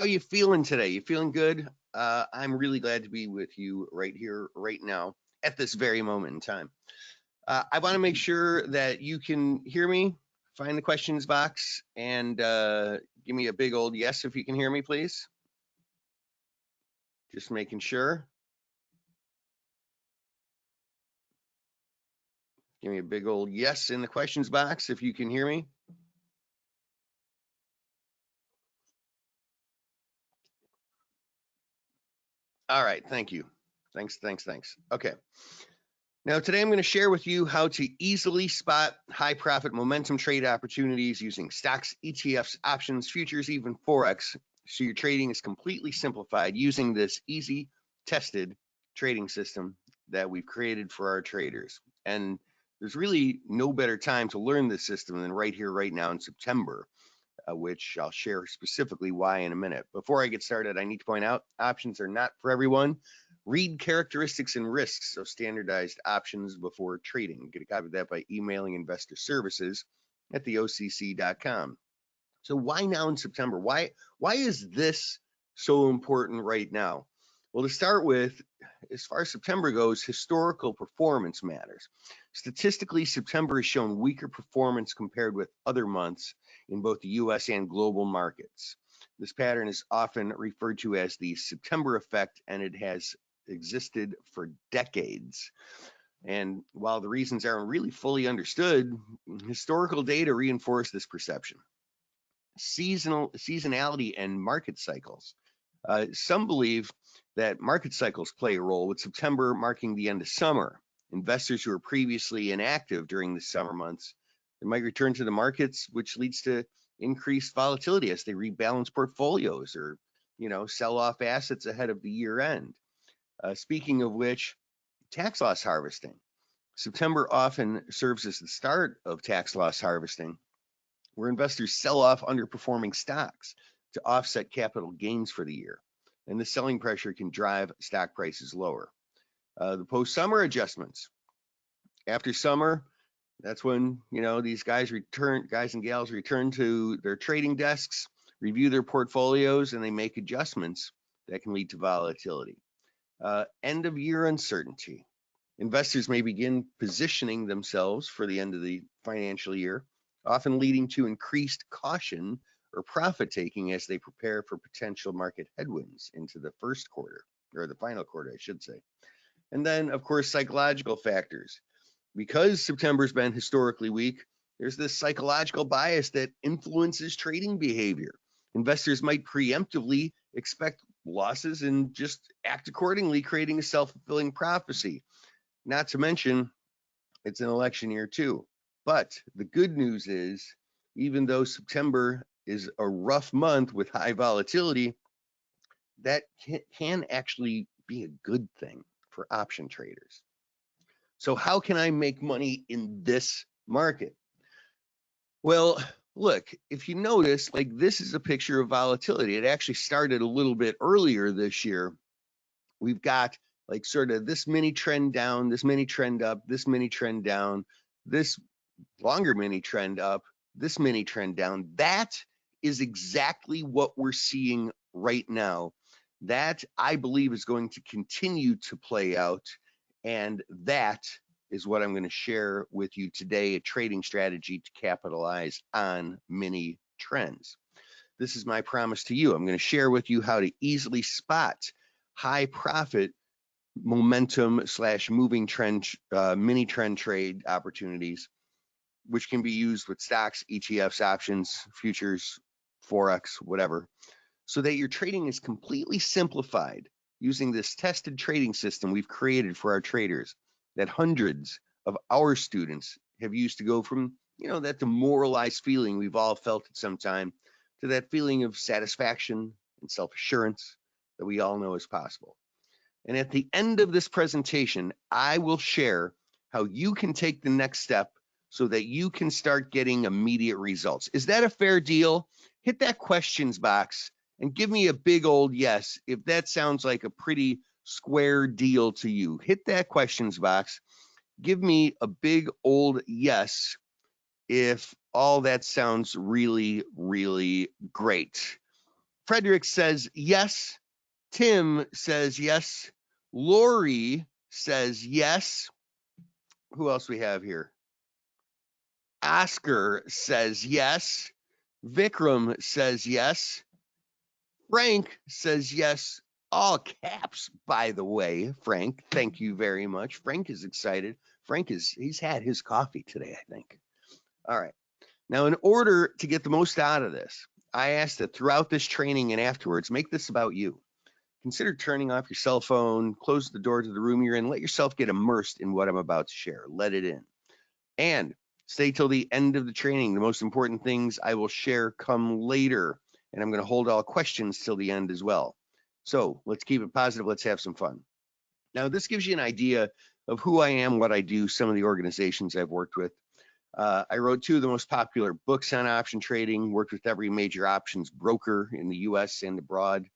How you feeling today? You feeling good? I'm really glad to be with you right here, right now, at this very moment in time. I want to make sure that you can hear me. Find the questions box and give me a big old yes if you can hear me, please. Just making sure. Give me a big old yes in the questions box if you can hear me. All right, thank you. Thanks. Okay. Now, today I'm going to share with you how to easily spot high profit momentum trade opportunities using stocks, ETFs, options, futures, even Forex. So your trading is completely simplified using this easy, tested trading system that we've created for our traders. And there's really no better time to learn this system than right here, right now in September, which I'll share specifically why in a minute. Before I get started, I need to point out options are not for everyone. Read characteristics and risks of standardized options before trading. Get a copy of that by emailing investor services at theocc.com. So why now in September? Why is this so important right now? Well, to start with, as far as September goes, historical performance matters. Statistically, September has shown weaker performance compared with other months in both the US and global markets. This pattern is often referred to as the September effect, and it has existed for decades. And while the reasons aren't really fully understood, historical data reinforce this perception. Seasonality and market cycles. Some believe that market cycles play a role, with September marking the end of summer. Investors who were previously inactive during the summer months, they might return to the markets, which leads to increased volatility as they rebalance portfolios or, sell off assets ahead of the year end. Speaking of which, tax loss harvesting. September often serves as the start of tax loss harvesting, where investors sell off underperforming stocks to offset capital gains for the year. And the selling pressure can drive stock prices lower. The post-summer adjustments. After summer, that's when, these guys and gals return to their trading desks, review their portfolios, and they make adjustments that can lead to volatility. End of year uncertainty. Investors may begin positioning themselves for the end of the financial year, often leading to increased caution or profit taking as they prepare for potential market headwinds into the first quarter, or the final quarter, I should say. And then, of course, psychological factors. Because September's been historically weak, there's this psychological bias that influences trading behavior. Investors might preemptively expect losses and just act accordingly, creating a self-fulfilling prophecy. Not to mention, it's an election year too. But the good news is, even though September is a rough month with high volatility, that can actually be a good thing for option traders. So how can I make money in this market? Well, look, if you notice, this is a picture of volatility. It actually started a little bit earlier this year. We've got sort of this mini trend down, this mini trend up, this mini trend down, this longer mini trend up, this mini trend down. That is exactly what we're seeing right now. That, I believe, is going to continue to play out. And that is what I'm going to share with you today, a trading strategy to capitalize on mini trends. This is my promise to you. I'm going to share with you how to easily spot high profit momentum / moving trend, mini trend trade opportunities, which can be used with stocks, ETFs, options, futures, Forex, whatever, so that your trading is completely simplified using this tested trading system we've created for our traders that hundreds of our students have used to go from, that demoralized feeling we've all felt at some time to that feeling of satisfaction and self-assurance that we all know is possible. And at the end of this presentation, I will share how you can take the next step so that you can start getting immediate results. Is that a fair deal? Hit that questions box and give me a big old yes if that sounds like a pretty square deal to you. Hit that questions box. Give me a big old yes if all that sounds really, really great. Frederick says yes. Tim says yes. Lori says yes. Who else we have here? Oscar says yes. Vikram says yes. Frank says yes. All caps, by the way. Frank, thank you very much. Frank is excited. He's had his coffee today, I think. All right. Now, in order to get the most out of this, I asked that throughout this training and afterwards, make this about you. Consider turning off your cell phone, close the door to the room you're in, let yourself get immersed in what I'm about to share. Let it in. And stay till the end of the training. The most important things I will share come later. And I'm going to hold all questions till the end as well. So let's keep it positive. Let's have some fun. Now, this gives you an idea of who I am, what I do, some of the organizations I've worked with. I wrote 2 of the most popular books on option trading, worked with every major options broker in the US and abroad,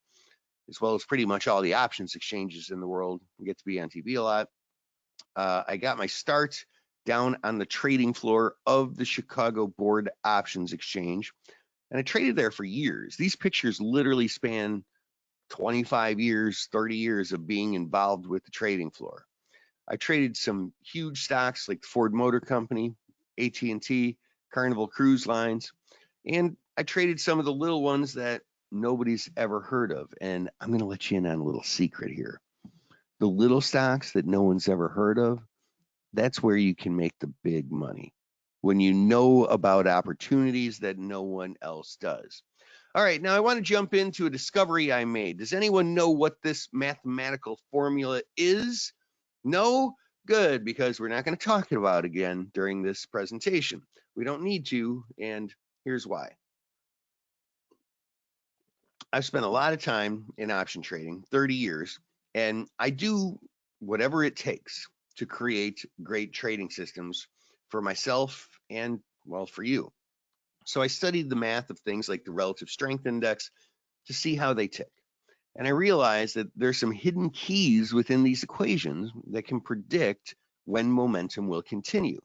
as well as pretty much all the options exchanges in the world. I get to be on TV a lot. I got my start down on the trading floor of the Chicago Board Options Exchange, and I traded there for years. These pictures literally span 25 years, 30 years of being involved with the trading floor. I traded some huge stocks like the Ford Motor Company, AT&T, Carnival Cruise Lines, and I traded some of the little ones that nobody's ever heard of. And I'm going to let you in on a little secret here. The little stocks that no one's ever heard of, that's where you can make the big money, when you know about opportunities that no one else does. All right, now I want to jump into a discovery I made. Does anyone know what this mathematical formula is? No? Good, because we're not going to talk about it again during this presentation. We don't need to, and here's why. I've spent a lot of time in option trading, 30 years, and I do whatever it takes to create great trading systems for myself and, well, for you. So I studied the math of things like the relative strength index to see how they tick. And I realized that there's some hidden keys within these equations that can predict when momentum will continue.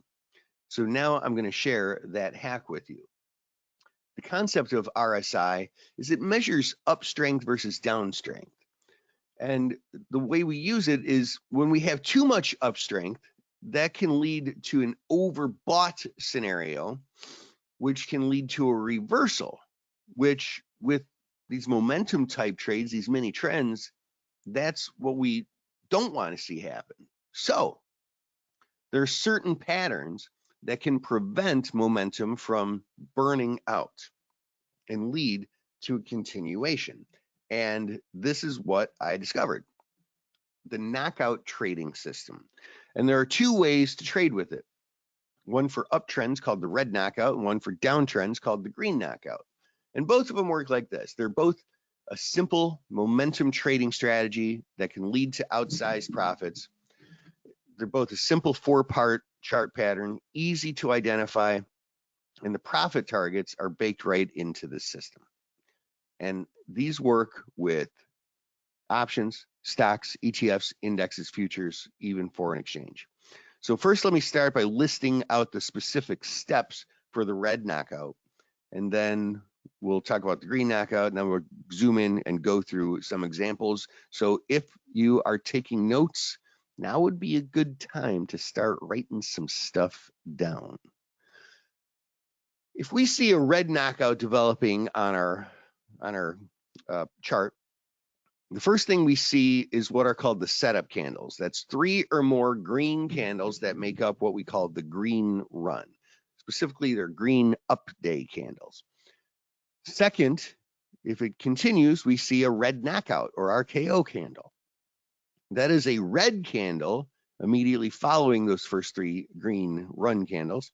So now I'm going to share that hack with you. The concept of RSI is it measures up strength versus down strength. And the way we use it is when we have too much up strength, that can lead to an overbought scenario, which can lead to a reversal, which with these momentum type trades, these mini trends, that's what we don't want to see happen. So there are certain patterns that can prevent momentum from burning out and lead to a continuation. And this is what I discovered, the knockout trading system. And there are 2 ways to trade with it. One for uptrends called the red knockout, and one for downtrends called the green knockout. And both of them work like this. They're both a simple momentum trading strategy that can lead to outsized profits. They're both a simple 4-part chart pattern, easy to identify, and the profit targets are baked right into the system. And these work with options, stocks, ETFs, indexes, futures, even foreign exchange. So first, let me start by listing out the specific steps for the red knockout, and then we'll talk about the green knockout, and then we'll zoom in and go through some examples. So if you are taking notes, now would be a good time to start writing some stuff down. If we see a red knockout developing on our chart, the first thing we see is what are called the setup candles. That's 3 or more green candles that make up what we call the green run. Specifically, they're green up day candles. Second, if it continues, we see a red knockout or RKO candle. That is a red candle immediately following those first 3 green run candles.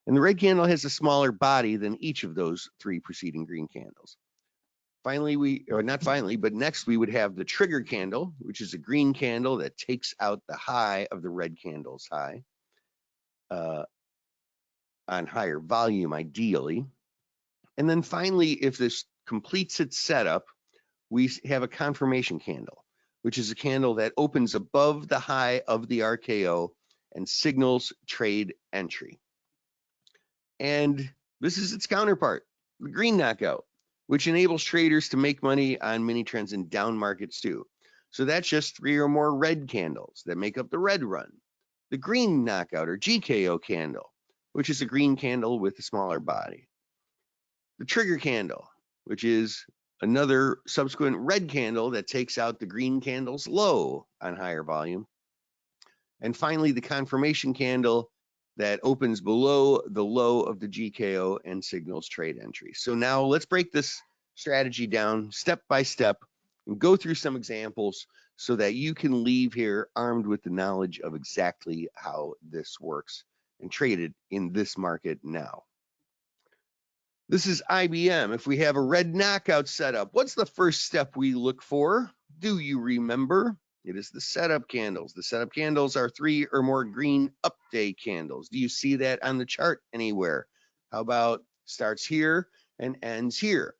And the red candle has a smaller body than each of those 3 preceding green candles. Finally, next we would have the trigger candle, which is a green candle that takes out the high of the red candle's high on higher volume, ideally. And then finally, if this completes its setup, we have a confirmation candle, which is a candle that opens above the high of the RKO and signals trade entry. And this is its counterpart, the green knockout, which enables traders to make money on mini trends and down markets too. So that's just 3 or more red candles that make up the red run. The green knockout or GKO candle, which is a green candle with a smaller body. The trigger candle, which is another subsequent red candle that takes out the green candle's low on higher volume. And finally, the confirmation candle that opens below the low of the GKO and signals trade entry. So now let's break this strategy down step by step and go through some examples so that you can leave here armed with the knowledge of exactly how this works and traded in this market now. This is IBM. If we have a red knockout setup, what's the first step we look for? Do you remember? It is the setup candles. The setup candles are 3 or more green up day candles. Do you see that on the chart anywhere? How about starts here and ends here?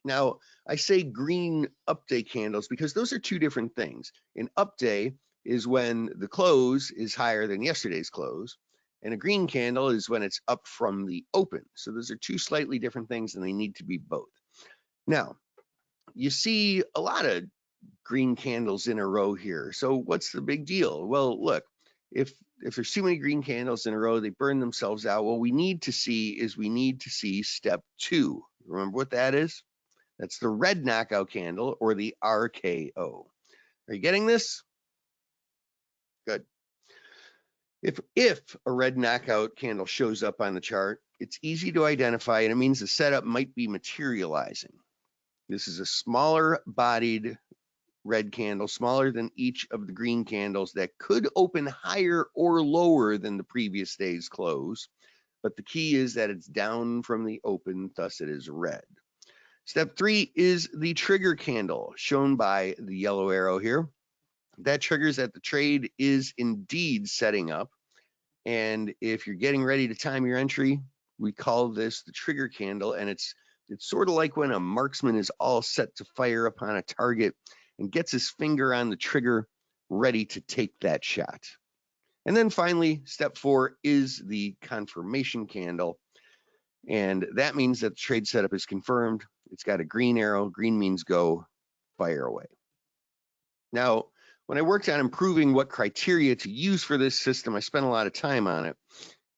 Now, I say green up day candles because those are 2 different things. An up day is when the close is higher than yesterday's close, and a green candle is when it's up from the open. So those are 2 slightly different things, and they need to be both. Now, you see a lot of green candles in a row here. So what's the big deal? Well, look, if there's too many green candles in a row, they burn themselves out. What we need to see step 2. Remember what that is? That's the red knockout candle or the RKO. Are you getting this? Good. If a red knockout candle shows up on the chart, it's easy to identify and it means the setup might be materializing. This is a smaller bodied red candle, smaller than each of the green candles that could open higher or lower than the previous day's close. But the key is that it's down from the open, thus it is red. Step 3 is the trigger candle shown by the yellow arrow here. That triggers that the trade is indeed setting up. And if you're getting ready to time your entry, we call this the trigger candle. And it's sort of like when a marksman is all set to fire upon a target and gets his finger on the trigger, ready to take that shot. And then finally, step 4 is the confirmation candle. And that means that the trade setup is confirmed. It's got a green arrow. Green means go, fire away. Now, when I worked on improving what criteria to use for this system, I spent a lot of time on it.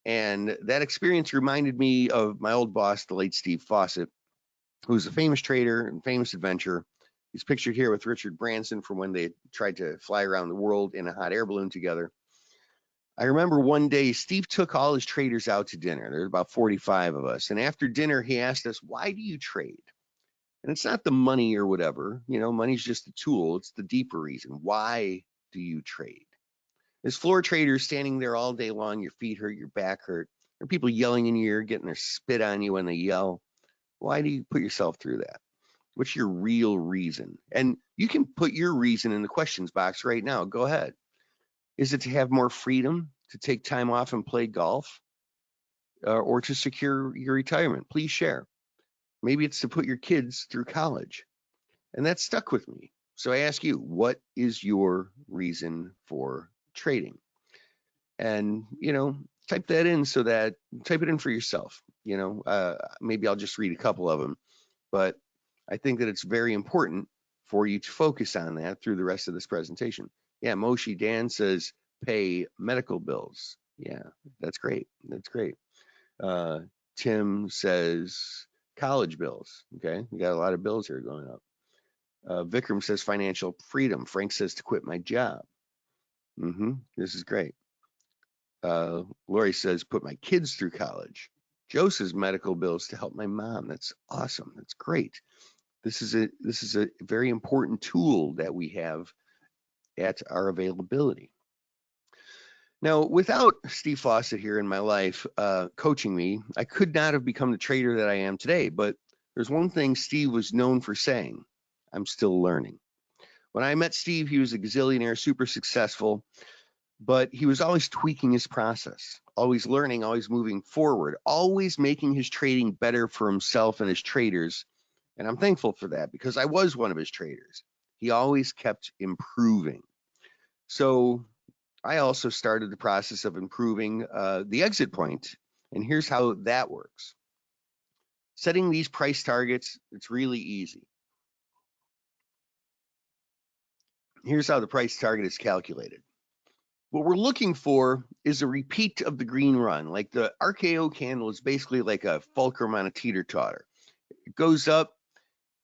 And that experience reminded me of my old boss, the late Steve Fawcett, who's a famous trader and famous adventurer. He's pictured here with Richard Branson from when they tried to fly around the world in a hot air balloon together. I remember one day Steve took all his traders out to dinner. There's about 45 of us. And after dinner, he asked us, why do you trade? And it's not the money or whatever, money's just a tool. It's the deeper reason. Why do you trade? As floor traders standing there all day long, your feet hurt, your back hurt. There are people yelling in your ear, getting their spit on you when they yell. Why do you put yourself through that? What's your real reason? And you can put your reason in the questions box right now. Go ahead. Is it to have more freedom, to take time off and play golf, or to secure your retirement? Please share. Maybe it's to put your kids through college. And that stuck with me. So I ask you, what is your reason for trading? And, type that in type it in for yourself. Maybe I'll just read a couple of them. But I think that it's very important for you to focus on that through the rest of this presentation. Yeah, Moshi Dan says, pay medical bills. Yeah, that's great. That's great. Tim says, college bills. Okay, we got a lot of bills here going up. Vikram says, financial freedom. Frank says, to quit my job. This is great. Lori says, put my kids through college. Joe says, medical bills to help my mom. That's awesome. That's great. This is a very important tool that we have at our availability. Now, without Steve Fawcett here in my life coaching me, I could not have become the trader that I am today. But there's one thing Steve was known for saying: I'm still learning. When I met Steve, he was a gazillionaire, super successful, but he was always tweaking his process, always learning, always moving forward, always making his trading better for himself and his traders. And I'm thankful for that because I was one of his traders. He always kept improving. So I also started the process of improving the exit point. And here's how that works. Setting these price targets, it's really easy. Here's how the price target is calculated. What we're looking for is a repeat of the green run. Like the RKO candle is basically like a fulcrum on a teeter-totter. It goes up,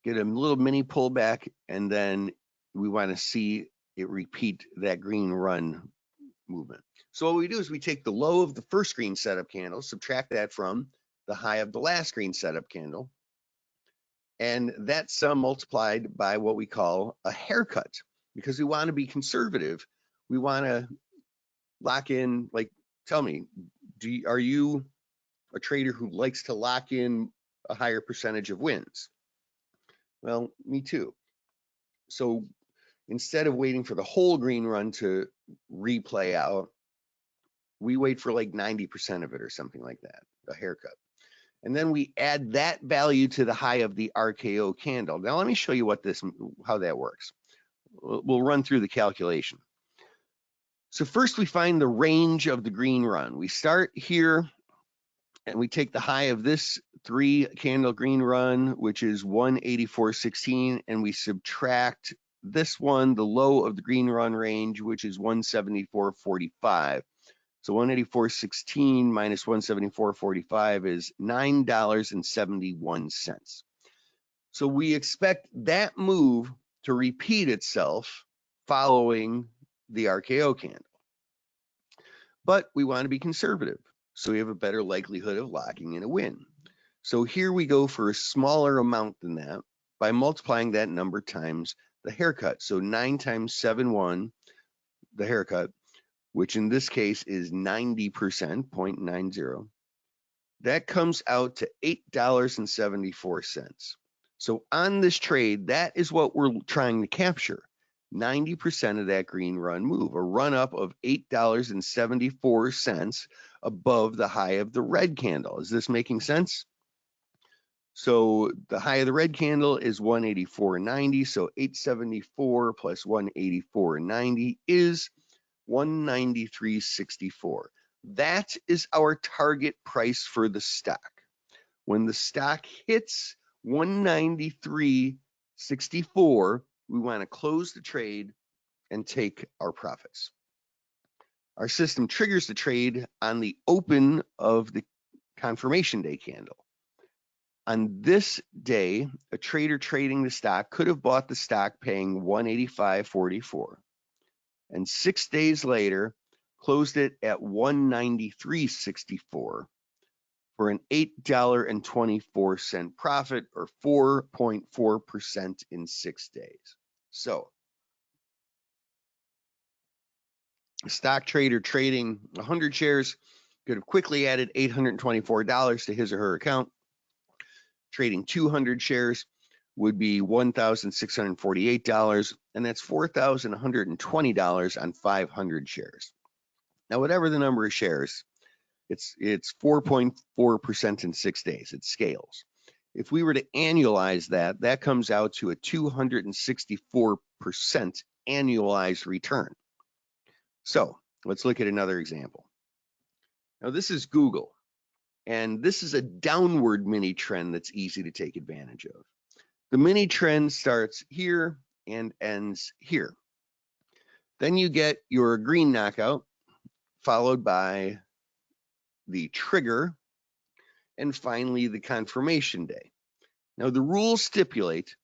get a little mini pullback, and then we want to see it repeat that green run movement. So what we do is we take the low of the first green setup candle, subtract that from the high of the last green setup candle, and that sum multiplied by what we call a haircut. Because we want to be conservative, we want to lock in, like, tell me, are you a trader who likes to lock in a higher percentage of wins? Well, me too. So instead of waiting for the whole green run to replay out, we wait for like 90% of it or something like that, a haircut. And then we add that value to the high of the RKO candle. Now let me show you how that works. We'll run through the calculation. So first we find the range of the green run. We start here and we take the high of this 3 candle green run, which is 184.16, and we subtract this one, the low of the green run range, which is 174.45. So 184.16 minus 174.45 is $9.71. So we expect that move to repeat itself following the RKO candle. But we want to be conservative, so we have a better likelihood of locking in a win. So here we go for a smaller amount than that by multiplying that number times the haircut. So 9 times 7.1, the haircut, which in this case is 90%, 0.90. That comes out to $8.74. So on this trade, that is what we're trying to capture. 90% of that green run move, a run up of $8.74 above the high of the red candle. Is this making sense? So the high of the red candle is 184.90. So 874 plus 184.90 is 193.64. That is our target price for the stock. When the stock hits 193.64, we want to close the trade and take our profits. Our system triggers the trade on the open of the confirmation day candle. On this day, a trader trading the stock could have bought the stock paying 185.44, and 6 days later closed it at 193.64 for an $8.24 profit, or 4.4% in 6 days. So a stock trader trading 100 shares could have quickly added $824 to his or her account. Trading 200 shares would be $1,648, and that's $4,120 on 500 shares. Now, whatever the number of shares, it's 4.4% in 6 days. It scales. If we were to annualize that, that comes out to a 264% annualized return. So let's look at another example. Now, this is Google, and this is a downward mini trend that's easy to take advantage of. The mini trend starts here and ends here. Then you get your green knockout, followed by the trigger, and finally the confirmation day. Now, the rules stipulate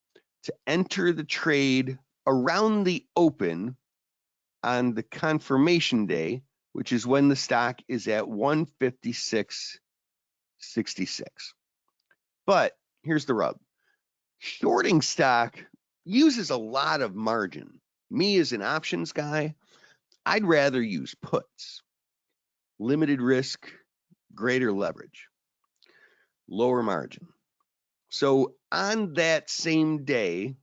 to enter the trade around the open on the confirmation day, which is when the stock is at 156.66. But here's the rub. Shorting stock uses a lot of margin. Me as an options guy, I'd rather use puts. Limited risk, greater leverage, lower margin. So on that same day,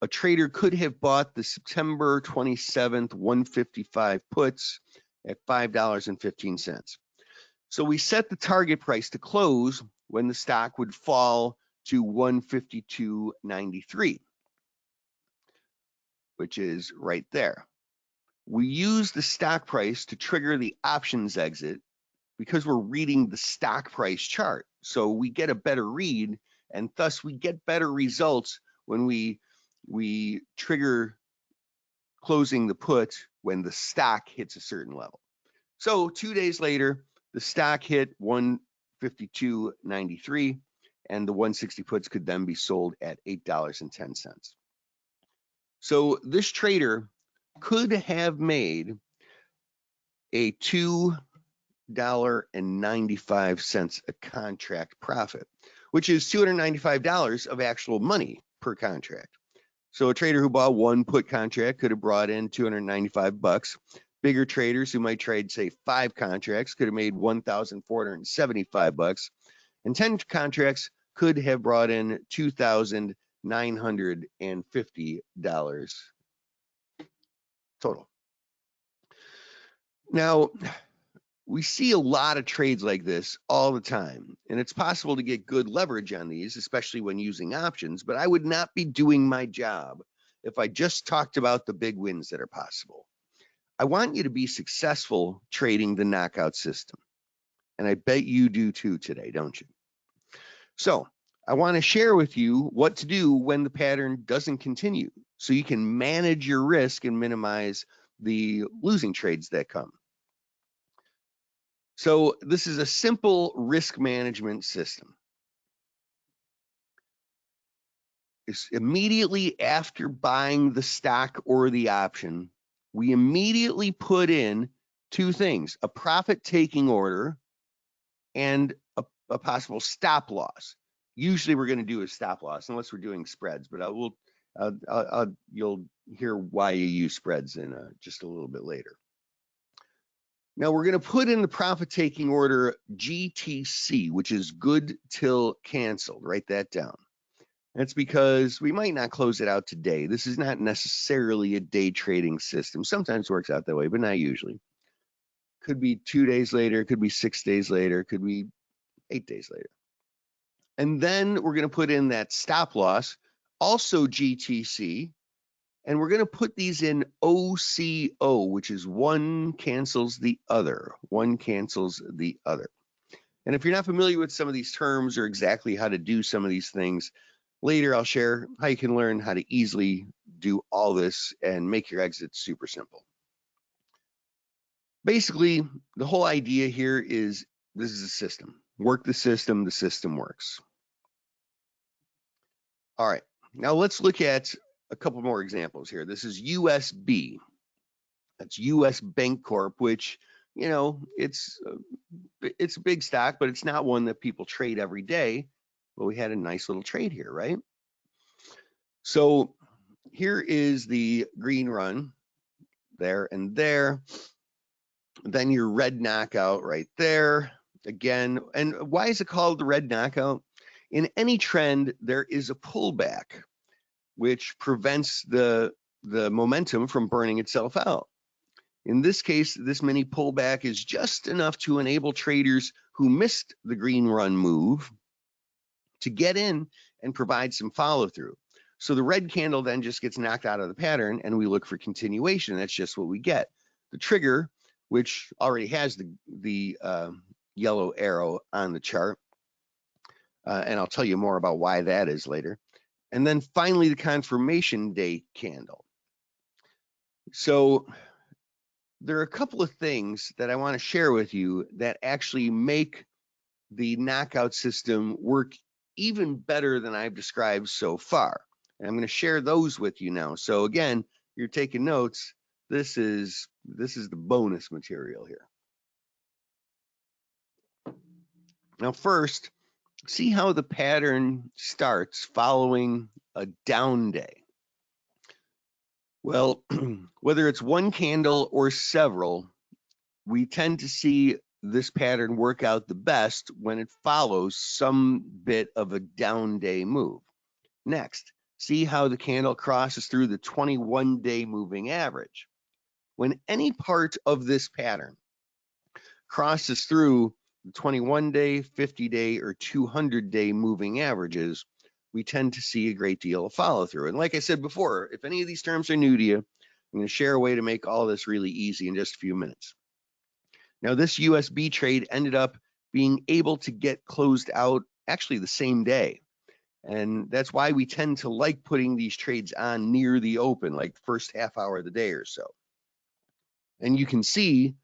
a trader could have bought the September 27th 155 puts at $5.15. So we set the target price to close when the stock would fall to 152.93, which is right there. We use the stock price to trigger the options exit because we're reading the stock price chart. So we get a better read, and thus we get better results when we trigger closing the put when the stock hits a certain level. So 2 days later, the stock hit 152.93, and the 160 puts could then be sold at $8.10. So this trader could have made a $2.95 a contract profit, which is $295 of actual money per contract. So a trader who bought one put contract could have brought in $295. Bigger traders who might trade, say, 5 contracts could have made $1,475, and 10 contracts could have brought in $2,950 total. Now, we see a lot of trades like this all the time, and it's possible to get good leverage on these, especially when using options, but I would not be doing my job if I just talked about the big wins that are possible. I want you to be successful trading the knockout system, and I bet you do too today, don't you? So I want to share with you what to do when the pattern doesn't continue, so you can manage your risk and minimize the losing trades that come. So this is a simple risk management system. It's immediately after buying the stock or the option, we immediately put in 2 things: a profit-taking order and a possible stop loss. Usually we're going to do a stop loss unless we're doing spreads, but you'll hear why you use spreads in just a little bit later. Now we're going to put in the profit-taking order GTC, which is good till canceled. Write that down. That's because we might not close it out today. This is not necessarily a day trading system. Sometimes it works out that way, but not usually. Could be 2 days later, could be 6 days later, could be 8 days later. And then we're going to put in that stop loss, also GTC, and we're going to put these in OCO, which is one cancels the other. One cancels the other. And if you're not familiar with some of these terms or exactly how to do some of these things, later I'll share how you can learn how to easily do all this and make your exits super simple. Basically, the whole idea here is this is a system. Work the system works. All right, now let's look at a couple more examples here. This is USB. That's US Bank Corp, which, you know, it's a big stock, but it's not one that people trade every day. But we had a nice little trade here, right? So here is the green run there and there. Then your red knockout right there again. And why is it called the red knockout? In any trend, there is a pullback, which prevents the momentum from burning itself out. In this case, this mini pullback is just enough to enable traders who missed the green run move to get in and provide some follow through. So the red candle then just gets knocked out of the pattern and we look for continuation. That's just what we get. The trigger, which already has the yellow arrow on the chart, and I'll tell you more about why that is later. And then finally, the confirmation day candle. So there are a couple of things that I want to share with you that actually make the knockout system work even better than I've described so far. And I'm going to share those with you now. So again, you're taking notes. This is the bonus material here. Now first, see how the pattern starts following a down day. Well, whether it's one candle or several, we tend to see this pattern work out the best when it follows some bit of a down day move. Next, see how the candle crosses through the 21-day moving average. When any part of this pattern crosses through the 21-day, 50-day, or 200-day moving averages, we tend to see a great deal of follow through. And like I said before, if any of these terms are new to you, I'm going to share a way to make all this really easy in just a few minutes. Now, this USB trade ended up being able to get closed out actually the same day. And that's why we tend to like putting these trades on near the open, like the first half hour of the day or so. And you can see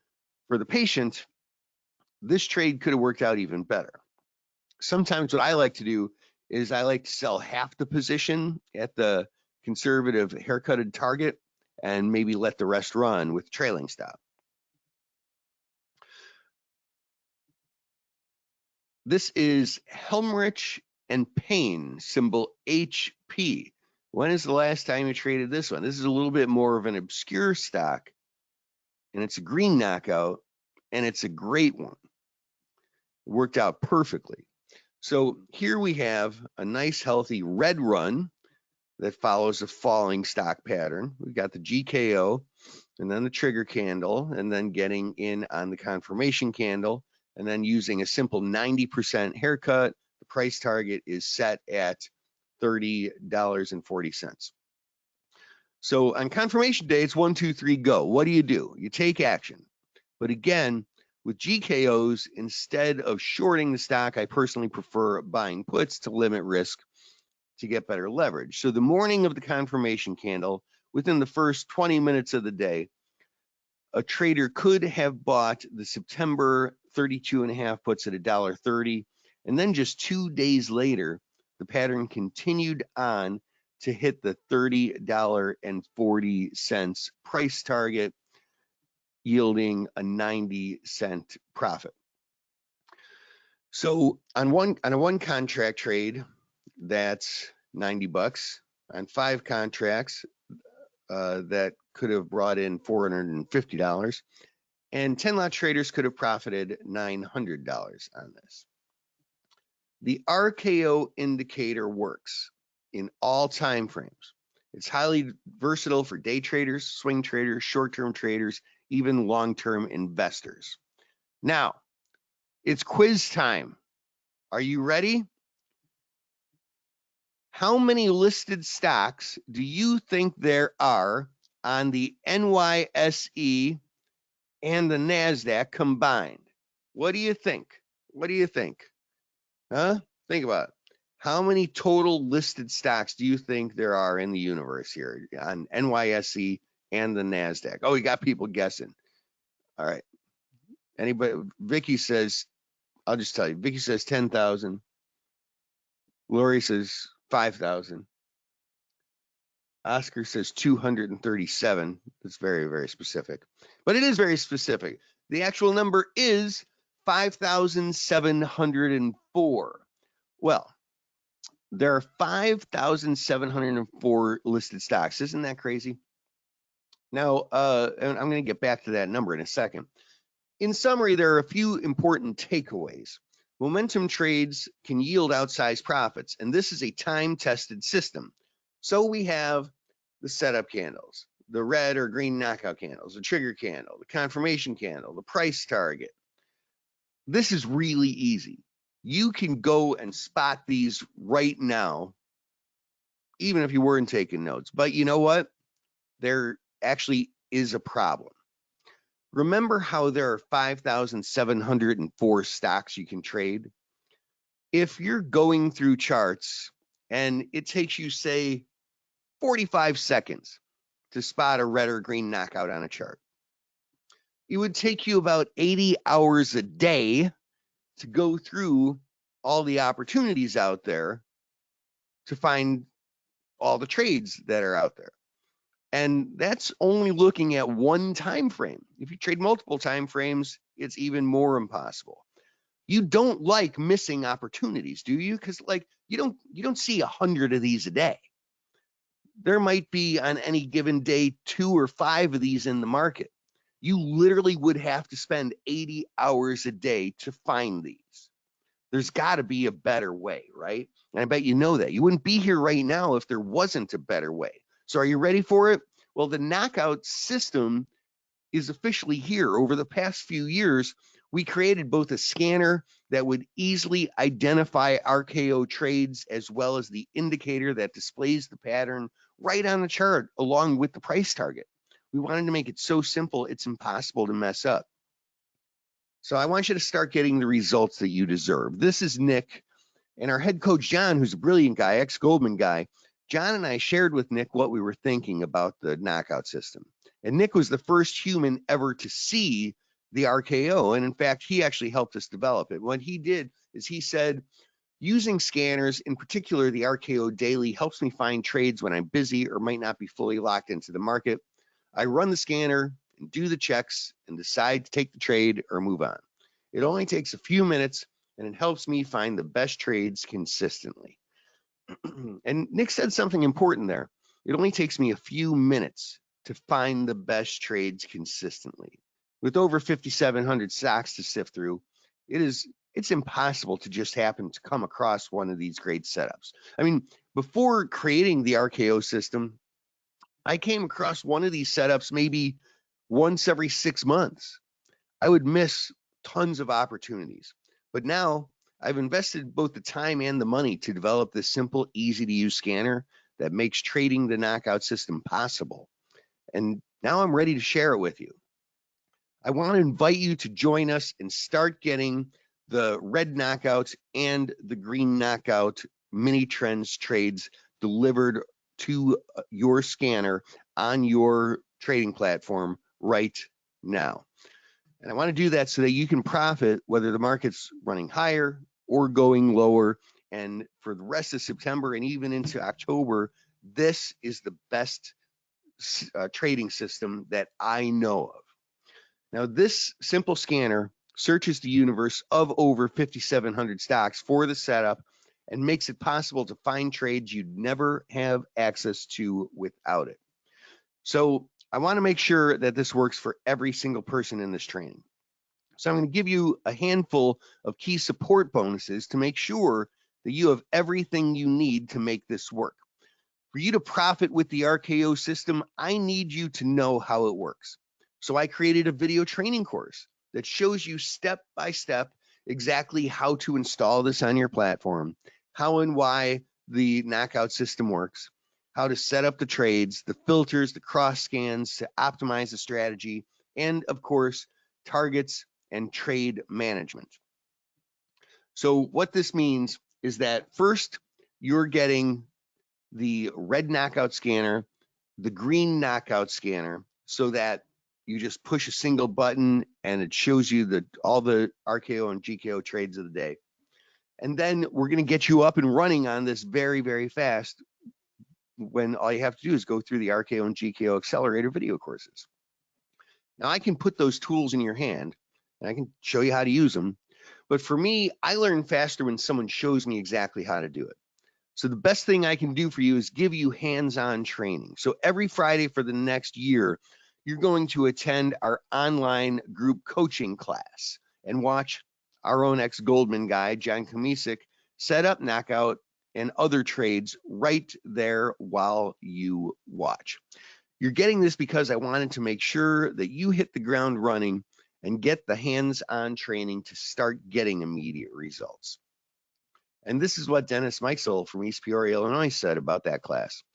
for the patient, this trade could have worked out even better. Sometimes what I like to do is I like to sell half the position at the conservative haircutted target and maybe let the rest run with trailing stop. This is Helmrich and Payne, symbol HP. When is the last time you traded this one? This is a little bit more of an obscure stock, and it's a green knockout, and it's a great one. It worked out perfectly. So here we have a nice healthy red run that follows a falling stock pattern. We've got the GKO and then the trigger candle, and then getting in on the confirmation candle, and then using a simple 90% haircut. The price target is set at $30.40. So on confirmation day, it's 1, 2, 3, go. What do? You take action. But again, with GKOs, instead of shorting the stock, I personally prefer buying puts to limit risk to get better leverage. So the morning of the confirmation candle, within the first 20 minutes of the day, a trader could have bought the September 32.5 puts at $1.30, and then just 2 days later, the pattern continued on to hit the $30.40 price target, yielding a 90-cent profit. So on a one contract trade, that's 90 bucks. On 5 contracts, that could have brought in $450, and 10 lot traders could have profited $900 on this. The RKO indicator works in all time frames. It's highly versatile for day traders, swing traders, short-term traders, even long-term investors. Now, it's quiz time. Are you ready? How many listed stocks do you think there are on the NYSE and the NASDAQ combined? What do you think? What do you think? Huh? Think about it. How many total listed stocks do you think there are in the universe here on NYSE and the NASDAQ? Oh, you got people guessing. All right. Anybody? Vicky says, I'll just tell you, Vicky says 10,000. Lori says 5,000. Oscar says 237. That's very, very specific. But it is very specific. The actual number is 5,704. Well, there are 5,704 listed stocks. Isn't that crazy? Now, and I'm going to get back to that number in a second. In summary, there are a few important takeaways. Momentum trades can yield outsized profits, and this is a time-tested system. So we have the setup candles, the red or green knockout candles, the trigger candle, the confirmation candle, the price target. This is really easy. You can go and spot these right now, even if you weren't taking notes. But you know what? There actually is a problem. Remember how there are 5,704 stocks you can trade? If you're going through charts and it takes you, say, 45 seconds to spot a red or green knockout on a chart, it would take you about 80 hours a day to go through all the opportunities out there to find all the trades that are out there. And that's only looking at one time frame. If you trade multiple time frames, it's even more impossible. You don't like missing opportunities, do you? Because like you don't see 100 of these a day. There might be on any given day 2 or 5 of these in the market. You literally would have to spend 80 hours a day to find these. There's got to be a better way, right? And I bet you know that. You wouldn't be here right now if there wasn't a better way. So are you ready for it? Well, the knockout system is officially here. Over the past few years, we created both a scanner that would easily identify RKO trades as well as the indicator that displays the pattern right on the chart along with the price target. We wanted to make it so simple it's impossible to mess up. So I want you to start getting the results that you deserve. This is Nick and our head coach, John, who's a brilliant guy, ex-Goldman guy. John and I shared with Nick what we were thinking about the knockout system. And Nick was the first human ever to see the RKO. And in fact, he actually helped us develop it. What he did is he said, using scanners, in particular the RKO daily, helps me find trades when I'm busy or might not be fully locked into the market. I run the scanner and do the checks and decide to take the trade or move on. It only takes a few minutes and it helps me find the best trades consistently. And Nick said something important there. It only takes me a few minutes to find the best trades consistently. With over 5,700 stocks to sift through, it's impossible to just happen to come across one of these great setups. I mean, before creating the RKO system, I came across one of these setups maybe once every 6 months. I would miss tons of opportunities. But now I've invested both the time and the money to develop this simple, easy to use scanner that makes trading the knockout system possible. And now I'm ready to share it with you. I want to invite you to join us and start getting the red knockouts and the green knockout mini trends trades delivered to your scanner on your trading platform right now. And I want to do that so that you can profit whether the market's running higher or going lower. And for the rest of September and even into October, this is the best trading system that I know of. Now, this simple scanner searches the universe of over 5,700 stocks for the setup and makes it possible to find trades you'd never have access to without it. So I want to make sure that this works for every single person in this training. So I'm going to give you a handful of key support bonuses to make sure that you have everything you need to make this work. For you to profit with the RKO system, I need you to know how it works. So I created a video training course that shows you step by step exactly how to install this on your platform, how and why the knockout system works, how to set up the trades, the filters, the cross scans to optimize the strategy, and of course, targets and trade management. So what this means is that first, you're getting the red knockout scanner, the green knockout scanner, so that you just push a single button and it shows you all the RKO and GKO trades of the day. And then we're going to get you up and running on this very, very fast when all you have to do is go through the RKO and GKO accelerator video courses. Now I can put those tools in your hand and I can show you how to use them. But for me, I learn faster when someone shows me exactly how to do it. So the best thing I can do for you is give you hands-on training. So every Friday for the next year, you're going to attend our online group coaching class and watch our own ex-Goldman guy, John Komisik, set up knockout and other trades right there while you watch. You're getting this because I wanted to make sure that you hit the ground running and get the hands-on training to start getting immediate results. And this is what Dennis Meisel from East Peoria, Illinois said about that class.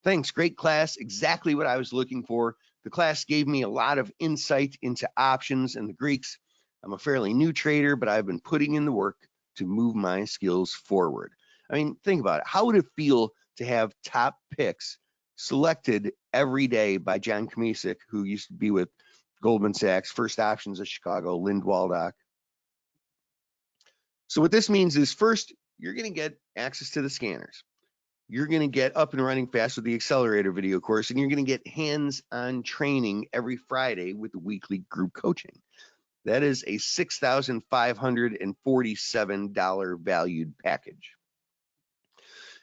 Thanks, great class, exactly what I was looking for. The class gave me a lot of insight into options and the Greeks. I'm a fairly new trader, but I've been putting in the work to move my skills forward. I mean, think about it. How would it feel to have top picks selected every day by John Komisik, who used to be with Goldman Sachs, First Options of Chicago, Lind Waldock? So what this means is first, you're going to get access to the scanners. You're going to get up and running fast with the accelerator video course, and you're going to get hands-on training every Friday with the weekly group coaching. That is a $6,547 valued package.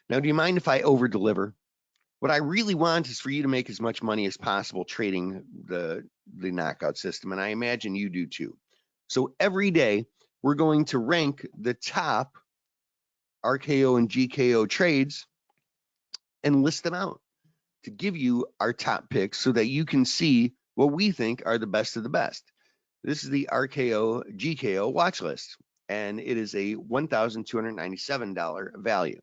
Now, do you mind if I over-deliver? What I really want is for you to make as much money as possible trading the knockout system, and I imagine you do too. So every day, we're going to rank the top RKO and GKO trades and list them out to give you our top picks so that you can see what we think are the best of the best. This is the RKO GKO watch list, and it is a $1,297 value.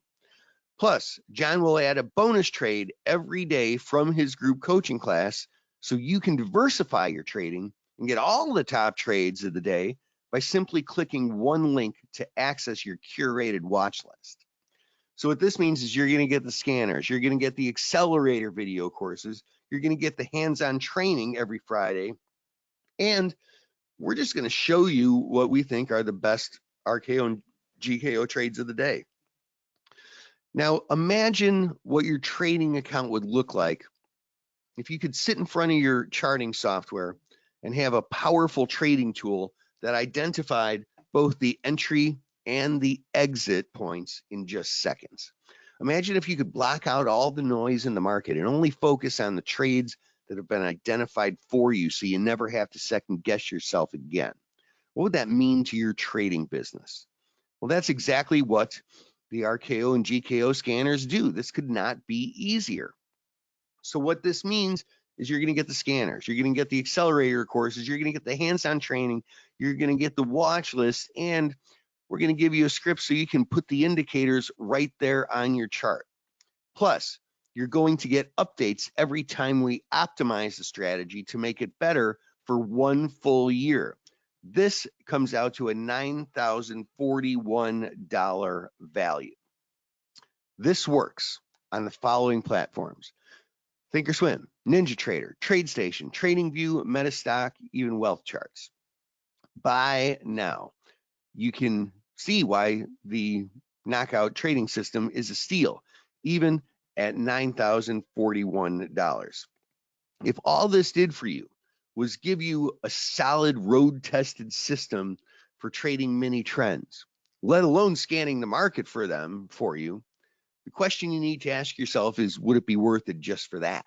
Plus, John will add a bonus trade every day from his group coaching class so you can diversify your trading and get all the top trades of the day by simply clicking one link to access your curated watch list. So what this means is you're going to get the scanners, you're going to get the accelerator video courses, you're going to get the hands-on training every Friday, and we're just going to show you what we think are the best RKO and GKO trades of the day. Now, imagine what your trading account would look like if you could sit in front of your charting software and have a powerful trading tool that identified both the entry and the exit points in just seconds. Imagine if you could block out all the noise in the market and only focus on the trades that have been identified for you so you never have to second guess yourself again. What would that mean to your trading business? Well, that's exactly what the RKO and GKO scanners do. This could not be easier. So what this means is you're going to get the scanners, you're going to get the accelerator courses, you're going to get the hands-on training, you're going to get the watch list, and we're going to give you a script so you can put the indicators right there on your chart. Plus, you're going to get updates every time we optimize the strategy to make it better for one full year. This comes out to a $9,041 value. This works on the following platforms: Thinkorswim, NinjaTrader, TradeStation, TradingView, MetaStock, even Wealth Charts. Buy now. You can see why the knockout trading system is a steal, even at $9,041. If all this did for you was give you a solid road-tested system for trading mini trends, let alone scanning the market for them for you, the question you need to ask yourself is, would it be worth it just for that?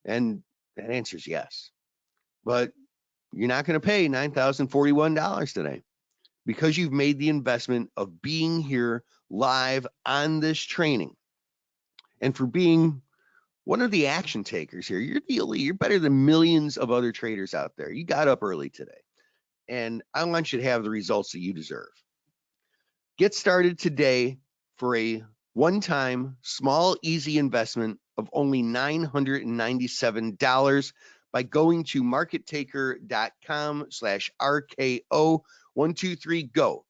And that answer is yes. But you're not going to pay $9,041 today because you've made the investment of being here live on this training. And for being one of the action takers here, you're the elite. You're better than millions of other traders out there. You got up early today. And I want you to have the results that you deserve. Get started today for a one-time, small, easy investment of only $997 by going to markettaker.com/RKO123GO.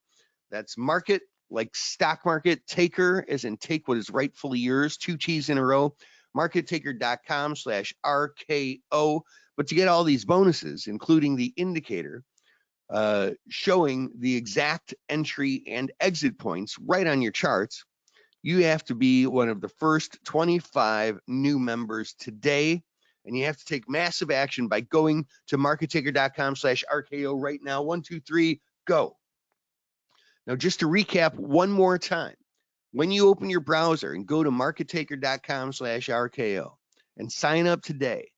That's market, like stock market, taker as in take what is rightfully yours, 2 T's in a row, markettaker.com/RKO. But to get all these bonuses, including the indicator, showing the exact entry and exit points right on your charts, you have to be one of the first 25 new members today, and you have to take massive action by going to markettaker.com/RKO right now. 1, 2, 3, go. Now, just to recap one more time, when you open your browser and go to markettaker.com/RKO and sign up today,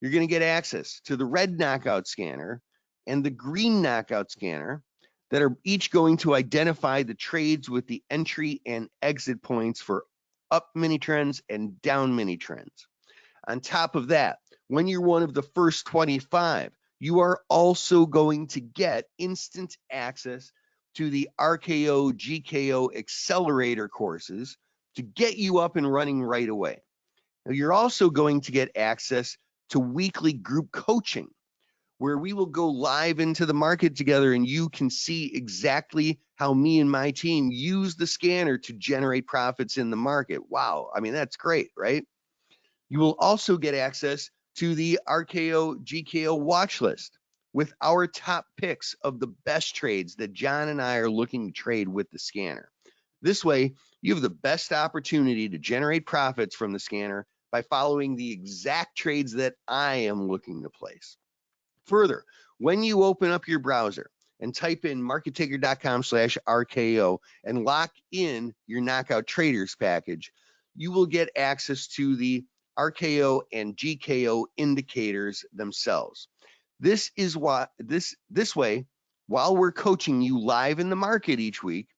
you're going to get access to the red knockout scanner and the green knockout scanner that are each going to identify the trades with the entry and exit points for up mini trends and down mini trends. On top of that, when you're one of the first 25, you are also going to get instant access to the RKO GKO accelerator courses to get you up and running right away. Now, you're also going to get access to weekly group coaching, where we will go live into the market together and you can see exactly how me and my team use the scanner to generate profits in the market. Wow, I mean, that's great, right? You will also get access to the RKO GKO watch list with our top picks of the best trades that John and I are looking to trade with the scanner. This way, you have the best opportunity to generate profits from the scanner by following the exact trades that I am looking to place. Further, when you open up your browser and type in markettaker.com/RKO and lock in your knockout traders package, you will get access to the RKO and GKO indicators themselves. This way, while we're coaching you live in the market each week,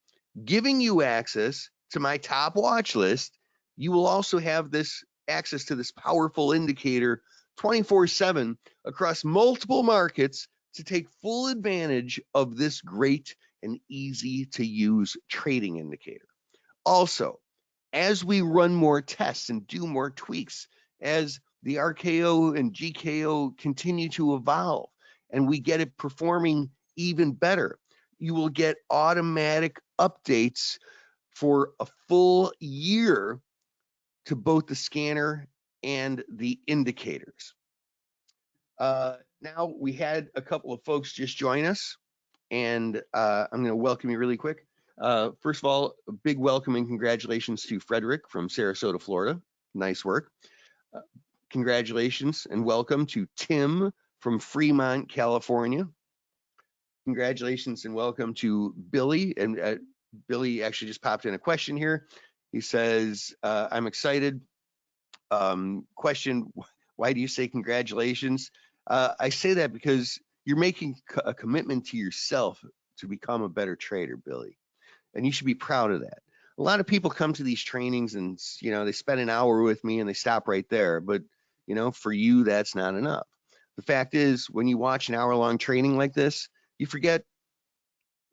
giving you access to my top watch list, you will also have this access to this powerful indicator 24/7 across multiple markets to take full advantage of this great and easy to use trading indicator. Also, as we run more tests and do more tweaks, as the RKO and GKO continue to evolve and we get it performing even better. You will get automatic updates for a full year to both the scanner and the indicators. Now we had a couple of folks just join us, and I'm going to welcome you really quick. First of all, a big welcome and congratulations to Frederick from Sarasota, Florida. Nice work. Congratulations and welcome to Tim from Fremont, California. Congratulations and welcome to Billy. And Billy actually just popped in a question here. He says, I'm excited. Question, why do you say congratulations? I say that because you're making a commitment to yourself to become a better trader, Billy. And you should be proud of that. A lot of people come to these trainings and, you know, they spend an hour with me and they stop right there. But, you know, for you, that's not enough. The fact is, when you watch an hour-long training like this, you forget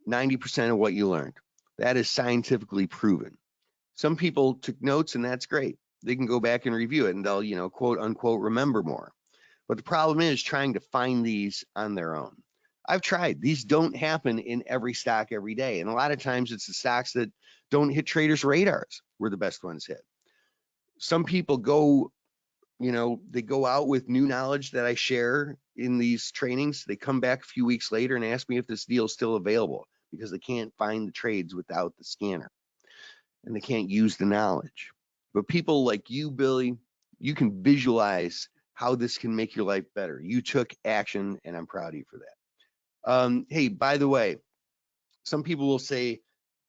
90% of what you learned. That is scientifically proven. Some people took notes, and that's great. They can go back and review it, and they'll, you know, quote unquote, remember more. But the problem is trying to find these on their own. I've tried. These don't happen in every stock every day. And a lot of times it's the stocks that don't hit traders' radars where the best ones hit. Some people go, you know, they go out with new knowledge that I share in these trainings. They come back a few weeks later and ask me if this deal is still available because they can't find the trades without the scanner and they can't use the knowledge. But people like you, Billy, you can visualize how this can make your life better. You took action, and I'm proud of you for that. Hey, by the way, some people will say,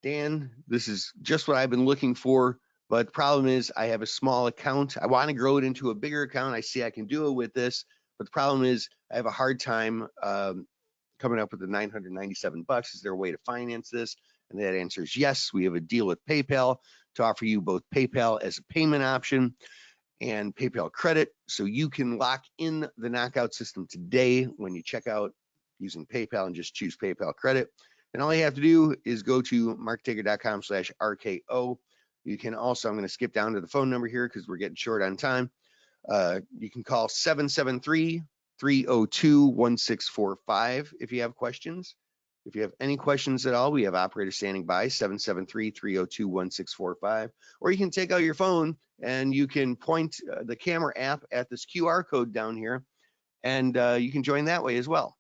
Dan, this is just what I've been looking for, but the problem is I have a small account. I want to grow it into a bigger account. I see I can do it with this, but the problem is I have a hard time coming up with the $997. Is there a way to finance this? And that answer is yes. We have a deal with PayPal to offer you both PayPal as a payment option and PayPal credit, so you can lock in the knockout system today when you check out using PayPal and just choose PayPal credit. And all you have to do is go to marketaker.com/RKO. You can also, I'm going to skip down to the phone number here because we're getting short on time. You can call 773-302-1645 if you have questions. If you have any questions at all, we have operators standing by, 773-302-1645. Or you can take out your phone and you can point the camera app at this QR code down here, and you can join that way as well.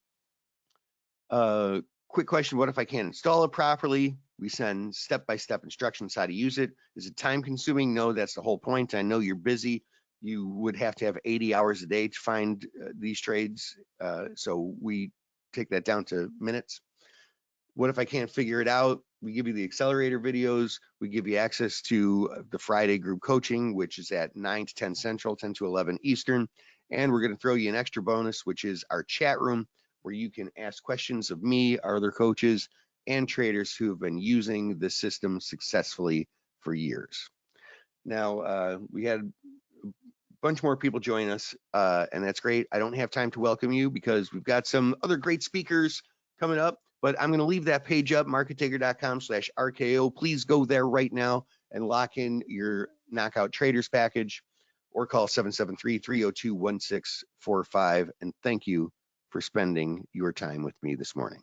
Quick question, what if I can't install it properly? We send step-by-step instructions how to use it. Is it time-consuming? No, that's the whole point. I know you're busy. You would have to have 80 hours a day to find these trades, so we take that down to minutes. What if I can't figure it out? We give you the accelerator videos. We give you access to the Friday group coaching, which is at 9 to 10 Central, 10 to 11 Eastern. And we're going to throw you an extra bonus, which is our chat room, where you can ask questions of me, our other coaches, and traders who have been using the system successfully for years. Now, we had a bunch more people join us, and that's great. I don't have time to welcome you because we've got some other great speakers coming up. But I'm going to leave that page up, markettaker.com/RKO. Please go there right now and lock in your Knockout Traders package, or call 773-302-1645. And thank you for spending your time with me this morning.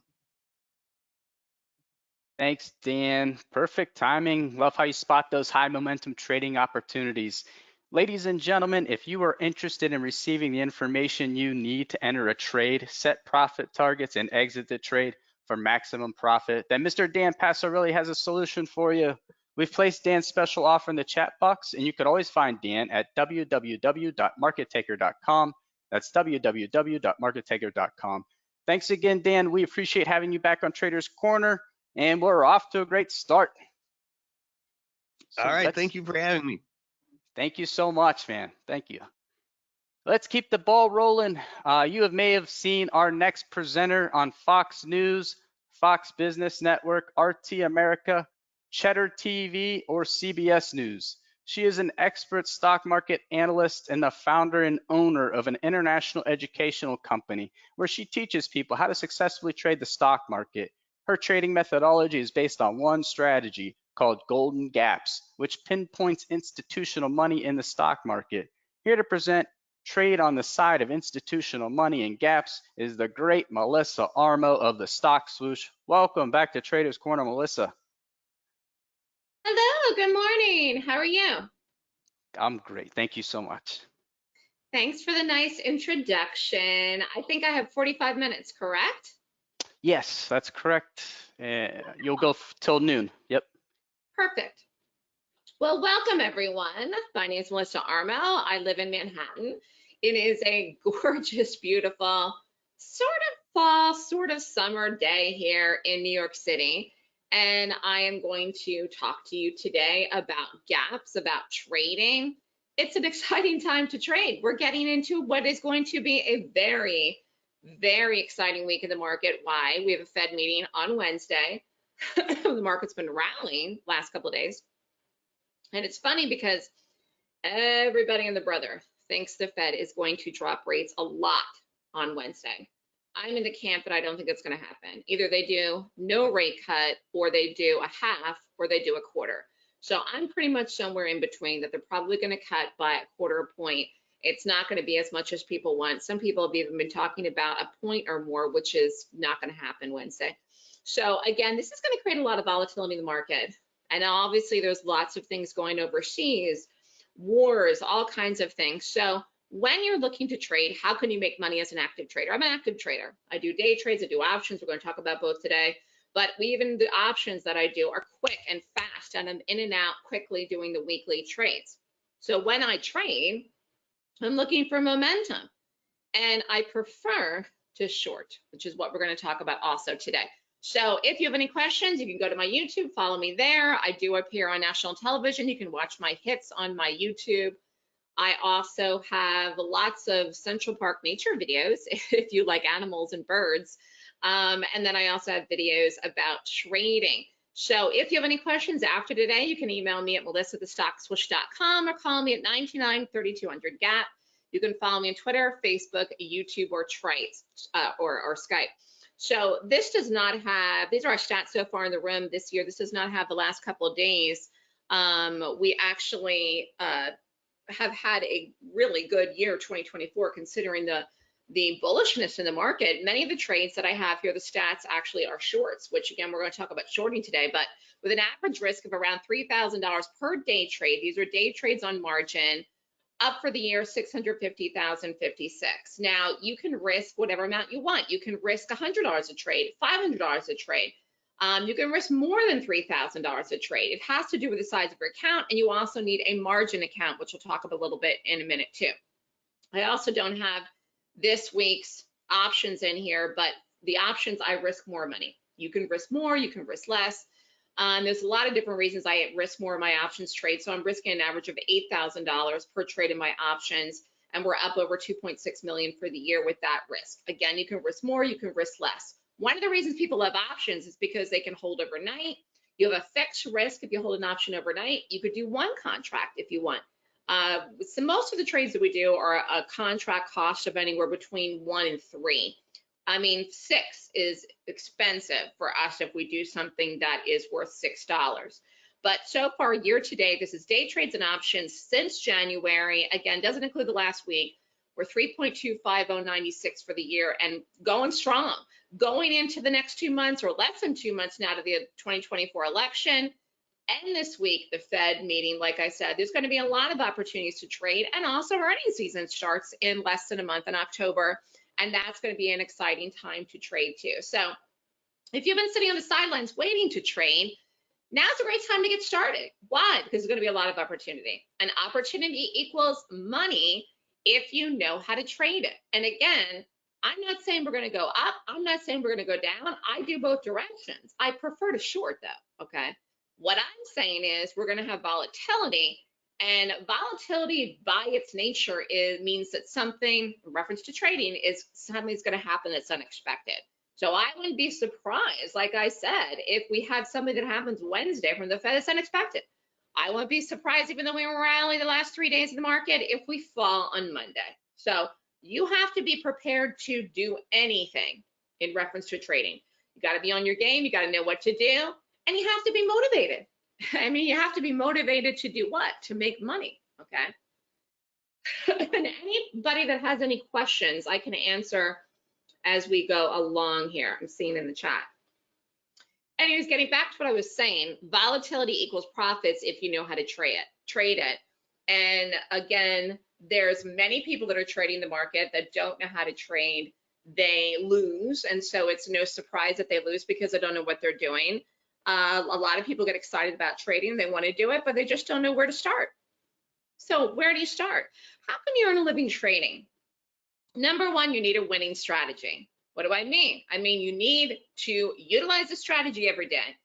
Thanks, Dan. Perfect timing. Love how you spot those high momentum trading opportunities. Ladies and gentlemen, if you are interested in receiving the information you need to enter a trade, set profit targets, and exit the trade for maximum profit, then Mr. Dan Passarelli has a solution for you. We've placed Dan's special offer in the chat box, and you can always find Dan at www.markettaker.com. That's www.markettaker.com. Thanks again, Dan. We appreciate having you back on Traders Corner, and we're off to a great start. So all right, thank you for having me. Thank you so much, man. Thank you. Let's keep the ball rolling. You may have seen our next presenter on Fox News, Fox Business Network, RT America, Cheddar TV, or CBS News. She is an expert stock market analyst and the founder and owner of an international educational company where she teaches people how to successfully trade the stock market. Her trading methodology is based on one strategy called Golden Gaps, which pinpoints institutional money in the stock market. Here to present trade on the side of institutional money and gaps is the great Melissa Armo of the Stock Swoosh. Welcome back to Traders Corner, Melissa. Hello, good morning. How are you? I'm great. Thank you so much. Thanks for the nice introduction. I think I have 45 minutes, correct? Yes, that's correct. You'll go till noon. Yep. Perfect. Well, welcome everyone. My name is Melissa Armo. I live in Manhattan. It is a gorgeous, beautiful, sort of fall, sort of summer day here in New York City. And I am going to talk to you today about gaps, about trading. It's an exciting time to trade. We're getting into what is going to be a very, very exciting week in the market. Why? We have a Fed meeting on Wednesday. The market's been rallying last couple of days. And it's funny because everybody and the brother thinks the Fed is going to drop rates a lot on Wednesday. I'm in the camp that I don't think it's going to happen. Either they do no rate cut, or they do a half, or they do a quarter. So I'm pretty much somewhere in between, that they're probably going to cut by a quarter point. It's not going to be as much as people want. Some people have even been talking about a point or more, which is not going to happen Wednesday. So again, this is going to create a lot of volatility in the market. And obviously there's lots of things going overseas, wars, all kinds of things. So when you're looking to trade, how can you make money as an active trader? I'm an active trader. I do day trades, I do options. We're going to talk about both today. But even the options that I do are quick and fast, and I'm in and out quickly doing the weekly trades. So when I trade, I'm looking for momentum, and I prefer to short, which is what we're going to talk about also today. So if you have any questions, you can go to my YouTube, follow me there. I do appear on national television. You can watch my hits on my YouTube. I also have lots of Central Park nature videos if you like animals and birds. And then I also have videos about trading. So if you have any questions after today, you can email me at melissa@thestockswoosh.com or call me at 929-3200-GAP. You can follow me on Twitter, Facebook, YouTube, or Trites, or Skype. So this does not have, these are our stats so far in the room this year. This does not have the last couple of days. We actually have had a really good year, 2024, considering the bullishness in the market. Many of the trades that I have here, the stats actually are shorts, which again, we're going to talk about shorting today, but with an average risk of around $3,000 per day trade. These are day trades on margin. Up for the year, 650,056. Now you can risk whatever amount you want. You can risk $100 a trade, $500 a trade. You can risk more than $3,000 a trade. It has to do with the size of your account, and you also need a margin account, which we'll talk about a little bit in a minute too. I also don't have this week's options in here, but the options, I risk more money. You can risk more, you can risk less. There's a lot of different reasons I risk more in my options trade. So I'm risking an average of $8,000 per trade in my options, and we're up over 2.6 million for the year with that risk. Again, you can risk more, you can risk less. One of the reasons people love options is because they can hold overnight. You have a fixed risk if you hold an option overnight. You could do one contract if you want. So most of the trades that we do are a contract cost of anywhere between 1 and 3. I mean, 6 is expensive for us if we do something that is worth $6. But so far, year to date, this is day trades and options since January. Again, doesn't include the last week. We're 3.25096 for the year and going strong. Going into the next 2 months, or less than 2 months now, to the 2024 election. And this week, the Fed meeting, like I said, there's going to be a lot of opportunities to trade, and also earnings season starts in less than a month in October. And that's going to be an exciting time to trade too. So if you've been sitting on the sidelines waiting to trade, now's a great time to get started. Why? Because there's going to be a lot of opportunity. And opportunity equals money if you know how to trade it. And again, I'm not saying we're going to go up. I'm not saying we're going to go down. I do both directions. I prefer to short though, okay? What I'm saying is we're going to have volatility. And volatility by its nature means that something, in reference to trading, is something's going to happen that's unexpected. So I wouldn't be surprised, like I said, if we have something that happens Wednesday from the Fed that's unexpected. I wouldn't be surprised, even though we were rallying the last 3 days of the market, if we fall on Monday. So you have to be prepared to do anything in reference to trading. You got to be on your game. You got to know what to do, and you have to be motivated. I mean, you have to be motivated to do what? To make money, okay? And anybody that has any questions, I can answer as we go along here. I'm seeing in the chat. Anyways, getting back to what I was saying, volatility equals profits if you know how to trade it. And again, there's many people that are trading the market that don't know how to trade. They lose, and so it's no surprise that they lose because they don't know what they're doing. A lot of people get excited about trading. They want to do it, but they just don't know where to start. So where do you start? How can you earn a living trading? Number one, you need a winning strategy. What do I mean? I mean, you need to utilize a strategy every day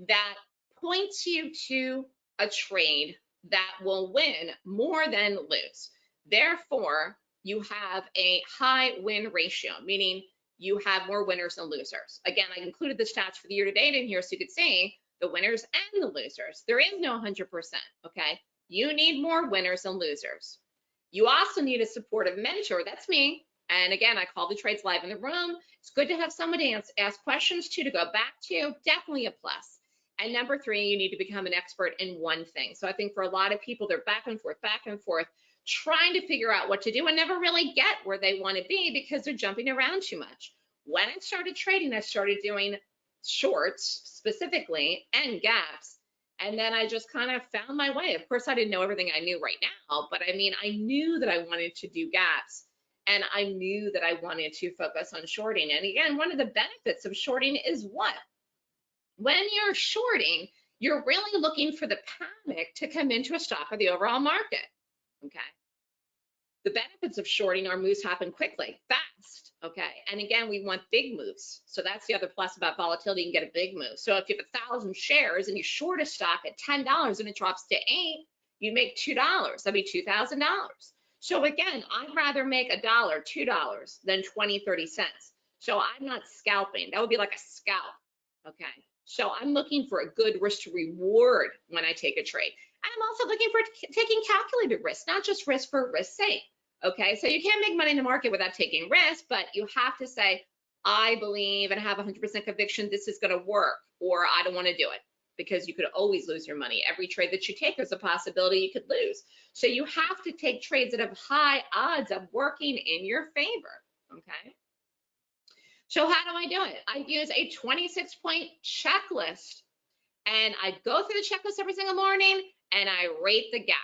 that points you to a trade that will win more than lose. Therefore, you have a high win ratio, meaning you have more winners than losers. Again, I included the stats for the year to date in here so you could see the winners and the losers. There is no 100%, okay? You need more winners than losers. You also need a supportive mentor. That's me. And again, I call the trades live in the room. It's good to have somebody ask questions to go back to. Definitely a plus. And number three, you need to become an expert in one thing. So I think for a lot of people, they're back and forth, trying to figure out what to do and never really get where they want to be because they're jumping around too much. When I started trading, I started doing shorts specifically and gaps. And then I just kind of found my way. Of course, I didn't know everything I knew right now, but I mean, I knew that I wanted to do gaps. And I knew that I wanted to focus on shorting. And again, one of the benefits of shorting is what? When you're shorting, you're really looking for the panic to come into a stock or the overall market, okay? The benefits of shorting are moves happen quickly, fast, okay? And again, we want big moves. So that's the other plus about volatility, you can get a big move. So if you have 1,000 shares and you short a stock at $10 and it drops to $8, you make $2, that'd be $2,000. So again, I'd rather make $1, $2 than 20, 30 cents. So I'm not scalping. That would be like a scalp, okay? So I'm looking for a good risk to reward when I take a trade. And I'm also looking for taking calculated risk, not just risk for risk's sake, okay? So you can't make money in the market without taking risk, but you have to say, I believe and have 100% conviction this is gonna work, or I don't wanna do it. Because you could always lose your money. Every trade that you take, there's a possibility you could lose. So you have to take trades that have high odds of working in your favor, okay? So how do I do it? I use a 26-point checklist, and I go through the checklist every single morning, and I rate the gap,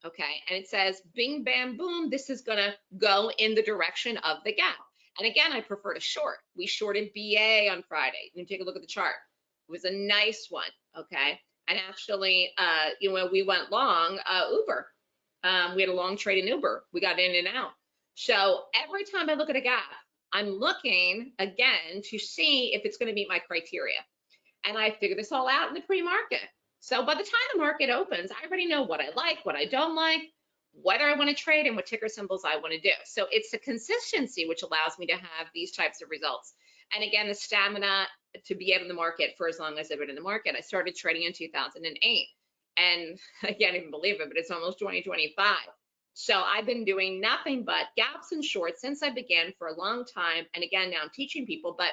okay? And it says, bing, bam, boom, this is gonna go in the direction of the gap. And again, I prefer to short. We shorted BA on Friday. You can take a look at the chart. It was a nice one, okay? And actually, you know, we went long Uber. We had a long trade in Uber. We got in and out. So every time I look at a gap, I'm looking again to see if it's going to meet my criteria. And I figure this all out in the pre-market. So by the time the market opens, I already know what I like, what I don't like, whether I want to trade, and what ticker symbols I want to do. So it's the consistency which allows me to have these types of results. And again, the stamina to be in the market for as long as I've been in the market. I started trading in 2008, and I can't even believe it, but it's almost 2025. So I've been doing nothing but gaps and shorts since I began for a long time. And again, now I'm teaching people. But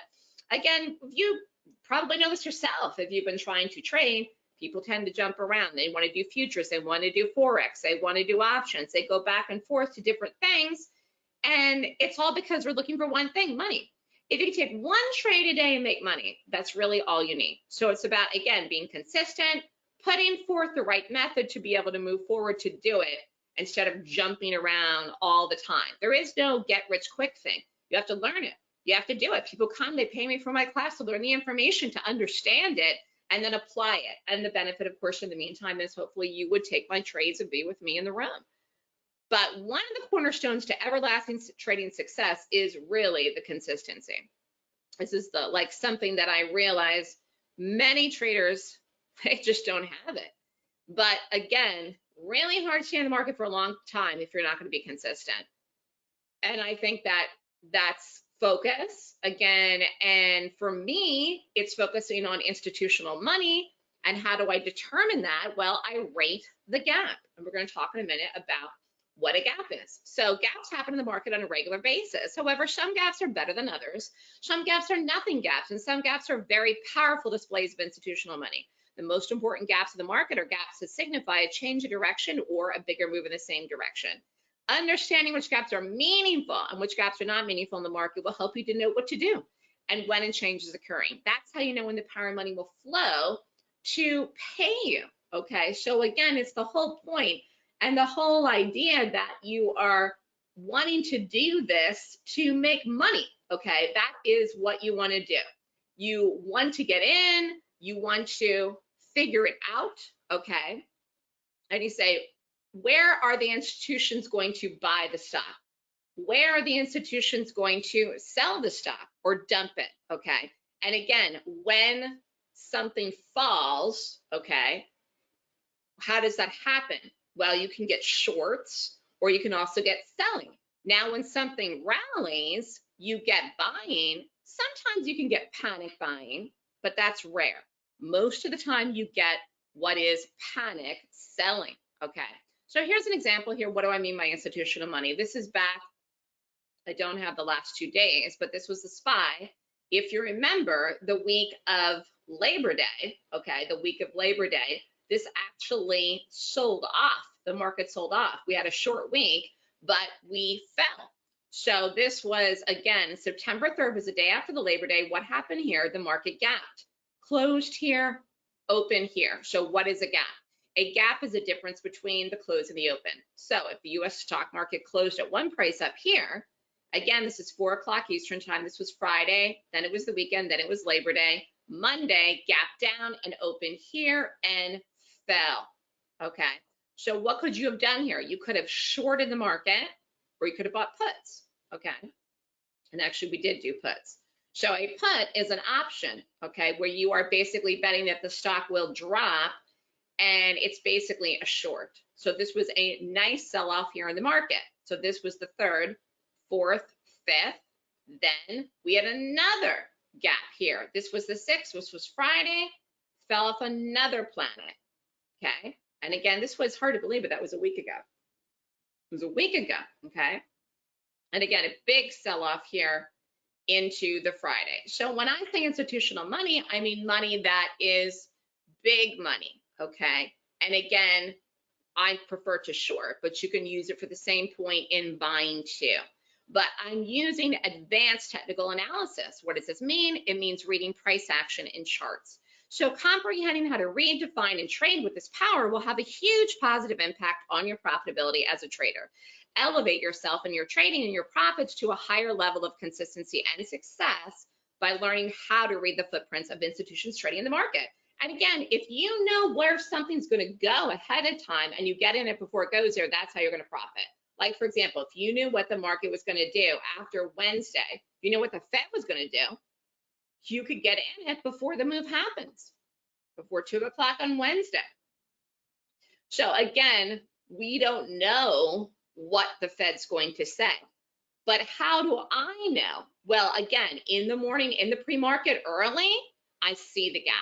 again, you probably know this yourself. If you've been trying to trade, people tend to jump around. They want to do futures, they want to do Forex, they want to do options, they go back and forth to different things. And it's all because we're looking for one thing, money. If you can take one trade a day and make money, that's really all you need. So it's about, again, being consistent, putting forth the right method to be able to move forward to do it instead of jumping around all the time. There is no get rich quick thing. You have to learn it. You have to do it. People come, they pay me for my class to learn the information, to understand it, and then apply it. And the benefit, of course, in the meantime is hopefully you would take my trades and be with me in the room. But one of the cornerstones to everlasting trading success is really the consistency. This is the like something that I realize many traders, they just don't have it. But again, really hard to stay in the market for a long time if you're not going to be consistent. And I think that that's focus again. And for me, it's focusing on institutional money. And how do I determine that? Well, I rate the gap. And we're going to talk in a minute about what a gap is. So gaps happen in the market on a regular basis. However, some gaps are better than others. Some gaps are nothing gaps, and some gaps are very powerful displays of institutional money. The most important gaps in the market are gaps that signify a change of direction or a bigger move in the same direction. Understanding which gaps are meaningful and which gaps are not meaningful in the market will help you to know what to do and when a change is occurring. That's how you know when the power money will flow to pay you, okay? So again, it's the whole point and the whole idea that you are wanting to do this to make money, okay? That is what you want to do. You want to get in, you want to figure it out, okay? And you say, where are the institutions going to buy the stock? Where are the institutions going to sell the stock or dump it, okay? And again, when something falls, okay, how does that happen? Well, you can get shorts or you can also get selling. Now, when something rallies, you get buying. Sometimes you can get panic buying, but that's rare. Most of the time you get what is panic selling, okay? So here's an example here. What do I mean by institutional money? This is back, I don't have the last 2 days, but this was the SPY. If you remember the week of Labor Day, okay, the week of Labor Day, this actually sold off. The market sold off. We had a short week, but we fell. So this was, again, September 3rd was the day after the Labor Day. What happened here? The market gapped, closed here, open here. So what is a gap? A gap is a difference between the close and the open. So if the US stock market closed at one price up here, again, this is 4 o'clock Eastern time. This was Friday, then it was the weekend, then it was Labor Day. Monday, gap down and open here and fell, okay? So what could you have done here? You could have shorted the market or you could have bought puts, okay? And actually we did do puts. So a put is an option, okay, where you are basically betting that the stock will drop and it's basically a short. So this was a nice sell-off here in the market. So this was the 3rd, 4th, 5th. Then we had another gap here. This was the 6th, which was Friday, fell off another planet, okay? And again, this was hard to believe, but that was a week ago. It was a week ago, okay? And again, a big sell-off here into the Friday. So when I say institutional money, I mean money that is big money, okay? And again, I prefer to short, but you can use it for the same point in buying too. But I'm using advanced technical analysis. What does this mean? It means reading price action in charts. So comprehending how to read, define, and trade with this power will have a huge positive impact on your profitability as a trader. Elevate yourself in your trading and your profits to a higher level of consistency and success by learning how to read the footprints of institutions trading in the market. And again, if you know where something's going to go ahead of time and you get in it before it goes there, that's how you're going to profit. Like, for example, if you knew what the market was going to do after Wednesday, you know what the Fed was going to do, you could get in it before the move happens, before 2 o'clock on Wednesday. So again, we don't know what the Fed's going to say. But how do I know? Well, again, in the morning, in the pre-market early, I see the gap.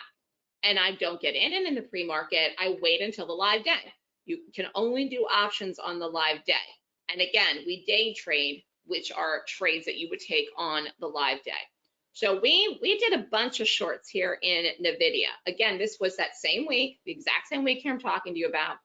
And I don't get in the pre-market. I wait until the live day. You can only do options on the live day. And again, we day trade, which are trades that you would take on the live day. So we did a bunch of shorts here in NVIDIA. Again, this was that same week, the exact same week here I'm talking to you about.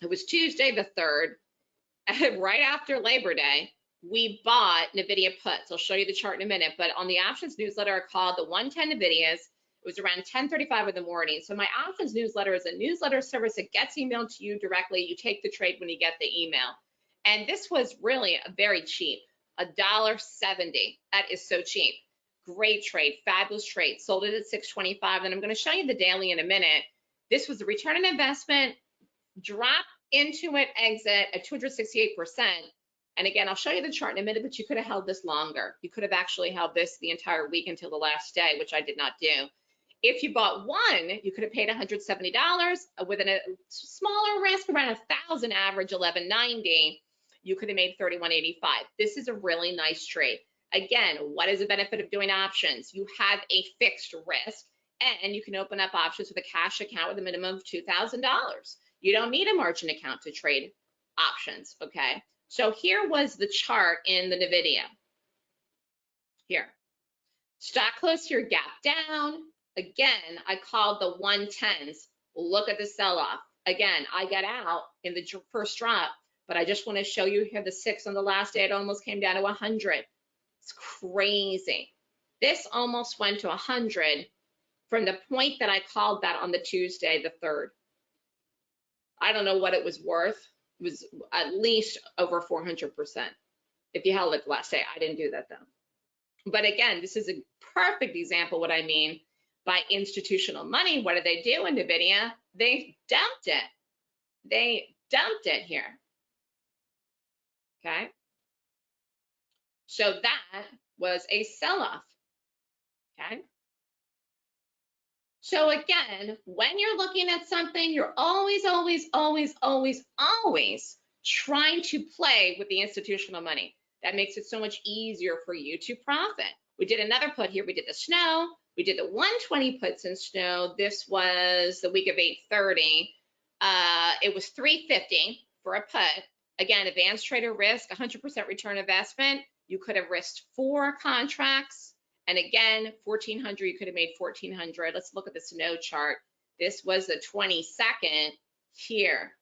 It was Tuesday the 3rd, right after Labor Day. We bought NVIDIA puts. I'll show you the chart in a minute, but on the options newsletter, I called the 110 NVIDIAs. It was around 10:35 in the morning. So my options newsletter is a newsletter service that gets emailed to you directly. You take the trade when you get the email. And this was really very cheap, $1.70. That is so cheap. Great trade, fabulous trade. Sold it at 625. And I'm going to show you the daily in a minute. This was the return on investment, drop into it, exit at 268%. And again, I'll show you the chart in a minute, but you could have held this longer. You could have actually held this the entire week until the last day, which I did not do. If you bought one, you could have paid $170 with a smaller risk, around 1,000 average, 1190. You could have made 3185. This is a really nice trade. Again, what is the benefit of doing options? You have a fixed risk, and you can open up options with a cash account with a minimum of $2,000. You don't need a margin account to trade options, okay? So here was the chart in the NVIDIA. Here, stock close here, gap down. Again, I called the 110s. Look at the sell-off. Again, I got out in the first drop, but I just want to show you here the 6 on the last day. It almost came down to 100. It's crazy. This almost went to 100 from the point that I called that on the Tuesday, the 3rd. I don't know what it was worth. It was at least over 400%. If you held it the last day, I didn't do that though. But again, this is a perfect example what I mean by institutional money. What do they do in NVIDIA? They dumped it. They dumped it here. Okay. So that was a sell-off. Okay. So again, when you're looking at something, you're always trying to play with the institutional money. That makes it so much easier for you to profit. We did another put here. We did the snow. We did the 120 puts in snow. This was the week of 8/30. It was 350 for a put. Again, advanced trader risk, 100% return investment. You could have risked 4 contracts. And again, 1,400, you could have made 1,400. Let's look at the snow chart. This was the 22nd here.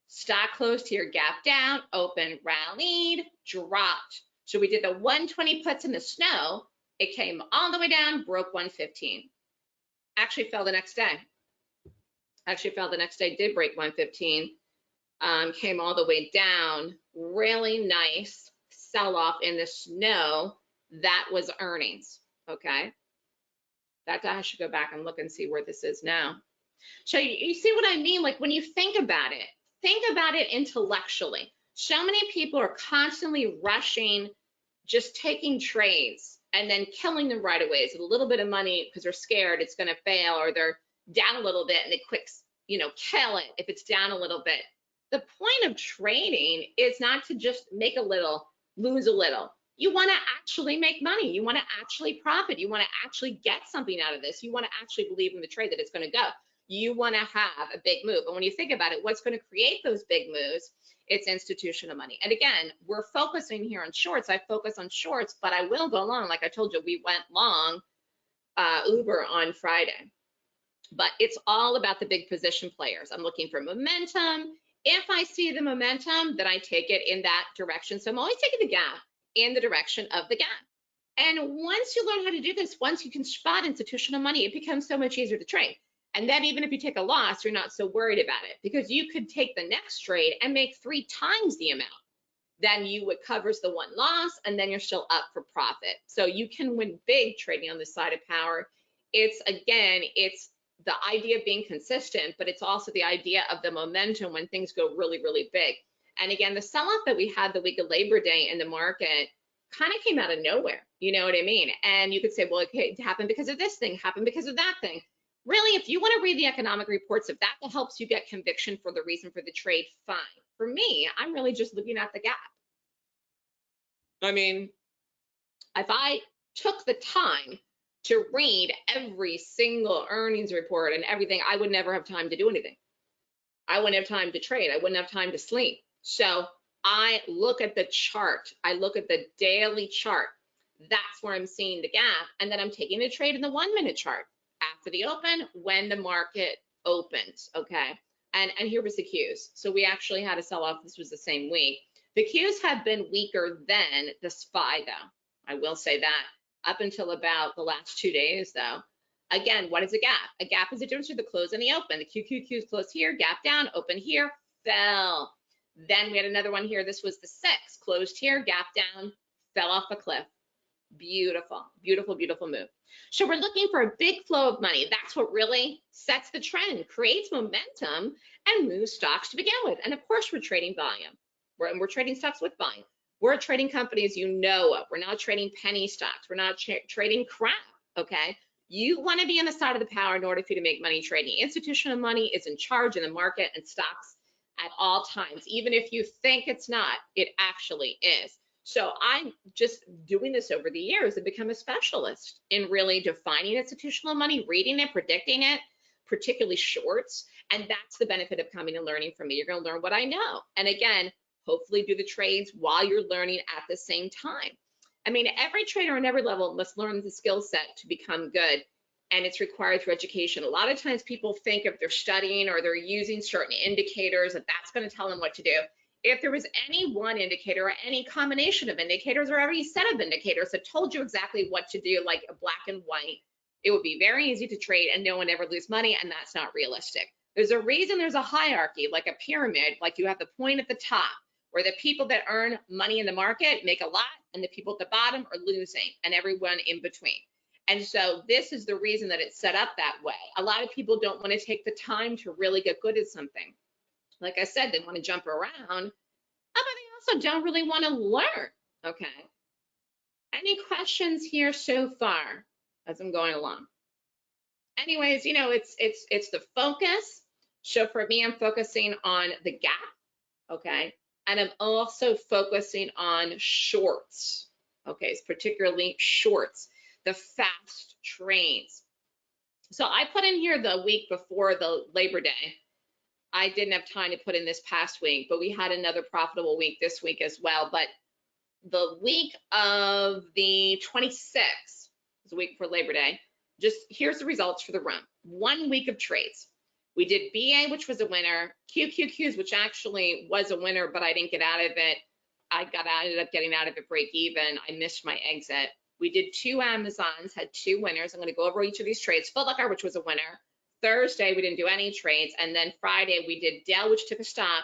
Stock closed here, gap down, open, rallied, dropped. So we did the 120 puts in the snow. It came all the way down, broke 115. Actually fell the next day. Did break 115. Came all the way down. Really nice sell-off in the snow. That was earnings. Okay. That I should go back and look and see where this is now. So you see what I mean? Like when you think about it intellectually. So many people are constantly rushing, just taking trades and then killing them right away. It's a little bit of money because they're scared it's going to fail, or they're down a little bit and they quick, kill it if it's down a little bit. The point of trading is not to just make a little, lose a little. You want to actually make money. You want to actually profit. You want to actually get something out of this. You want to actually believe in the trade that it's going to go. You want to have a big move. And when you think about it, what's going to create those big moves? It's institutional money. And again, we're focusing here on shorts. I focus on shorts, but I will go long. Like I told you, we went long Uber on Friday. But it's all about the big position players. I'm looking for momentum. If I see the momentum, then I take it in that direction. So I'm always taking the gap in the direction of the gap. And once you learn how to do this, once you can spot institutional money, it becomes so much easier to trade. And then even if you take a loss, you're not so worried about it, because you could take the next trade and make 3 times the amount. Then you would covers the 1 loss, and then you're still up for profit. So you can win big trading on this side of power. It's the idea of being consistent, but it's also the idea of the momentum when things go really, really big. And again, the sell-off that we had the week of Labor Day in the market kind of came out of nowhere. You know what I mean? And you could say, well, it happened because of this thing, happened because of that thing. Really, if you want to read the economic reports, if that helps you get conviction for the reason for the trade, fine. For me, I'm really just looking at the gap. I mean, if I took the time to read every single earnings report and everything, I would never have time to do anything. I wouldn't have time to trade. I wouldn't have time to sleep. So I look at the chart. I look at the daily chart. That's where I'm seeing the gap. And then I'm taking a trade in the 1-minute chart after the open, when the market opens, okay? And here was the Qs. So we actually had a sell-off. This was the same week. The Qs have been weaker than the SPY, though. I will say that. Up until about the last 2 days, though. Again, what is a gap? A gap is the difference between the close and the open. The QQQs closed here, gap down, open here, fell. Then we had another one here. This was the 6, closed here, gap down, fell off a cliff. Beautiful, beautiful, beautiful move. So we're looking for a big flow of money. That's what really sets the trend, creates momentum, and moves stocks to begin with. And of course, we're trading volume. We're trading stocks with volume. We're trading companies you know of. We're not trading penny stocks. We're not trading crap, okay? You want to be on the side of the power in order for you to make money trading. Institutional money is in charge in the market and stocks at all times. Even if you think it's not, it actually is. So I'm just doing this over the years and become a specialist in really defining institutional money, reading it, predicting it, particularly shorts. And that's the benefit of coming and learning from me. You're going to learn what I know. And again, hopefully do the trades while you're learning at the same time. I mean, every trader on every level must learn the skill set to become good, and it's required through education. A lot of times people think if they're studying or they're using certain indicators that that's going to tell them what to do. if there was any one indicator or any combination of indicators or every set of indicators that told you exactly what to do, like a black and white, it would be very easy to trade and no one ever lose money, and that's not realistic. There's a reason there's a hierarchy, like a pyramid, like you have the point at the top, where the people that earn money in the market make a lot, and the people at the bottom are losing, and everyone in between. And so this is the reason that it's set up that way. A lot of people don't want to take the time to really get good at something. Like I said, they want to jump around, but they also don't really want to learn. Okay. Any questions here so far as I'm going along? Anyways, you know, it's the focus. So for me, I'm focusing on the gap. Okay. And I'm also focusing on shorts. Okay, it's particularly shorts, the fast trades. So I put in here the week before the Labor Day. I didn't have time to put in this past week, but we had another profitable week this week as well. But the week of the 26th, was the week before Labor Day, just here's the results for the room. 1 week of trades. We did BA, which was a winner, QQQs, which actually was a winner, but I didn't get out of it. I ended up getting out of it break even. I missed my exit. We did 2 Amazons, had 2 winners. I'm going to go over each of these trades. Foot Locker, which was a winner. Thursday, we didn't do any trades. And then Friday, we did Dell, which took a stop.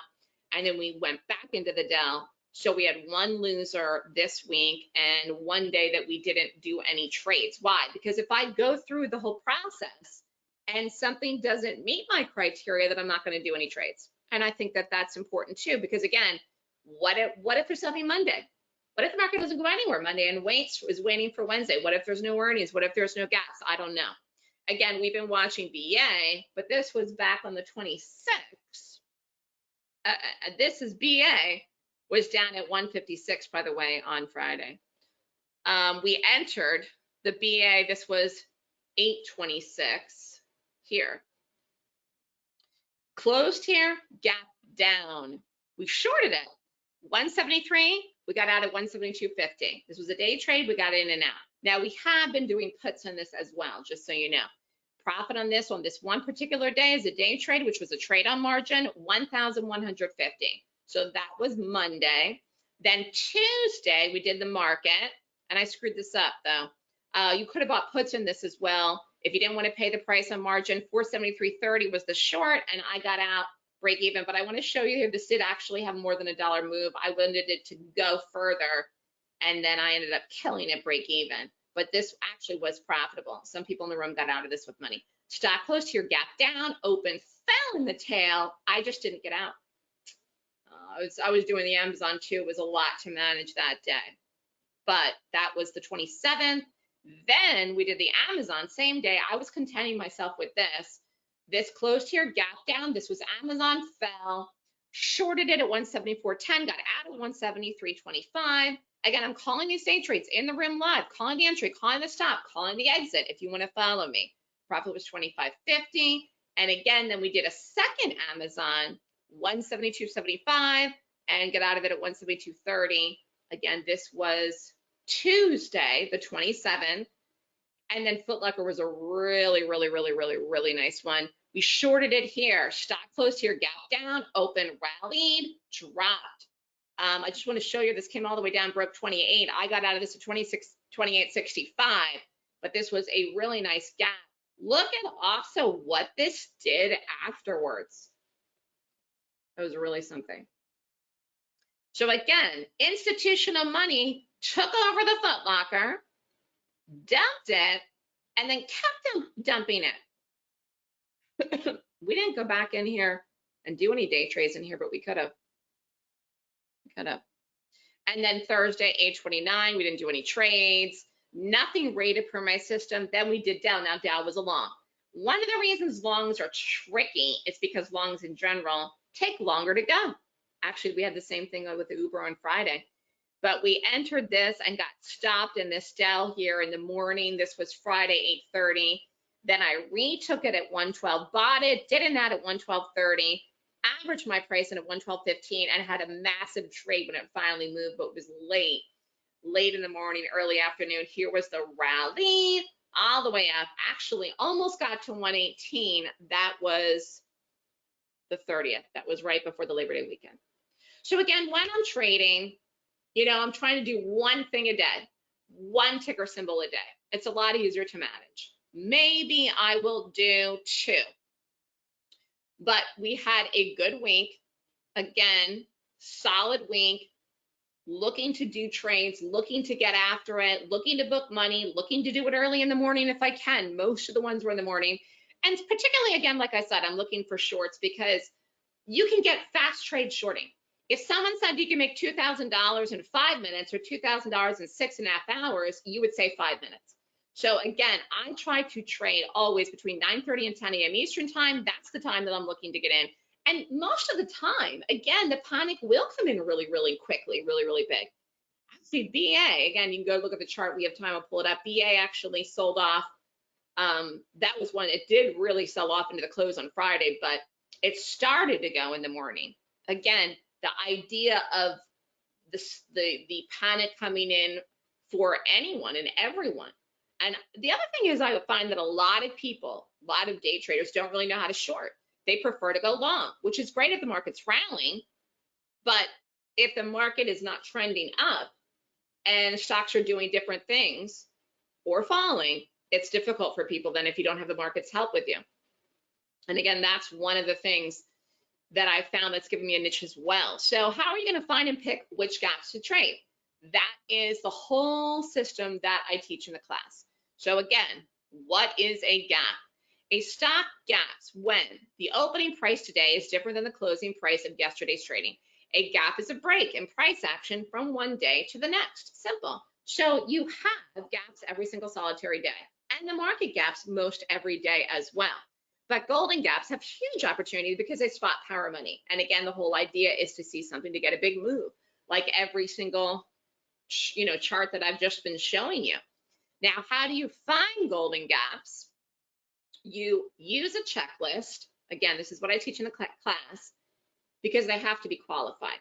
And then we went back into the Dell. So we had 1 loser this week and 1 day that we didn't do any trades. Why? Because if I go through the whole process and something doesn't meet my criteria, then I'm not going to do any trades. And I think that that's important too, because again, what if there's something Monday? What if the market doesn't go anywhere Monday and is waiting for Wednesday? What if there's no earnings? What if there's no gaps? I don't know. Again, we've been watching BA, but this was back on the 26th. This is BA, was down at 156, by the way, on Friday. We entered the BA, this was 826 here. Closed here, gap down. We shorted it. 173, we got out at 172.50. This was a day trade, we got in and out. Now we have been doing puts on this as well, just so you know. Profit on this one particular day is a day trade, which was a trade on margin, 1,150. So that was Monday. Then Tuesday, we did the market, and I screwed this up though. You could have bought puts in this as well. If you didn't want to pay the price on margin, 473.30 was the short, and I got out break even. But I want to show you here, this did actually have more than $1 move. I wanted it to go further, and then I ended up killing it break even. But this actually was profitable. Some people in the room got out of this with money. Stock closed here, gap down, open, fell in the tail. I just didn't get out. I was doing the Amazon too. It was a lot to manage that day. But that was the 27th. Then we did the Amazon, same day. I was contenting myself with this. This closed here, gap down. This was Amazon, fell, shorted it at 174.10, got out at 173.25. Again, I'm calling these day trades in the room live, calling the entry, calling the stop, calling the exit if you want to follow me. Profit was 25.50. And again, then we did a second Amazon, 172.75, and get out of it at 172.30. Again, this was Tuesday, the 27th. And then Foot Locker was a really nice one. We shorted it here. Stock closed here, gap down, open, rallied, dropped. I just want to show you, this came all the way down, broke 28. I got out of this at 28.65, but this was a really nice gap. Look at also what this did afterwards. That was really something. So again, institutional money took over the Foot Locker, dumped it, and then kept dumping it. We didn't go back in here and do any day trades in here, but we could have. And then Thursday, 829, we didn't do any trades, nothing rated per my system. Then we did Dell. Now Dell was a long. One of the reasons longs are tricky is because longs in general take longer to go. Actually, we had the same thing with the Uber on Friday. But we entered this and got stopped in this Dell here in the morning. This was Friday, 8:30. Then I retook it at 112, bought it, did an ad at 112.30, averaged my price in at 112.15, and had a massive trade when it finally moved, but it was late in the morning, early afternoon. Here was the rally all the way up, actually almost got to 118. That was the 30th. That was right before the Labor Day weekend. So again, when I'm trading, you know, I'm trying to do one thing a day, one ticker symbol a day. It's a lot easier to manage. Maybe I will do 2. But we had a good week. Again, solid week, looking to do trades, looking to get after it, looking to book money, looking to do it early in the morning if I can. Most of the ones were in the morning. And particularly, again, like I said, I'm looking for shorts because you can get fast trade shorting. If someone said you can make $2,000 in 5 minutes or $2,000 in 6.5 hours, you would say 5 minutes. So again, I try to trade always between 9:30 and 10 a.m. Eastern time. That's the time that I'm looking to get in. And most of the time, again, the panic will come in really, really quickly, really, really big. Actually, BA, again, you can go look at the chart. We have time, I'll pull it up. BA actually sold off. That was one, it did really sell off into the close on Friday, but it started to go in the morning. Again, the idea of this, the panic coming in for anyone and everyone. And the other thing is I find that a lot of people, a lot of day traders don't really know how to short. They prefer to go long, which is great if the market's rallying, but if the market is not trending up and stocks are doing different things or falling, it's difficult for people then if you don't have the market's help with you. And again, that's one of the things that I found that's given me a niche as well. So how are you going to find and pick which gaps to trade? That is the whole system that I teach in the class. So again, what is a gap? A stock gaps when the opening price today is different than the closing price of yesterday's trading. A gap is a break in price action from one day to the next. Simple. So you have gaps every single solitary day, and the market gaps most every day as well. But golden gaps have huge opportunity because they spot power money. And again, the whole idea is to see something to get a big move, like every single chart that I've just been showing you. Now, how do you find golden gaps? You use a checklist. Again, this is what I teach in the class because they have to be qualified.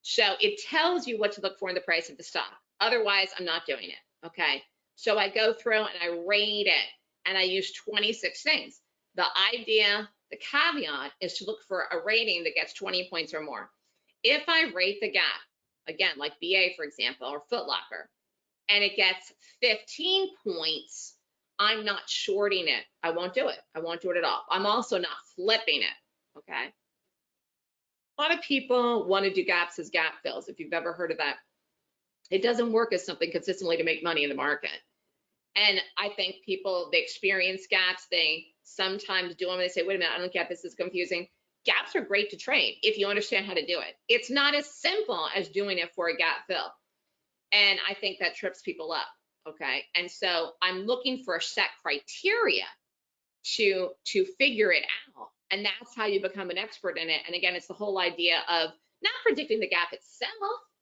So it tells you what to look for in the price of the stock. Otherwise, I'm not doing it, okay? So I go through and I rate it, and I use 26 things. The idea, the caveat is to look for a rating that gets 20 points or more. If I rate the gap, again, like BA, for example, or Foot Locker, and it gets 15 points, I'm not shorting it. I won't do it. I won't do it at all. I'm also not flipping it, okay? A lot of people want to do gaps as gap fills, if you've ever heard of that. It doesn't work as something consistently to make money in the market. And I think people, they experience gaps, they sometimes do them, and they say, wait a minute, I don't get this, this is confusing. Gaps are great to trade if you understand how to do it. It's not as simple as doing it for a gap fill. And I think that trips people up, okay? And so I'm looking for a set criteria to figure it out. And that's how you become an expert in it. And again, it's the whole idea of not predicting the gap itself,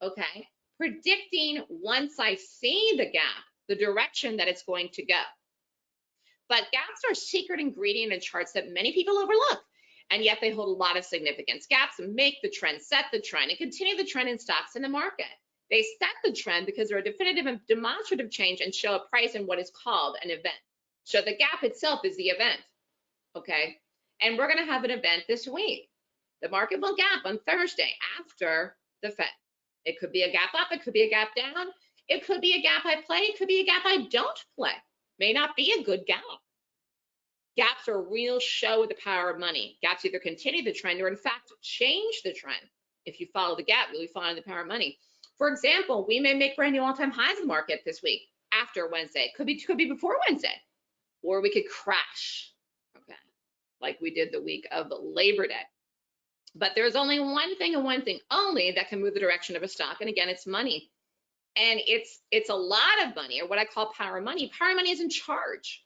okay? Predicting once I see the gap, the direction that it's going to go. But gaps are a secret ingredient in charts that many people overlook, and yet they hold a lot of significance. Gaps make the trend, set the trend, and continue the trend in stocks in the market. They set the trend because they're a definitive and demonstrative change and show a price in what is called an event. So the gap itself is the event, okay? And we're going to have an event this week. The market will gap on Thursday after the Fed. It could be a gap up, it could be a gap down, it could be a gap I play, it could be a gap I don't play. May not be a good gap. Gaps are a real show of the power of money. Gaps either continue the trend or in fact change the trend. If you follow the gap, you'll be following the power of money. For example, we may make brand new all-time highs in the market this week after Wednesday. Could be before Wednesday, or we could crash, okay, like we did the week of Labor Day. But there's only one thing and one thing only that can move the direction of a stock, and again, it's money. And it's a lot of money, or what I call power money. Power money is in charge.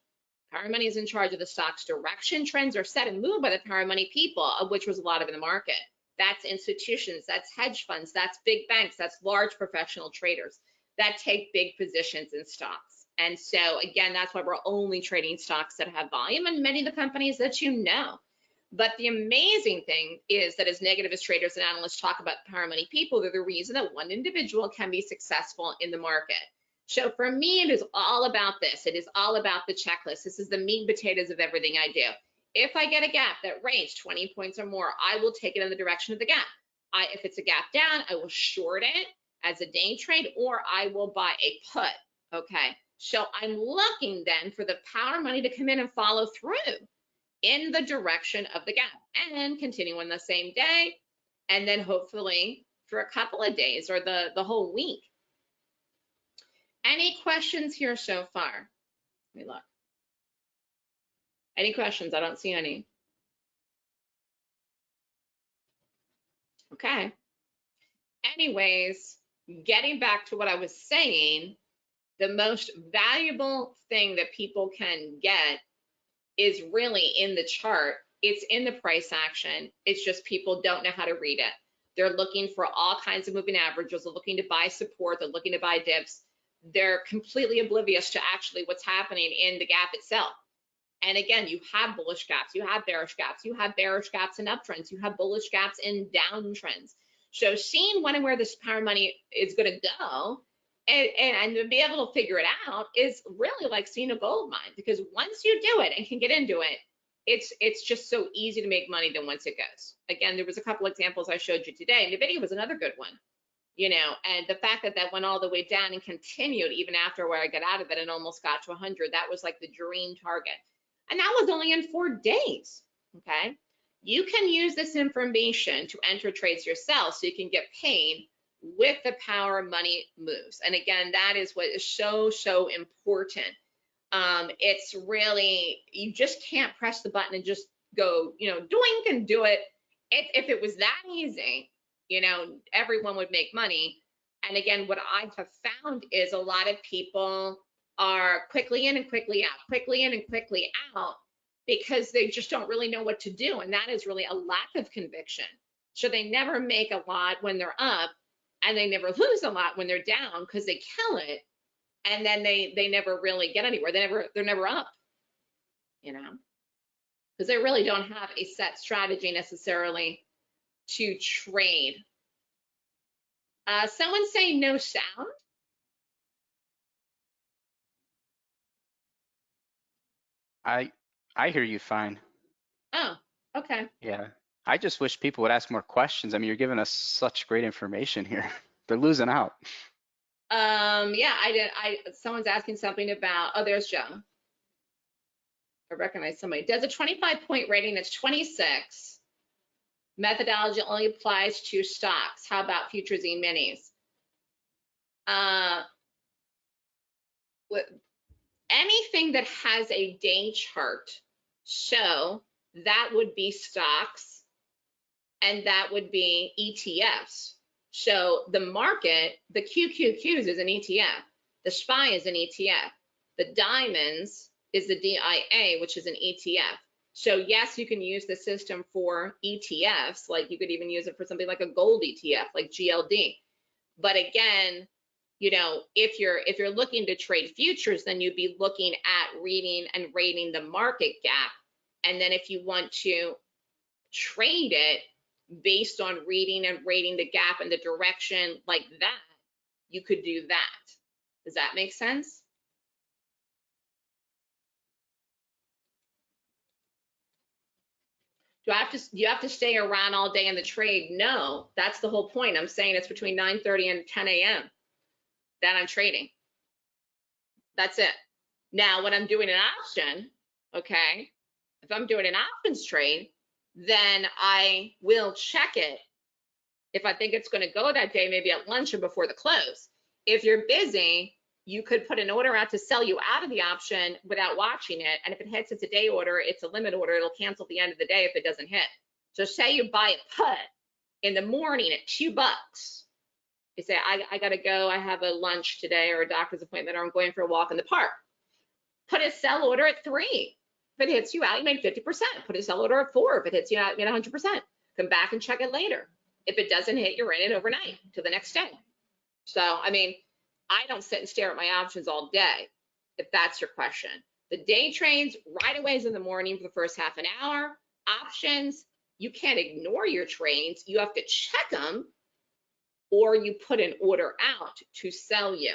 Power money is in charge of the stock's direction. Trends are set and moved by the power money people, of which was a lot of in the market. That's institutions, that's hedge funds, that's big banks, that's large professional traders that take big positions in stocks. And so again, that's why we're only trading stocks that have volume and many of the companies that you know. But the amazing thing is that as negative as traders and analysts talk about power money people, they're the reason that one individual can be successful in the market. So for me, it is all about this. It is all about the checklist. This is the meat and potatoes of everything I do. If I get a gap that range 20 points or more, I will take it in the direction of the gap. if it's a gap down, I will short it as a day trade, or I will buy a put, okay? So I'm looking then for the power money to come in and follow through in the direction of the gap and continue on the same day, and then hopefully for a couple of days or the whole week. Any questions here so far? Let me look. Any questions? I don't see any. Okay. Anyways, getting back to what I was saying, the most valuable thing that people can get is really in the chart. It's in the price action. It's just people don't know how to read it. They're looking for all kinds of moving averages. They're looking to buy support. They're looking to buy dips. They're completely oblivious to actually what's happening in the gap itself. And again, you have bullish gaps, you have bearish gaps, you have bearish gaps in uptrends, you have bullish gaps in downtrends. So seeing when and where this power money is going to go and to be able to figure it out is really like seeing a gold mine, because once you do it and can get into it, it's just so easy to make money than once it goes. Again, there was a couple examples I showed you today. The video was another good one, you know, and the fact that that went all the way down and continued even after where I got out of it and almost got to 100, that was like the dream target. And that was only in 4 days, okay? You can use this information to enter trades yourself so you can get paid with the power money moves. And again, that is what is so, so important. It's really, you just can't press the button and just go, you know, doink and do it. If it was that easy, you know, everyone would make money. And again, what I have found is a lot of people are quickly in and quickly out, quickly in and quickly out, because they just don't really know what to do. And that is really a lack of conviction. So they never make a lot when they're up, and they never lose a lot when they're down because they kill it. And then they never really get anywhere. They're never up, you know, because they really don't have a set strategy necessarily to trade. Someone saying no sound. I hear you fine. Oh, okay. Yeah. I just wish people would ask more questions. I mean, you're giving us such great information here. They're losing out. Yeah, someone's asking something about, oh, there's Joe. I recognize somebody. Does a 25-point rating that's 26. Methodology only applies to stocks. How about futures and minis? Anything that has a day chart, so that would be stocks and that would be ETFs. So the market, the QQQs is an ETF, the SPY is an ETF, the diamonds is the DIA, which is an ETF. So yes, you can use the system for ETFs, like you could even use it for something like a gold ETF, like GLD. But again, you know, if you're looking to trade futures, then you'd be looking at reading and rating the market gap. And then if you want to trade it based on reading and rating the gap in the direction like that, you could do that. Does that make sense? Do you have to stay around all day in the trade? No, that's the whole point. I'm saying it's between 9:30 and 10 a.m. that I'm trading. That's it. Now, when I'm doing an option, okay, if I'm doing an options trade, then I will check it if I think it's going to go that day, maybe at lunch or before the close. If you're busy, you could put an order out to sell you out of the option without watching it. And if it hits, it's a day order, it's a limit order, it'll cancel at the end of the day if it doesn't hit. So say you buy a put in the morning at $2. You say, I got to go, I have a lunch today or a doctor's appointment, or I'm going for a walk in the park. Put a sell order at 3. If it hits you out, you made 50%. Put a sell order at 4. If it hits you out, you made 100%. Come back and check it later. If it doesn't hit, you're in it overnight to the next day. So, I mean, I don't sit and stare at my options all day, if that's your question. The day trades right away is in the morning for the first half an hour. Options, you can't ignore your trades. You have to check them, or you put an order out to sell you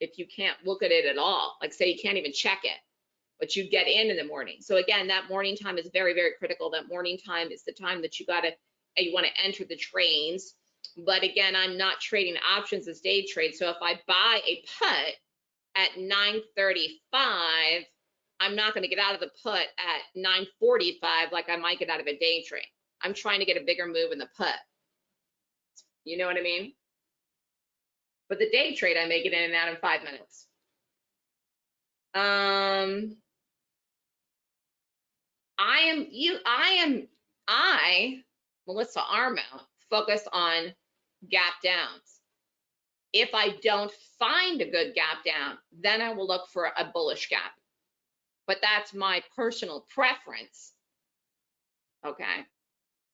if you can't look at it at all. Like say you can't even check it, but you get in the morning. So again, that morning time is very, very critical. That morning time is the time that you got to and you want to enter the trades. But again, I'm not trading options as day trade. So if I buy a put at 9:35, I'm not going to get out of the put at 9:45 like I might get out of a day trade. I'm trying to get a bigger move in the put. You know what I mean? But the day trade, I may get in and out in 5 minutes. I, Melissa Armo, focus on gap downs. If I don't find a good gap down, then I will look for a bullish gap. But that's my personal preference. Okay.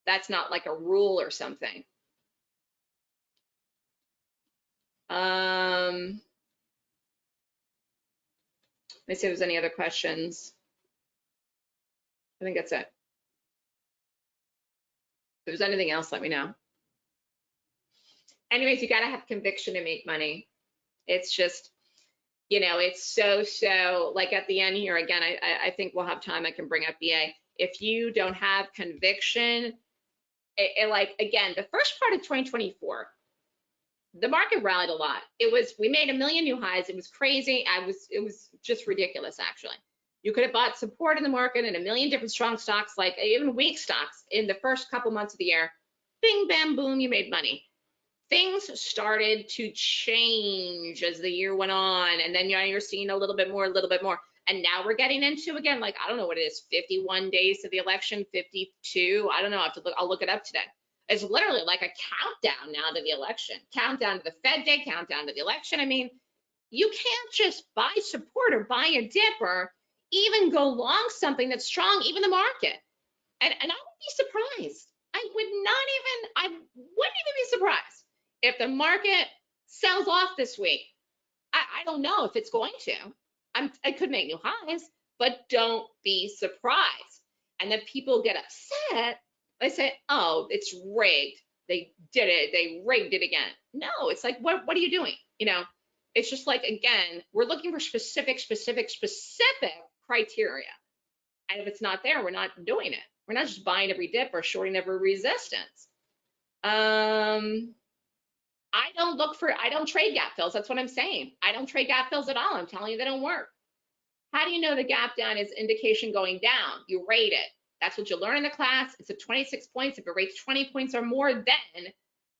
That's not like a rule or something. Let me see if there's any other questions. I think that's it. If there's anything else, let me know. Anyways, you got to have conviction to make money. It's just, you know, it's so like at the end here, again, I think we'll have time. I can bring up BA. If you don't have conviction, like, again, the first part of 2024, the market rallied a lot. We made 1 million new highs. It was crazy. It was just ridiculous, actually. You could have bought support in the market and 1 million different strong stocks, like even weak stocks in the first couple months of the year. Bing, bam, boom, you made money. Things started to change as the year went on, and then you're seeing a little bit more. And now we're getting into, again, like, I don't know what it is, 51 days to the election, 52. I don't know. I'll look it up today. It's literally like a countdown now to the election, countdown to the Fed day, countdown to the election. I mean, you can't just buy support or buy a dip or even go long something that's strong, even the market. And I would be surprised. I wouldn't even be surprised if the market sells off this week. I don't know if it's going to. I could make new highs, but don't be surprised. And then people get upset. They say, oh, it's rigged. They did it. They rigged it again. No, it's like, what are you doing? You know, it's just like, again, we're looking for specific criteria. And if it's not there, we're not doing it. We're not just buying every dip or shorting every resistance. I don't trade gap fills. That's what I'm saying. I don't trade gap fills at all. I'm telling you, they don't work. How do you know the gap down is indication going down? You rate it. That's what you learn in the class. It's at 26 points. If it rates 20 points or more, then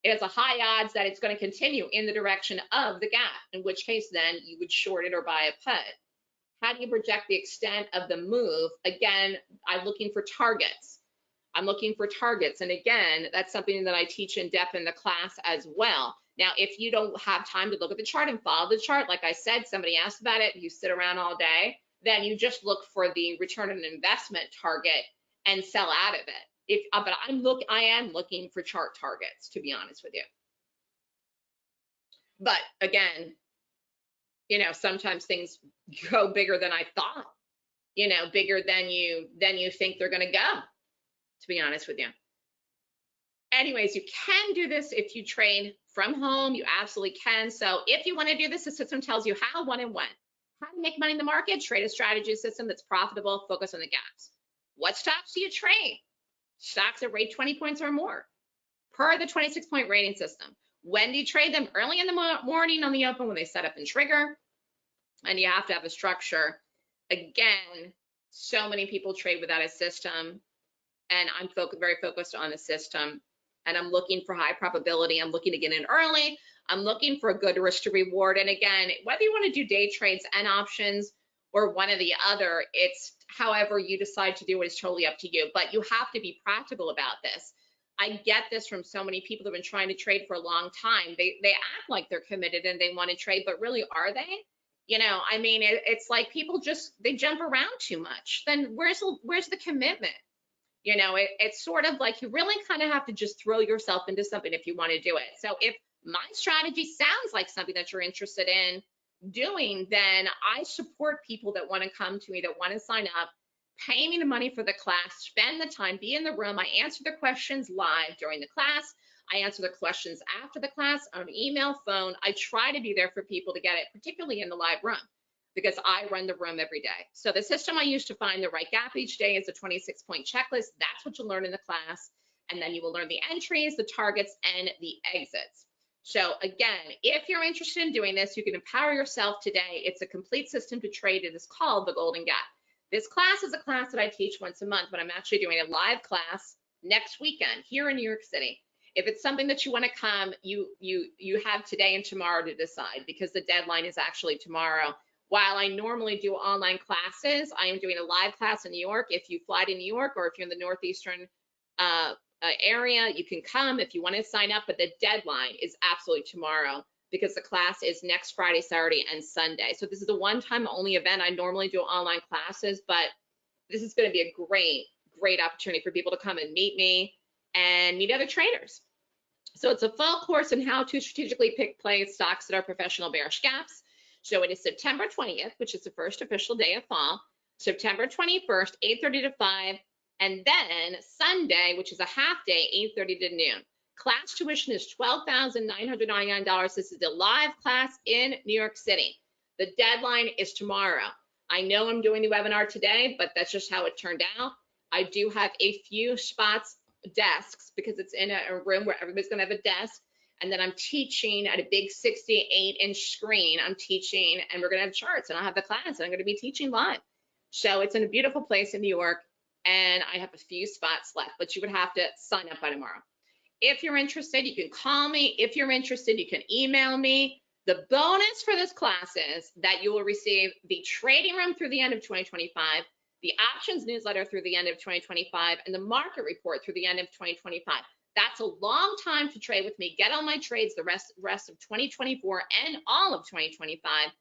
it has a high odds that it's going to continue in the direction of the gap, in which case then you would short it or buy a put. How do you project the extent of the move? Again, I'm looking for targets. And again, that's something that I teach in depth in the class as well. Now, if you don't have time to look at the chart and follow the chart, like I said, somebody asked about it, you sit around all day, then you just look for the return on investment target and sell out of it. But I am looking for chart targets, to be honest with you. But again, you know, sometimes things go bigger than I thought, you know, bigger than you think they're going to go, to be honest with you. Anyways, you can do this if you trade from home. You absolutely can. So if you want to do this, the system tells you how, when, and when. How to make money in the market, trade a strategy system that's profitable, focus on the gaps. What stocks do you trade? Stocks that rate 20 points or more per the 26-point rating system. When do you trade them? Early in the morning on the open when they set up and trigger. And you have to have a structure. Again, so many people trade without a system. And I'm very focused on the system. And I'm looking for high probability. I'm looking to get in early. I'm looking for a good risk to reward. And again, whether you want to do day trades and options or one or the other, it's however you decide to do it is totally up to you. But you have to be practical about this. I get this from so many people that have been trying to trade for a long time. They act like they're committed and they want to trade, but really, are they? You know, I mean, it's like people they jump around too much. Then where's the commitment? You know, it's sort of like you really kind of have to just throw yourself into something if you want to do it. So if my strategy sounds like something that you're interested in doing, then I support people that want to come to me, that want to sign up, pay me the money for the class, spend the time, be in the room. I answer the questions live during the class. I answer the questions after the class on email, phone. I try to be there for people to get it, particularly in the live room, because I run the room every day. So the system I use to find the right gap each day is a 26-point checklist. That's what you learn in the class. and then you will learn the entries, the targets, and the exits. So again, if you're interested in doing this, you can empower yourself today. It's a complete system to trade. It is called the Golden Gap. This class is a class that I teach once a month, but I'm actually doing a live class next weekend here in New York City. If it's something that you want to come, you have today and tomorrow to decide, because the deadline is actually tomorrow. While I normally do online classes, I am doing a live class in New York. If you fly to New York, or if you're in the Northeastern area, you can come if you want to sign up, but the deadline is absolutely tomorrow, because the class is next Friday, Saturday, and Sunday. So this is a one-time only event. I normally do online classes, but this is going to be a great opportunity for people to come and meet me and meet other traders. So it's a full course on how to strategically pick play stocks that are professional bearish gaps. So it is September 20th, which is the first official day of fall, September 21st, 8:30 to 5, and then Sunday, which is a half day, 8:30 to noon. Class tuition is $12,999. This is a live class in New York City. The deadline is tomorrow. I know I'm doing the webinar today, but that's just how it turned out. I do have a few spots, desks, because it's in a room where everybody's gonna have a desk. And then I'm teaching at a big 68-inch screen. I'm teaching, and we're gonna have charts, and I'll have the class, and I'm gonna be teaching live. So it's in a beautiful place in New York, and I have a few spots left, but you would have to sign up by tomorrow. If you're interested, you can call me. If you're interested, you can email me. The bonus for this class is that you will receive the trading room through the end of 2025, the options newsletter through the end of 2025, and the market report through the end of 2025. That's a long time to trade with me. Get all my trades the rest of 2024 and all of 2025.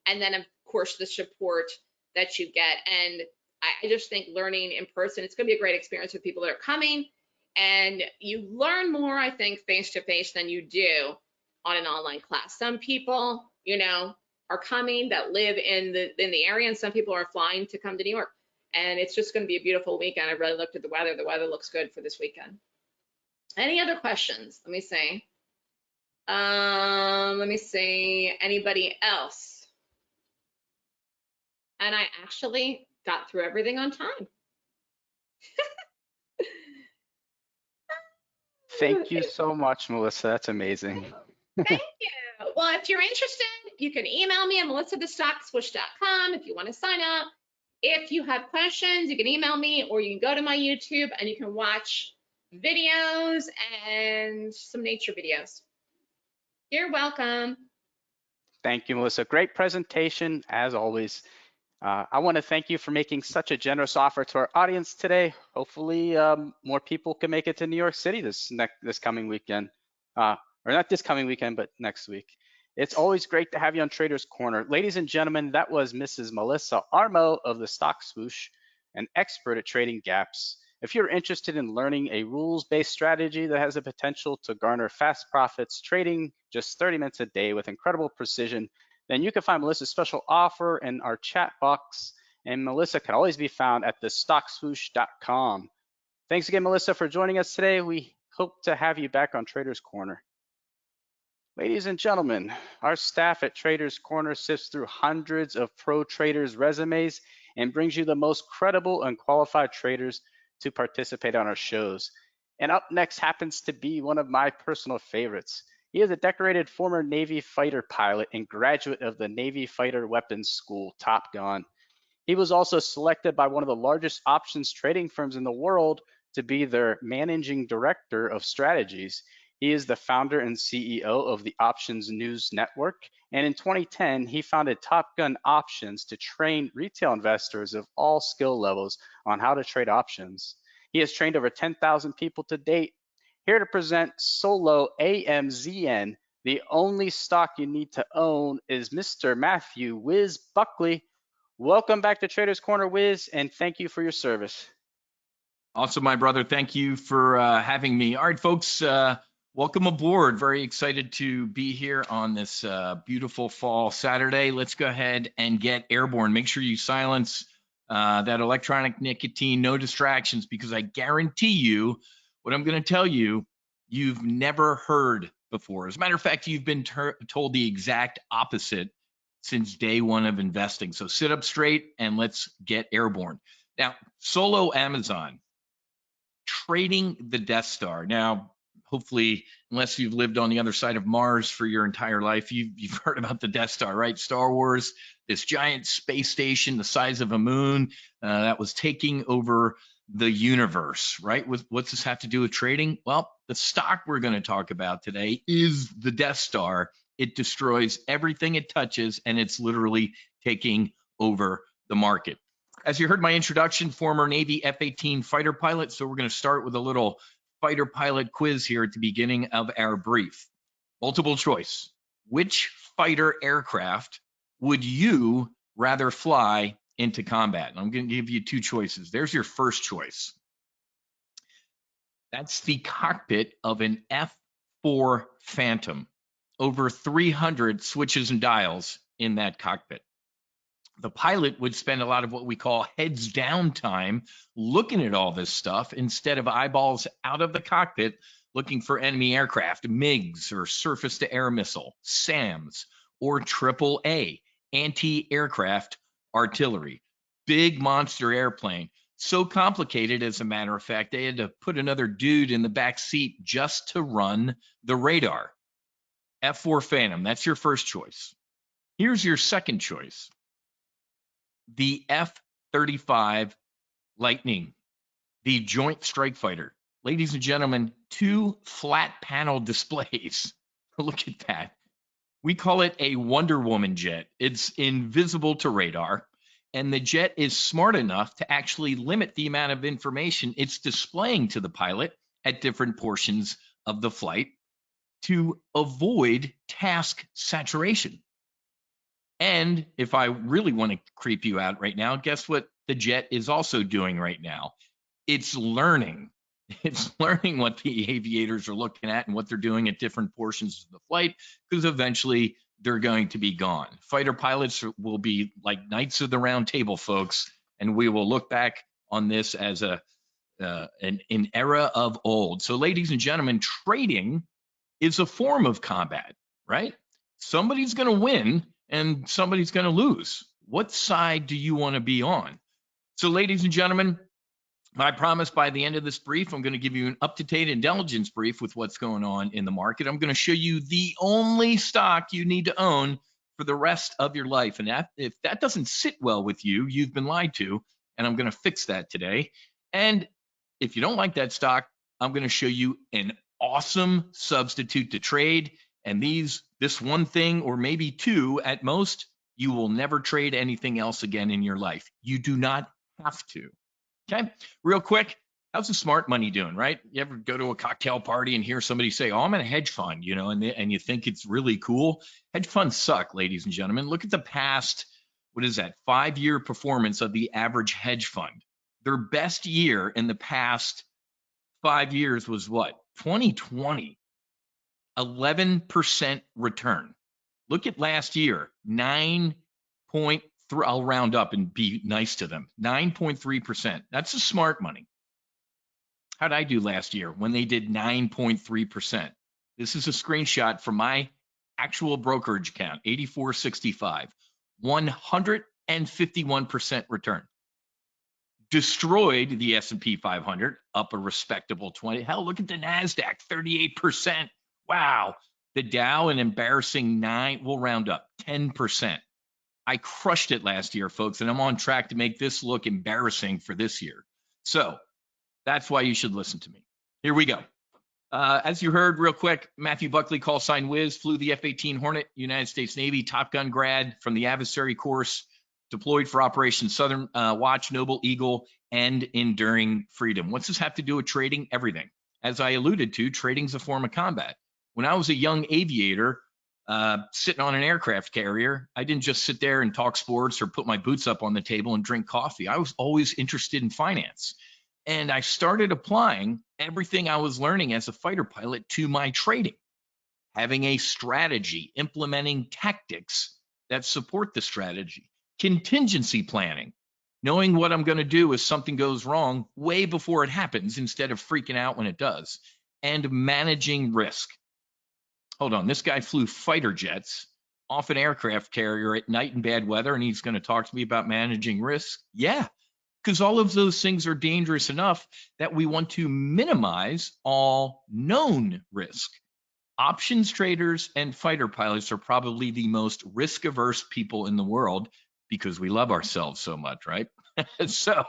And then, of course, the support that you get. And I just think learning in person, it's going to be a great experience with people that are coming. And you learn more, I think, face-to-face than you do on an online class. Some people, you know, are coming that live in the area, and some people are flying to come to New York. And it's just going to be a beautiful weekend. I really looked at the weather. The weather looks good for this weekend. Any other questions? Let me see. Anybody else? And I actually got through everything on time. Thank you so much, Melissa. That's amazing. Thank you. Well, if you're interested, you can email me at melissa@thestockswoosh.com if you want to sign up. If you have questions, you can email me, or you can go to my YouTube and you can watch videos and some nature videos. You're welcome. Thank you, Melissa. Great presentation, as always. I want to thank you for making such a generous offer to our audience today. Hopefully, more people can make it to New York City this coming weekend. Or not this coming weekend, but next week. It's always great to have you on Traders Corner. Ladies and gentlemen, that was Mrs. Melissa Armo of the Stock Swoosh, an expert at trading gaps. If you're interested in learning a rules-based strategy that has the potential to garner fast profits trading just 30 minutes a day with incredible precision, then you can find Melissa's special offer in our chat box, and Melissa can always be found at thestockswoosh.com. Thanks again, Melissa, for joining us today. We hope to have you back on Traders Corner. Ladies and gentlemen, our staff at Traders Corner sifts through hundreds of pro traders' resumes and brings you the most credible and qualified traders to participate on our shows. And up next happens to be one of my personal favorites. He is a decorated former Navy fighter pilot and graduate of the Navy Fighter Weapons School, Top Gun. He was also selected by one of the largest options trading firms in the world to be their managing director of strategies. He is the founder and CEO of the Options News Network, and in 2010, he founded Top Gun Options to train retail investors of all skill levels on how to trade options. He has trained over 10,000 people to date. Here to present Solo AMZN, the only stock you need to own, is Mr. Matthew Wyse Buckley. Welcome back to Traders Corner, Wyse, and thank you for your service. Awesome, my brother. Thank you for having me. All right, folks. Welcome aboard. Very excited to be here on this beautiful fall Saturday. Let's go ahead and get airborne. Make sure you silence that electronic nicotine, no distractions, because I guarantee you what I'm going to tell you, you've never heard before. As a matter of fact, you've been told the exact opposite since day one of investing. So sit up straight and let's get airborne. Now, Solo Amazon, trading the Death Star. Now, hopefully, unless you've lived on the other side of Mars for your entire life, you've heard about the Death Star, right? Star Wars, this giant space station the size of a moon that was taking over the universe, right? What's this have to do with trading? Well, the stock we're going to talk about today is the Death Star. It destroys everything it touches, and it's literally taking over the market. As you heard my introduction, former Navy F-18 fighter pilot. So we're going to start with a little fighter pilot quiz here at the beginning of our brief. Multiple choice. Which fighter aircraft would you rather fly into combat? And I'm going to give you two choices. There's your first choice. That's the cockpit of an F-4 Phantom. Over 300 switches and dials in that cockpit. The pilot would spend a lot of what we call heads down time looking at all this stuff instead of eyeballs out of the cockpit looking for enemy aircraft, MiGs or surface-to-air missile, SAMs, or AAA, anti-aircraft artillery. Big monster airplane. So complicated, as a matter of fact, they had to put another dude in the back seat just to run the radar. F-4 Phantom, that's your first choice. Here's your second choice. The F-35 Lightning, the Joint Strike Fighter. Ladies and gentlemen, two flat panel displays. Look at that. We call it a Wonder Woman jet. It's invisible to radar, and the jet is smart enough to actually limit the amount of information it's displaying to the pilot at different portions of the flight to avoid task saturation. And if I really want to creep you out right now, guess what the jet is also doing right now? It's learning. It's learning what the aviators are looking at and what they're doing at different portions of the flight, because eventually they're going to be gone. Fighter pilots will be like knights of the round table, folks, and we will look back on this as an era of old. So, ladies and gentlemen, trading is a form of combat, right? Somebody's going to win and somebody's going to lose. What side do you want to be on? So, ladies and gentlemen, I promise by the end of this brief, I'm going to give you an up-to-date intelligence brief with what's going on in the market. I'm going to show you the only stock you need to own for the rest of your life. And if that doesn't sit well with you, you've been lied to, and I'm going to fix that today. And if you don't like that stock, I'm going to show you an awesome substitute to trade. And this one thing, or maybe two at most, you will never trade anything else again in your life. You do not have to. Okay, real quick, how's the smart money doing, right? You ever go to a cocktail party and hear somebody say, oh, I'm in a hedge fund, you know, and you think it's really cool? Hedge funds suck, ladies and gentlemen. Look at the past, 5-year performance of the average hedge fund. Their best year in the past 5 years was what? 2020, 11% return. Look at last year, 9.3. I'll round up and be nice to them. 9.3%. That's the smart money. How did I do last year when they did 9.3%? This is a screenshot from my actual brokerage account, 8465. 151% return. Destroyed the S&P 500, up a respectable 20. Hell, look at the NASDAQ, 38%. Wow. The Dow, an embarrassing 9, we'll round up, 10%. I crushed it last year, folks, and I'm on track to make this look embarrassing for this year. So that's why you should listen to me. Here we go. As you heard real quick, Matthew Buckley, call sign Wyse, flew the F-18 Hornet, United States Navy, Top Gun grad from the adversary course, deployed for Operation Southern Watch, Noble Eagle, and Enduring Freedom. What's this have to do with trading? Everything. As I alluded to, trading's a form of combat. When I was a young aviator, sitting on an aircraft carrier, I didn't just sit there and talk sports or put my boots up on the table and drink coffee. I was always interested in finance. And I started applying everything I was learning as a fighter pilot to my trading, having a strategy, implementing tactics that support the strategy, contingency planning, knowing what I'm going to do if something goes wrong way before it happens instead of freaking out when it does, and managing risk. Hold on, this guy flew fighter jets off an aircraft carrier at night in bad weather, and he's going to talk to me about managing risk? Yeah, because all of those things are dangerous enough that we want to minimize all known risk. Options traders and fighter pilots are probably the most risk-averse people in the world because we love ourselves so much, right? So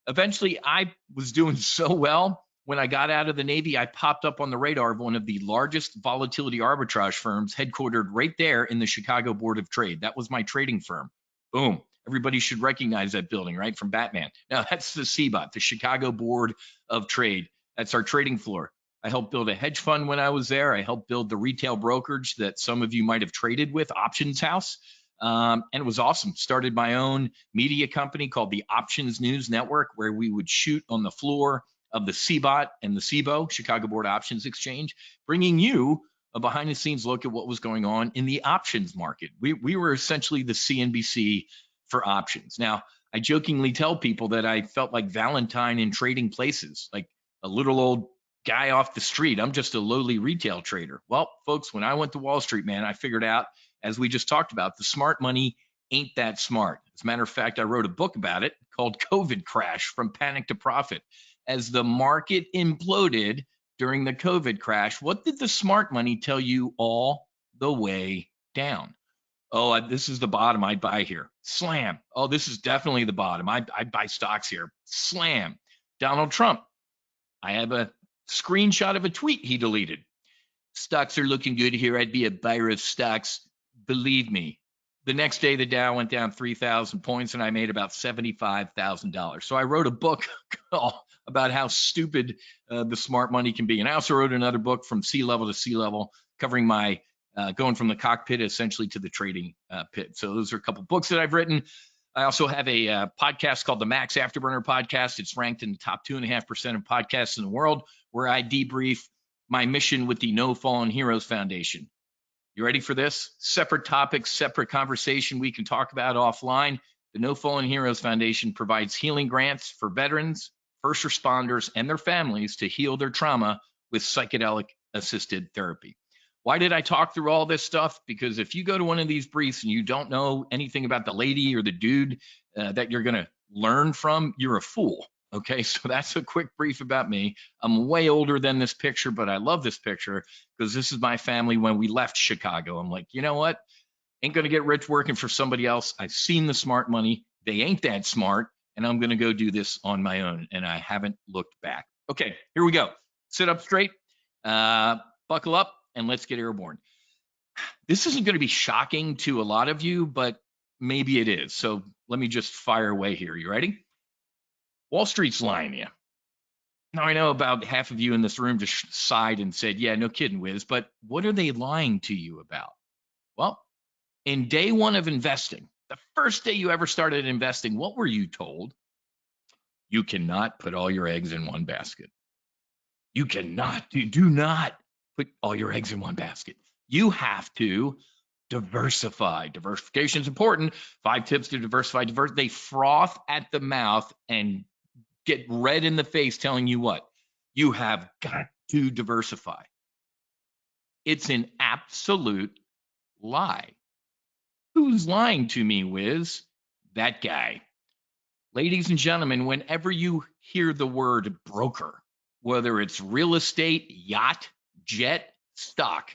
eventually I was doing so well. When I got out of the Navy, I popped up on the radar of one of the largest volatility arbitrage firms headquartered right there in the Chicago Board of Trade. That was my trading firm. Boom. Everybody should recognize that building, right? From Batman. Now that's the CBOT, the Chicago Board of Trade. That's our trading floor. I helped build a hedge fund when I was there. I helped build the retail brokerage that some of you might have traded with, Options House. And it was awesome. Started my own media company called the Options News Network, where we would shoot on the floor of the CBOT and the CBO, Chicago Board Options Exchange, bringing you a behind the scenes look at what was going on in the options market. We were essentially the CNBC for options. Now, I jokingly tell people that I felt like Valentine in trading places, like a little old guy off the street. I'm just a lowly retail trader. Well, folks, when I went to Wall Street, man, I figured out, as we just talked about, the smart money ain't that smart. As a matter of fact, I wrote a book about it called COVID Crash: From Panic to Profit. As the market imploded during the COVID crash, what did the smart money tell you all the way down? Oh, this is the bottom. I'd buy here. Slam. Oh, this is definitely the bottom. I'd buy stocks here. Slam. Donald Trump. I have a screenshot of a tweet he deleted. Stocks are looking good here. I'd be a buyer of stocks. Believe me. The next day, the Dow went down 3,000 points, and I made about $75,000. So I wrote a book about how stupid the smart money can be. And I also wrote another book, From Sea Level to Sea Level, covering my going from the cockpit essentially to the trading pit. So those are a couple books that I've written. I also have a podcast called the Max Afterburner Podcast. It's ranked in the top 2.5% of podcasts in the world, where I debrief my mission with the No Fallen Heroes Foundation. You ready for this? Separate topics, separate conversation we can talk about offline. The No Fallen Heroes Foundation provides healing grants for veterans, first responders, and their families to heal their trauma with psychedelic-assisted therapy. Why did I talk through all this stuff? Because if you go to one of these briefs and you don't know anything about the lady or the dude that you're going to learn from, you're a fool. Okay, so that's a quick brief about me. I'm way older than this picture, but I love this picture because this is my family when we left Chicago. I'm like, you know what? Ain't going to get rich working for somebody else. I've seen the smart money. They ain't that smart, and I'm going to go do this on my own, and I haven't looked back. Okay, here we go. Sit up straight, buckle up, and let's get airborne. This isn't going to be shocking to a lot of you, but maybe it is. So let me just fire away here. You ready? Wall Street's lying to you. Now, I know about half of you in this room just sighed and said, yeah, no kidding, Wiz, but what are they lying to you about? Well, in day one of investing, the first day you ever started investing, what were you told? You cannot put all your eggs in one basket. You cannot, do not put all your eggs in one basket. You have to diversify. Diversification is important. 5 tips to diversify. They froth at the mouth and get red in the face telling you what? You have got to diversify. It's an absolute lie. Who's lying to me, Wiz? That guy. Ladies and gentlemen, whenever you hear the word broker, whether it's real estate, yacht, jet, stock,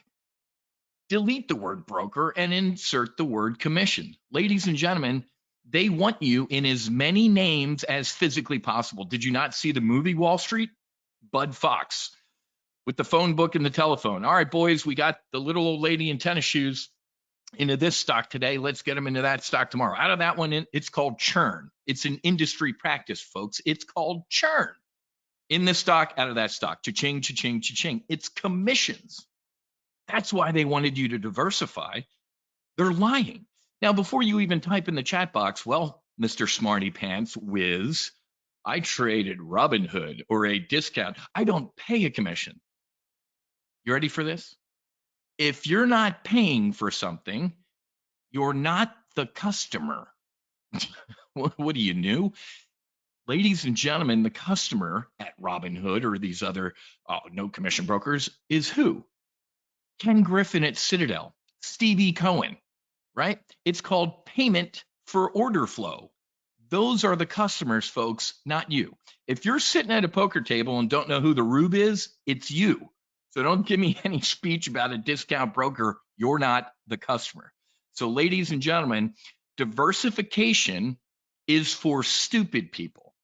delete the word broker and insert the word commission. Ladies and gentlemen, they want you in as many names as physically possible. Did you not see the movie Wall Street? Bud Fox with the phone book and the telephone. All right, boys, we got the little old lady in tennis shoes into this stock today. Let's get them into that stock tomorrow. Out of that one, it's called churn. It's an industry practice, folks. It's called churn. In this stock, out of that stock. Cha-ching, cha-ching, cha-ching. It's commissions. That's why they wanted you to diversify. They're lying. Now, before you even type in the chat box, well, Mr. Smarty Pants, Wiz, I traded Robinhood or a discount. I don't pay a commission. You ready for this? If you're not paying for something, you're not the customer. What do you know? Ladies and gentlemen, the customer at Robinhood or these other no commission brokers is who? Ken Griffin at Citadel, Stevie Cohen, right? It's called payment for order flow. Those are the customers, folks, not you. If you're sitting at a poker table and don't know who the rube is, it's you. So don't give me any speech about a discount broker. You're not the customer. So ladies and gentlemen, diversification is for stupid people.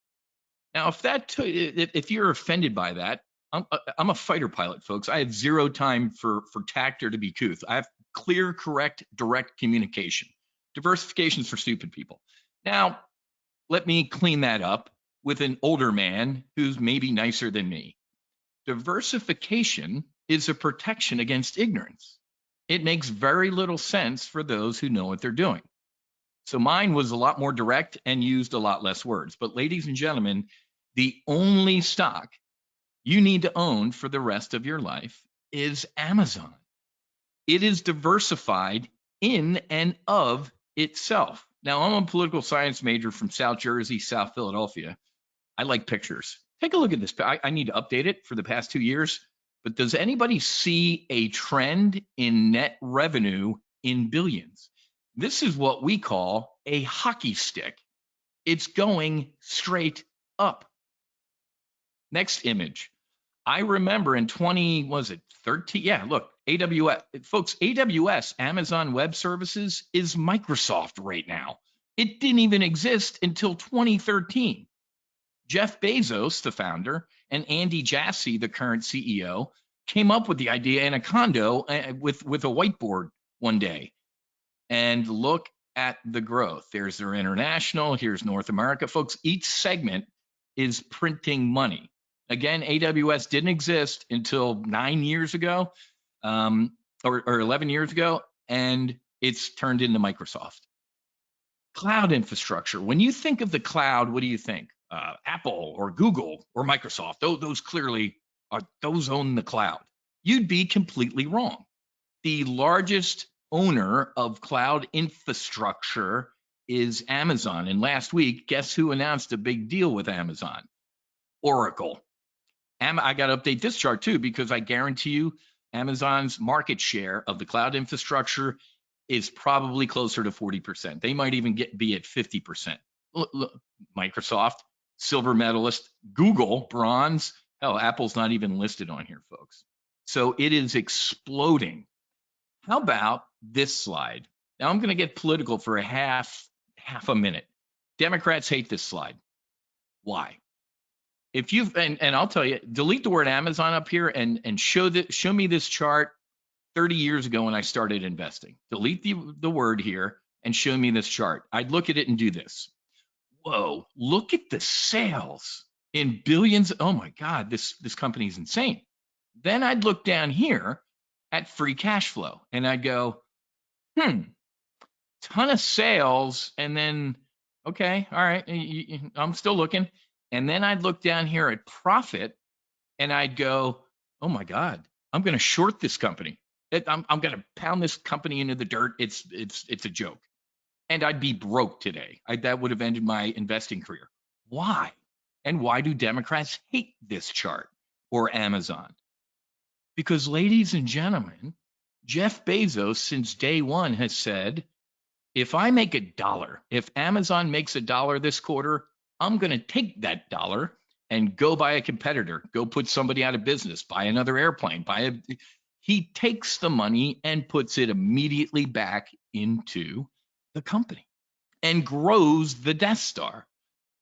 Now, if you're offended by that, I'm a fighter pilot, folks. I have zero time for tact or to be couth. I have clear, correct, direct communication. Diversification is for stupid people. Now, let me clean that up with an older man who's maybe nicer than me. Diversification is a protection against ignorance. It makes very little sense for those who know what they're doing. So mine was a lot more direct and used a lot less words. But ladies and gentlemen, the only stock you need to own for the rest of your life is Amazon. It is diversified in and of itself. Now, I'm a political science major from South Jersey, South Philadelphia. I like pictures. Take a look at this. I need to update it for the past 2 years. But does anybody see a trend in net revenue in billions? This is what we call a hockey stick. It's going straight up. Next image. I remember in 13? Yeah, look, AWS. Folks, AWS, Amazon Web Services, is Microsoft right now. It didn't even exist until 2013. Jeff Bezos, the founder, and Andy Jassy, the current CEO, came up with the idea in a condo with a whiteboard one day. And look at the growth. There's their international, here's North America. Folks, each segment is printing money. Again, AWS didn't exist until 9 years ago, or 11 years ago, and it's turned into Microsoft. Cloud infrastructure. When you think of the cloud, what do you think? Apple or Google or Microsoft. Those clearly are, those own the cloud. You'd be completely wrong. The largest owner of cloud infrastructure is Amazon. And last week, guess who announced a big deal with Amazon? Oracle. I got to update this chart too, because I guarantee you Amazon's market share of the cloud infrastructure is probably closer to 40%. They might even be at 50%. Look, Microsoft, silver medalist, Google, bronze. Hell, Apple's not even listed on here, folks. So it is exploding. How about this slide? Now I'm going to get political for a half a minute. Democrats hate this slide. Why? If you've and I'll tell you, delete the word Amazon up here and show me this chart 30 years ago when I started investing. Delete the word here and show me this chart. I'd look at it and do this. Whoa, look at the sales in billions. Oh my God, this company's insane. Then I'd look down here at free cash flow and I'd go, ton of sales. And then, okay, all right, I'm still looking. And then I'd look down here at profit and I'd go, oh my God, I'm going to short this company. I'm going to pound this company into the dirt. It's a joke. And I'd be broke today. That would have ended my investing career. Why? And why do Democrats hate this chart or Amazon? Because, ladies and gentlemen, Jeff Bezos since day one has said, if I make $1, if Amazon makes $1 this quarter, I'm going to take that dollar and go buy a competitor, go put somebody out of business, buy another airplane, he takes the money and puts it immediately back into the company and grows the Death Star.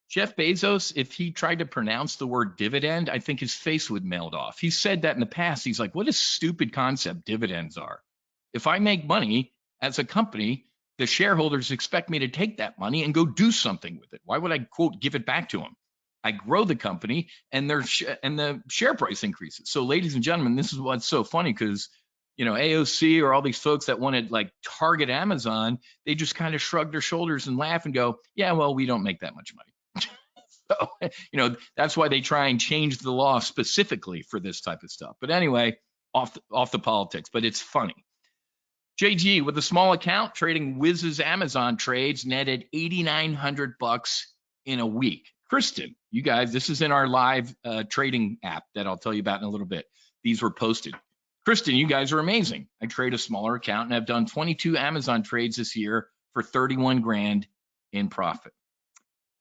Jeff Bezos, if he tried to pronounce the word dividend, I think his face would melt off. He said that in the past. He's like, what a stupid concept dividends are. If I make money as a company, the shareholders expect me to take that money and go do something with it. Why would I, quote, give it back to them? I grow the company and the share price increases. So ladies and gentlemen, this is what's so funny because, you know, AOC or all these folks that want to like target Amazon, they just kind of shrug their shoulders and laugh and go, yeah, well, we don't make that much money. So, you know, that's why they try and change the law specifically for this type of stuff. But anyway, off the politics, but it's funny. JG with a small account trading Wyse's Amazon trades netted $8,900 in a week. Kristen, you guys, this is in our live trading app that I'll tell you about in a little bit. These were posted. Kristen, you guys are amazing. I trade a smaller account and I've done 22 Amazon trades this year for 31 grand in profit.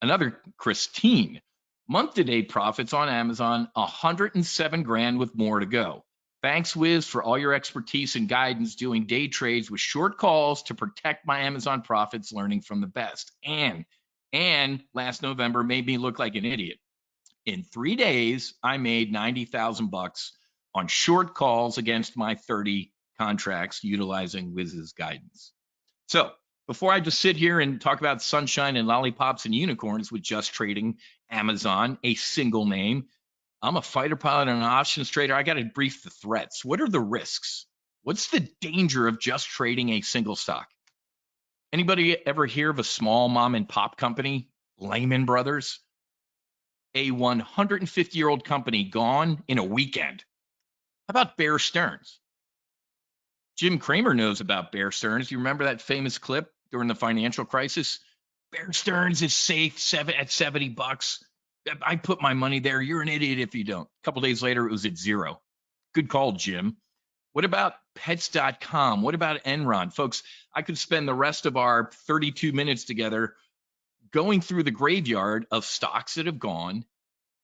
Another Christine. Month-to-date profits on Amazon, 107 grand with more to go. Thanks, Wyse, for all your expertise and guidance doing day trades with short calls to protect my Amazon profits, learning from the best. And last November made me look like an idiot. In 3 days, I made 90,000 bucks on short calls against my 30 contracts utilizing Wyse's guidance. So before I just sit here and talk about sunshine and lollipops and unicorns with just trading Amazon, a single name, I'm a fighter pilot and an options trader. I got to brief the threats. What are the risks? What's the danger of just trading a single stock? Anybody ever hear of a small mom and pop company, Lehman Brothers? A 150-year-old company gone in a weekend. How about Bear Stearns? Jim Cramer knows about Bear Stearns. You remember that famous clip during the financial crisis? Bear Stearns is safe at 70 bucks. I put my money there. You're an idiot if you don't. A couple days later, it was at 0. Good call, Jim. What about pets.com? What about Enron? Folks, I could spend the rest of our 32 minutes together going through the graveyard of stocks that have gone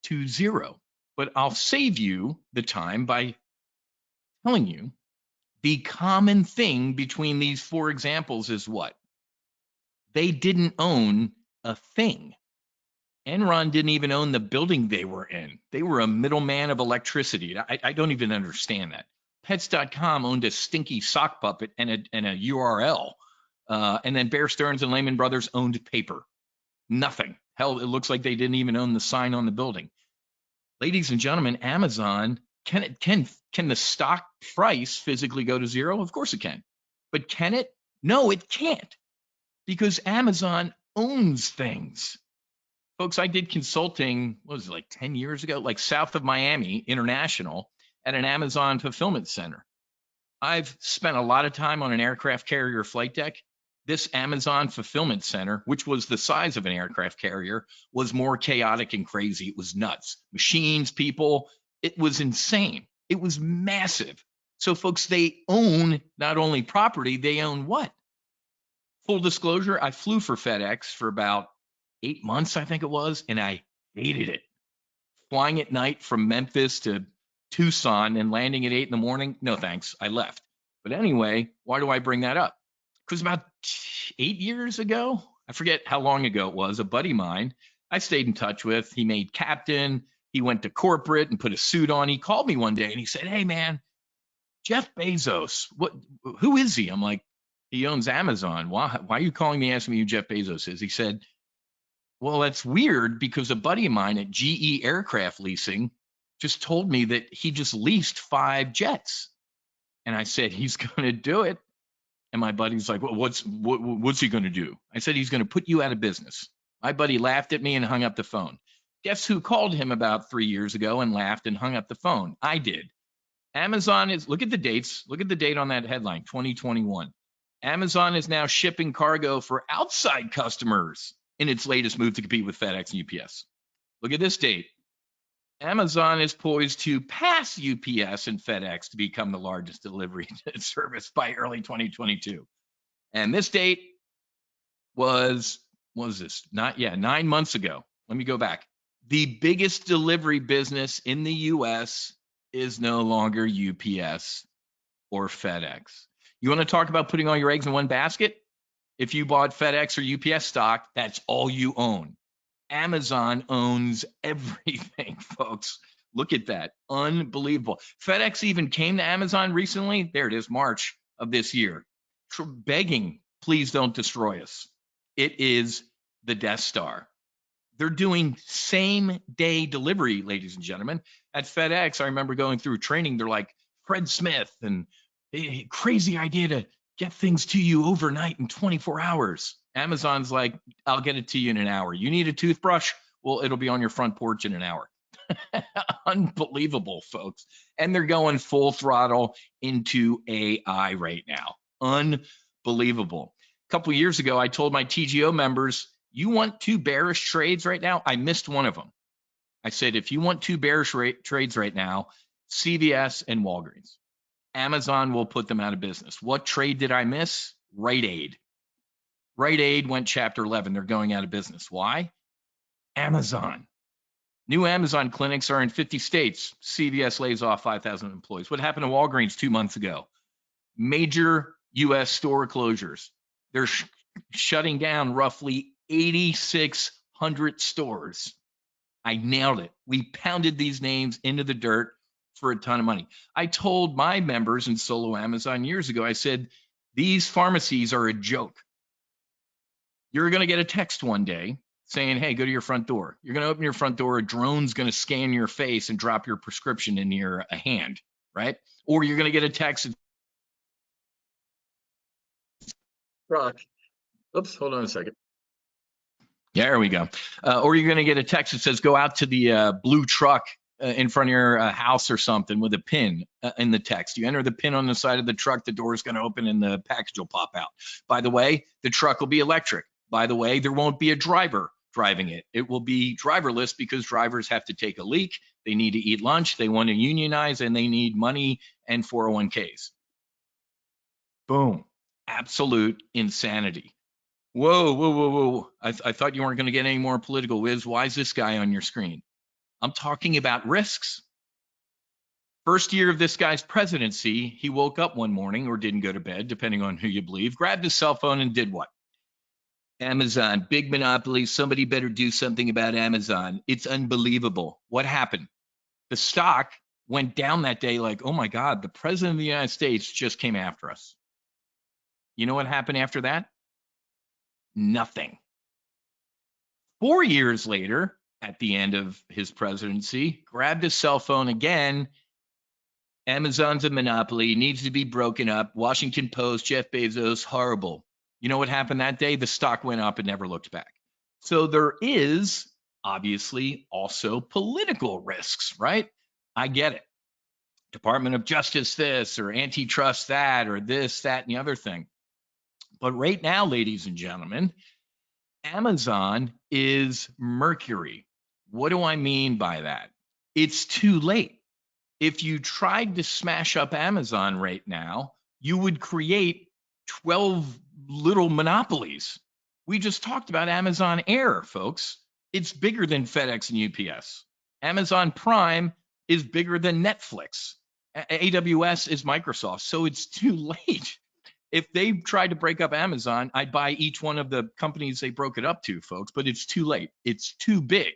to 0. But I'll save you the time by telling you the common thing between these 4 examples is what? They didn't own a thing. Enron didn't even own the building they were in. They were a middleman of electricity. I don't even understand that. Pets.com owned a stinky sock puppet and a URL. And then Bear Stearns and Lehman Brothers owned paper. Nothing. Hell, it looks like they didn't even own the sign on the building. Ladies and gentlemen, Amazon, can the stock price physically go to 0? Of course it can. But can it? No, it can't. Because Amazon owns things. Folks, I did consulting, what was it, like 10 years ago, like south of Miami International at an Amazon fulfillment center. I've spent a lot of time on an aircraft carrier flight deck. This Amazon fulfillment center, which was the size of an aircraft carrier, was more chaotic and crazy. It was nuts. Machines, people, it was insane. It was massive. So folks, they own not only property, they own what? Full disclosure, I flew for FedEx for about 8 months, I think it was, and I hated it. Flying at night from Memphis to Tucson and landing at 8 in the morning, no thanks, I left. But anyway, why do I bring that up? Because about 8 years ago, I forget how long ago it was, a buddy of mine I stayed in touch with, he made captain, he went to corporate and put a suit on. He called me one day and he said, hey man, Jeff Bezos, who is he? I'm like, he owns Amazon. Why are you calling me asking me who Jeff Bezos is? He said, well, that's weird because a buddy of mine at GE Aircraft Leasing just told me that he just leased 5 jets. And I said, he's going to do it. And my buddy's like, well, what's he going to do? I said, he's going to put you out of business. My buddy laughed at me and hung up the phone. Guess who called him about 3 years ago and laughed and hung up the phone? I did. Amazon is, look at the dates. Look at the date on that headline, 2021. Amazon is now shipping cargo for outside customers in its latest move to compete with FedEx and UPS. Look at this date. Amazon is poised to pass UPS and FedEx to become the largest delivery service by early 2022. And this date was 9 months ago. Let me go back. The biggest delivery business in the US is no longer UPS or FedEx. You want to talk about putting all your eggs in one basket? If you bought FedEx or UPS stock, that's all you own. Amazon owns everything, folks. Look at that. Unbelievable. FedEx even came to Amazon recently. There it is, March of this year, begging, please don't destroy us. It is the Death Star. They're doing same day delivery, ladies and gentlemen. At FedEx, I remember going through training. They're like, Fred Smith, and crazy idea to get things to you overnight in 24 hours. Amazon's like, I'll get it to you in an hour. You need a toothbrush? Well, it'll be on your front porch in an hour. Unbelievable, folks. And they're going full throttle into AI right now. Unbelievable. A couple of years ago, I told my TGO members, you want 2 bearish trades right now? I missed one of them. I said, if you want 2 bearish trades right now, CVS and Walgreens. Amazon will put them out of business. What trade did I miss? Rite Aid. Rite Aid went chapter 11. They're going out of business. Why? Amazon. New Amazon clinics are in 50 states. CVS lays off 5,000 employees. What happened to Walgreens 2 months ago? Major US store closures. They're shutting down roughly 8,600 stores. I nailed it. We pounded these names into the dirt for a ton of money. I told my members in Solo Amazon years ago, I said, these pharmacies are a joke. You're going to get a text one day saying, hey, go to your front door. You're going to open your front door, a drone's going to scan your face and drop your prescription in your hand, right? Or you're going to get a text. Oops, hold on a second. Yeah, there we go. Or you're going to get a text that says, go out to the blue truck in front of your house or something with a pin in the text. You enter the pin on the side of the truck, the door is going to open and the package will pop out. By the way, the truck will be electric. By the way, there won't be a driver driving it. It will be driverless because drivers have to take a leak. They need to eat lunch. They want to unionize and they need money and 401ks. Boom. Absolute insanity. Whoa, whoa, whoa, whoa. I thought you weren't going to get any more political, Wiz. Why is this guy on your screen? I'm talking about risks. First year of this guy's presidency, he woke up one morning or didn't go to bed, depending on who you believe, grabbed his cell phone and did what? Amazon, big monopoly. Somebody better do something about Amazon. It's unbelievable. What happened? The stock went down that day like, oh my God, the president of the United States just came after us. You know what happened after that? Nothing. 4 years later, at the end of his presidency, grabbed his cell phone again. Amazon's a monopoly, needs to be broken up. Washington Post, Jeff Bezos, horrible. You know what happened that day? The stock went up and never looked back. So there is obviously also political risks, right? I get it. Department of Justice this or antitrust that or this, that, and the other thing. But right now, ladies and gentlemen, Amazon is Mercury. What do I mean by that? It's too late. If you tried to smash up Amazon right now, you would create 12 little monopolies. We just talked about Amazon Air, folks. It's bigger than FedEx and UPS. Amazon Prime is bigger than Netflix. AWS is Microsoft. So it's too late. If they tried to break up Amazon, I'd buy each one of the companies they broke it up to, folks, but it's too late. It's too big,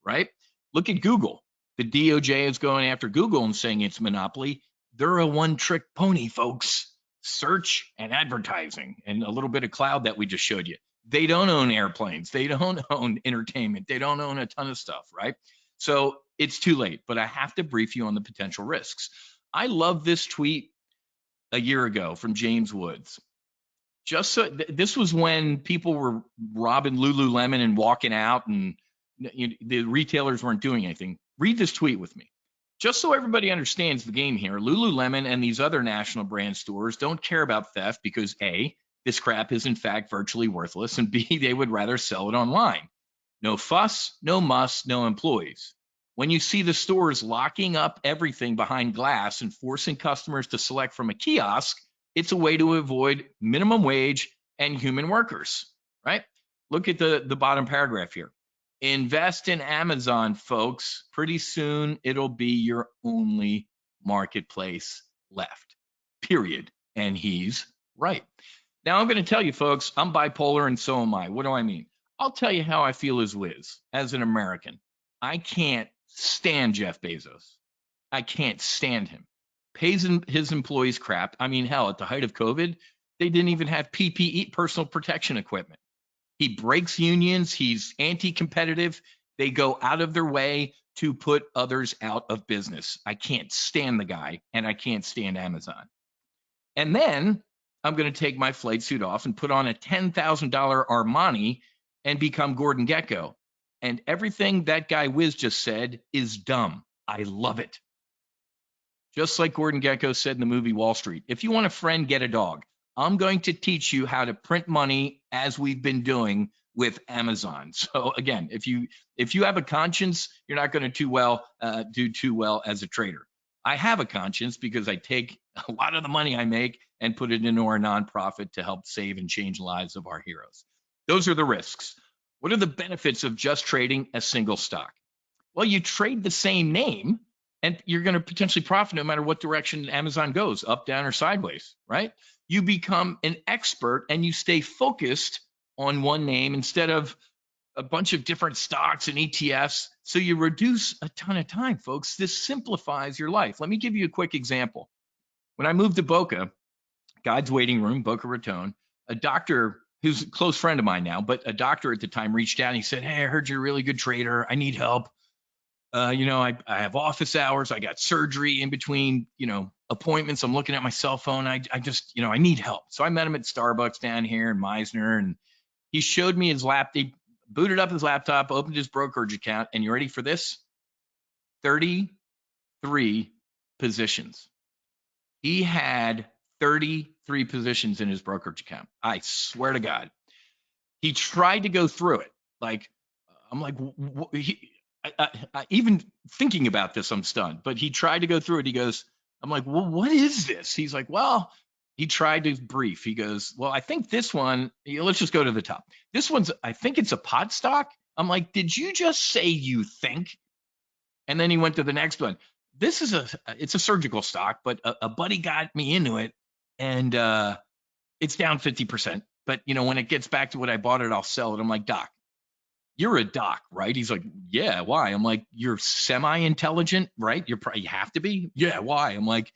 right? Look at Google. The DOJ is going after Google and saying it's monopoly. They're a one-trick pony, folks. Search and advertising and a little bit of cloud that we just showed you. They don't own airplanes. They don't own entertainment. They don't own a ton of stuff, right? So it's too late, but I have to brief you on the potential risks. I love this tweet a year ago from James Woods. Just so this was when people were robbing Lululemon and walking out and the retailers weren't doing anything. Read this tweet with me. Just so everybody understands the game here, Lululemon and these other national brand stores don't care about theft because A, this crap is in fact virtually worthless, and B, they would rather sell it online. No fuss, no muss, no employees. When you see the stores locking up everything behind glass and forcing customers to select from a kiosk, it's a way to avoid minimum wage and human workers, right? Look at the bottom paragraph here. Invest in Amazon, folks. Pretty soon, it'll be your only marketplace left, period. And he's right. Now, I'm going to tell you, folks, I'm bipolar and so am I. What do I mean? I'll tell you how I feel as Wiz, as an American. I can't stand Jeff Bezos. I can't stand him. Pays his employees crap. I mean, hell, at the height of COVID, they didn't even have PPE, personal protection equipment. He breaks unions. He's anti-competitive. They go out of their way to put others out of business. I can't stand the guy, and I can't stand Amazon. And then I'm going to take my flight suit off and put on a $10,000 Armani and become Gordon Gekko. And everything that guy Wiz just said is dumb. I love it. Just like Gordon Gekko said in the movie Wall Street, if you want a friend, get a dog. I'm going to teach you how to print money as we've been doing with Amazon. So again, if you have a conscience, you're not going to do too well as a trader. I have a conscience because I take a lot of the money I make and put it into our nonprofit to help save and change lives of our heroes. Those are the risks. What are the benefits of just trading a single stock? Well, you trade the same name and you're going to potentially profit no matter what direction Amazon goes, up, down, or sideways, right? You become an expert and you stay focused on one name instead of a bunch of different stocks and ETFs. So you reduce a ton of time, folks. This simplifies your life. Let me give you a quick example. When I moved to Boca, God's Waiting Room, Boca Raton, a doctor who's a close friend of mine now, but a doctor at the time reached out and he said, hey, I heard you're a really good trader. I need help. I have office hours. I got surgery in between, appointments. I'm looking at my cell phone. I just, I need help. So I met him at Starbucks down here in Meisner, and he showed me his he booted up his laptop, opened his brokerage account, and you ready for this? 33 positions. He had 33 positions in his brokerage account. I swear to God. He tried to go through it. I'm like, even thinking about this, I'm stunned. But he tried to go through it. He goes, I'm like, well, what is this? He's like, well, he tried to brief. He goes, well, I think this one, let's just go to the top. This one's, I think it's a pot stock. I'm like, did you just say you think? And then he went to the next one. This is it's a surgical stock, but a buddy got me into it, and it's down 50%. But when it gets back to what I bought it, I'll sell it. I'm like, Doc, you're a doc, right? He's like, yeah, why? I'm like, you're semi-intelligent, right? You have to be. Yeah, why? I'm like,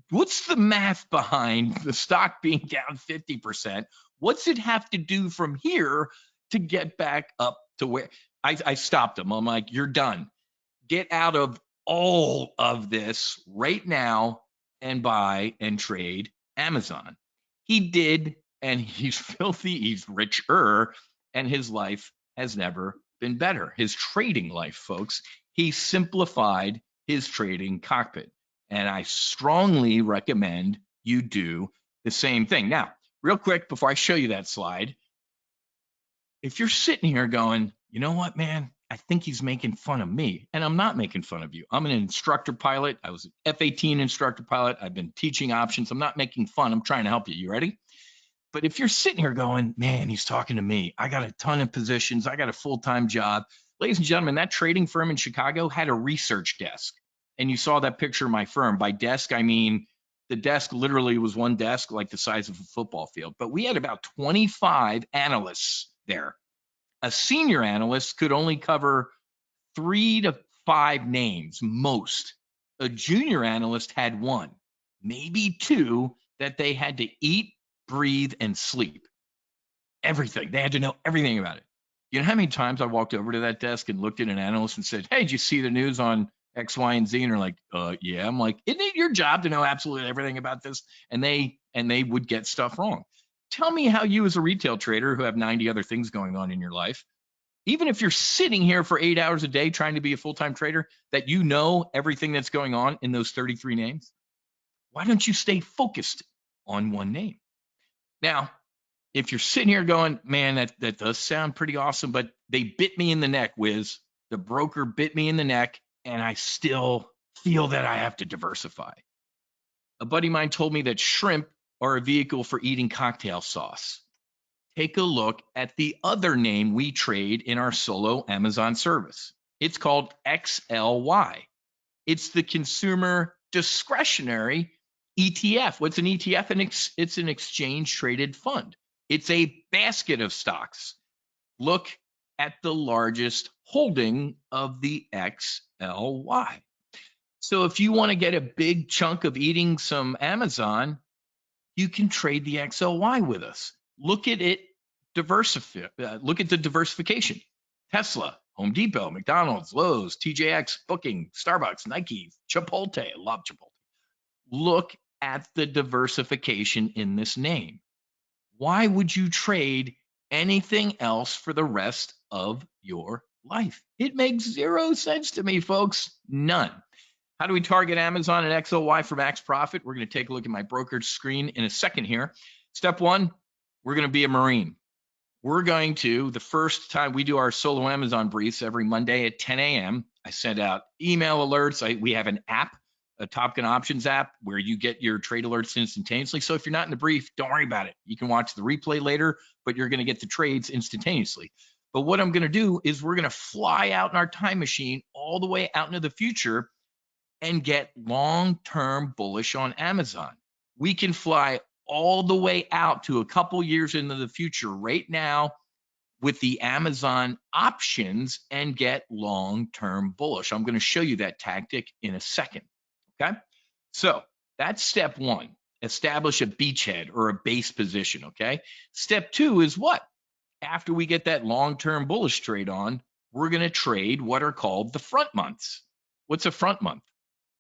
what's the math behind the stock being down 50%? What's it have to do from here to get back up to where? I stopped him. I'm like, you're done. Get out of all of this right now and buy and trade Amazon. He did, and he's filthy, he's richer, and his life has never been better. His trading life, folks. He simplified his trading cockpit, and I strongly recommend you do the same thing. Now, real quick, before I show you that slide, if you're sitting here going, you know what, man, I think he's making fun of me, and I'm not making fun of you. I'm an instructor pilot. I was an F-18 instructor pilot. I've been teaching options. I'm not making fun. I'm trying to help you. You ready? But if you're sitting here going, man, he's talking to me. I got a ton of positions. I got a full-time job. Ladies and gentlemen, that trading firm in Chicago had a research desk. And you saw that picture of my firm. By desk, I mean the desk literally was one desk like the size of a football field. But we had about 25 analysts there. A senior analyst could only cover 3 to 5 names, most. A junior analyst had 1, maybe 2 that they had to eat, breathe, and sleep. Everything. They had to know everything about it. You know how many times I walked over to that desk and looked at an analyst and said, hey, did you see the news on X, Y, and Z? And they're like, yeah. I'm like, isn't it your job to know absolutely everything about this? And they would get stuff wrong. Tell me how you as a retail trader who have 90 other things going on in your life, even if you're sitting here for 8 hours a day trying to be a full-time trader, that you know everything that's going on in those 33 names. Why don't you stay focused on one name? Now, if you're sitting here going, man, that does sound pretty awesome, but they bit me in the neck, Wiz. The broker bit me in the neck, and I still feel that I have to diversify. A buddy of mine told me that shrimp are a vehicle for eating cocktail sauce. Take a look at the other name we trade in our solo Amazon service. It's called XLY. It's the consumer discretionary ETF. What's an ETF? It's an exchange traded fund. It's a basket of stocks. Look at the largest holding of the XLY. So if you want to get a big chunk of eating some Amazon, you can trade the XLY with us. Look at it, look at the diversification. Tesla, Home Depot, McDonald's, Lowe's, TJX, Booking, Starbucks, Nike, Chipotle. I love Chipotle. Look at the diversification in this name. Why would you trade anything else for the rest of your life? It makes 0 sense to me, folks. None. How do we target Amazon and XLY for max profit? We're going to take a look at my brokerage screen in a second here. Step 1, we're going to be a Marine. We're going to, the first time we do our solo Amazon briefs every Monday at 10 a.m., I send out email alerts. We have an app, a Tompkins options app, where you get your trade alerts instantaneously. So if you're not in the brief, don't worry about it. You can watch the replay later, but you're going to get the trades instantaneously. But what I'm going to do is we're going to fly out in our time machine all the way out into the future and get long-term bullish on Amazon. We can fly all the way out to a couple years into the future right now with the Amazon options and get long-term bullish. I'm going to show you that tactic in a second, okay? So that's step one, establish a beachhead or a base position, okay? Step two is what? After we get that long-term bullish trade on, we're going to trade what are called the front months. What's a front month?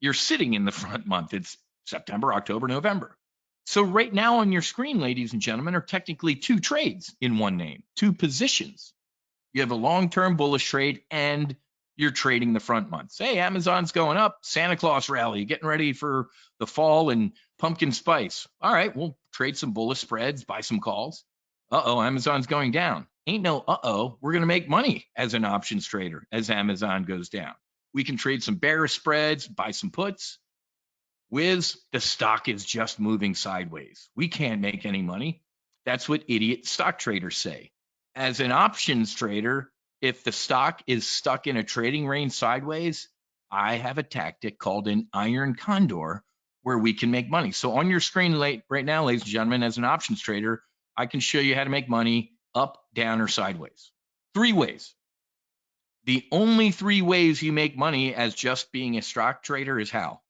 You're sitting in the front month. It's September, October, November. So right now on your screen, ladies and gentlemen, are technically two trades in one name, two positions. You have a long-term bullish trade and you're trading the front months. Hey, Amazon's going up, Santa Claus rally, getting ready for the fall and pumpkin spice. All right, we'll trade some bullish spreads, buy some calls. Uh-oh, Amazon's going down. Ain't no uh-oh, we're gonna make money as an options trader as Amazon goes down. We can trade some bearish spreads, buy some puts. Wyse, the stock is just moving sideways. We can't make any money. That's what idiot stock traders say. As an options trader, if the stock is stuck in a trading range sideways, I have a tactic called an iron condor where we can make money. So on your screen right now, ladies and gentlemen, as an options trader, I can show you how to make money up, down, or sideways. 3 ways. The only 3 ways you make money as just being a stock trader is how?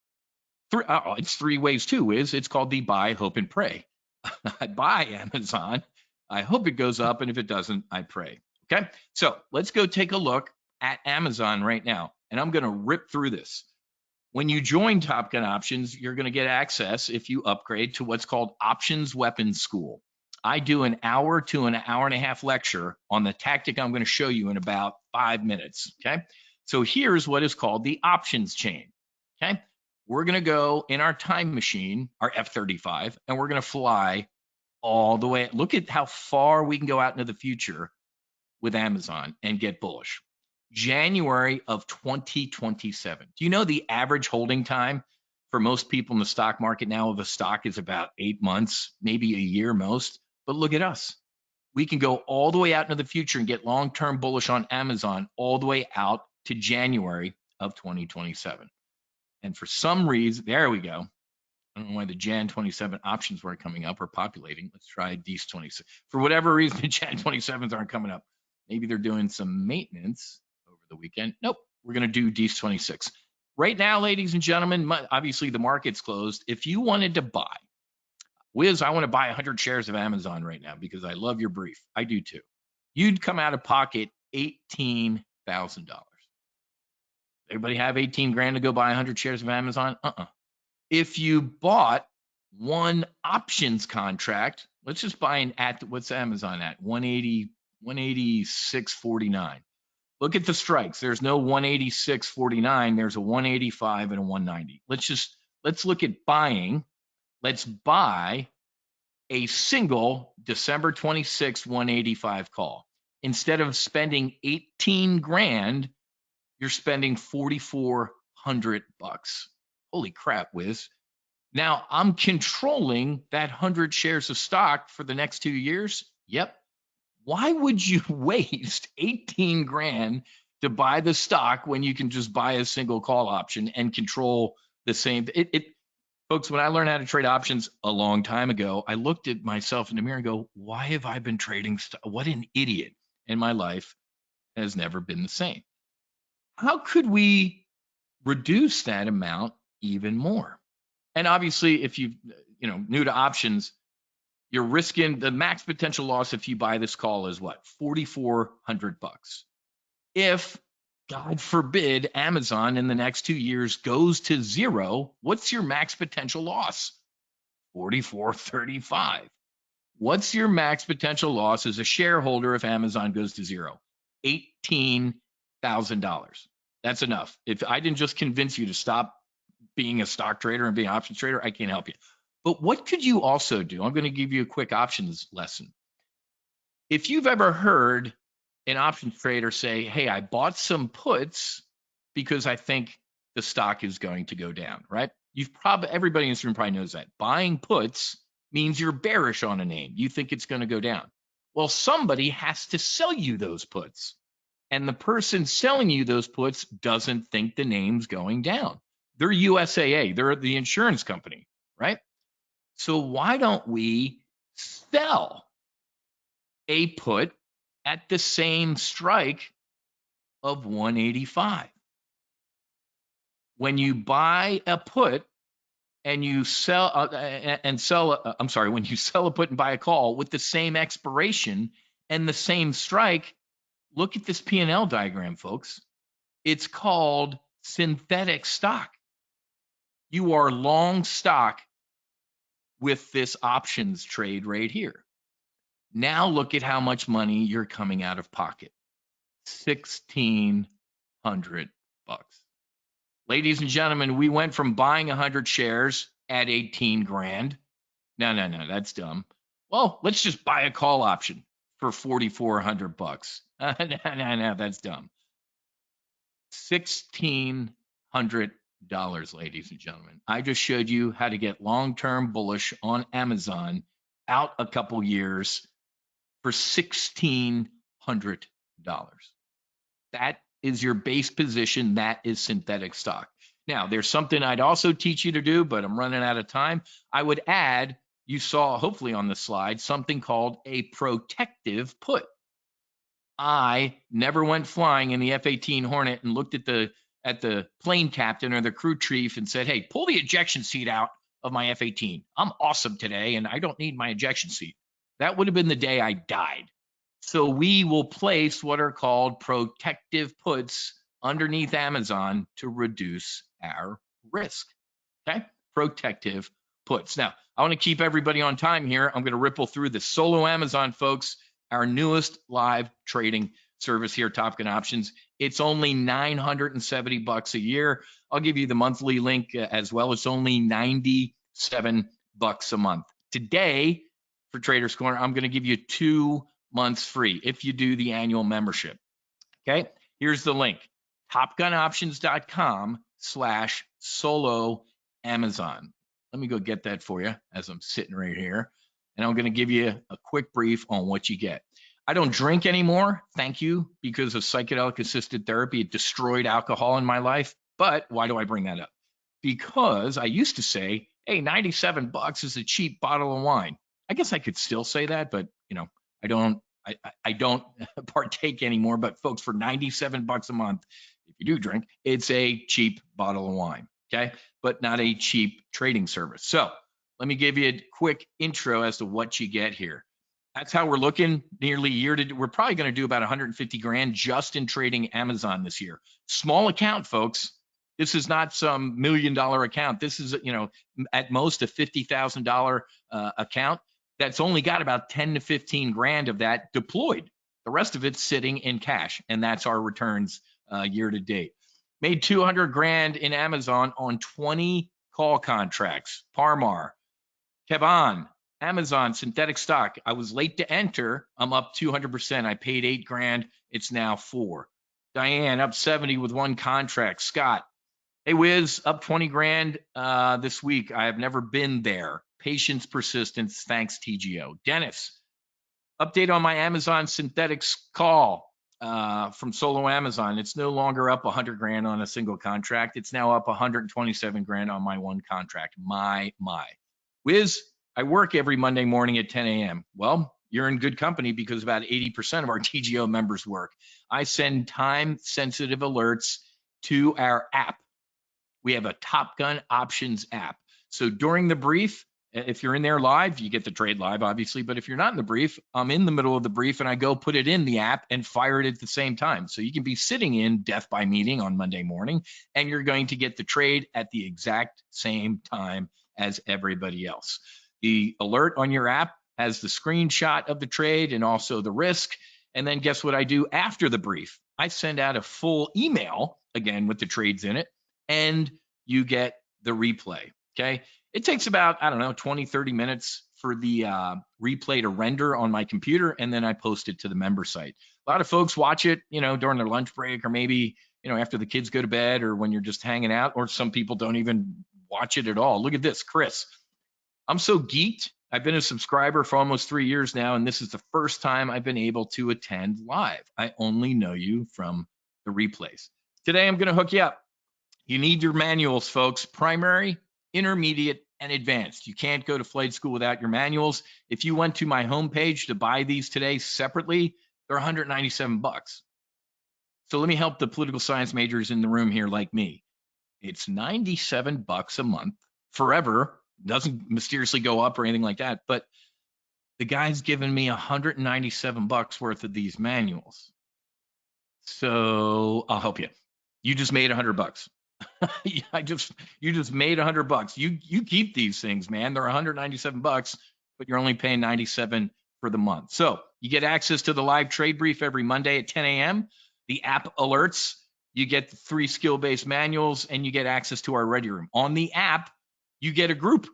It's 3 ways too. It's called the buy, hope, and pray. I buy Amazon. I hope it goes up, and if it doesn't, I pray. Okay, so let's go take a look at Amazon right now, and I'm going to rip through this. When you join Top Gun Options, you're going to get access if you upgrade to what's called Options Weapons School. I do an hour to an hour and a half lecture on the tactic I'm going to show you in about 5 minutes. Okay, so here's what is called the options chain. Okay. We're going to go in our time machine, our F-35, and we're going to fly all the way. Look at how far we can go out into the future with Amazon and get bullish. January of 2027. Do you know the average holding time for most people in the stock market now of a stock is about 8 months, maybe a year most? But look at us. We can go all the way out into the future and get long-term bullish on Amazon all the way out to January of 2027. And for some reason, there we go. I don't know why the Jan 27 options weren't coming up or populating. Let's try these 26. For whatever reason, the Jan 27s aren't coming up. Maybe they're doing some maintenance over the weekend. Nope, we're going to do these 26. Right now, ladies and gentlemen, obviously the market's closed. If you wanted to buy, Wyse, I want to buy 100 shares of Amazon right now because I love your brief. I do too. You'd come out of pocket $18,000. Everybody have 18 grand to go buy 100 shares of Amazon? If you bought one options contract, let's just buy an what's Amazon at? 186.49. Look at the strikes. There's no 186.49. There's a 185 and a 190. Let's look at buying. Let's buy a single December 26, 185 call. Instead of spending 18 grand, you're spending $4,400. Holy crap, Wyse. Now I'm controlling that 100 shares of stock for the next 2 years. Yep. Why would you waste 18 grand to buy the stock when you can just buy a single call option and control the same? Folks, when I learned how to trade options a long time ago, I looked at myself in the mirror and go, why have I been trading? What an idiot. And my life has never been the same. How could we reduce that amount even more? And obviously, if you new to options, you're risking the max potential loss if you buy this call is what? $4,400. If, God forbid, Amazon in the next 2 years goes to zero, what's your max potential loss? $4,435. What's your max potential loss as a shareholder if Amazon goes to zero? $18,000. That's enough. If I didn't just convince you to stop being a stock trader and being an options trader, I can't help you. But what could you also do? I'm going to give you a quick options lesson. If you've ever heard an options trader say, hey, I bought some puts because I think the stock is going to go down, right? Everybody in this room probably knows that. Buying puts means you're bearish on a name. You think it's going to go down. Well, somebody has to sell you those puts. And the person selling you those puts doesn't think the name's going down. They're USAA, they're the insurance company, right? So why don't we sell a put at the same strike of 185? When you buy a put and you sell when you sell a put and buy a call with the same expiration and the same strike, look at this P&L diagram, folks. It's called synthetic stock. You are long stock with this options trade right here. Now look at how much money you're coming out of pocket. $1,600. Ladies and gentlemen, we went from buying 100 shares at 18 grand. No, that's dumb. Well, let's just buy a call option for 4,400 bucks. No, that's dumb. $1,600, ladies and gentlemen. I just showed you how to get long-term bullish on Amazon out a couple years for $1,600. That is your base position. That is synthetic stock. Now, there's something I'd also teach you to do, but I'm running out of time. I would add, you saw hopefully on the slide, something called a protective put. I never went flying in the F-18 Hornet and looked at the plane captain or the crew chief and said, hey, pull the ejection seat out of my F-18. I'm awesome today, and I don't need my ejection seat. That would have been the day I died. So we will place what are called protective puts underneath Amazon to reduce our risk. Okay? Protective puts. Now, I want to keep everybody on time here. I'm going to ripple through the solo Amazon, folks, our newest live trading service here, Tompkins Options. It's only $970 a year. I'll give you the monthly link as well. It's only $97 a month. Today, for Traders Corner, I'm going to give you 2 months free if you do the annual membership. Okay, here's the link: topgunoptions.com/solo Amazon. Let me go get that for you as I'm sitting right here. And I'm going to give you a quick brief on what you get. I don't drink anymore, thank you, because of psychedelic assisted therapy. It destroyed alcohol in my life. But why do I bring that up? Because I used to say, hey, $97 is a cheap bottle of wine. I guess I could still say that, but you know, I don't partake anymore. But folks, for $97 a month, if you do drink, it's a cheap bottle of wine, okay? But not a cheap trading service. So let me give you a quick intro as to what you get here. That's how we're looking nearly year to. We're probably going to do about 150 grand just in trading Amazon this year. Small account, folks. This is not some $1 million account. This is, you know, at most a $50,000 account that's only got about 10 to 15 grand of that deployed. The rest of it's sitting in cash, and that's our returns year to date. Made 200 grand in Amazon on 20 call contracts. Parmar, Keban, Amazon, synthetic stock. I was late to enter. I'm up 200%. I paid 8 grand. It's now 4. Diane, up 70 with 1 contract. Scott, hey, Wiz, up 20 grand this week. I have never been there. Patience, persistence. Thanks, TGO. Dennis, update on my Amazon synthetics call from Solo Amazon. It's no longer up 100 grand on a single contract. It's now up 127 grand on my 1 contract. My. Wiz, I work every Monday morning at 10 a.m. Well, you're in good company because about 80% of our TGO members work. I send time-sensitive alerts to our app. We have a Top Gun Options app. So during the brief, if you're in there live, you get the trade live, obviously. But if you're not in the brief, I'm in the middle of the brief and I go put it in the app and fire it at the same time. So you can be sitting in death by meeting on Monday morning, and you're going to get the trade at the exact same time as everybody else. The alert on your app has the screenshot of the trade and also the risk. And then guess what I do after the brief? I send out a full email, again, with the trades in it, and you get the replay, okay? It takes about, I don't know, 20, 30 minutes for the replay to render on my computer, and then I post it to the member site. A lot of folks watch it, you know, during their lunch break, or maybe, you know, after the kids go to bed, or when you're just hanging out, or some people don't even watch it at all. Look at this, Chris. I'm so geeked, I've been a subscriber for almost 3 years now, and this is the first time I've been able to attend live. I only know you from the replays. Today, I'm going to hook you up. You need your manuals, folks, primary, intermediate, and advanced. You can't go to flight school without your manuals. If you went to my homepage to buy these today separately, they're $197. So let me help the political science majors in the room here like me. It's $97 a month forever. Doesn't mysteriously go up or anything like that, but the guy's given me $197 worth of these manuals. So I'll help you. You just made $100. You just made $100. You keep these things, man. They're $197, but you're only paying $97 for the month. So you get access to the live trade brief every Monday at 10 a.m. The app alerts. You get the 3 skill-based manuals, and you get access to our ready room. On the app, you get a group.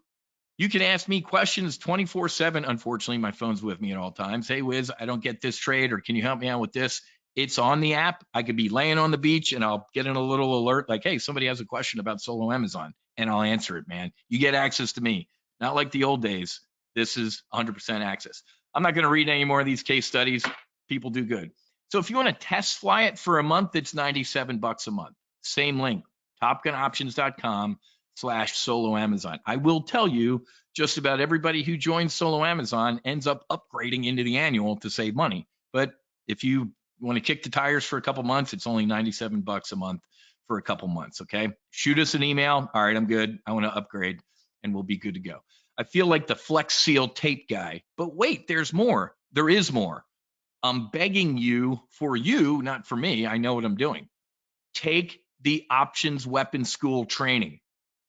You can ask me questions 24/7. Unfortunately, my phone's with me at all times. Hey, Wiz, I don't get this trade, or can you help me out with this? It's on the app. I could be laying on the beach, and I'll get in a little alert like, hey, somebody has a question about solo Amazon, and I'll answer it, man. You get access to me. Not like the old days. This is 100% access. I'm not going to read any more of these case studies. People do good. So if you want to test fly it for a month, it's $97 a month. Same link, topgunoptions.com/solo Amazon. I will tell you, just about everybody who joins solo Amazon ends up upgrading into the annual to save money. But if you want to kick the tires for a couple months, it's only $97 a month for a couple months, okay? Shoot us an email. All right, I'm good. I want to upgrade, and we'll be good to go. I feel like the Flex Seal tape guy, but wait, there's more. There is more. I'm begging you, for you, not for me. I know what I'm doing. Take the Options Weapon School training.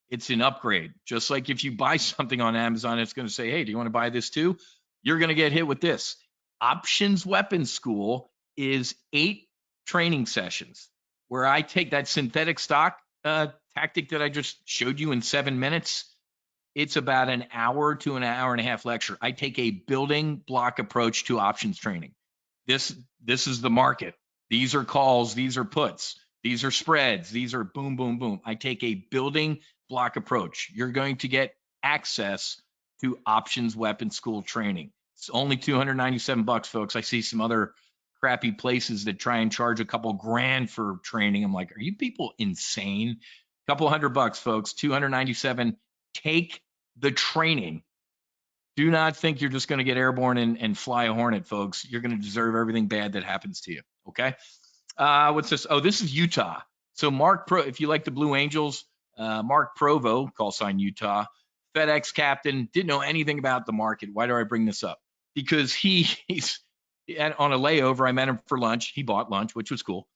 It's an upgrade. Just like if you buy something on Amazon, it's going to say, hey, do you want to buy this too? You're going to get hit with this. Options Weapon School is 8 training sessions where I take that synthetic stock tactic that I just showed you in 7 minutes. It's about an hour to an hour and a half lecture. I take a building block approach to options training. This is the market. These are calls. These are puts. These are spreads. These are boom, boom, boom. I take a building block approach. You're going to get access to Options Weapon School training. It's only $297, folks. I see some other crappy places that try and charge a couple grand for training. I'm like, are you people insane? A couple $100, folks. $297. Take the training. Do not think you're just going to get airborne and fly a Hornet, folks. You're going to deserve everything bad that happens to you. Okay. What's this? Oh, this is Utah. So if you like the Blue Angels, Mark Provo, call sign Utah, FedEx captain, didn't know anything about the market. Why do I bring this up? Because he's on a layover. I met him for lunch. He bought lunch, which was cool.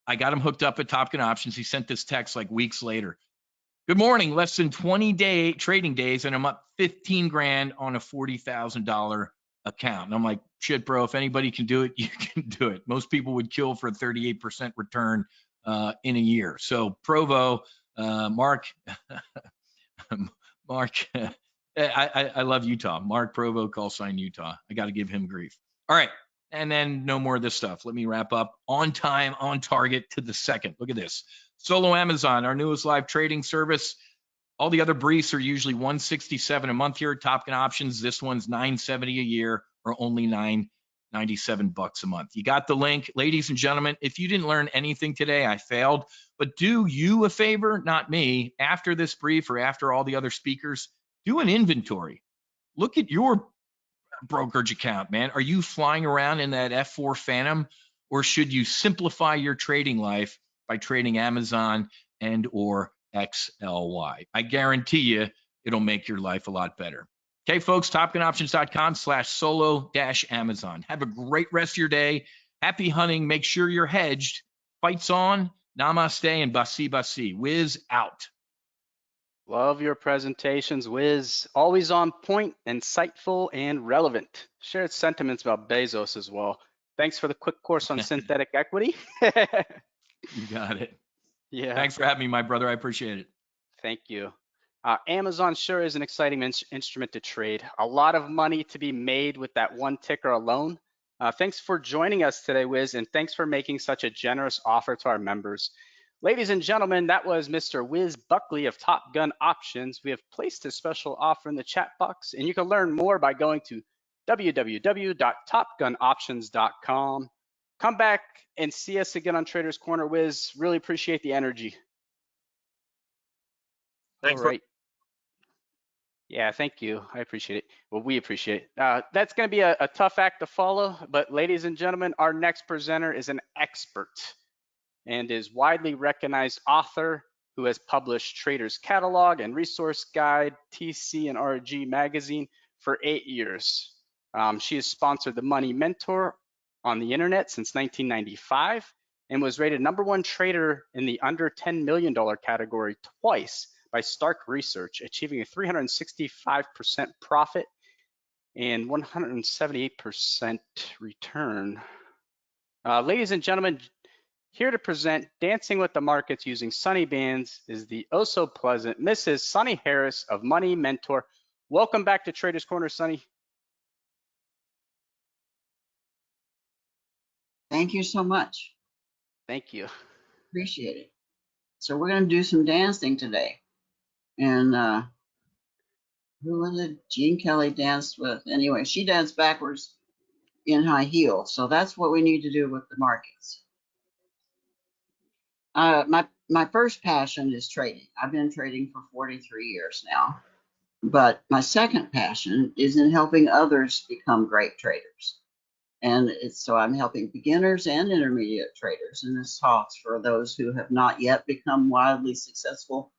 I got him hooked up at Top Gun Options. He sent this text like weeks later. Good morning. Less than 20 trading days, and I'm up 15 grand on a $40,000 account. And I'm like, shit, bro, if anybody can do it, you can do it. Most people would kill for a 38% return in a year. So Provo, Mark, I love Utah. Mark Provo, call sign Utah. I got to give him grief. All right. And then no more of this stuff. Let me wrap up. On time, on target to the second. Look at this. Solo Amazon, our newest live trading service. All the other briefs are usually $167 a month here at Top Gun Options. This one's $970 a year, or only $997 a month. You got the link. Ladies and gentlemen, if you didn't learn anything today, I failed. But do you a favor, not me, after this brief or after all the other speakers, do an inventory. Look at your brokerage account, man. Are you flying around in that F4 Phantom, or should you simplify your trading life by trading Amazon and or XLY? I guarantee you it'll make your life a lot better. Okay, folks, topgunoptions.com/solo-Amazon. Have a great rest of your day. Happy hunting. Make sure you're hedged. Fights on. Namaste and basi. Wiz out. Love your presentations, Wiz. Always on point, insightful, and relevant. Shared sentiments about Bezos as well. Thanks for the quick course on synthetic equity. You got it. Yeah. Thanks for having me, my brother. I appreciate it. Thank you. Amazon sure is an exciting instrument to trade. A lot of money to be made with that one ticker alone. Thanks for joining us today, Wiz, and thanks for making such a generous offer to our members. Ladies and gentlemen, that was Mr. Wiz Buckley of Top Gun Options. We have placed a special offer in the chat box, and you can learn more by going to www.topgunoptions.com. Come back and see us again on Traders Corner. Wiz, really appreciate the energy. Thanks. All right. Yeah, thank you. I appreciate it. Well, we appreciate it. That's going to be a tough act to follow, but ladies and gentlemen, our next presenter is an expert and is widely recognized author who has published Trader's Catalog and Resource Guide, TC and RG magazine for 8 years. She has sponsored the Money Mentor on the internet since 1995 and was rated #1 trader in the under $10 million category twice by Stark Research, achieving a 365% profit and 178% return. Ladies and gentlemen, here to present Dancing with the Markets using SunnyBands is the oh so pleasant Mrs. Sunny Harris of Money Mentor. Welcome back to Traders Corner, Sunny. Thank you so much. Thank you. Appreciate it. So we're going to do some dancing today. And who was it? Gene Kelly danced with. Anyway, she danced backwards in high heels. So that's what we need to do with the markets. My first passion is trading. I've been trading for 43 years now. But my second passion is in helping others become great traders. And so I'm helping beginners and intermediate traders. And this talks for those who have not yet become wildly successful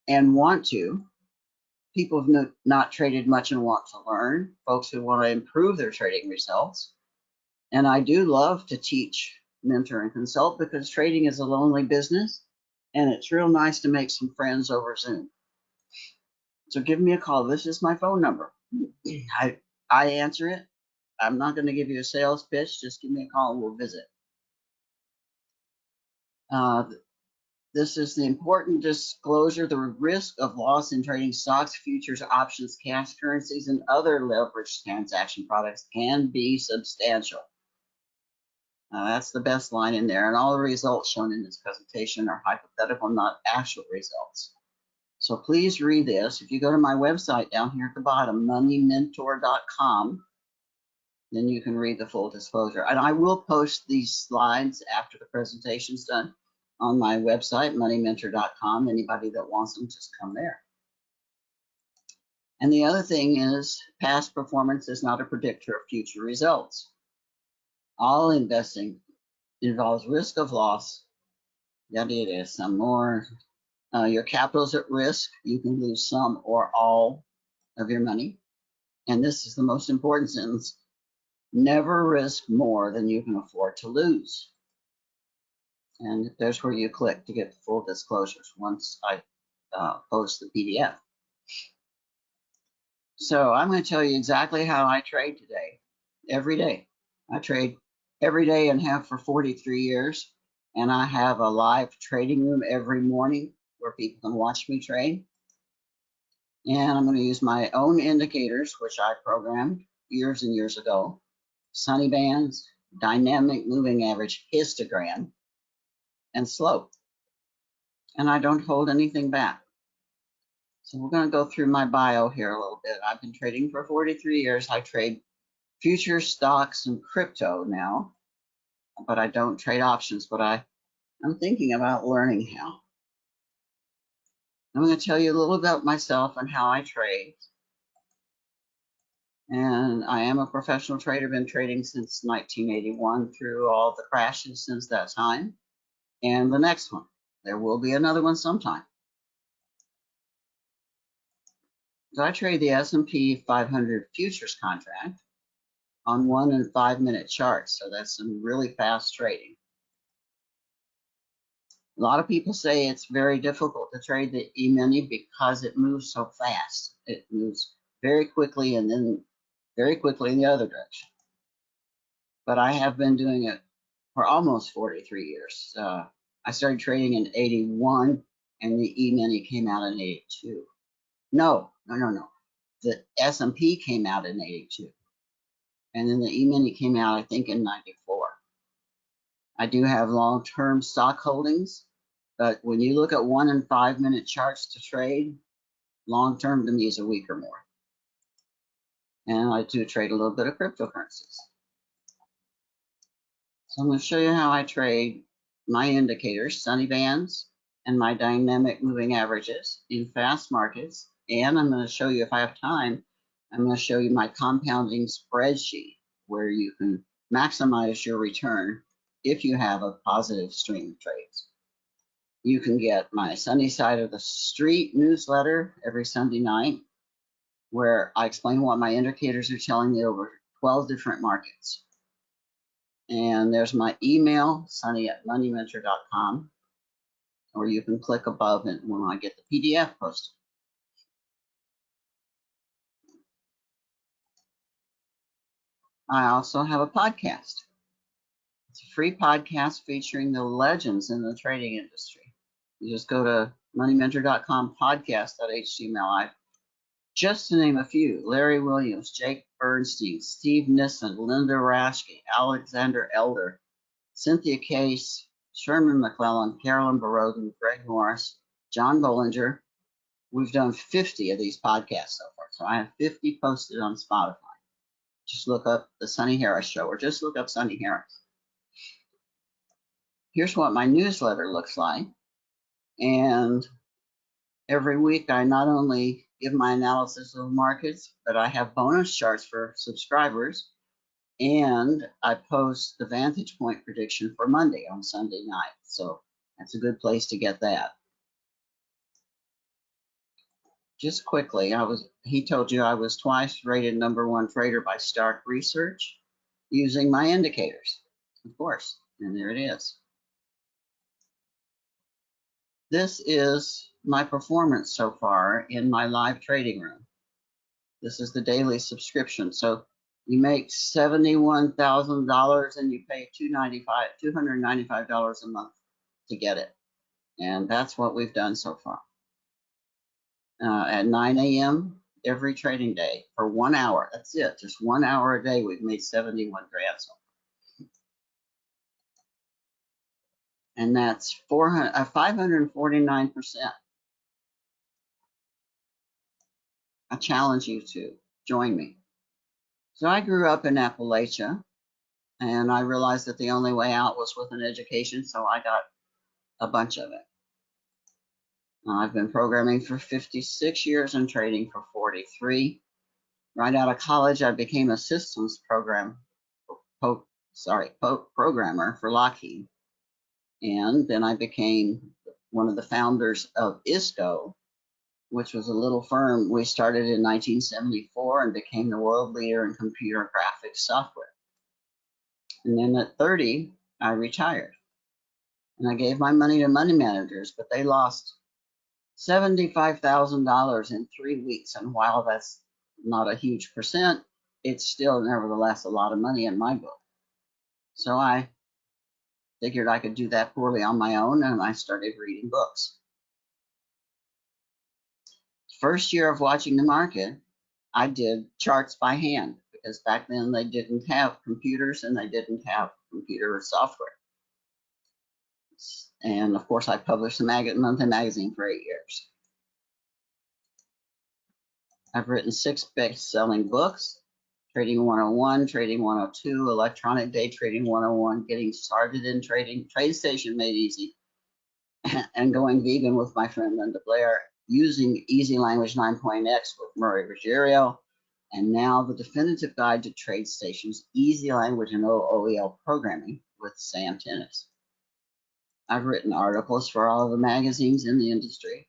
and want to. People who have not traded much and want to learn. Folks who want to improve their trading results. And I do love to teach, mentor, and consult because trading is a lonely business. And it's real nice to make some friends over Zoom. So give me a call. This is my phone number. I answer it. I'm not going to give you a sales pitch. Just give me a call and we'll visit. This is the important disclosure. The risk of loss in trading stocks, futures, options, cash currencies, and other leveraged transaction products can be substantial. That's the best line in there. And all the results shown in this presentation are hypothetical, not actual results. So please read this. If you go to my website down here at the bottom, moneymentor.com, then you can read the full disclosure. And I will post these slides after the presentation's done on my website, moneymentor.com. Anybody that wants them, just come there. And the other thing is, past performance is not a predictor of future results. All investing involves risk of loss. Yada, some more. Your capital's at risk. You can lose some or all of your money. And this is the most important sentence. Never risk more than you can afford to lose. And there's where you click to get the full disclosures once I post the PDF. So I'm going to tell you exactly how I trade today, every day. I trade every day and have for 43 years. And I have a live trading room every morning where people can watch me trade. And I'm going to use my own indicators, which I programmed years and years ago. SunnyBands, dynamic moving average, histogram, and slope. And I don't hold anything back. So we're going to go through my bio here a little bit. I've been trading for 43 years. I trade futures, stocks, and crypto now, but I don't trade options, but I'm thinking about learning how. I'm going to tell you a little about myself and how I trade. And I am a professional trader, been trading since 1981 through all the crashes since that time. And the next one, there will be another one sometime. So I trade the S&P 500 futures contract on 1 and 5 minute charts. So that's some really fast trading. A lot of people say it's very difficult to trade the E-mini because it moves so fast. It moves very quickly and then very quickly in the other direction. But I have been doing it for almost 43 years. I started trading in 81 and the E-mini came out in 82. No. The S&P came out in 82. And then the E-mini came out, I think, in 94. I do have long-term stock holdings, But when you look at 1 and 5 minute charts to trade, long term to me is a week or more. And I do trade a little bit of cryptocurrencies. So I'm going to show you how I trade my indicators, SunnyBands, and my dynamic moving averages in fast markets. And I'm going to show you, if I have time, I'm going to show you my compounding spreadsheet where you can maximize your return if you have a positive stream of trades. You can get my Sunny Side of the Street newsletter every Sunday night, where I explain what my indicators are telling me over 12 different markets. And there's my email, sunny@moneymentor.com, or you can click above it when I get the PDF posted. I also have a podcast. It's a free podcast featuring the legends in the trading industry. You just go to moneymentor.com podcast.html. Just to name a few: Larry Williams, Jake Bernstein, Steve Nissen, Linda Raschke, Alexander Elder, Cynthia Case, Sherman McClellan, Carolyn Baroden, Greg Morris, John Bollinger. We've done 50 of these podcasts so far. So I have 50 posted on Spotify. Just look up the Sunny Harris Show, or just look up Sunny Harris. Here's what my newsletter looks like. And every week I not only give my analysis of markets, but I have bonus charts for subscribers. And I post the Vantage Point prediction for Monday on Sunday night. So that's a good place to get that. Just quickly, he told you I was twice rated #1 trader by Stark Research using my indicators, of course, and there it is. This is my performance so far in my live trading room. This is the daily subscription. So you make $71,000 and you pay $295 a month to get it. And that's what we've done so far. At 9 a.m. every trading day for 1 hour. That's it. Just 1 hour a day. We've made 71 grand so far. And that's 549%. I challenge you to join me. So I grew up in Appalachia, and I realized that the only way out was with an education, so I got a bunch of it. I've been programming for 56 years and trading for 43. Right out of college, I became a systems programmer for Lockheed. And then I became one of the founders of ISCO, which was a little firm we started in 1974 and became the world leader in computer graphics software. And then at 30, I retired. And I gave my money to money managers, but they lost $75,000 in 3 weeks. And while that's not a huge percent, it's still nevertheless a lot of money in my book. So I figured I could do that poorly on my own, and I started reading books. First year of watching the market, I did charts by hand, because back then they didn't have computers and they didn't have computer software. And of course, I published a monthly magazine for 8 years. I've written 6 best-selling books: Trading 101, Trading 102, Electronic Day Trading 101, Getting Started in Trading, Trade Station Made Easy, and Going Vegan with my friend Linda Blair, Using Easy Language 9.x with Murray Ruggiero, and now the definitive guide to trade stations, Easy Language and OEL programming with Sam Tennis. I've written articles for all of the magazines in the industry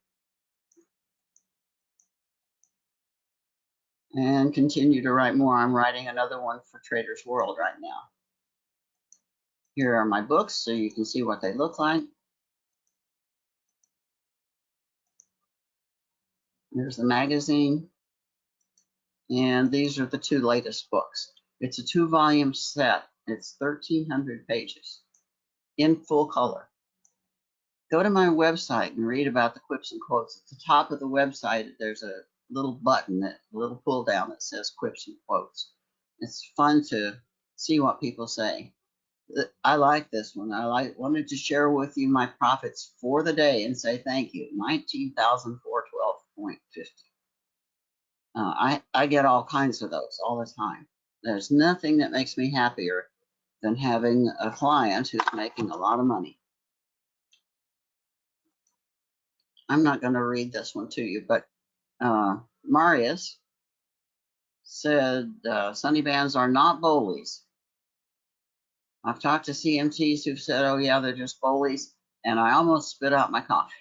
and continue to write more. I'm writing another one for Traders World right now. Here are my books so you can see what they look like. There's the magazine. And these are the 2 latest books. It's a 2-volume set. It's 1,300 pages in full color. Go to my website and read about the quips and quotes. At the top of the website, there's a little button, a little pull down that says quips and quotes. It's fun to see what people say. I like this one. Wanted to share with you my profits for the day and say thank you. 19,412.50. I get all kinds of those all the time. There's nothing that makes me happier than having a client who's making a lot of money. I'm not going to read this one to you, but Marius said SunnyBands are not bullies. I've talked to CMTs who've said, oh yeah, they're just bullies, and I almost spit out my coffee.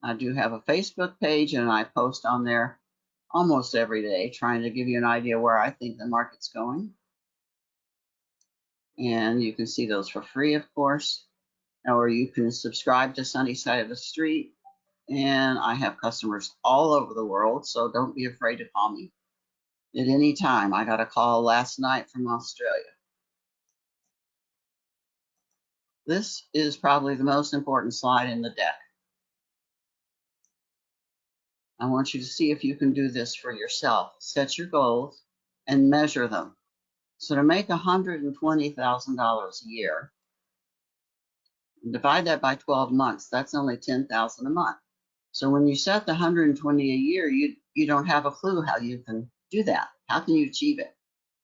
I do have a Facebook page, and I post on there almost every day, trying to give you an idea where I think the market's going. And you can see those for free, of course, or you can subscribe to Sunny Side of the Street. And I have customers all over the world, so don't be afraid to call me at any time. I got a call last night from Australia. This is probably the most important slide in the deck. I want you to see if you can do this for yourself. Set your goals and measure them. So to make $120,000 a year, divide that by 12 months, that's only $10,000 a month. So when you set the 120 a year, you don't have a clue how you can do that. How can you achieve it?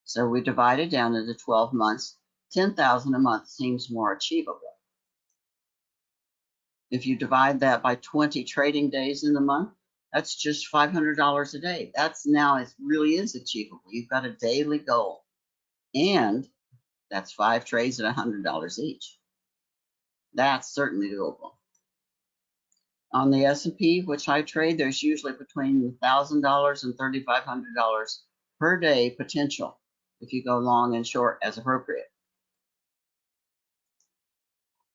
So we divide it down into 12 months. 10,000 a month seems more achievable. If you divide that by 20 trading days in the month, that's just $500 a day. That's now, it really is achievable. You've got a daily goal, and that's 5 trades at $100 each. That's certainly doable. On the S&P, which I trade, there's usually between $1,000 and $3,500 per day potential if you go long and short as appropriate.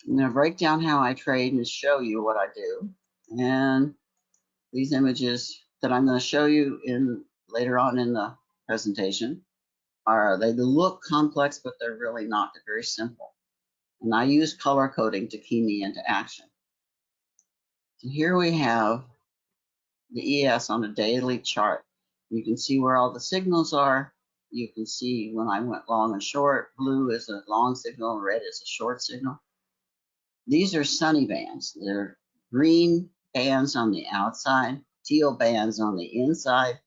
I'm going to break down how I trade and show you what I do. And these images that I'm going to show you later on in the presentation they look complex, but they're really not. They're very simple. And I use color coding to key me into action. So here we have the ES on a daily chart. You can see where all the signals are. You can see when I went long and short. Blue is a long signal, red is a short signal. These are SunnyBands. They're green bands on the outside, teal bands on the inside,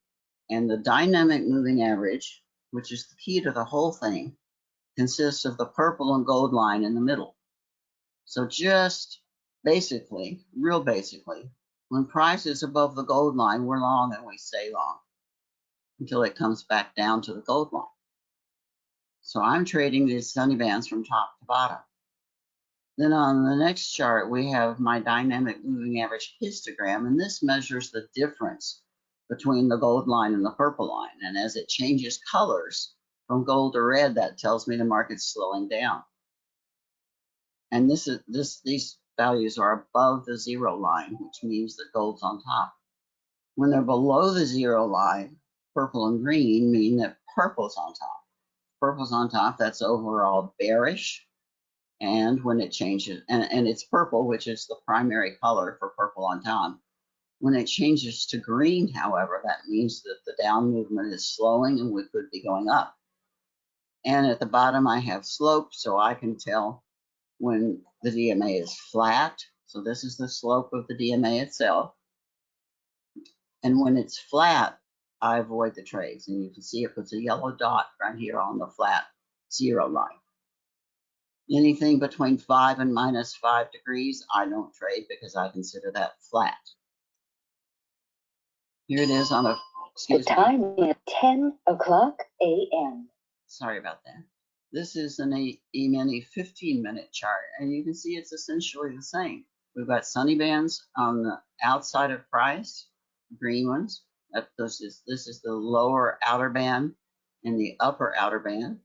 and the dynamic moving average, which is the key to the whole thing, consists of the purple and gold line in the middle. So just basically, real basically, when price is above the gold line, we're long and we stay long until it comes back down to the gold line. So I'm trading these SunnyBands from top to bottom. Then on the next chart, we have my dynamic moving average histogram, and this measures the difference between the gold line and the purple line. And as it changes colors from gold to red, that tells me the market's slowing down. And these values are above the zero line, which means that gold's on top. When they're below the zero line, purple and green mean that purple's on top. Purple's on top, that's overall bearish. And when it changes, and it's purple, which is the primary color for purple on top. When it changes to green, however, that means that the down movement is slowing and we could be going up. And at the bottom, I have slope, so I can tell when the DMA is flat. So this is the slope of the DMA itself. And when it's flat, I avoid the trades. And you can see it puts a yellow dot right here on the flat zero line. Anything between 5 and -5 degrees, I don't trade because I consider that flat. Here it is on The time is 10 o'clock a.m. Sorry about that. This is an E-mini 15-minute chart, and you can see it's essentially the same. We've got SunnyBands on the outside of price, green ones. This is the lower outer band and the upper outer band.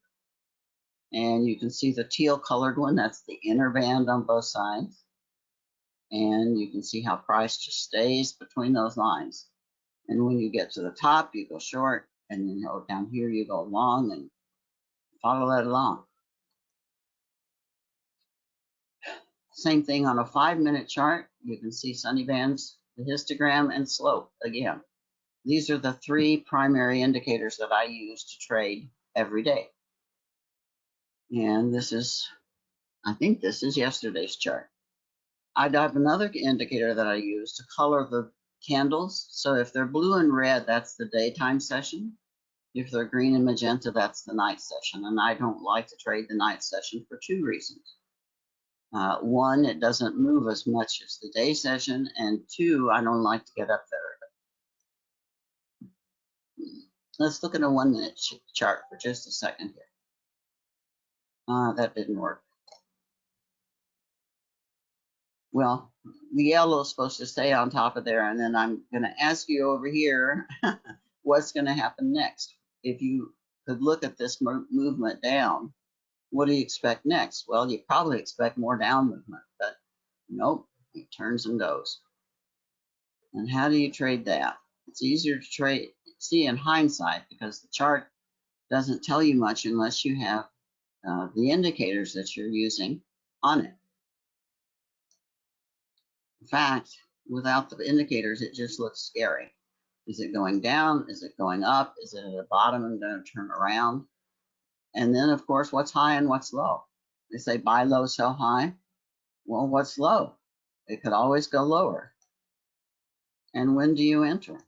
And you can see the teal colored one, that's the inner band on both sides. And you can see how price just stays between those lines. And when you get to the top, you go short, and then down here you go long and follow that along. Same thing on a 5-minute chart. You can see SunnyBands, the histogram, and slope again. These are the three primary indicators that I use to trade every day. And this is, I think this is yesterday's chart. I have another indicator that I use to color the candles. So if they're blue and red, that's the daytime session. If they're green and magenta, that's the night session. And I don't like to trade the night session for two reasons. One, it doesn't move as much as the day session. And two, I don't like to get up there. Let's look at a 1 minute chart for just a second here. That didn't work. Well, the yellow is supposed to stay on top of there, and then I'm going to ask you over here what's going to happen next. If you could look at this movement down, what do you expect next? Well, you probably expect more down movement, but nope, it turns and goes. And how do you trade that? It's easier to trade, see in hindsight, because the chart doesn't tell you much unless you have the indicators that you're using on it. In fact, without the indicators, it just looks scary. Is it going down? Is it going up? Is it at the bottom and going to turn around? And then, of course, what's high and what's low? They say buy low, sell high. Well, what's low? It could always go lower. And when do you enter?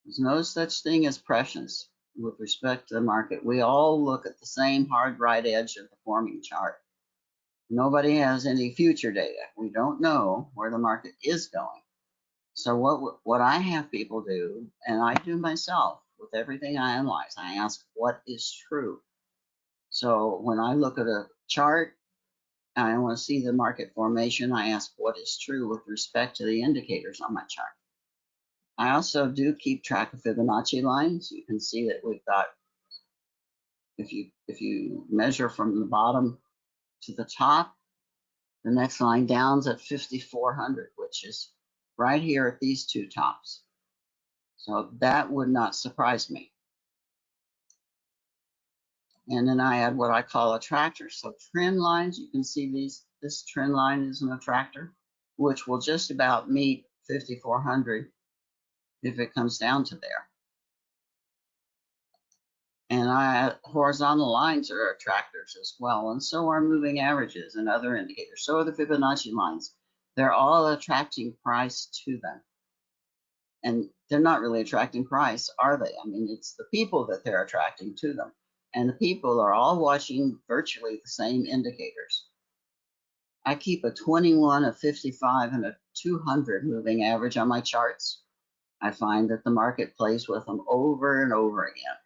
There's no such thing as prescience with respect to the market. We all look at the same hard right edge of the forming chart. Nobody has any future data. We don't know where the market is going. So what I have people do, and I do myself with everything I analyze, I ask what is true. So when I look at a chart, and I want to see the market formation, I ask what is true with respect to the indicators on my chart. I also do keep track of Fibonacci lines. You can see that we've got, if you measure from the bottom to the top, the next line down is at 5,400, which is right here at these two tops. So that would not surprise me. And then I add what I call attractors. So trend lines, you can see this trend line is an attractor, which will just about meet 5,400 if it comes down to there. And horizontal lines are attractors as well, and so are moving averages and other indicators. So are the Fibonacci lines. They're all attracting price to them. And they're not really attracting price, are they? I mean, it's the people that they're attracting to them. And the people are all watching virtually the same indicators. I keep a 21, a 55, and a 200 moving average on my charts. I find that the market plays with them over and over again.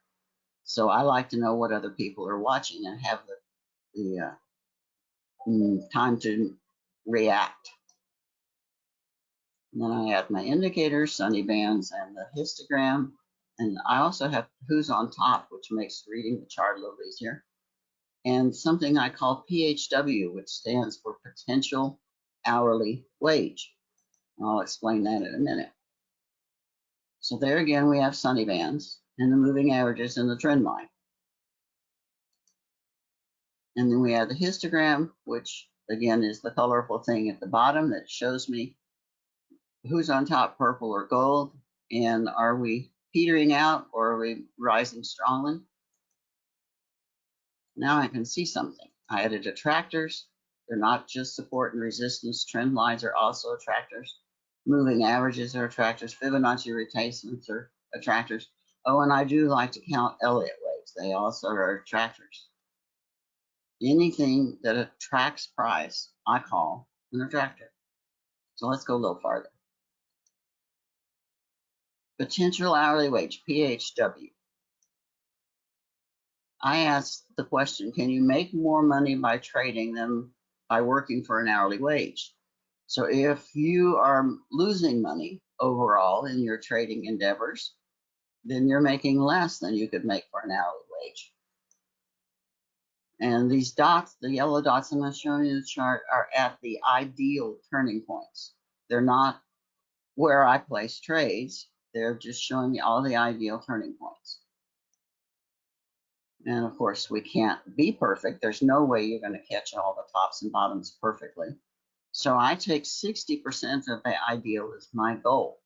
So I like to know what other people are watching and have the time to react. And then I add my indicators, SunnyBands, and the histogram. And I also have who's on top, which makes reading the chart a little easier. And something I call PHW, which stands for potential hourly wage. I'll explain that in a minute. So there again, we have SunnyBands and the moving averages and the trend line. And then we have the histogram, which again is the colorful thing at the bottom that shows me who's on top, purple or gold, and are we petering out or are we rising strongly? Now I can see something. I added attractors. They're not just support and resistance. Trend lines are also attractors. Moving averages are attractors. Fibonacci retracements are attractors. Oh, and I do like to count Elliott waves. They also are attractors. Anything that attracts price, I call an attractor. So let's go a little farther. Potential hourly wage, PHW. I asked the question, can you make more money by trading than by working for an hourly wage? So if you are losing money overall in your trading endeavors, then you're making less than you could make for an hourly wage. And these dots, the yellow dots I'm showing you in the chart, are at the ideal turning points. They're not where I place trades. They're just showing me all the ideal turning points. And of course, we can't be perfect. There's no way you're going to catch all the tops and bottoms perfectly. So I take 60% of the ideal as my goal.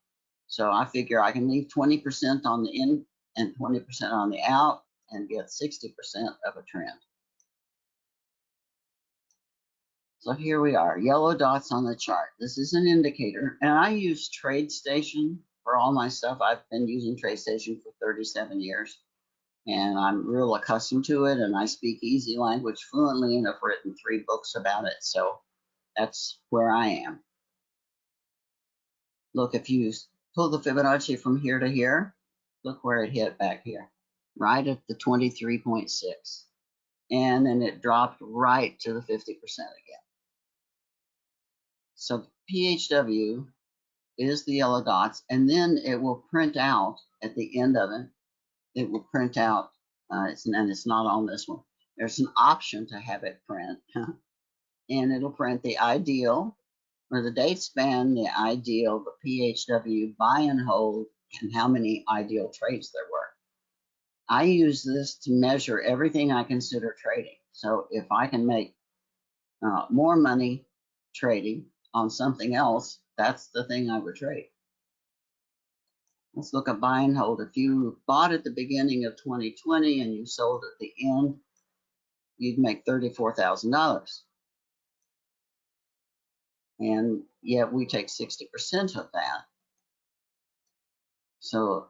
So I figure I can leave 20% on the in and 20% on the out and get 60% of a trend. So here we are, yellow dots on the chart. This is an indicator, and I use TradeStation for all my stuff. I've been using TradeStation for 37 years, and I'm real accustomed to it, and I speak easy language fluently, and I've written 3 books about it, so that's where I am. Look, if you pull the Fibonacci from here to here, look where it hit back here, right at the 23.6, and then it dropped right to the 50% again. So PHW is the yellow dots, and then it will print out at the end of it. It will print out, and it's not on this one. There's an option to have it print, and it'll print the ideal, or the date span, the ideal, the PHW, buy and hold, and how many ideal trades there were. I use this to measure everything I consider trading. So if I can make more money trading on something else, that's the thing I would trade. Let's look at buy and hold. If you bought at the beginning of 2020 and you sold at the end, you'd make $34,000. And yet we take 60% of that. So,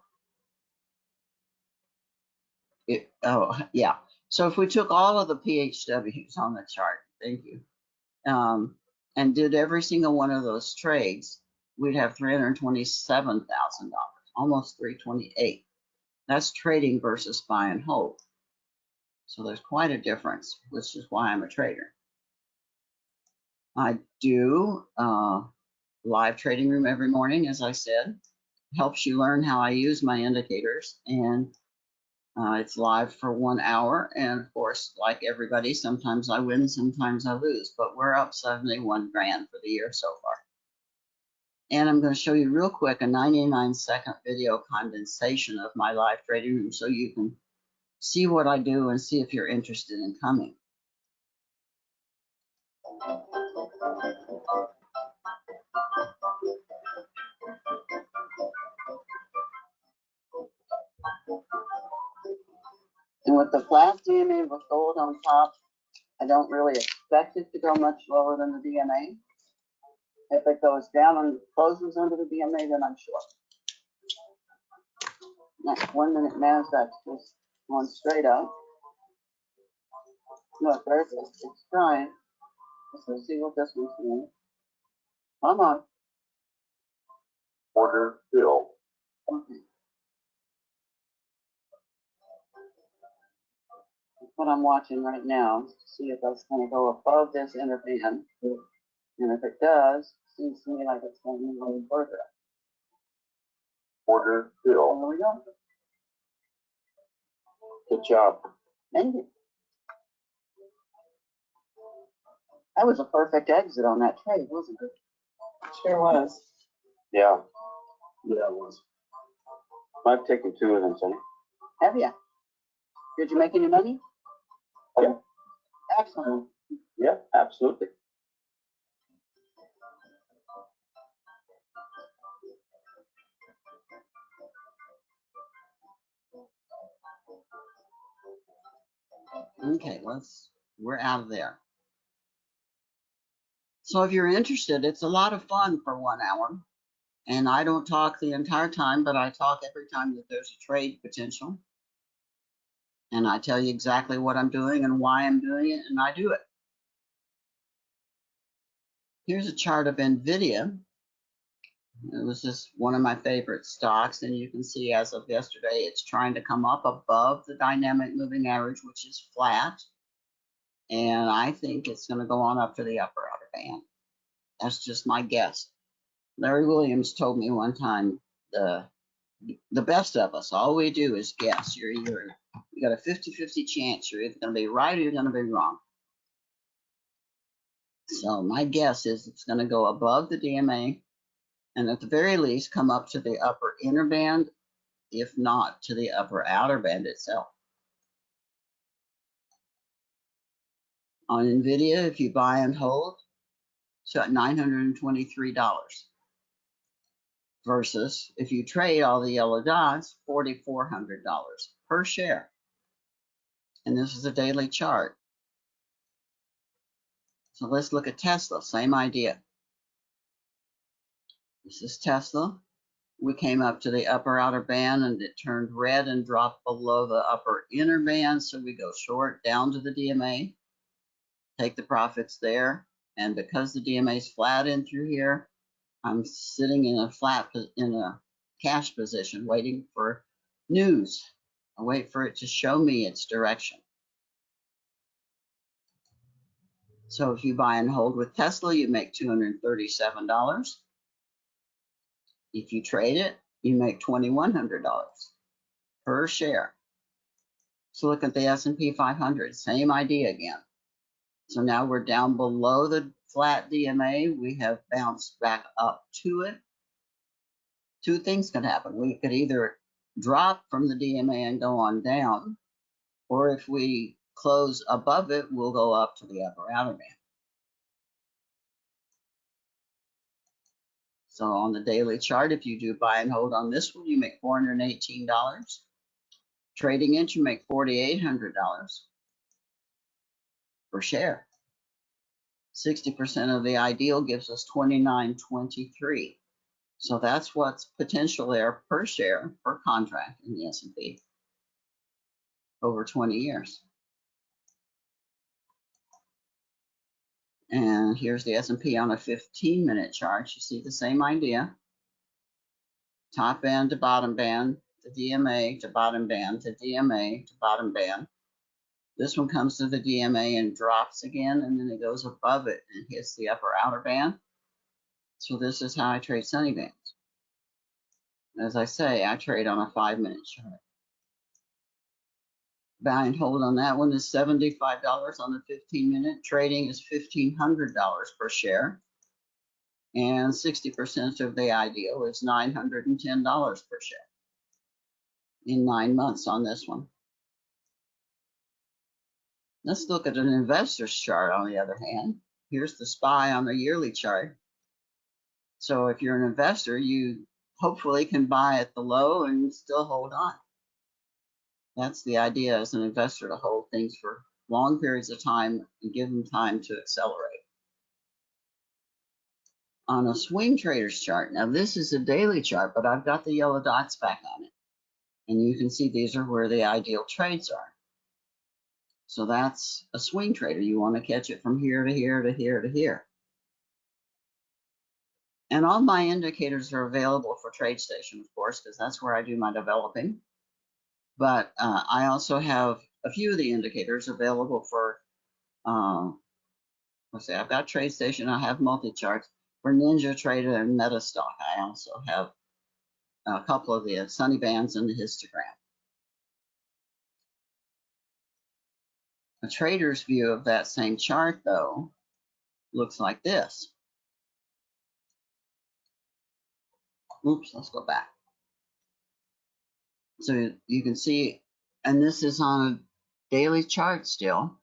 so if we took all of the PHWs on the chart, thank you, and did every single one of those trades, we'd have $327,000, almost $328,000. That's trading versus buy and hold. So there's quite a difference, which is why I'm a trader. I do live trading room every morning, as I said. Helps you learn how I use my indicators, and it's live for 1 hour. And of course, like everybody, sometimes I win, sometimes I lose, but we're up 71 grand for the year so far. And I'm going to show you real quick a 99-second video condensation of my live trading room so you can see what I do and see if you're interested in coming. And with the flat DMA with gold on top, I don't really expect it to go much lower than the DMA. If it goes down and closes under the DMA, then I'm short. Next 1 minute NASDAQ is going straight up. Look, there's it. It's trying. Let's see what this one's doing. Come on. Order filled. Okay. That's what I'm watching right now to see if that's going to go above this interband. And if it does, seems to me like it's going to move a little further. Order filled. There we go. Good job. Thank you. That was a perfect exit on that trade, wasn't it? Sure was. Yeah. Yeah, it was. I've taken 2 of them, Sonny. Have you? Did you make any money? Yeah. Excellent. Yeah, absolutely. Okay, we're out of there. So if you're interested, it's a lot of fun for 1 hour. And I don't talk the entire time, but I talk every time that there's a trade potential. And I tell you exactly what I'm doing and why I'm doing it, and I do it. Here's a chart of NVIDIA. It was just one of my favorite stocks, and you can see as of yesterday, it's trying to come up above the dynamic moving average, which is flat. And I think it's going to go on up to the upper outer band. That's just my guess. Larry Williams told me one time, the best of us, all we do is guess. You got a 50-50 chance. You're either going to be right or you're going to be wrong. So my guess is it's going to go above the DMA, and at the very least come up to the upper inner band, if not to the upper outer band itself. On NVIDIA, if you buy and hold, so at $923 versus if you trade all the yellow dots, $4,400 per share. And this is a daily chart. So let's look at Tesla, same idea. This is Tesla. We came up to the upper outer band and it turned red and dropped below the upper inner band. So we go short down to the DMA, take the profits there. And because the DMA is flat in through here, I'm sitting in a cash position waiting for news. I wait for it to show me its direction. So if you buy and hold with Tesla, you make $237. If you trade it, you make $2,100 per share. So look at the S&P 500, same idea again. So now we're down below the flat DMA. We have bounced back up to it. Two things can happen. We could either drop from the DMA and go on down, or if we close above it, we'll go up to the upper outer band. So on the daily chart, if you do buy and hold on this one, you make $418. Trading it, you make $4,800 per share. 60% of the ideal gives us $29.23. So that's what's potential there per share, per contract in the S&P over 20 years. And here's the S&P on a 15-minute chart. You see the same idea. Top band to bottom band, to DMA to bottom band, to DMA to bottom band. This one comes to the DMA and drops again, and then it goes above it and hits the upper outer band. So this is how I trade SunnyBands. As I say, I trade on a 5-minute chart. Buy and hold on that one is $75 on the 15-minute. Trading is $1,500 per share. And 60% of the ideal is $910 per share in 9 months on this one. Let's look at an investor's chart on the other hand. Here's the SPY on the yearly chart. So if you're an investor, you hopefully can buy at the low and still hold on. That's the idea as an investor, to hold things for long periods of time and give them time to accelerate. On a swing trader's chart, now this is a daily chart, but I've got the yellow dots back on it. And you can see these are where the ideal trades are. So that's a swing trader. You want to catch it from here to here to here to here. And all my indicators are available for TradeStation, of course, because that's where I do my developing. But I also have a few of the indicators available for, let's see, I've got TradeStation, I have multi-charts for NinjaTrader and MetaStock. I also have a couple of the SunnyBands and the histogram. A trader's view of that same chart, though, looks like this. Oops, let's go back. So you can see, and this is on a daily chart still,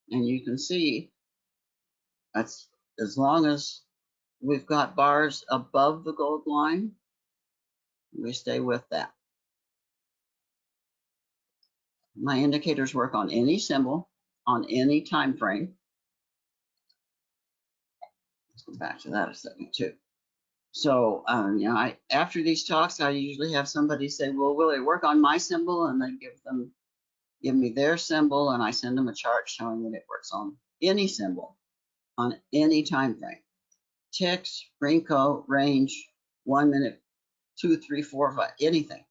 and you can see that's as long as we've got bars above the gold line, we stay with that. My indicators work on any symbol, on any time frame. Let's go back to that a second too. So, you know, after these talks, I usually have somebody say, well, will it work on my symbol? And they give me their symbol, and I send them a chart showing that it works on any symbol, on any time frame. Ticks, Rinko, range, 1 minute, 2, 3, 4, 5, anything.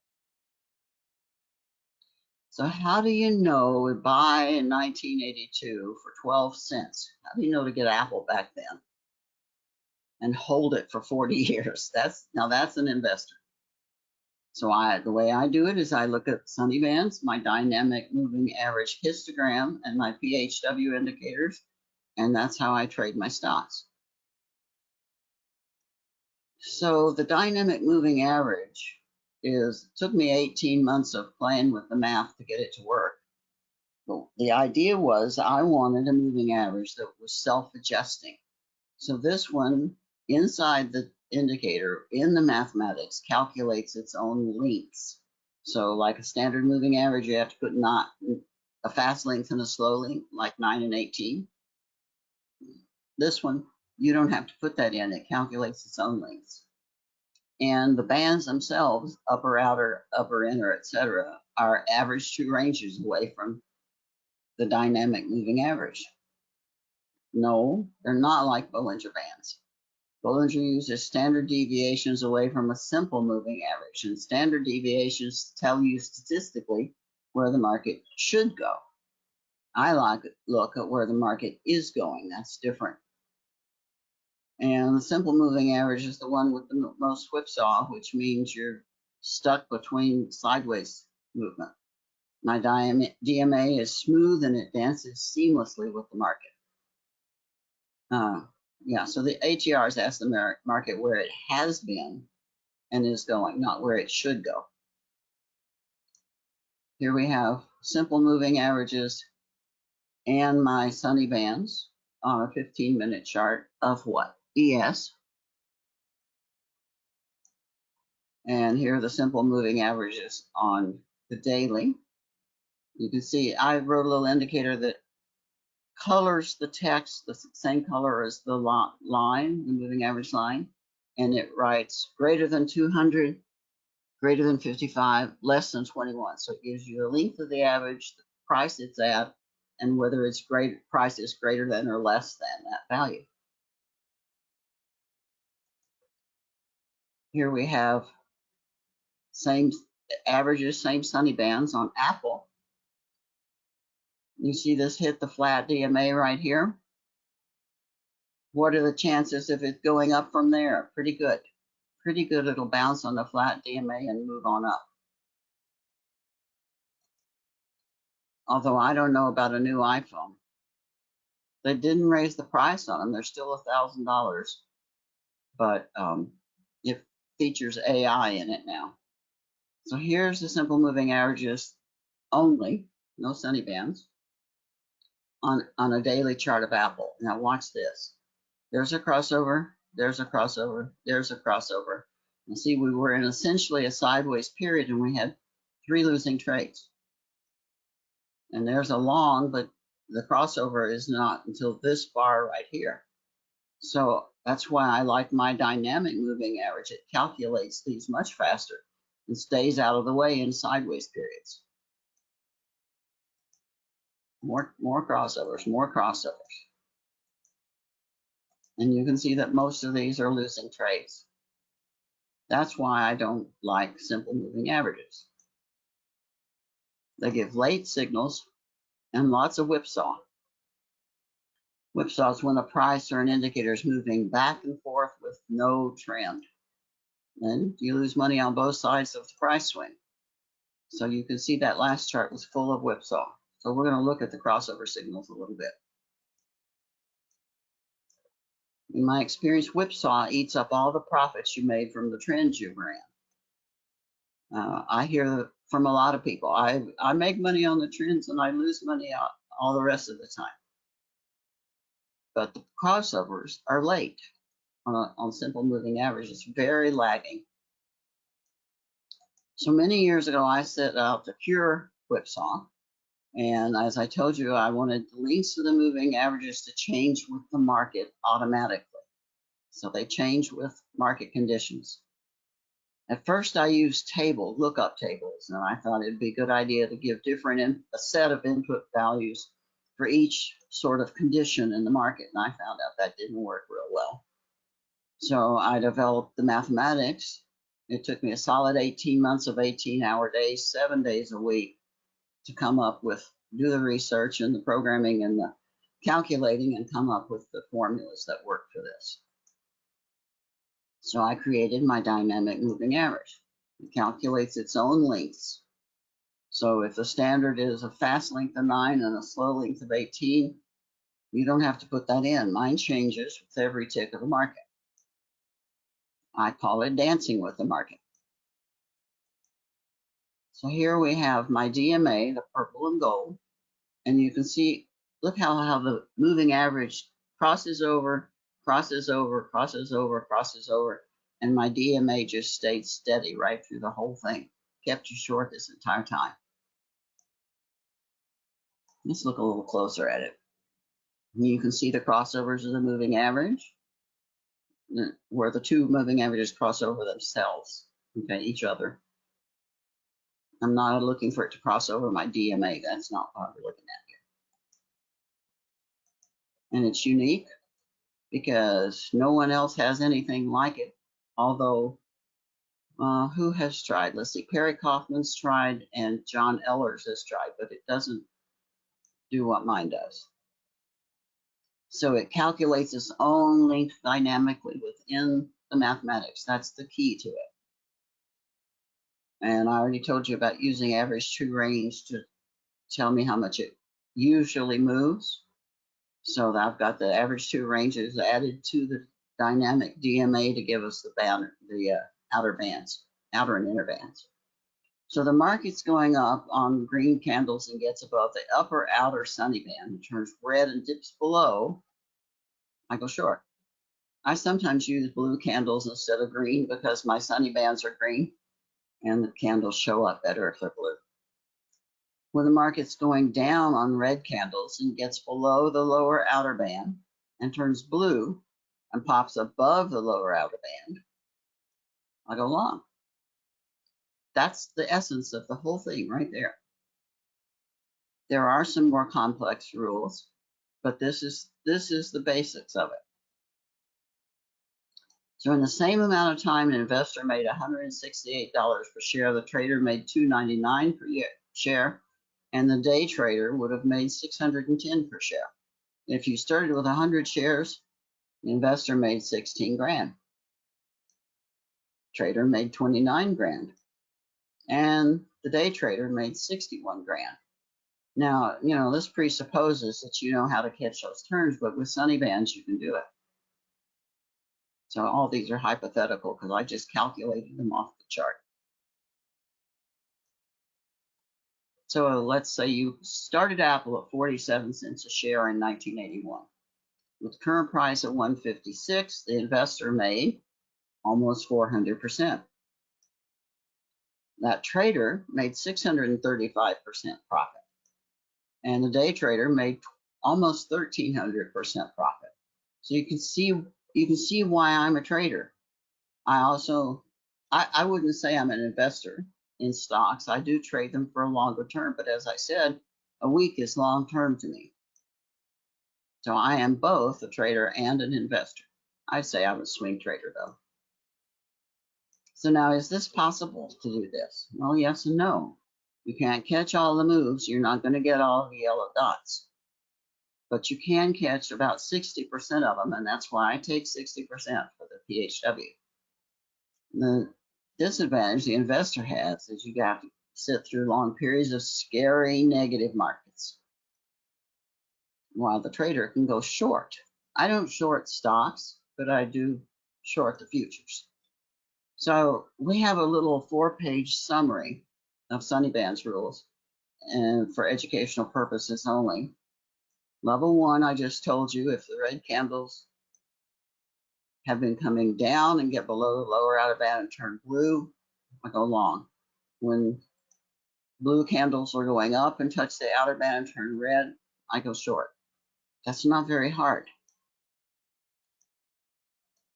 So how do you know we buy in 1982 for 12 cents? How do you know to get Apple back then and hold it for 40 years? Now that's an investor. So the way I do it is I look at SunnyBands, my dynamic moving average histogram, and my PHW indicators, and that's how I trade my stocks. So the dynamic moving average took me 18 months of playing with the math to get it to work. But the idea was I wanted a moving average that was self-adjusting. So this one, inside the indicator in the mathematics calculates its own lengths. So like a standard moving average, you have to put not a fast length and a slow length, like 9 and 18. This one, you don't have to put that in. It calculates its own lengths. And the bands themselves, upper, outer, upper, inner, etc., are average two ranges away from the dynamic moving average. No, they're not like Bollinger Bands. Bollinger uses standard deviations away from a simple moving average, and standard deviations tell you statistically where the market should go. I like to look at where the market is going. That's different. And the simple moving average is the one with the most whipsaw, which means you're stuck between sideways movement. My DMA is smooth and it dances seamlessly with the market. Yeah, so the ATRs ask the market where it has been and is going, not where it should go. Here we have simple moving averages and my SunnyBands on a 15-minute chart of what? ES. And here are the simple moving averages on the daily. You can see I wrote a little indicator that colors the text the same color as the line, the moving average line, and it writes greater than 200, greater than 55, less than 21. So it gives you the length of the average, the price it's at, and whether its price is greater than or less than that value. Here we have same averages, same SunnyBands on Apple. You see this hit the flat DMA right here. What are the chances of it going up from there? Pretty good. Pretty good. It'll bounce on the flat DMA and move on up. Although I don't know about a new iPhone. They didn't raise the price on them. They're still $1,000. But it features AI in it now. So here's the simple moving averages only, no SunnyBands, on a daily chart of Apple. Now watch this. There's a crossover, there's a crossover, there's a crossover. And see, we were in essentially a sideways period and we had 3 losing trades. And there's a long, but the crossover is not until this bar right here. So that's why I like my dynamic moving average. It calculates these much faster and stays out of the way in sideways periods. More crossovers, more crossovers. And you can see that most of these are losing trades. That's why I don't like simple moving averages. They give late signals and lots of whipsaw. Whipsaw is when a price or an indicator is moving back and forth with no trend. Then you lose money on both sides of the price swing. So you can see that last chart was full of whipsaw. So we're going to look at the crossover signals a little bit. In my experience, whipsaw eats up all the profits you made from the trends you ran. I hear from a lot of people, I make money on the trends and I lose money all the rest of the time. But the crossovers are late on simple moving averages, very lagging. So many years ago, I set out to cure whipsaw. And as I told you, I wanted the links to the moving averages to change with the market automatically. So they change with market conditions. At first, I used lookup tables, and I thought it'd be a good idea to give a set of input values for each sort of condition in the market. And I found out that didn't work real well. So I developed the mathematics. It took me a solid 18 months of 18-hour days, 7 days a week, to come up with, do the research and the programming and the calculating and come up with the formulas that work for this. So I created my dynamic moving average. It calculates its own lengths. So if the standard is a fast length of 9 and a slow length of 18, you don't have to put that in. Mine changes with every tick of the market. I call it dancing with the market. So here we have my DMA, the purple and gold, and you can see, look how the moving average crosses over, crosses over, crosses over, crosses over, And my DMA just stayed steady right through the whole thing. Kept you short this entire time. Let's look a little closer at it. You can see the crossovers of the moving average, where the two moving averages cross over themselves, okay, each other. I'm not looking for it to cross over my DMA. That's not what we're looking at here. And it's unique because no one else has anything like it. Although, who has tried? Let's see, Perry Kaufman's tried and John Ehlers has tried, but it doesn't do what mine does. So it calculates its own length dynamically within the mathematics. That's the key to it. And I already told you about using average true range to tell me how much it usually moves. So I've got the average true ranges added to the dynamic DMA to give us the outer bands, outer and inner bands. So the market's going up on green candles and gets above the upper outer sunny band. It turns red and dips below. I go short. I sometimes use blue candles instead of green because my sunny bands are green and the candles show up better if they're blue. When the market's going down on red candles and gets below the lower outer band and turns blue and pops above the lower outer band, I go long. That's the essence of the whole thing right there. There are some more complex rules, but this is the basics of it. So in the same amount of time, an investor made $168 per share. The trader made $2.99 per share, and the day trader would have made $610 per share. If you started with 100 shares, the investor made 16 grand. Trader made 29 grand, and the day trader made 61 grand. Now, you know, this presupposes that you know how to catch those turns, but with SunnyBands, you can do it. So all these are hypothetical because I just calculated them off the chart. So let's say you started Apple at 47 cents a share in 1981. With current price at 156, the investor made almost 400%. That trader made 635% profit. And the day trader made almost 1,300% profit. So you can see why I'm a trader. I wouldn't say I'm an investor in stocks. I do trade them for a longer term, but as I said, a week is long term to me. So I am both a trader and an investor. I'd say I'm a swing trader though. So now, is this possible to do this? Well, yes and no. You can't catch all the moves. You're not going to get all the yellow dots. But you can catch about 60% of them, and that's why I take 60% for the PHW. The disadvantage the investor has is you have to sit through long periods of scary negative markets, while the trader can go short. I don't short stocks, but I do short the futures. So we have a little 4-page summary of SunnyBands rules, and for educational purposes only. Level 1, I just told you, if the red candles have been coming down and get below the lower outer band and turn blue, I go long. When blue candles are going up and touch the outer band and turn red, I go short. That's not very hard.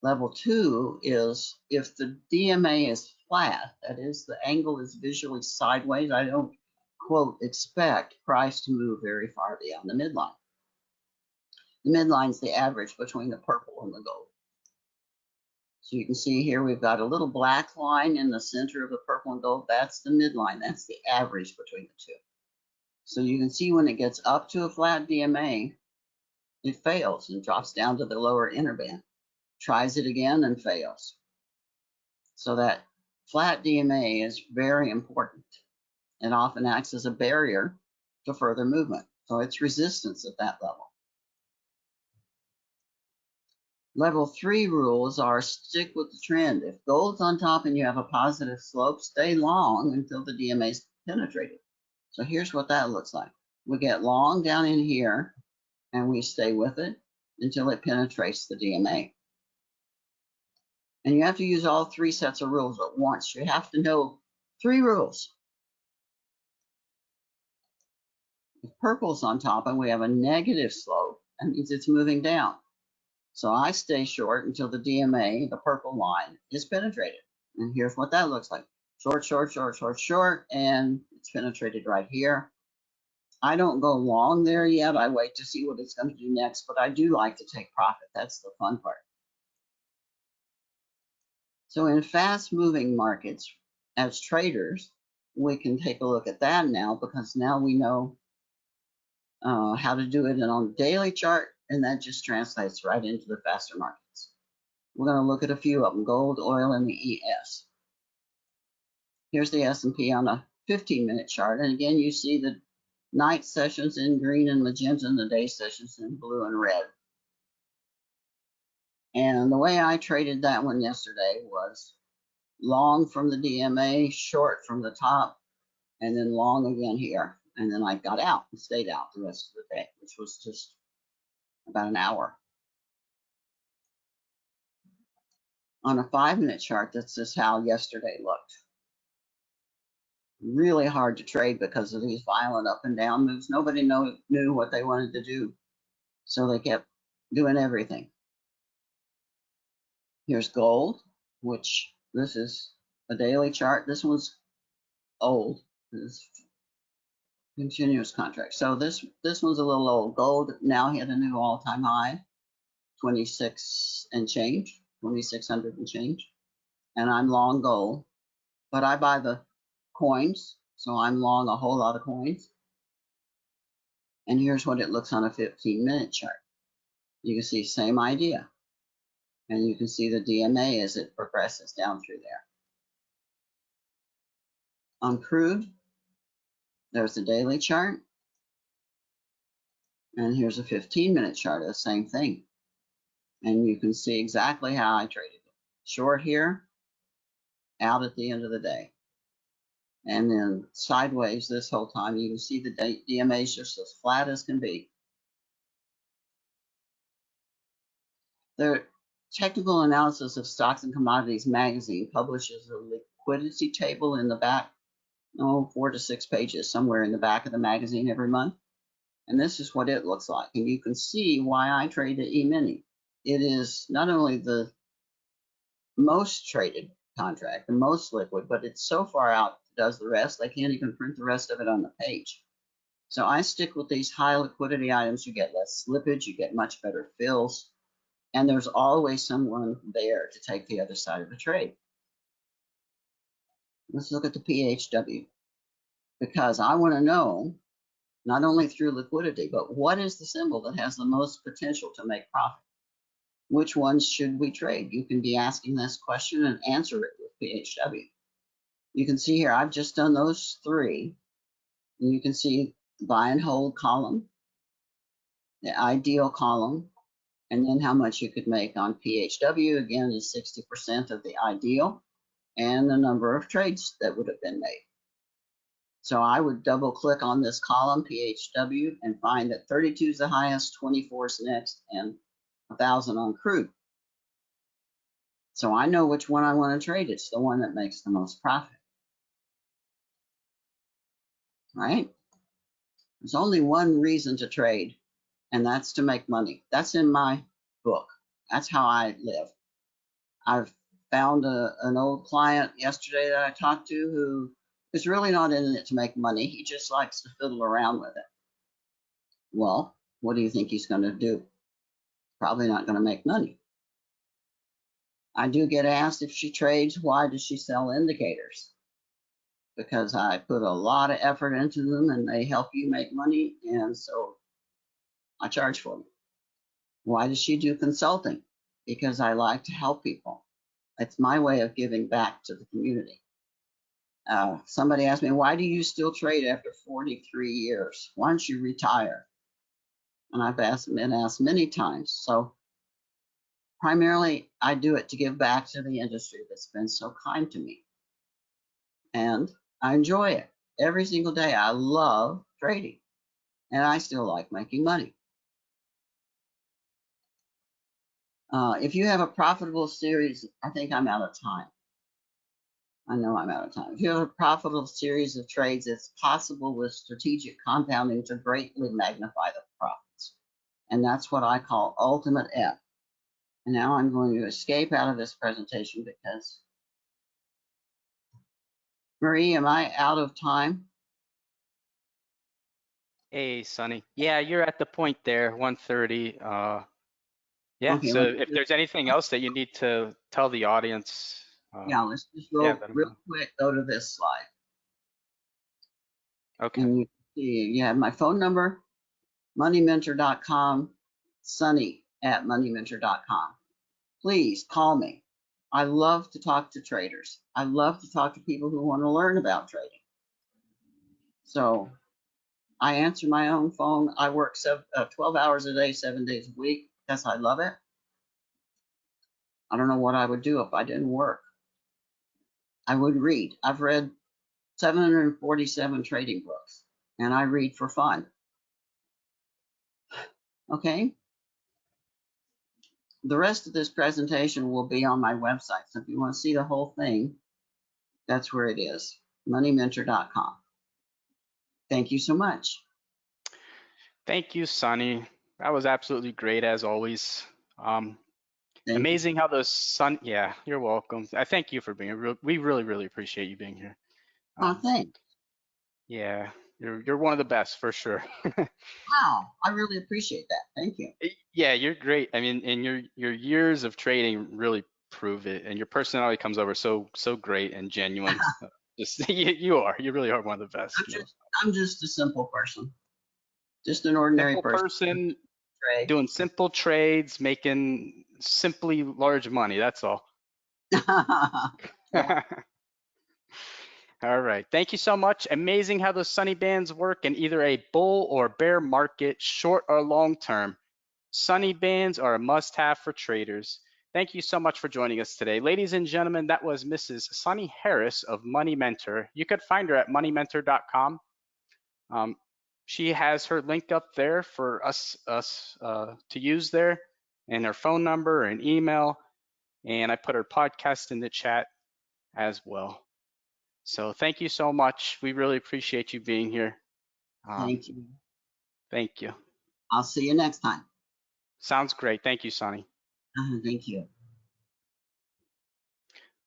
Level 2 is if the DMA is flat, that is, the angle is visually sideways, I don't, quote, expect price to move very far beyond the midline. The midline is the average between the purple and the gold. So you can see here we've got a little black line in the center of the purple and gold. That's the midline. That's the average between the two. So you can see when it gets up to a flat DMA, it fails and drops down to the lower inner band. Tries it again and fails. So that flat DMA is very important. It often acts as a barrier to further movement. So it's resistance at that level. Level 3 rules are stick with the trend. If gold's on top and you have a positive slope, stay long until the DMA is penetrated. So here's what that looks like. We get long down in here and we stay with it until it penetrates the DMA. And you have to use all 3 sets of rules at once. You have to know 3 rules. If purple's on top and we have a negative slope, that means it's moving down. So I stay short until the DMA, the purple line, is penetrated. And here's what that looks like. Short, short, short, short, short, and it's penetrated right here. I don't go long there yet. I wait to see what it's going to do next, but I do like to take profit. That's the fun part. So in fast moving markets, as traders, we can take a look at that now, because now we know how to do it on the daily chart, and that just translates right into the faster markets. We're going to look at a few of them: gold, oil, and the ES. Here's the S&P on a 15-minute chart, and again you see the night sessions in green and magenta and the day sessions in blue and red. And the way I traded that one yesterday was long from the DMA, short from the top, and then long again here. And then I got out and stayed out the rest of the day, which was just about an hour. On a 5-minute chart, that's just how yesterday looked. Really hard to trade because of these violent up and down moves. Nobody knew what they wanted to do, so they kept doing everything. Here's gold, which this is a daily chart. This one's old. This is continuous contract. So this one's a little old. Gold now hit a new all-time high, 26 and change, 2,600 and change. And I'm long gold, but I buy the coins, so I'm long a whole lot of coins. And here's what it looks on a 15-minute chart. You can see same idea. And you can see the DMA as it progresses down through there. On crude, there's the daily chart. And here's a 15-minute chart of the same thing. And you can see exactly how I traded it. Short here, out at the end of the day. And then sideways this whole time. You can see the DMA is just as flat as can be. The Technical Analysis of Stocks and Commodities magazine publishes a liquidity table in the back, 4 to 6 pages, somewhere in the back of the magazine every month. And this is what it looks like. And you can see why I trade the E-mini. It is not only the most traded contract, the most liquid, but it's so far out it does the rest, they can't even print the rest of it on the page. So I stick with these high liquidity items. You get less slippage, you get much better fills, and there's always someone there to take the other side of the trade. Let's look at the PHW, because I want to know, not only through liquidity, but what is the symbol that has the most potential to make profit? Which ones should we trade? You can be asking this question and answer it with PHW. You can see here, I've just done those 3. And you can see buy and hold column, the ideal column, and then how much you could make on PHW. Again, is 60% of the ideal, and the number of trades that would have been made. So I would double click on this column, PHW, and find that 32 is the highest, 24 is next, and 1,000 on crude. So I know which one I want to trade. It's the one that makes the most profit. Right? There's only one reason to trade, and that's to make money. That's in my book. That's how I live. I've found an old client yesterday that I talked to who is really not in it to make money. He just likes to fiddle around with it. Well, what do you think he's going to do? Probably not going to make money. I do get asked if she trades, why does she sell indicators? Because I put a lot of effort into them and they help you make money, and so I charge for them. Why does she do consulting? Because I like to help people. It's my way of giving back to the community. Somebody asked me, why do you still trade after 43 years? Why don't you retire? And I've been asked many times. So primarily, I do it to give back to the industry that's been so kind to me. And I enjoy it every single day. I love trading, and I still like making money. If you have a profitable series, I think I'm out of time. I know I'm out of time. If you have a profitable series of trades, it's possible with strategic compounding to greatly magnify the profits. And that's what I call ultimate F. And now I'm going to escape out of this presentation because, Marie, am I out of time? Hey, Sonny. Yeah, you're at the point there, 1:30. Yeah, Okay, so if there's anything else that you need to tell the audience, yeah, let's just yeah, real, let 'em real know. quick go to this slide. Okay. And you see, you have my phone number, moneymentor.com, sunny@moneymentor.com. Please call me. I love to talk to traders. I love to talk to people who want to learn about trading. So I answer my own phone. I work 12 hours a day, 7 days a week because I love it. I don't know what I would do if I didn't work. I would read. I've read 747 trading books, and I read for fun. Okay. The rest of this presentation will be on my website. So if you want to see the whole thing, that's where it is, moneymentor.com. Thank you so much. Thank you, Sonny. That was absolutely great as always. Thank you. Amazing how those yeah, you're welcome. I thank you for being here. We really appreciate you being here. Thanks. Yeah, you're one of the best for sure. Wow, I really appreciate that. Thank you. Yeah, you're great. I mean, and your years of trading really prove it, and your personality comes over so great and genuine. Just you really are one of the best. I'm just a simple person, just an ordinary Simple person Trade. doing simple trades, making simply large money. That's all. All right. Thank you so much. Amazing how those SunnyBands work in either a bull or bear market, short or long term. SunnyBands are a must-have for traders. Thank you so much for joining us today. Ladies and gentlemen, that was Mrs. Sunny Harris of Money Mentor. You could find her at moneymentor.com. She has her link up there for us to use there, and her phone number and email. And I put her podcast in the chat as well. So thank you so much. We really appreciate you being here. Thank you. Thank you. I'll see you next time. Sounds great. Thank you, Sonny. Thank you.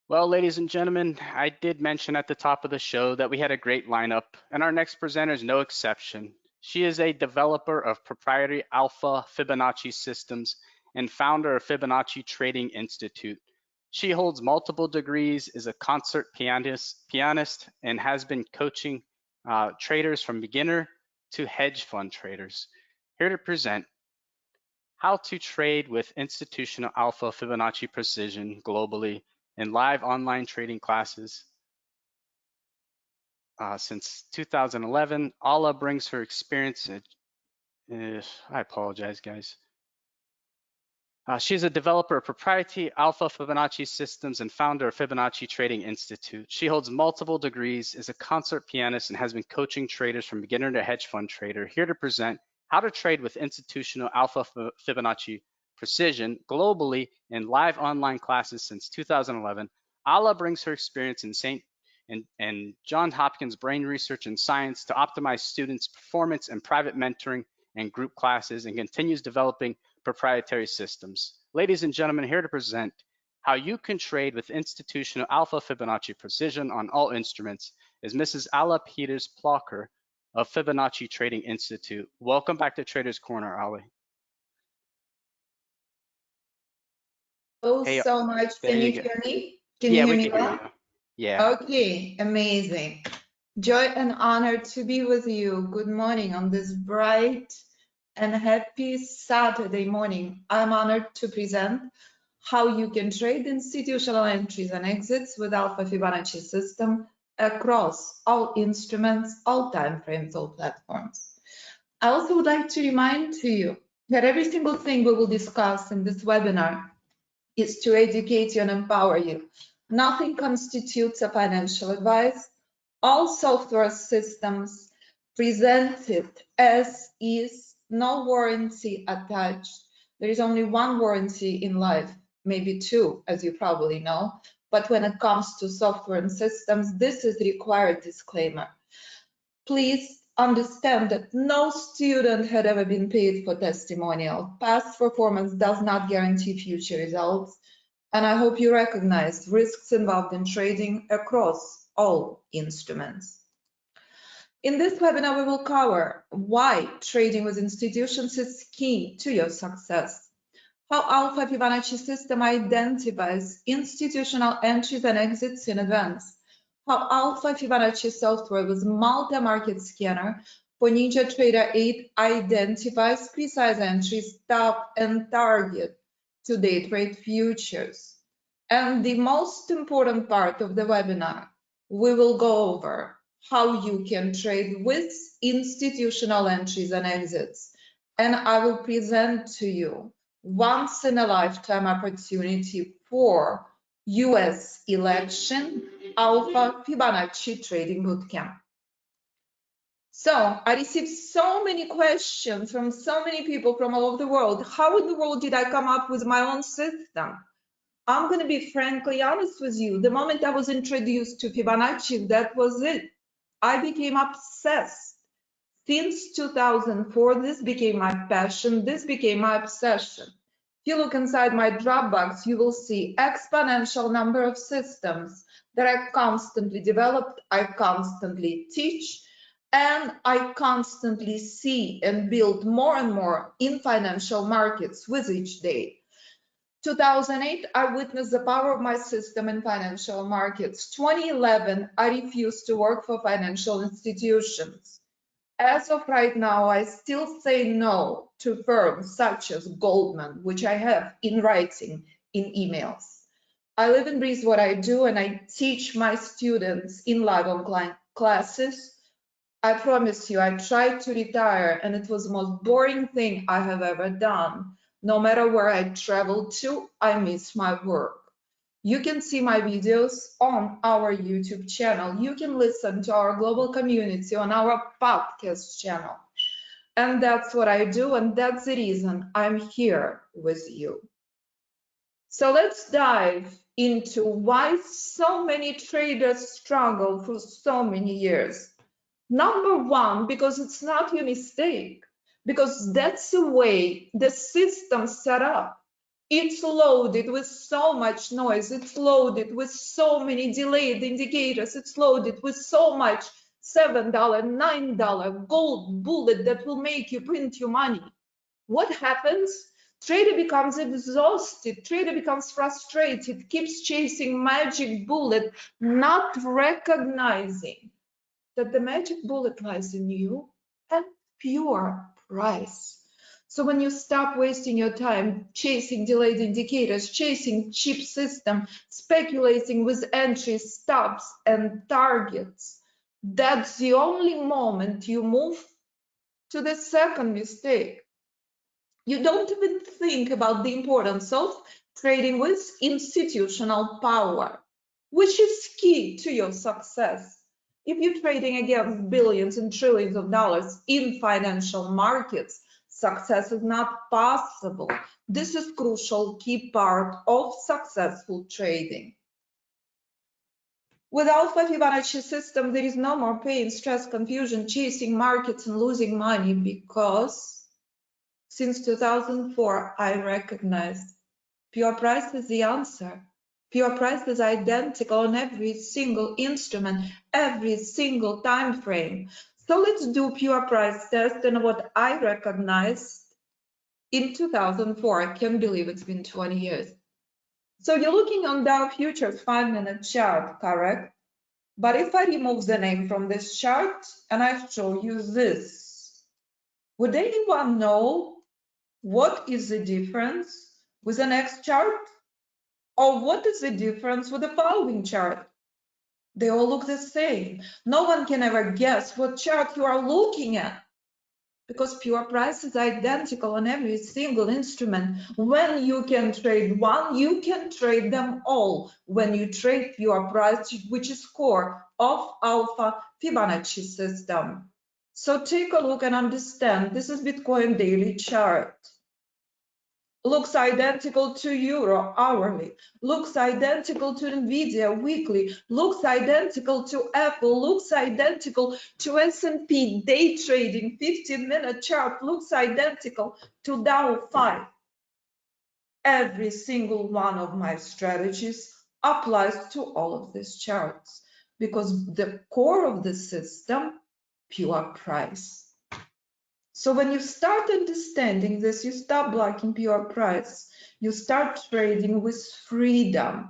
Well, ladies and gentlemen, I did mention at the top of the show that we had a great lineup, and our next presenter is no exception. She is a developer of proprietary alpha Fibonacci systems and founder of Fibonacci Trading Institute. She holds multiple degrees, is a concert pianist, and has been coaching traders from beginner to hedge fund traders. Here to present how to trade with institutional alpha Fibonacci precision globally in live online trading classes. Since 2011, Alla brings her experience. I apologize, guys. She's a developer of proprietary alpha Fibonacci systems and founder of Fibonacci Trading Institute. She holds multiple degrees, is a concert pianist, and has been coaching traders from beginner to hedge fund trader. Here to present how to trade with institutional alpha Fibonacci precision globally in live online classes since 2011. Alla brings her experience in Johns Hopkins brain research and science to optimize students' performance in private mentoring and group classes, and continues developing proprietary systems. Ladies and gentlemen, here to present how you can trade with institutional alpha Fibonacci precision on all instruments is Mrs. Alla Peters-Plocher of Fibonacci Trading Institute. Welcome back to Traders Corner, Alla. Oh, Hey, so much. there Can you you go. hear me? Can Yeah, you hear we me can hear well? you. Yeah. Okay, amazing. Joy and honor to be with you. Good morning on this bright and happy Saturday morning. I'm honored to present how you can trade institutional entries and exits with Alpha Fibonacci system across all instruments, all time frames, all platforms. I also would like to remind to you that every single thing we will discuss in this webinar is to educate you and empower you. Nothing constitutes a financial advice. All software systems presented as is, no warranty attached, There is only one warranty in life, maybe two, as you probably know. But when it comes to software and systems, this is the required disclaimer. Please understand that no student had ever been paid for testimonial. Past performance does not guarantee future results. And I hope you recognize risks involved in trading across all instruments. In this webinar, we will cover why trading with institutions is key to your success, how Alpha Fibonacci system identifies institutional entries and exits in advance, how Alpha Fibonacci software with multi-market scanner for Ninja Trader 8 identifies precise entries, stop and target to day trade futures. And the most important part of the webinar, we will go over how you can trade with institutional entries and exits. And I will present to you once in a lifetime opportunity for US election Alpha Fibonacci trading bootcamp. So I received so many questions from so many people from all over the world. How in the world did I come up with my own system? I'm going to be frankly honest with you. The moment I was introduced to Fibonacci, that was it. I became obsessed. Since 2004, this became my passion. This became my obsession. If you look inside my Dropbox, you will see exponential number of systems that I constantly developed, I constantly teach, and I constantly see and build more and more in financial markets with each day. 2008, I witnessed the power of my system in financial markets. 2011, I refused to work for financial institutions. As of right now, I still say no to firms such as Goldman, which I have in writing in emails. I live and breathe what I do, and I teach my students in live online classes. I promise you, I tried to retire, and it was the most boring thing I have ever done. No matter where I travel to, I miss my work. You can see my videos on our YouTube channel. You can listen to our global community on our podcast channel. And that's what I do, and that's the reason I'm here with you. So let's dive into why so many traders struggle for so many years. Number one, because it's not your mistake. Because that's the way the system's set up. It's loaded with so much noise. It's loaded with so many delayed indicators. It's loaded with so much $7, $9 gold bullet that will make you print your money. What happens? Trader becomes exhausted. Trader becomes frustrated, keeps chasing magic bullet, not recognizing that the magic bullet lies in you and pure price. So when you stop wasting your time chasing delayed indicators, chasing cheap system, speculating with entries, stops, and targets, that's the only moment you move to the second mistake. You don't even think about the importance of trading with institutional power, which is key to your success. If you're trading against billions and trillions of dollars in financial markets, success is not possible. This is crucial key part of successful trading. With Alpha Fibonacci system, there is no more pain, stress, confusion, chasing markets and losing money, because since 2004, I recognized pure price is the answer. Pure price is identical on every single instrument, every single time frame. So let's do pure price test, and what I recognized in 2004, I can't believe it's been 20 years. So you're looking on Dow Futures 5-minute chart, correct? But if I remove the name from this chart and I show you this, would anyone know what is the difference with the next chart? Or what is the difference with the following chart? They all look the same. No one can ever guess what chart you are looking at, because pure price is identical on every single instrument. When you can trade one, you can trade them all. When you trade pure price, which is core of Alpha Fibonacci system. So take a look and understand. This is Bitcoin daily chart. looks identical to euro hourly, looks identical to Nvidia weekly, looks identical to Apple, looks identical to S&P day trading 15-minute chart, looks identical to Dow 5. Every single one of my strategies applies to all of these charts because the core of the system, pure price. So when you start understanding this, you stop blocking pure price. You start trading with freedom,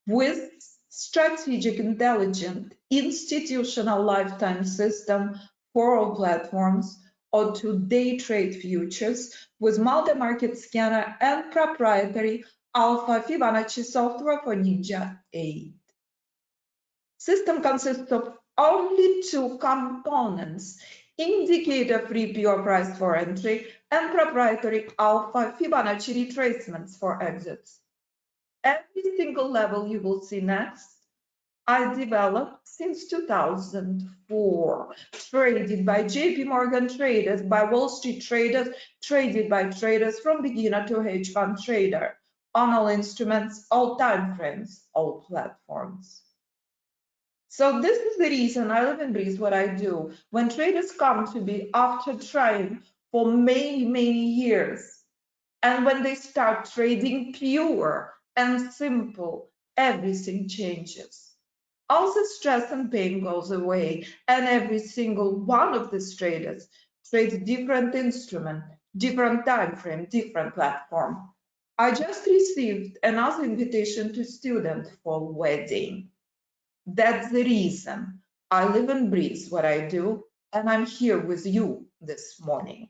with strategic, intelligent, institutional lifetime system for all platforms, or to day trade futures with multi-market scanner and proprietary alpha Fibonacci software for Ninja 8. System consists of only two components: indicator-free pure price for entry and proprietary alpha Fibonacci retracements for exits. Every single level you will see next, I developed since 2004, traded by JP Morgan traders, by Wall Street traders, traded by traders from beginner to hedge fund trader, on all instruments, all time frames, all platforms. So this is the reason I live and breathe what I do. When traders come to me after trying for many, many years, and when they start trading pure and simple, everything changes. All the stress and pain goes away, and every single one of these traders trades different instrument, different time frame, different platform. I just received another invitation to student for wedding. That's the reason I live and breathe what I do, and I'm here with you this morning.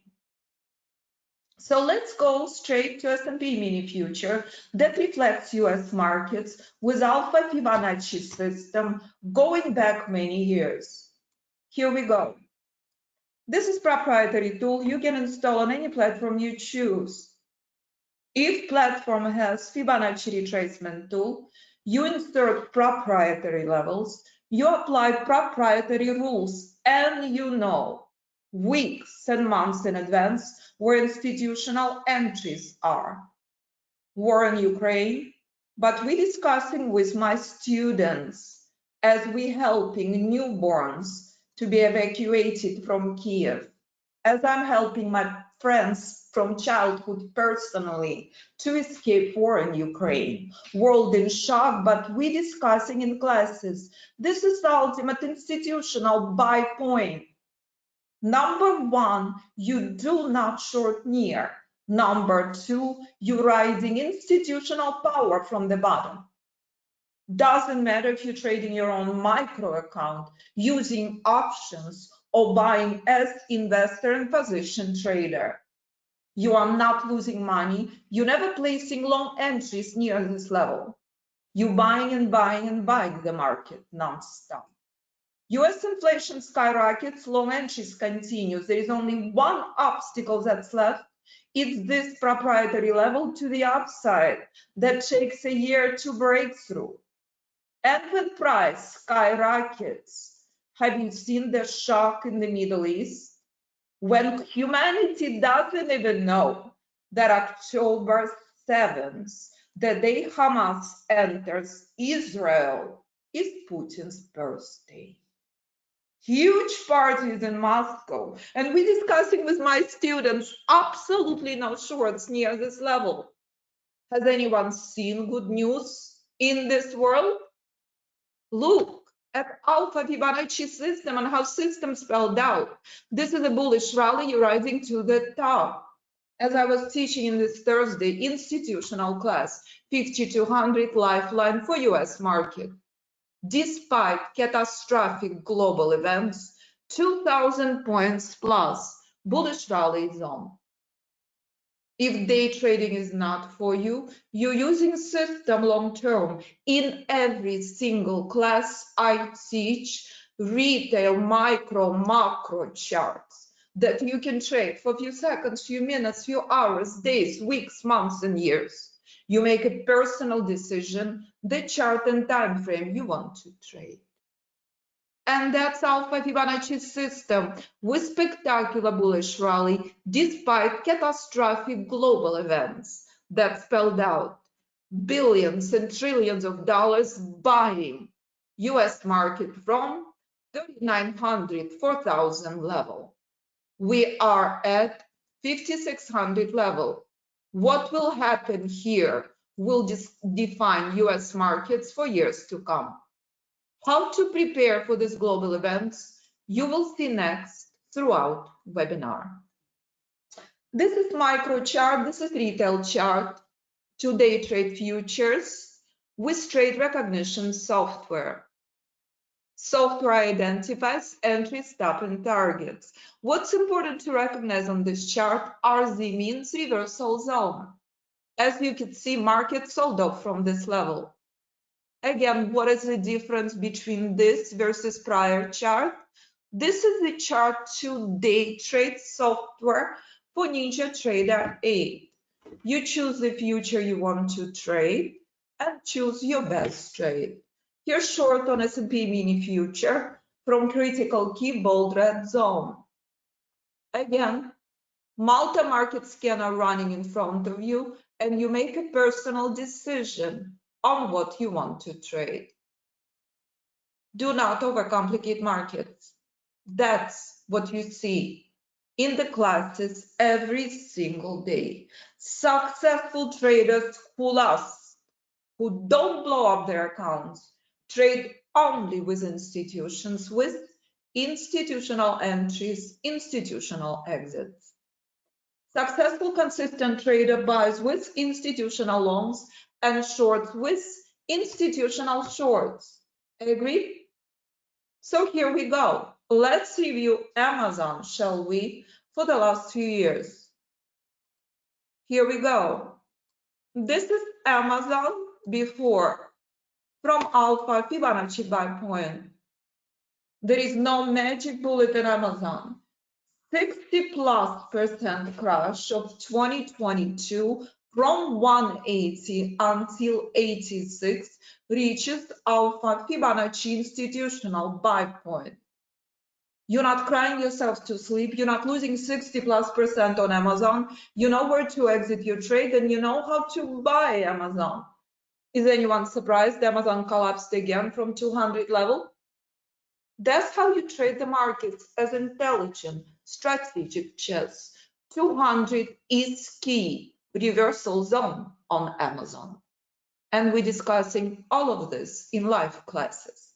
So let's go straight to S&P mini future that reflects US markets with alpha Fibonacci system going back many years. Here we go. This is proprietary tool you can install on any platform you choose. If platform has Fibonacci retracement tool, you insert proprietary levels, you apply proprietary rules, and you know weeks and months in advance where institutional entries are. War in Ukraine, but we're discussing with my students as we helping newborns to be evacuated from Kiev, as I'm helping my friends from childhood personally to escape war in Ukraine. World in shock, but we discussing in classes. This is the ultimate institutional buy point. Number one, you do not short near. Number two, you're riding institutional power from the bottom. Doesn't matter if you're trading your own micro account, using options, or buying as investor and position trader. You are not losing money. You're never placing long entries near this level. You're buying and buying and buying the market non-stop. US inflation skyrockets, long entries continue. There is only one obstacle that's left. It's this proprietary level to the upside that takes a year to break through. And when price skyrockets, have you seen the shock in the Middle East? When humanity doesn't even know that October 7th, the day Hamas enters Israel, is Putin's birthday. Huge parties in Moscow, and we're discussing with my students absolutely no shorts near this level. Has anyone seen good news in this world? Look at alpha Fibonacci system and how system spelled out. This is a bullish rally rising to the top. As I was teaching in this Thursday institutional class, 5200 lifeline for US market. Despite catastrophic global events, 2000 points plus bullish rally is on. If day trading is not for you, you're using system long term. In every single class I teach retail, micro, macro charts that you can trade for a few seconds, few minutes, few hours, days, weeks, months, and years. You make a personal decision, the chart and time frame you want to trade. And that's Alpha Fibonacci system with spectacular bullish rally despite catastrophic global events that spelled out billions and trillions of dollars buying US market from 3,900, 4,000 level. We are at 5,600 level. What will happen here will define US markets for years to come. How to prepare for these global events, you will see next throughout webinar. This is micro chart, this is retail chart, two-day trade futures with trade recognition software. Software identifies entry, stop, and targets. What's important to recognize on this chart, RZ means reversal zone. As you can see, market sold off from this level. Again, what is the difference between this versus prior chart? This is the chart two-day trade software for NinjaTrader 8. You choose the future you want to trade and choose your best trade. Here short on S&P mini future from critical key bold red zone. Again, multi-market scanner running in front of you and you make a personal decision on what you want to trade. Do not overcomplicate markets. That's what you see in the classes every single day. Successful traders who last, who don't blow up their accounts, trade only with institutions, with institutional entries, institutional exits. Successful consistent trader buys with institutional longs and shorts with institutional shorts. Agree? So here we go. Let's review Amazon, shall we, for the last few years. Here we go. This is Amazon before from Alpha Fibonacci buy point. There is no magic bullet in Amazon. 60+% crash of 2022 from 180 until 86 reaches Alpha Fibonacci institutional buy point. You're not crying yourself to sleep. You're not losing 60+% on Amazon. You know where to exit your trade and you know how to buy Amazon. Is anyone surprised Amazon collapsed again from 200 level? That's how you trade the markets as intelligent, strategic chess. 200 is key, reversal zone on Amazon. And we're discussing all of this in live classes.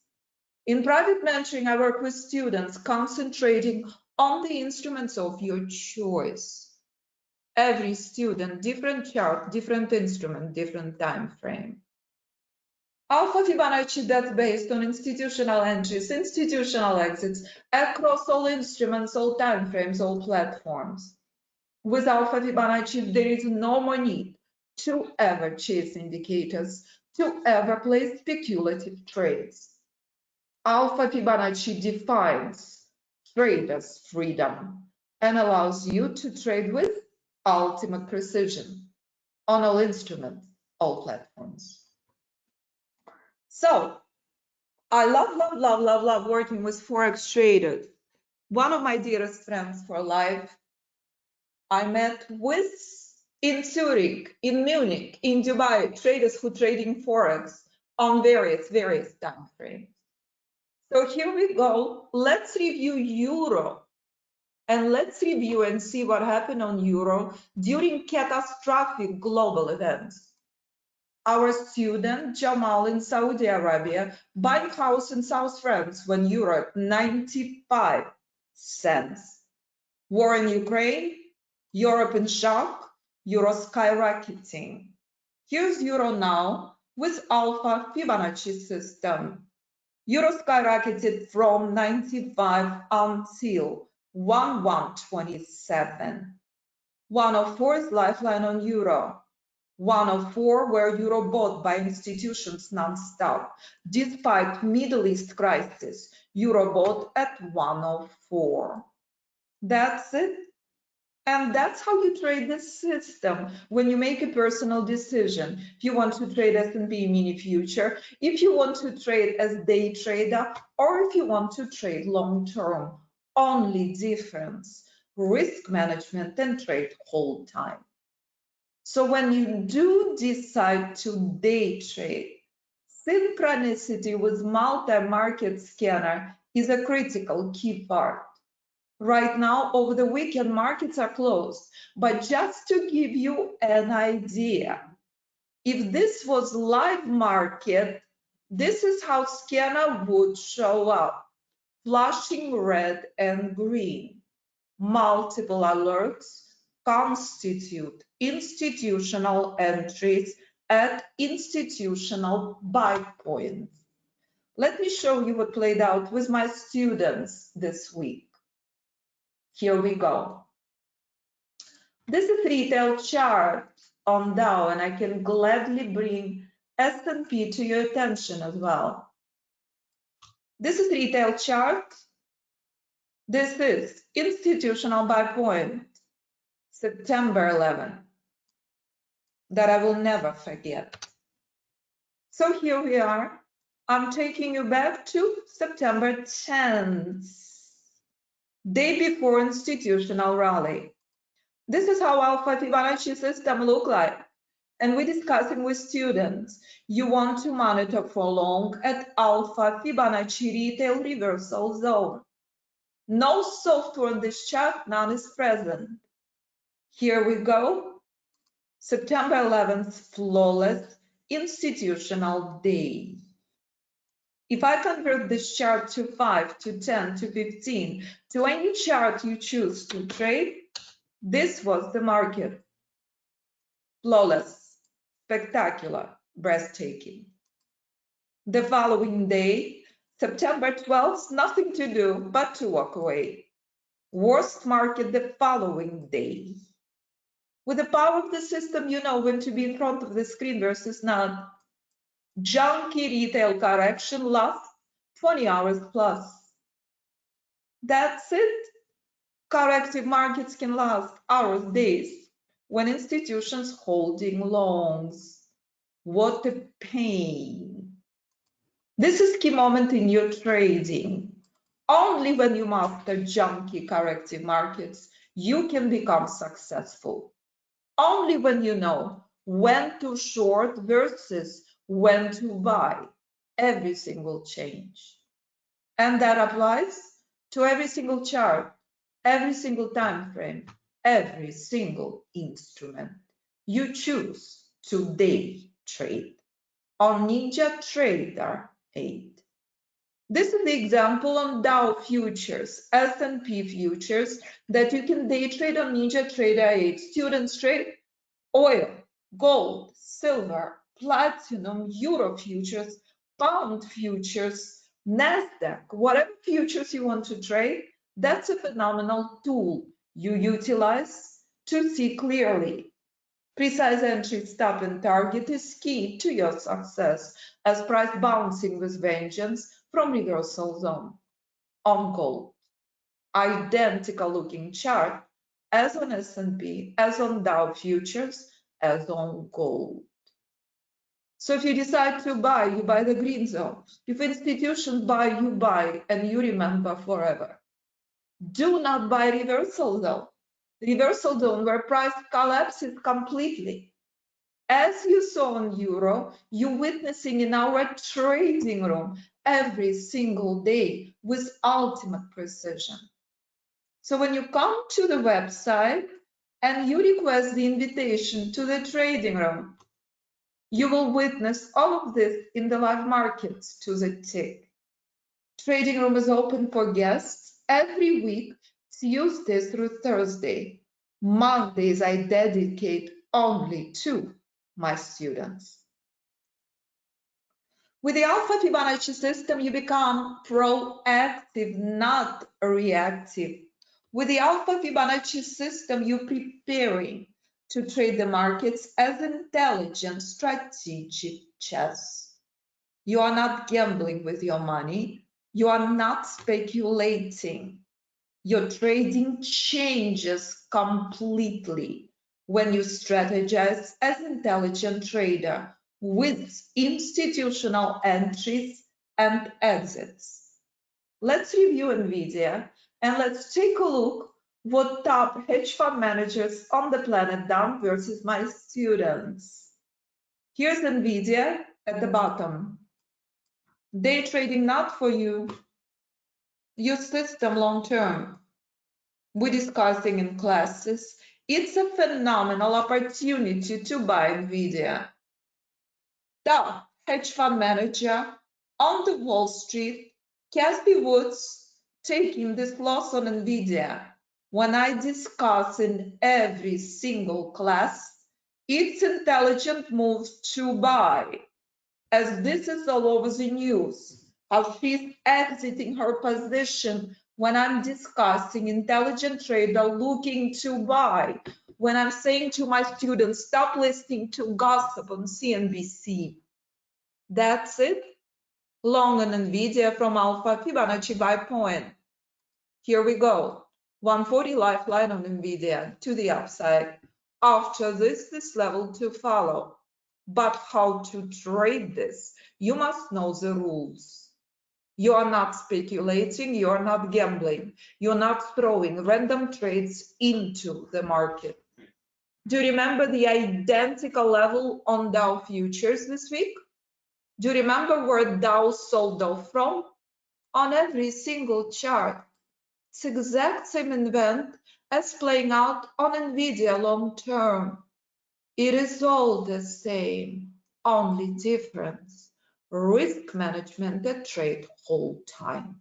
In private mentoring, I work with students concentrating on the instruments of your choice. Every student, different chart, different instrument, different time frame. Alpha Fibonacci, that's based on institutional entries, institutional exits across all instruments, all time frames, all platforms. With Alpha Fibonacci, there is no more need to ever chase indicators, to ever place speculative trades. Alpha Fibonacci defines traders' freedom and allows you to trade with ultimate precision on all instruments, all platforms. So I love working with Forex traders. One of my dearest friends for life, I met with in Zurich, in Munich, in Dubai, traders who trading Forex on various time frames. So here we go. Let's review Euro. And let's review and see what happened on Euro during catastrophic global events. Our student Jamal in Saudi Arabia buying house in South France when euro at 95 cents. War in Ukraine, Europe in shock, euro skyrocketing. Here's euro now with Alpha Fibonacci system. Euro skyrocketed from 95 until 1127. 104 is lifeline on euro. 104 were euro bought by institutions non-stop. Despite Middle East crisis, euro bought at 104. That's it. And that's how you trade the system when you make a personal decision. If you want to trade S&P mini future, if you want to trade as day trader, or if you want to trade long term. Only difference, risk management and trade whole time. So when you do decide to day trade, synchronicity with multi-market scanner is a critical key part. Right now, over the weekend, markets are closed. But just to give you an idea, if this was live market, this is how scanner would show up, flashing red and green. Multiple alerts constitute institutional entries at institutional buy points. Let me show you what played out with my students this week. Here we go. This is retail chart on Dow, and I can gladly bring S&P to your attention as well. This is retail chart. This is institutional buy point, September 11, that I will never forget. So here we are. I'm taking you back to September 10th, day before institutional rally. This is how Alpha Fibonacci system look like. And we're discussing with students, you want to monitor for long at Alpha Fibonacci retail reversal zone. No software on this chart, none is present. Here we go. September 11th, flawless institutional day. If I convert this chart to 5, to 10, to 15, to any chart you choose to trade, this was the market. Flawless, spectacular, breathtaking. The following day, September 12th, nothing to do but to walk away. Worst market the following day. With the power of the system, you know when to be in front of the screen versus not. Junky retail correction lasts 20 hours plus. That's it. Corrective markets can last hours, days, when institutions holding longs. What a pain. This is key moment in your trading. Only when you master junky corrective markets, you can become successful. Only when you know when to short versus when to buy, everything will change. And that applies to every single chart, every single time frame, every single instrument. You choose to day trade on NinjaTrader 8. This is the example on Dow futures, S&P futures that you can day trade on NinjaTrader 8. Students trade oil, gold, silver, platinum, euro futures, pound futures, NASDAQ, whatever futures you want to trade. That's a phenomenal tool you utilize to see clearly. Precise entry, stop, and target is key to your success as price bouncing with vengeance from reversal zone. On gold, identical looking chart as on S&P, as on Dow futures, as on gold. So if you decide to buy, you buy the green zone. If institutions buy, you buy, and you remember forever. Do not buy reversal zone. Reversal zone where price collapses completely. As you saw on euro, you're witnessing in our trading room every single day with ultimate precision. So when you come to the website and you request the invitation to the trading room, you will witness all of this in the live markets to the tick. Trading room is open for guests every week, Tuesday through Thursday. Mondays I dedicate only to my students. With the Alpha Fibonacci system, you become proactive, not reactive. With the Alpha Fibonacci system, you're preparing to trade the markets as intelligent, strategic chess. You are not gambling with your money. You are not speculating. Your trading changes completely when you strategize as an intelligent trader with institutional entries and exits. Let's review NVIDIA and let's take a look what top hedge fund managers on the planet done versus my students. Here's NVIDIA at the bottom. Day trading not for you. Use system long term. We're discussing in classes. It's a phenomenal opportunity to buy NVIDIA. Top hedge fund manager on the Wall Street, Casby Woods, taking this loss on NVIDIA. When I discuss in every single class, it's intelligent move to buy, as this is all over the news, how she's exiting her position when I'm discussing intelligent trader looking to buy, when I'm saying to my students, stop listening to gossip on CNBC. That's it. Long on NVIDIA from Alpha Fibonacci buy point. Here we go. 140 lifeline on NVIDIA to the upside. After this level to follow. But how to trade this? You must know the rules. You are not speculating, you are not gambling, you're not throwing random trades into the market. Do you remember the identical level on Dow futures this week? Do you remember where Dow sold Dow from? On every single chart. It's exact same event as playing out on NVIDIA long term. It is all the same, only difference. Risk management that trade whole time.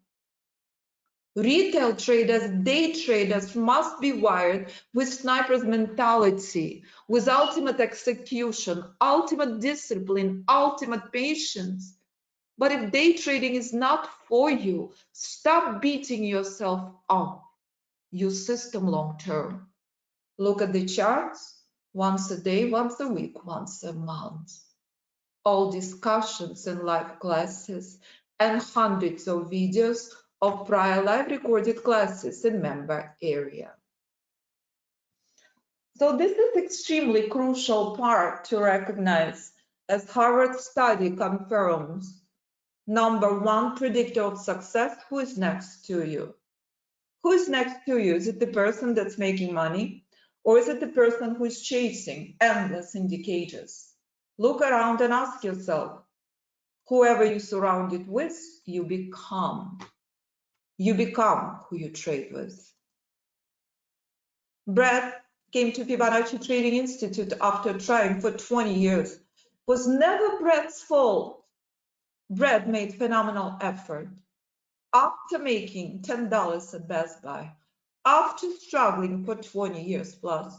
Retail traders, day traders must be wired with sniper's mentality, with ultimate execution, ultimate discipline, ultimate patience. But if day trading is not for you, stop beating yourself up. Use system long term. Look at the charts once a day, once a week, once a month. All discussions in live classes and hundreds of videos of prior live recorded classes in member area. So this is extremely crucial part to recognize, as Harvard study confirms. Number one predictor of success, who is next to you? Who is next to you? Is it the person that's making money? Or is it the person who is chasing endless indicators? Look around and ask yourself, whoever you surround it with, you become. You become who you trade with. Brad came to Fibonacci Trading Institute after trying for 20 years. It was never Brad's fault. Brad made phenomenal effort. After making $10 at Best Buy, after struggling for 20 years plus,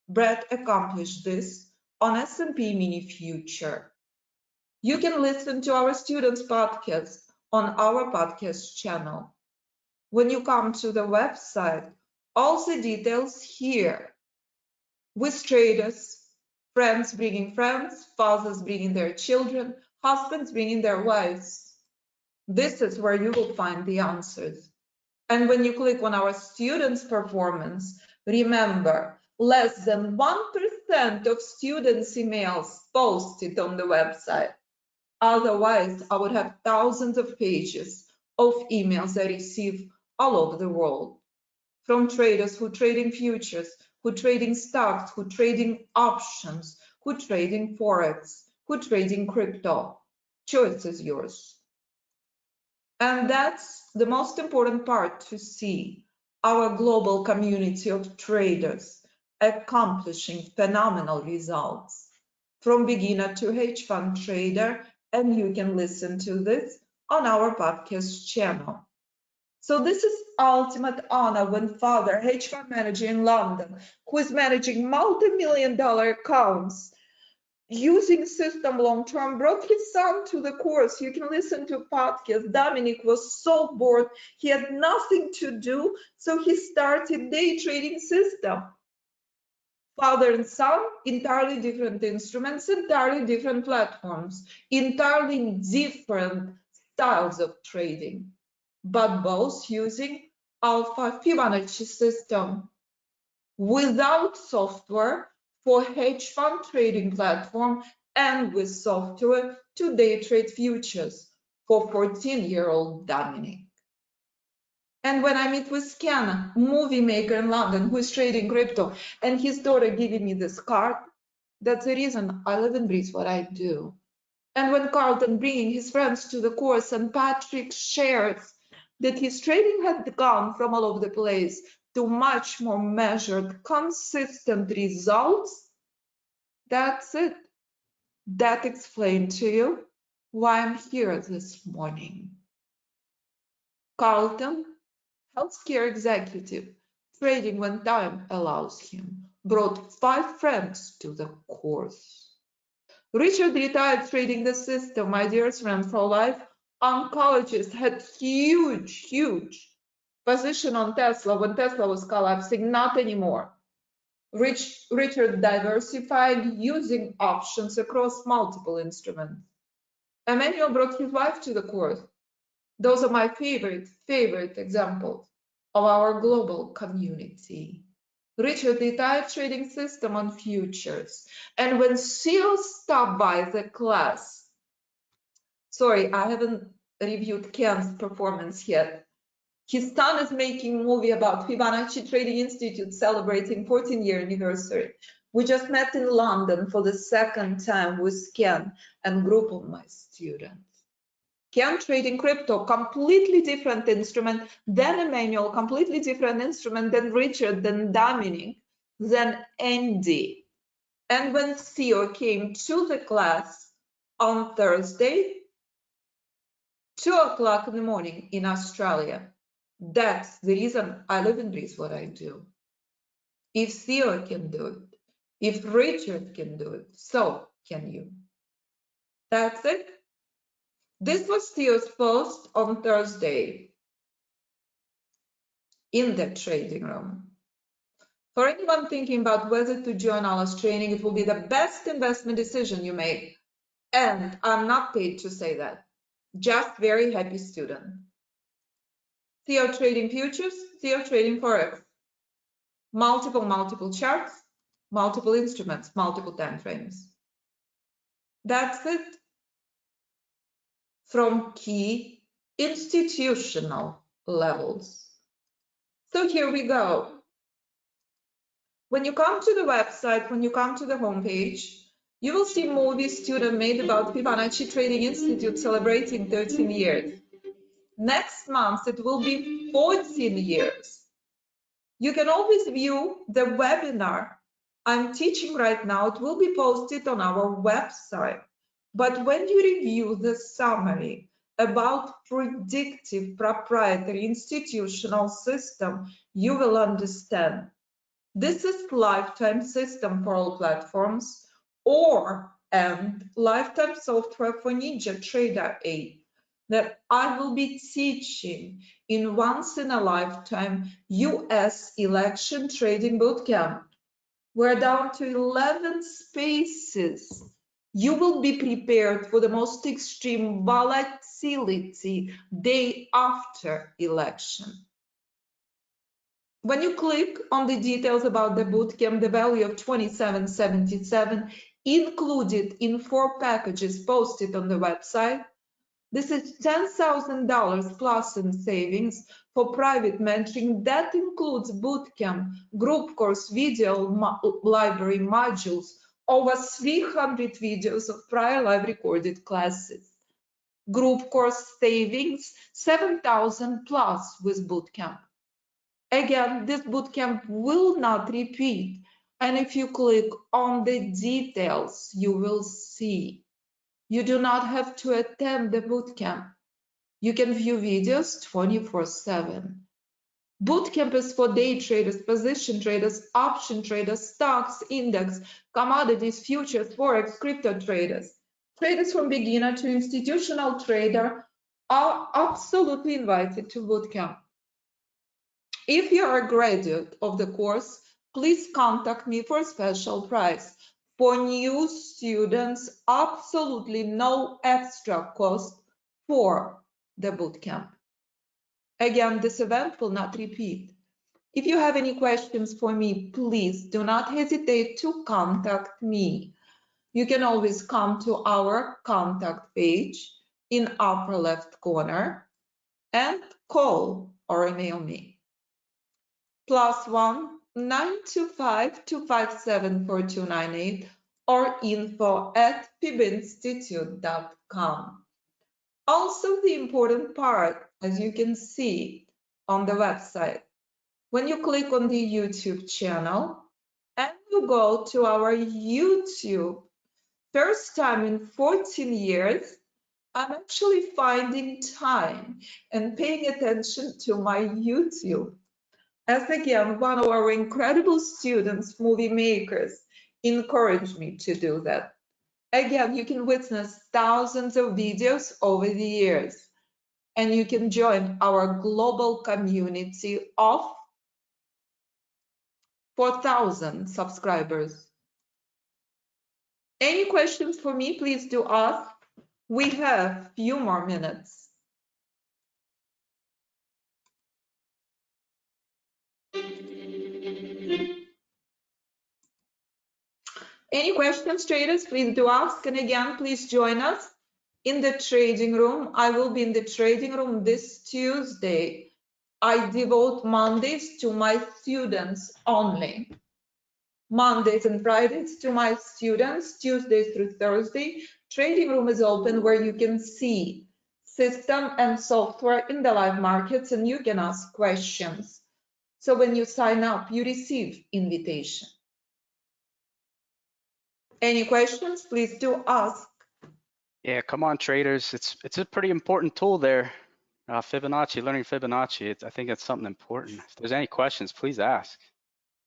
Brad accomplished this on S&P Mini Future. You can listen to our students' podcast on our podcast channel. When you come to the website, all the details here. With traders, friends bringing friends, fathers bringing their children, husbands bringing their wives. This is where you will find the answers. And when you click on our students' performance, remember, less than 1% of students' emails posted on the website. Otherwise, I would have thousands of pages of emails I receive all over the world. From traders who trade in futures, who trade in stocks, who trade in options, who trade in Forex, who trade in crypto. Choice is yours. And that's the most important part to see, our global community of traders accomplishing phenomenal results from beginner to hedge fund trader, and you can listen to this on our podcast channel. So this is ultimate honor when father, hedge fund manager in London, who is managing multi-million-dollar accounts, using system long-term, brought his son to the course. You can listen to podcast. Dominic was so bored. He had nothing to do, so he started day trading system. Father and son, entirely different instruments, entirely different platforms, entirely different styles of trading, but both using alpha Fibonacci system without software for hedge fund trading platform and with software to day trade futures for 14-year-old Dominic. And when I meet with Ken, movie maker in London, who is trading crypto, and his daughter giving me this card, that's the reason I live and breathe what I do. And when Carlton bringing his friends to the course and Patrick shares that his trading had gone from all over the place to much more measured, consistent results, that's it. That explained to you why I'm here this morning. Carlton, healthcare executive, trading when time allows him, brought 5 friends to the course. Richard retired trading the system, my dearest friend for life. Oncologist had huge position on Tesla when Tesla was collapsing, not anymore. Richard diversified using options across multiple instruments. Emmanuel brought his wife to the course. Those are my favorite examples of our global community. Richard retired trading system on futures. And when CEO stopped by the class, sorry, I haven't reviewed Ken's performance yet. His son is making a movie about Fibonacci Trading Institute celebrating 14-year anniversary. We just met in London for the 2nd time with Ken and group of my students. Ken trading crypto, completely different instrument than Emmanuel, completely different instrument than Richard, than Dominic, than Andy. And when Theo came to the class on Thursday, 2 o'clock in the morning in Australia, that's the reason I live and breathe what I do. If Theo can do it, if Richard can do it, so can you. That's it. This was Theo's post on Thursday in the trading room. For anyone thinking about whether to join Alla's training, it will be the best investment decision you make. And I'm not paid to say that. Just very happy student. Theo trading futures, Theo trading forex. Multiple charts, multiple instruments, multiple time frames. That's it. From key institutional levels. So here we go. When you come to the website, when you come to the homepage, you will see movie student made about Fibonacci Trading Institute celebrating 13 years. Next month, it will be 14 years. You can always view the webinar I'm teaching right now. It will be posted on our website. But when you review the summary about predictive proprietary institutional system, you will understand this is lifetime system for all platforms and lifetime software for Ninja Trader 8 that I will be teaching in once in a lifetime US election trading bootcamp. We're down to 11 spaces. You will be prepared for the most extreme volatility day after election. When you click on the details about the bootcamp, the value of $27.77 included in 4 packages posted on the website. This is $10,000 plus in savings for private mentoring. That includes bootcamp, group course, video library modules, over 300 videos of prior live recorded classes. Group course savings, $7,000 plus with bootcamp. Again, this bootcamp will not repeat. And if you click on the details, you will see. You do not have to attend the bootcamp. You can view videos 24/7. Bootcamp is for day traders, position traders, option traders, stocks, index, commodities, futures, forex, crypto traders. Traders from beginner to institutional trader are absolutely invited to bootcamp. If you are a graduate of the course, please contact me for a special price. For new students, absolutely no extra cost for the bootcamp. Again, this event will not repeat. If you have any questions for me, please do not hesitate to contact me. You can always come to our contact page in upper left corner and call or email me. +1 925 257 4298 or info@fibinstitute.com. Also, the important part, as you can see on the website, when you click on the YouTube channel and you go to our YouTube, first time in 14 years, I'm actually finding time and paying attention to my YouTube. As again, one of our incredible students, movie makers, encouraged me to do that. Again, you can witness thousands of videos over the years, and you can join our global community of 4,000 subscribers. Any questions for me, please do ask. We have a few more minutes. Any questions, traders, please do ask. And again, please join us in the trading room. I will be in the trading room this Tuesday. I devote Mondays to my students only. Mondays and Fridays to my students, Tuesdays through Thursday. Trading room is open where you can see system and software in the live markets and you can ask questions. So when you sign up, you receive invitation. Any questions, please do ask. Yeah, come on, traders. It's a pretty important tool there. Fibonacci, learning Fibonacci. I think it's something important. If there's any questions, please ask.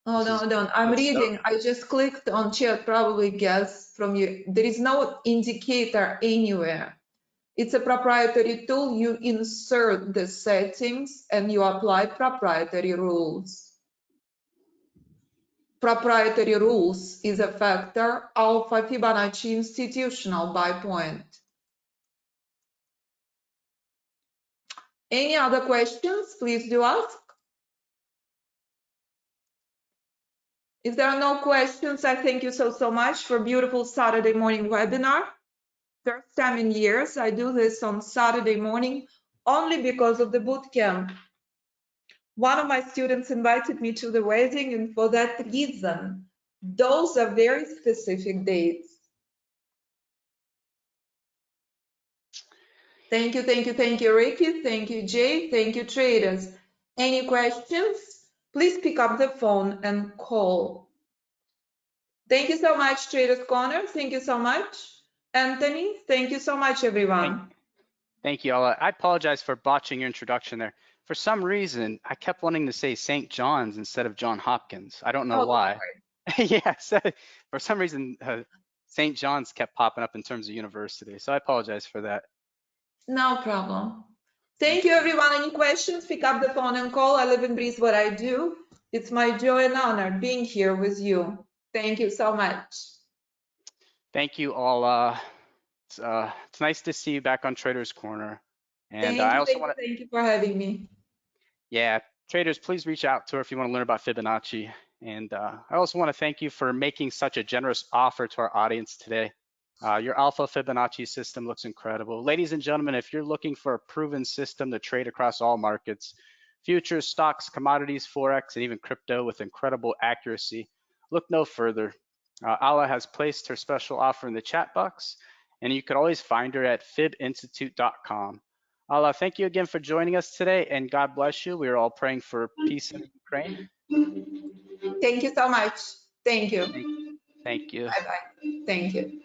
Hold on. I'm good reading. stuff. I just clicked on chat, probably guess from you. There is no indicator anywhere. It's a proprietary tool. You insert the settings and you apply proprietary rules. Proprietary rules is a factor of a Fibonacci institutional buy point. Any other questions? Please do ask. If there are no questions, I thank you so much for a beautiful Saturday morning webinar. First time in years, I do this on Saturday morning only because of the boot camp. One of my students invited me to the wedding, and for that reason, those are very specific dates. Thank you, Ricky. Thank you, Jay. Thank you, traders. Any questions? Please pick up the phone and call. Thank you so much, Traders Corner. Thank you so much, Anthony. Thank you so much, everyone. Thank you, Alla. I apologize for botching your introduction there. For some reason, I kept wanting to say St. John's instead of John Hopkins. I don't know why. Yes, for some reason, St. John's kept popping up in terms of university. So I apologize for that. No problem. Thank you, everyone. Any questions? Pick up the phone and call. I live and breathe what I do. It's my joy and honor being here with you. Thank you so much. Thank you, Alla. It's nice to see you back on Traders Corner. And thank you for having me. Yeah, traders, please reach out to her if you want to learn about Fibonacci. And I also want to thank you for making such a generous offer to our audience today. Your Alpha Fibonacci system looks incredible. Ladies and gentlemen, if you're looking for a proven system to trade across all markets, futures, stocks, commodities, Forex, and even crypto with incredible accuracy, look no further. Alla has placed her special offer in the chat box, and you could always find her at fibinstitute.com. Alla, thank you again for joining us today, and God bless you. We are all praying for peace in Ukraine. Thank you so much. Thank you. Thank you. Bye-bye. Thank you.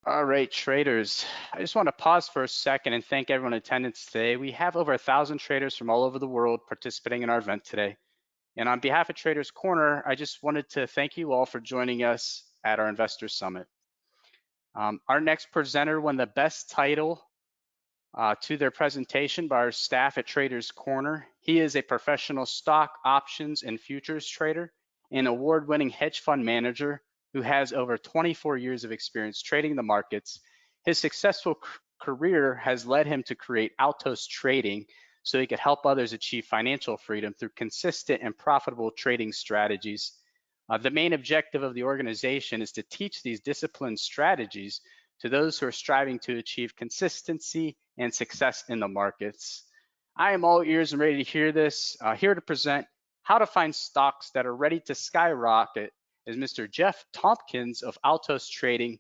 All right, traders. I just want to pause for a second and thank everyone in attendance today. We have over 1,000 traders from all over the world participating in our event today. And on behalf of Traders Corner, I just wanted to thank you all for joining us at our Investor Summit. Our next presenter won the best title to their presentation by our staff at Traders Corner. He is a professional stock, options, and futures trader, an award-winning hedge fund manager, who has over 24 years of experience trading the markets. His successful career has led him to create Altos Trading so he could help others achieve financial freedom through consistent and profitable trading strategies. The main objective of the organization is to teach these disciplined strategies to those who are striving to achieve consistency and success in the markets. I am all ears and ready to hear this. Here to present how to find stocks that are ready to skyrocket is Mr. Jeff Tompkins of Altos Trading.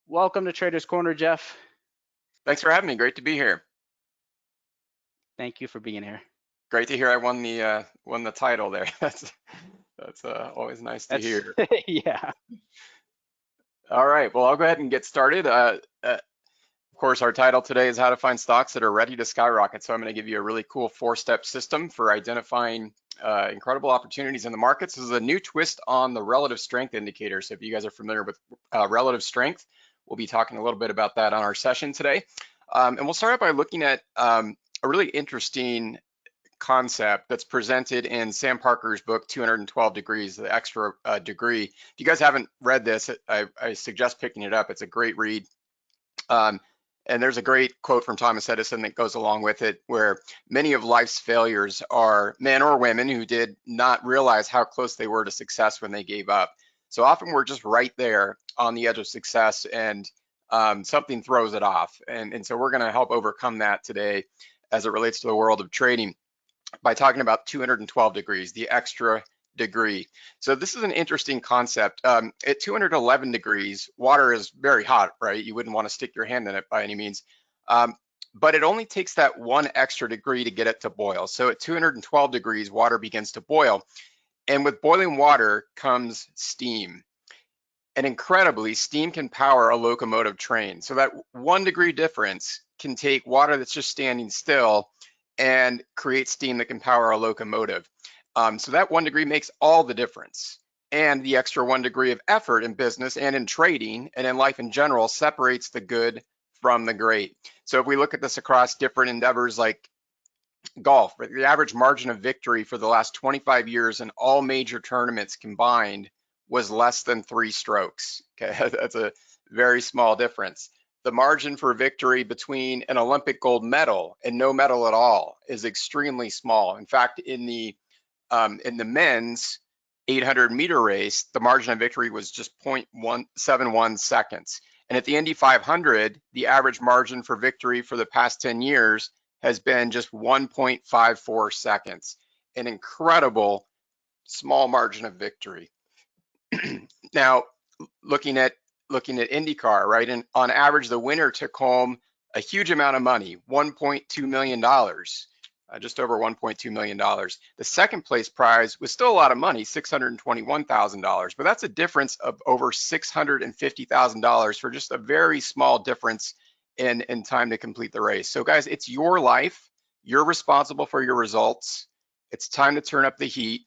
Welcome to Traders Corner, Jeff. Thanks for having me. Great to be here. Thank you for being here. Great to hear I won the title there. That's always nice to hear. Yeah. All right. Well, I'll go ahead and get started. Of course, our title today is how to find stocks that are ready to skyrocket. So I'm going to give you a really cool 4-step system for identifying incredible opportunities in the markets. This is a new twist on the relative strength indicator. So if you guys are familiar with relative strength, we'll be talking a little bit about that on our session today. And we'll start out by looking at a really interesting concept that's presented in Sam Parker's book, 212 Degrees, the extra degree. If you guys haven't read this, I suggest picking it up. It's a great read. And there's a great quote from Thomas Edison that goes along with it, where many of life's failures are men or women who did not realize how close they were to success when they gave up. So often we're just right there on the edge of success and something throws it off. And so we're going to help overcome that today as it relates to the world of trading by talking about 212 degrees, the extra degree. So this is an interesting concept. At 211 degrees, water is very hot, right? You wouldn't want to stick your hand in it by any means. But it only takes that one extra degree to get it to boil. So at 212 degrees, water begins to boil. And with boiling water comes steam. And incredibly, steam can power a locomotive train. So that 1 degree difference can take water that's just standing still and create steam that can power a locomotive. So that 1 degree makes all the difference. And the extra 1 degree of effort in business and in trading and in life in general separates the good from the great. So if we look at this across different endeavors like golf, the average margin of victory for the last 25 years in all major tournaments combined was less than 3 strokes. Okay, that's a very small difference. The margin for victory between an Olympic gold medal and no medal at all is extremely small. In fact, in the men's 800-meter race, the margin of victory was just 0.171 seconds. And at the Indy 500, the average margin for victory for the past 10 years has been just 1.54 seconds. An incredible small margin of victory. Now, looking at IndyCar, right? And on average, the winner took home a huge amount of money, $1.2 million, just over $1.2 million. The second place prize was still a lot of money, $621,000, but that's a difference of over $650,000 for just a very small difference in time to complete the race. So guys, it's your life. You're responsible for your results. It's time to turn up the heat,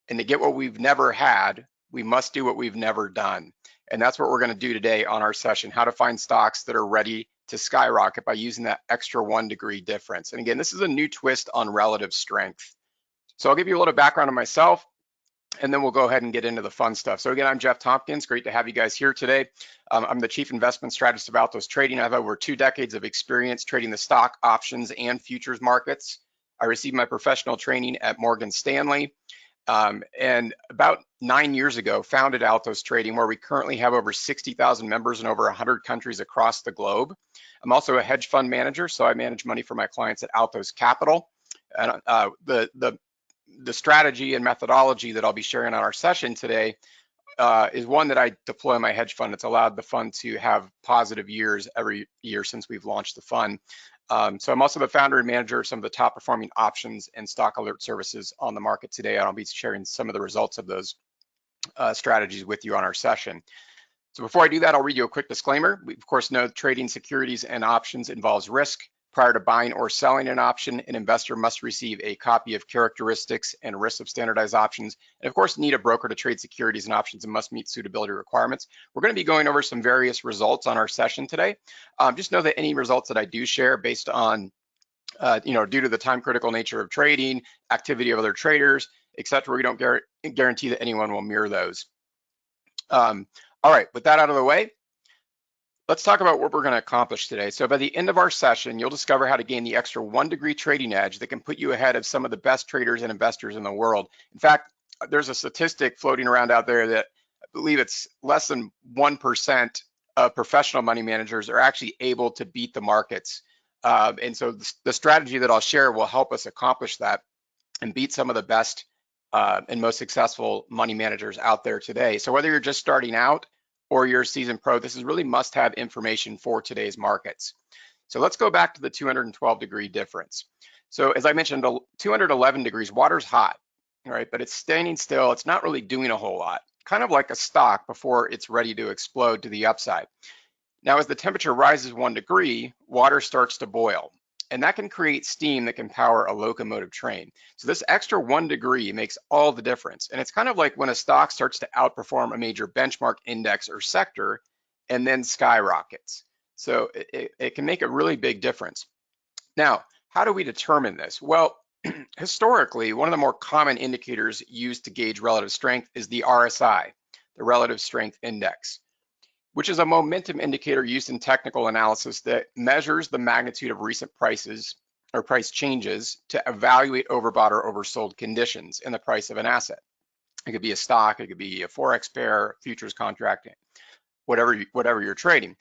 and to get what we've never had, we must do what we've never done. And that's what we're going to do today on our session, how to find stocks that are ready to skyrocket by using that extra 1 degree difference. And again, this is a new twist on relative strength. So I'll give you a little background on myself, and then we'll go ahead and get into the fun stuff. So again, I'm Jeff Tompkins. Great to have you guys here today. I'm the Chief Investment Strategist of Altos Trading. I have over 2 decades of experience trading the stock, options, and futures markets. I received my professional training at Morgan Stanley. And about 9 years ago, founded Altos Trading, where we currently have over 60,000 members in over 100 countries across the globe. I'm also a hedge fund manager, so I manage money for my clients at Altos Capital. And the strategy and methodology that I'll be sharing on our session today is one that I deploy in my hedge fund. It's allowed the fund to have positive years every year since we've launched the fund. So I'm also the founder and manager of some of the top performing options and stock alert services on the market today. And I'll be sharing some of the results of those strategies with you on our session. So before I do that, I'll read you a quick disclaimer. We of course know trading securities and options involves risk. Prior to buying or selling an option, an investor must receive a copy of characteristics and risks of standardized options, and of course need a broker to trade securities and options and must meet suitability requirements. We're going to be going over some various results on our session today. Just know that any results that I do share based on, due to the time critical nature of trading, activity of other traders, etc., we don't guarantee that anyone will mirror those. All right, with that out of the way, let's talk about what we're going to accomplish today. So by the end of our session, you'll discover how to gain the extra 1 degree trading edge that can put you ahead of some of the best traders and investors in the world. In fact, there's a statistic floating around out there that I believe it's less than 1% of professional money managers are actually able to beat the markets. And so the strategy that I'll share will help us accomplish that and beat some of the best and most successful money managers out there today. So whether you're just starting out or you're a seasoned pro, this is really must-have information for today's markets. So let's go back to the 212 degree difference. So as I mentioned, 211 degrees, water's hot, right? But it's standing still. It's not really doing a whole lot, kind of like a stock before it's ready to explode to the upside. Now, as the temperature rises 1 degree, water starts to boil. And that can create steam that can power a locomotive train. So this extra 1 degree makes all the difference. And it's kind of like when a stock starts to outperform a major benchmark index or sector and then skyrockets. So it can make a really big difference. Now, how do we determine this? Well, historically, one of the more common indicators used to gauge relative strength is the RSI, the Relative Strength Index, which is a momentum indicator used in technical analysis that measures the magnitude of recent prices or price changes to evaluate overbought or oversold conditions in the price of an asset. It could be a stock, it could be a Forex pair, futures contract, whatever you're trading.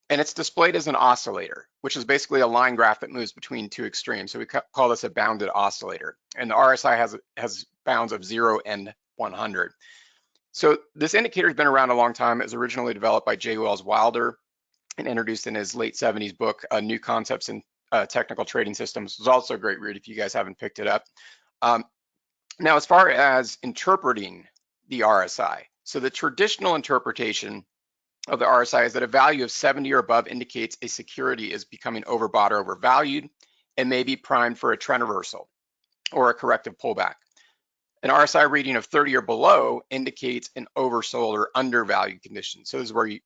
And it's displayed as an oscillator, which is basically a line graph that moves between two extremes. So we call this a bounded oscillator. And the RSI has bounds of 0 and 100. So this indicator has been around a long time. It was originally developed by J. Wells Wilder and introduced in his late 70s book, New Concepts in Technical Trading Systems. It was also a great read if you guys haven't picked it up. Now, as far as interpreting the RSI, so the traditional interpretation of the RSI is that a value of 70 or above indicates a security is becoming overbought or overvalued and may be primed for a trend reversal or a corrective pullback. An RSI reading of 30 or below indicates an oversold or undervalued condition. So this is where you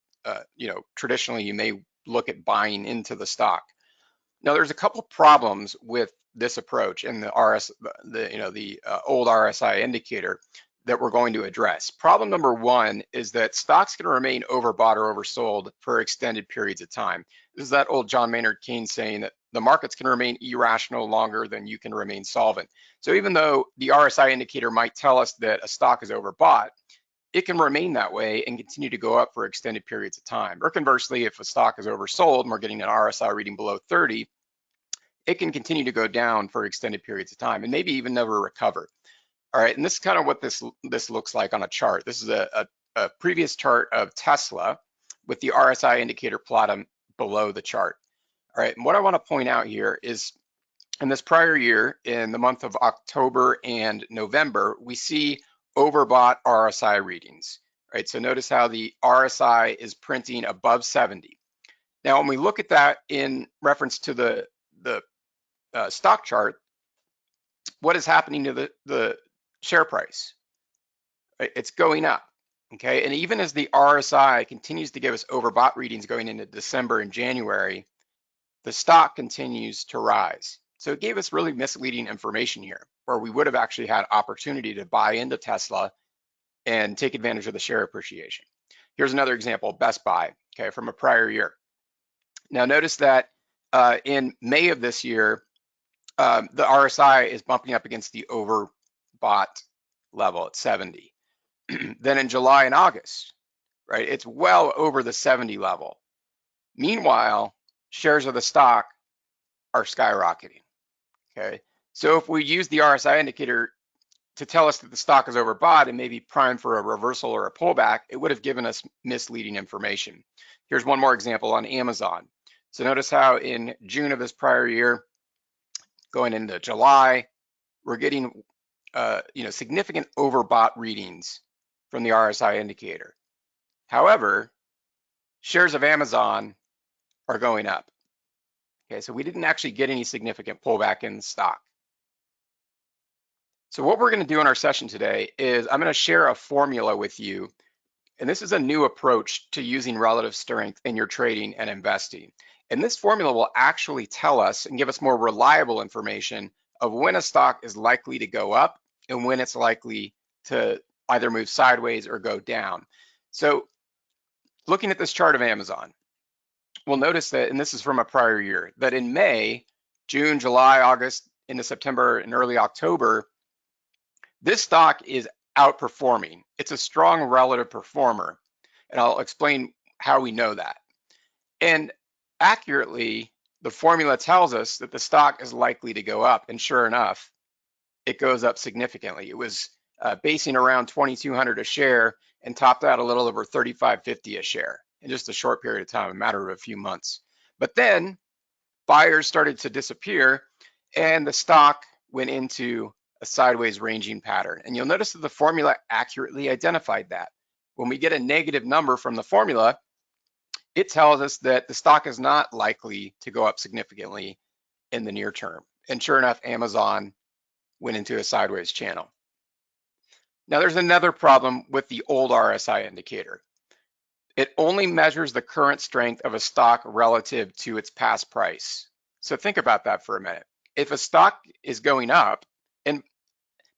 traditionally you may look at buying into the stock. Now there's a couple problems with this approach and the old RSI indicator that we're going to address. Problem number one is that stocks can remain overbought or oversold for extended periods of time. This is that old John Maynard Keynes saying that the markets can remain irrational longer than you can remain solvent. So even though the RSI indicator might tell us that a stock is overbought, it can remain that way and continue to go up for extended periods of time. Or conversely, if a stock is oversold and we're getting an RSI reading below 30, it can continue to go down for extended periods of time and maybe even never recover. All right, and this is kind of what this looks like on a chart. This is a previous chart of Tesla with the RSI indicator plotted below the chart. All right, and what I want to point out here is in this prior year, in the month of October and November, we see overbought RSI readings. Right, so notice how the RSI is printing above 70. Now, when we look at that in reference to the stock chart, what is happening to the share price? It's going up, okay? And even as the RSI continues to give us overbought readings going into December and January, the stock continues to rise. So it gave us really misleading information here, where we would have actually had opportunity to buy into Tesla and take advantage of the share appreciation. Here's another example, Best Buy, okay, from a prior year. Now notice that in May of this year, the RSI is bumping up against the overbought level at 70. Then in July and August, right, it's well over the 70 level. Meanwhile, shares of the stock are skyrocketing, okay? So if we use the RSI indicator to tell us that the stock is overbought and maybe primed for a reversal or a pullback, it would have given us misleading information. Here's one more example on Amazon. So notice how in June of this prior year, going into July, we're getting significant overbought readings from the RSI indicator. However, shares of Amazon are going up. Okay, so we didn't actually get any significant pullback in the stock. So what we're going to do in our session today is I'm going to share a formula with you. And this is a new approach to using relative strength in your trading and investing. And this formula will actually tell us and give us more reliable information of when a stock is likely to go up and when it's likely to either move sideways or go down. So looking at this chart of Amazon, we'll notice that, and this is from a prior year, that in May, June, July, August, into September, and early October, this stock is outperforming. It's a strong relative performer, and I'll explain how we know that. And accurately, the formula tells us that the stock is likely to go up, and sure enough, it goes up significantly. It was basing around 2,200 a share and topped out a little over 35.50 a share in just a short period of time, a matter of a few months. But then buyers started to disappear and the stock went into a sideways ranging pattern. And you'll notice that the formula accurately identified that. When we get a negative number from the formula, it tells us that the stock is not likely to go up significantly in the near term. And sure enough, Amazon went into a sideways channel. Now there's another problem with the old RSI indicator. It only measures the current strength of a stock relative to its past price. So think about that for a minute. If a stock is going up, and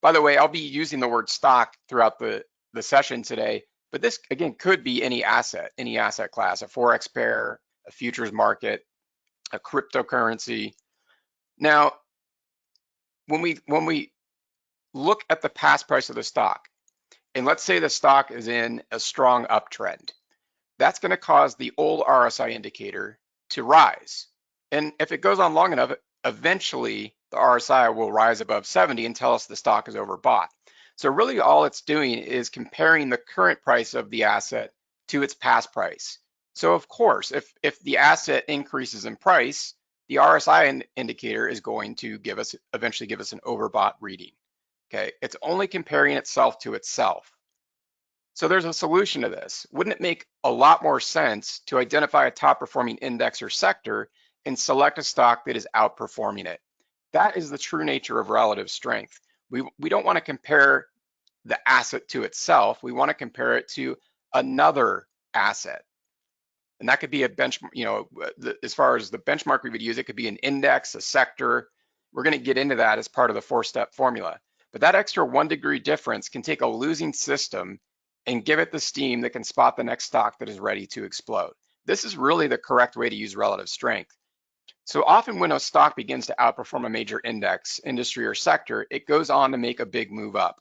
by the way, I'll be using the word stock throughout the session today, but this again could be any asset class, a Forex pair, a futures market, a cryptocurrency. Now, when we look at the past price of the stock, and let's say the stock is in a strong uptrend, that's going to cause the old RSI indicator to rise. And if it goes on long enough, eventually the RSI will rise above 70 and tell us the stock is overbought. So really all it's doing is comparing the current price of the asset to its past price. So of course, if the asset increases in price, the RSI indicator is going to eventually give us an overbought reading. Okay, it's only comparing itself to itself. So there's a solution to this. Wouldn't it make a lot more sense to identify a top performing index or sector and select a stock that is outperforming it? That is the true nature of relative strength. We don't want to compare the asset to itself. We want to compare it to another asset. And that could be a benchmark, as far as the benchmark we would use, it could be an index, a sector. We're going to get into that as part of the 4-step formula. But that extra 1 degree difference can take a losing system and give it the steam that can spot the next stock that is ready to explode. This is really the correct way to use relative strength. So often when a stock begins to outperform a major index, industry, or sector, it goes on to make a big move up.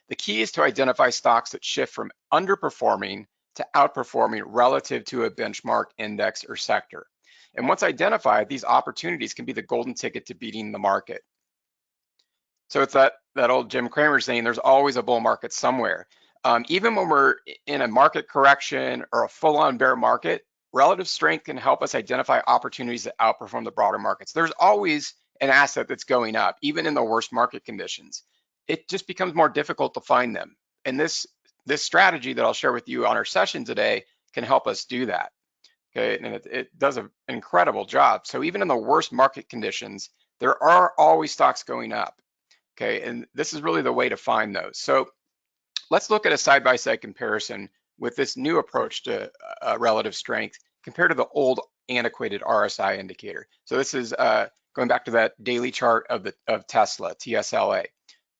The key is to identify stocks that shift from underperforming to outperforming relative to a benchmark index or sector. And once identified, these opportunities can be the golden ticket to beating the market. So it's that old Jim Cramer saying there's always a bull market somewhere. Even when we're in a market correction or a full-on bear market, relative strength can help us identify opportunities that outperform the broader markets. There's always an asset that's going up, even in the worst market conditions. It just becomes more difficult to find them. And this strategy that I'll share with you on our session today can help us do that. Okay, and it does an incredible job. So even in the worst market conditions, there are always stocks going up. Okay, and this is really the way to find those. So let's look at a side-by-side comparison with this new approach to relative strength compared to the old antiquated RSI indicator. So this is going back to that daily chart of Tesla, TSLA.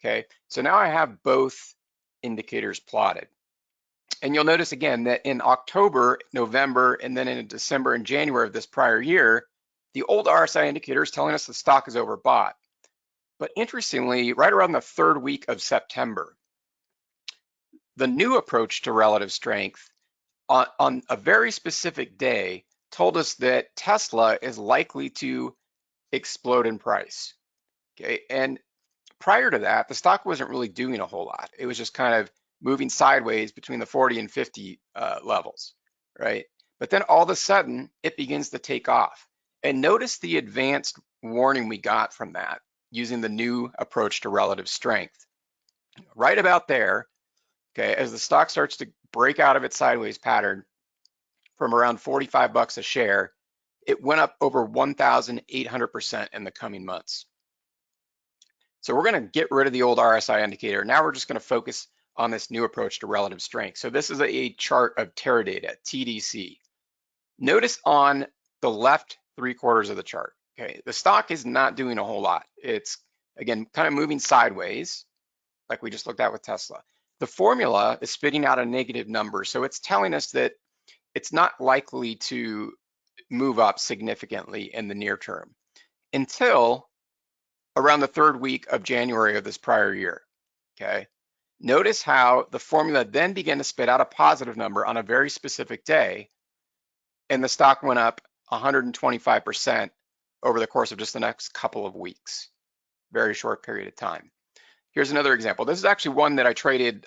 Okay, so now I have both indicators plotted. And you'll notice again that in October, November, and then in December and January of this prior year, the old RSI indicator is telling us the stock is overbought. But interestingly, right around the 3rd week of September, the new approach to relative strength on a very specific day told us that Tesla is likely to explode in price. Okay, and prior to that, the stock wasn't really doing a whole lot. It was just kind of moving sideways between the 40 and 50 levels, right? But then all of a sudden, it begins to take off. And notice the advanced warning we got from that using the new approach to relative strength. Right about there, okay, as the stock starts to break out of its sideways pattern from around 45 bucks a share, it went up over 1,800% in the coming months. So we're going to get rid of the old RSI indicator. Now we're just going to focus on this new approach to relative strength. So this is a chart of Teradata, TDC. Notice on the left 3/4 of the chart, okay, the stock is not doing a whole lot. It's, again, kind of moving sideways, like we just looked at with Tesla. The formula is spitting out a negative number. So it's telling us that it's not likely to move up significantly in the near term until around the 3rd week of January of this prior year, okay? Notice how the formula then began to spit out a positive number on a very specific day, and the stock went up 125% over the course of just the next couple of weeks, very short period of time. Here's another example. This is actually one that I traded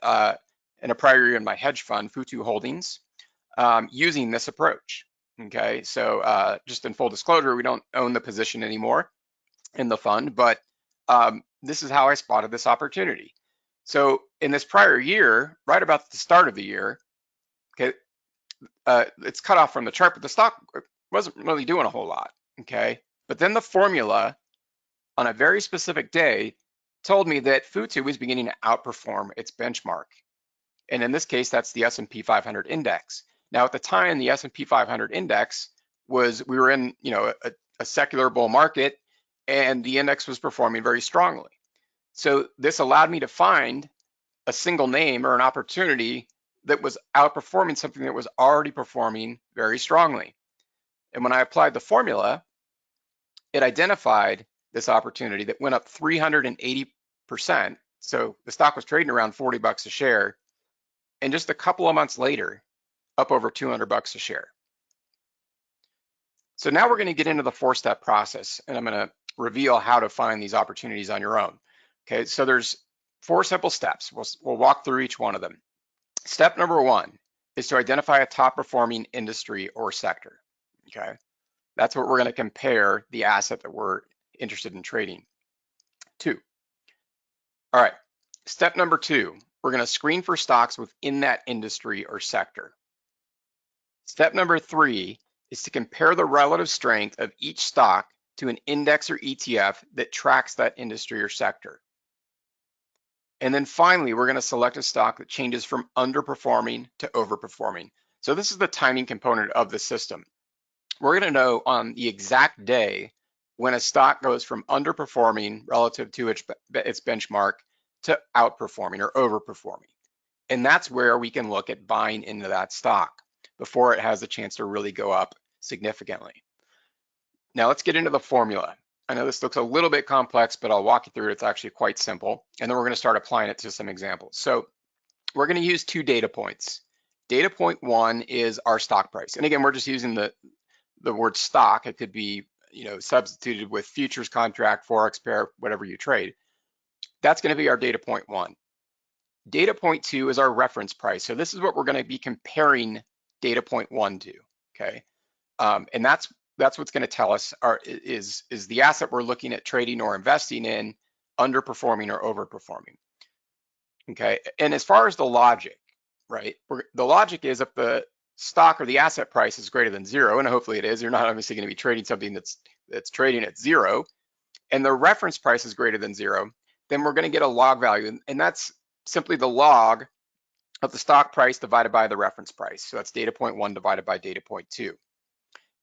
in a prior year in my hedge fund, Futu Holdings, using this approach, okay? So just in full disclosure, we don't own the position anymore in the fund, but this is how I spotted this opportunity. So in this prior year, right about the start of the year, okay, it's cut off from the chart, but the stock wasn't really doing a whole lot, okay? But then the formula on a very specific day told me that Futu was beginning to outperform its benchmark. And in this case, that's the S&P 500 index. Now at the time, the S&P 500 index we were in, you know, a secular bull market, and the index was performing very strongly. So this allowed me to find a single name or an opportunity that was outperforming something that was already performing very strongly. And when I applied the formula, it identified this opportunity that went up 380%. So the stock was trading around 40 bucks a share, and just a couple of months later, up over 200 bucks a share. So now we're going to get into the 4-step process, and I'm going to reveal how to find these opportunities on your own. Okay, so there's 4 simple steps. We'll walk through each one of them. Step number 1 is to identify a top performing industry or sector. Okay, that's what we're going to compare the asset that we're interested in trading to. All right, step number 2, we're going to screen for stocks within that industry or sector. Step number 3 is to compare the relative strength of each stock to an index or ETF that tracks that industry or sector. And then finally, we're going to select a stock that changes from underperforming to overperforming. So this is the timing component of the system. We're going to know on the exact day when a stock goes from underperforming relative to its benchmark to outperforming or overperforming. And that's where we can look at buying into that stock before it has a chance to really go up significantly. Now let's get into the formula. I know this looks a little bit complex, but I'll walk you through it. It's actually quite simple. And then we're going to start applying it to some examples. So we're going to use 2 data points. Data point 1 is our stock price. And again, we're just using the word stock. It could be, you know, substituted with futures contract, Forex pair, whatever you trade. That's going to be our data point 1. Data point 2 is our reference price. So this is what we're going to be comparing data point 1 to, okay? And that's what's going to tell us is the asset we're looking at trading or investing in underperforming or overperforming, okay? And as far as the logic, right? The logic is if the stock or the asset price is greater than 0, and hopefully it is, you're not obviously going to be trading something that's trading at 0, and the reference price is greater than 0, then we're going to get a log value, and that's simply the log of the stock price divided by the reference price. So that's data point 1 divided by data point 2.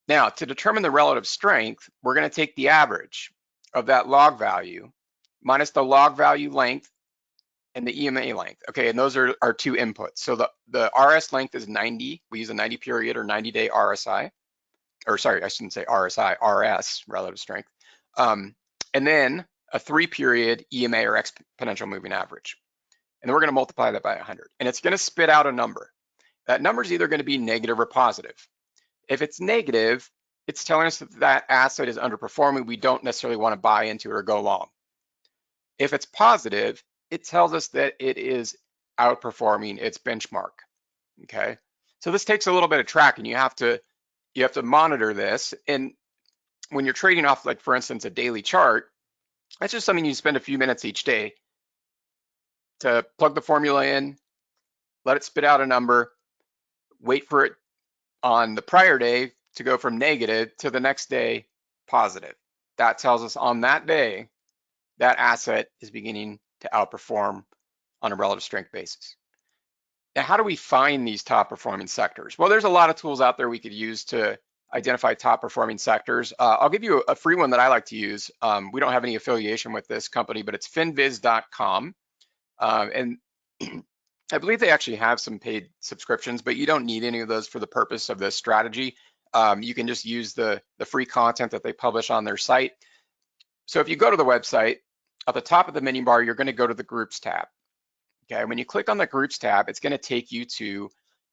Now, to determine the relative strength, we're going to take the average of that log value minus the log value length and the EMA length. Okay, and those are our 2 inputs. So the RS length is 90. We use a 90 period or 90-day RSI. Or sorry, I shouldn't say RSI, RS, relative strength. And then a 3-period EMA or exponential moving average. And then we're going to multiply that by 100. And it's going to spit out a number. That number is either going to be negative or positive. If it's negative, it's telling us that that asset is underperforming. We don't necessarily want to buy into it or go long. If it's positive, it tells us that it is outperforming its benchmark, okay? So this takes a little bit of tracking. You have to monitor this. And when you're trading off, like for instance, a daily chart, that's just something you spend a few minutes each day to plug the formula in, let it spit out a number, wait for it on the prior day to go from negative to the next day positive. That tells us on that day, that asset is beginning to outperform on a relative strength basis. Now, how do we find these top performing sectors? Well, there's a lot of tools out there we could use to identify top performing sectors. I'll give you a free one that I like to use. We don't have any affiliation with this company, but it's finviz.com. And I believe they actually have some paid subscriptions, but you don't need any of those for the purpose of this strategy. You can just use the free content that they publish on their site. So if you go to the website, at the top of the menu bar, you're going to go to the Groups tab. Okay, when you click on the Groups tab, it's going to take you to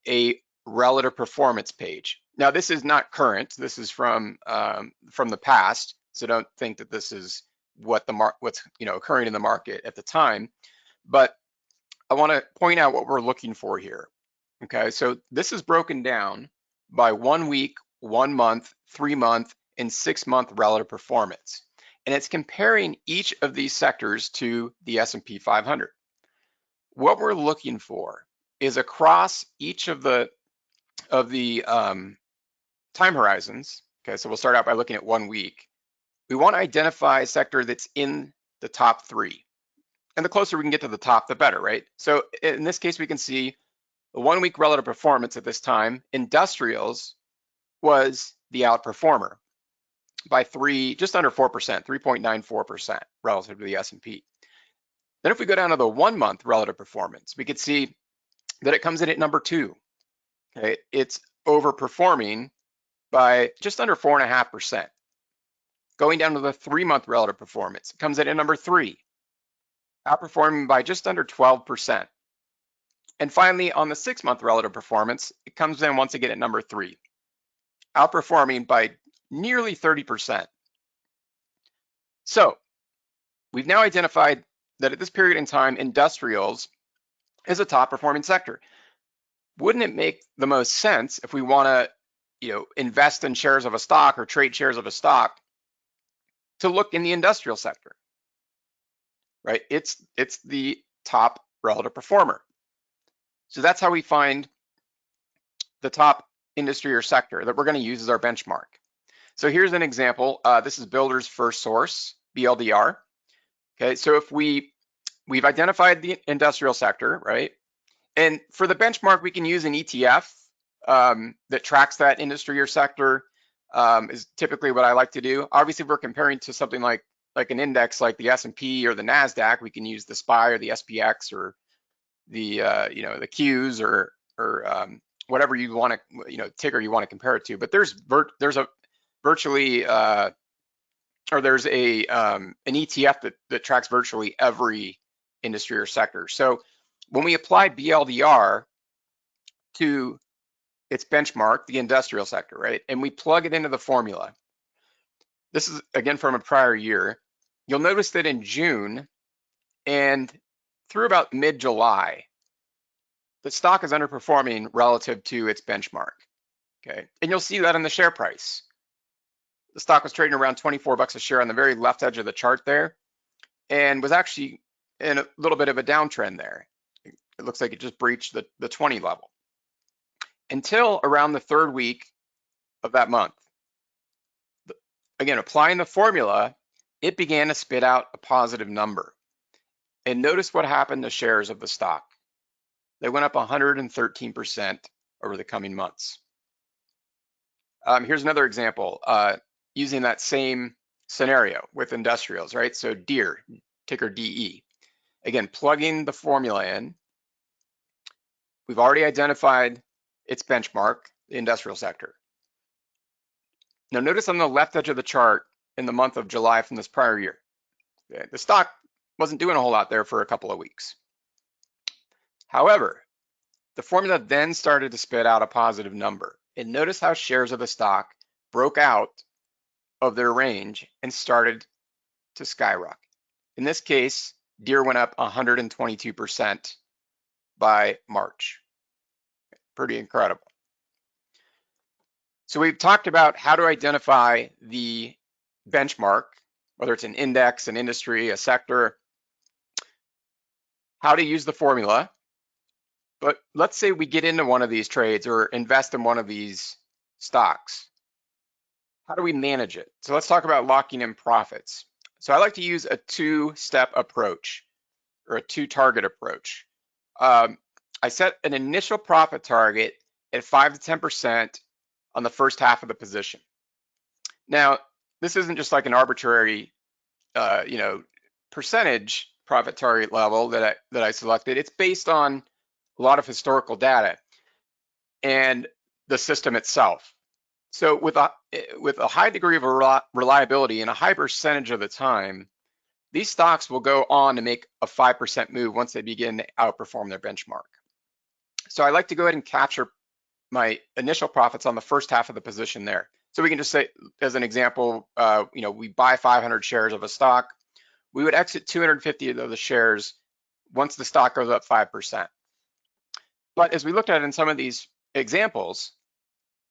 a relative performance page. Now, this is not current. This is from the past. So don't think that this is what's occurring in the market at the time. But I want to point out what we're looking for here. Okay, so this is broken down by 1 week, 1 month, 3 month, and 6 month relative performance. And it's comparing each of these sectors to the S&P 500. What we're looking for is across each of the time horizons. Okay, so we'll start out by looking at 1 week. We want to identify a sector that's in the top 3. And the closer we can get to the top, the better, right? So in this case, we can see the 1 week relative performance at this time. Industrials was the outperformer by just under 4%, 3.94% relative to the S&P. Then if we go down to the 1 month relative performance, we could see that it comes in at number 2. Okay, it's overperforming by just under 4.5%. Going down to the 3 month relative performance, it comes in at number 3, outperforming by just under 12%. And finally, on the 6 month relative performance, it comes in once again at number 3, outperforming by nearly 30%. So we've now identified that at this period in time, industrials is a top performing sector. Wouldn't it make the most sense if we want to, invest in shares of a stock or trade shares of a stock to look in the industrial sector, right? It's the top relative performer. So that's how we find the top industry or sector that we're going to use as our benchmark. So here's an example. This is Builders First Source, BLDR. Okay, so if we've identified the industrial sector, right? And for the benchmark, we can use an ETF that tracks that industry or sector, is typically what I like to do. Obviously, if we're comparing to something like an index like the S&P or the NASDAQ, we can use the SPY or the SPX or the Qs or whatever you want to, ticker you want to compare it to. But there's an ETF that tracks virtually every industry or sector. So when we apply BLDR to its benchmark, the industrial sector, right, and we plug it into the formula, this is again from a prior year, you'll notice that in June and through about mid-July, the stock is underperforming relative to its benchmark, okay? And you'll see that in the share price. The stock was trading around 24 bucks a share on the very left edge of the chart there, and was actually in a little bit of a downtrend there. It looks like it just breached the 20 level. Until around the 3rd week of that month. Again, applying the formula, it began to spit out a positive number. And notice what happened to shares of the stock. They went up 113% over the coming months. Here's another example using that same scenario with industrials, right? So Deere, ticker DE. Again, plugging the formula in. We've already identified its benchmark, the industrial sector. Now notice on the left edge of the chart in the month of July from this prior year, okay, the stock wasn't doing a whole lot there for a couple of weeks. However, the formula then started to spit out a positive number. And notice how shares of the stock broke out of their range and started to skyrocket. In this case, Deere went up 122% by March. Pretty incredible. So we've talked about how to identify the benchmark, whether it's an index, an industry, a sector, how to use the formula. But let's say we get into one of these trades or invest in one of these stocks. How do we manage it? So let's talk about locking in profits. So I like to use a 2-step approach or a 2-target approach. I set an initial profit target at 5 to 10% on the first half of the position. Now, this isn't just like an arbitrary, percentage profit target level that I selected. It's based on a lot of historical data, and the system itself. So with a high degree of reliability and a high percentage of the time, these stocks will go on to make a 5% move once they begin to outperform their benchmark. So I like to go ahead and capture my initial profits on the first half of the position there. So we can just say, as an example, we buy 500 shares of a stock. We would exit 250 of the shares once the stock goes up 5%. But as we looked at in some of these examples,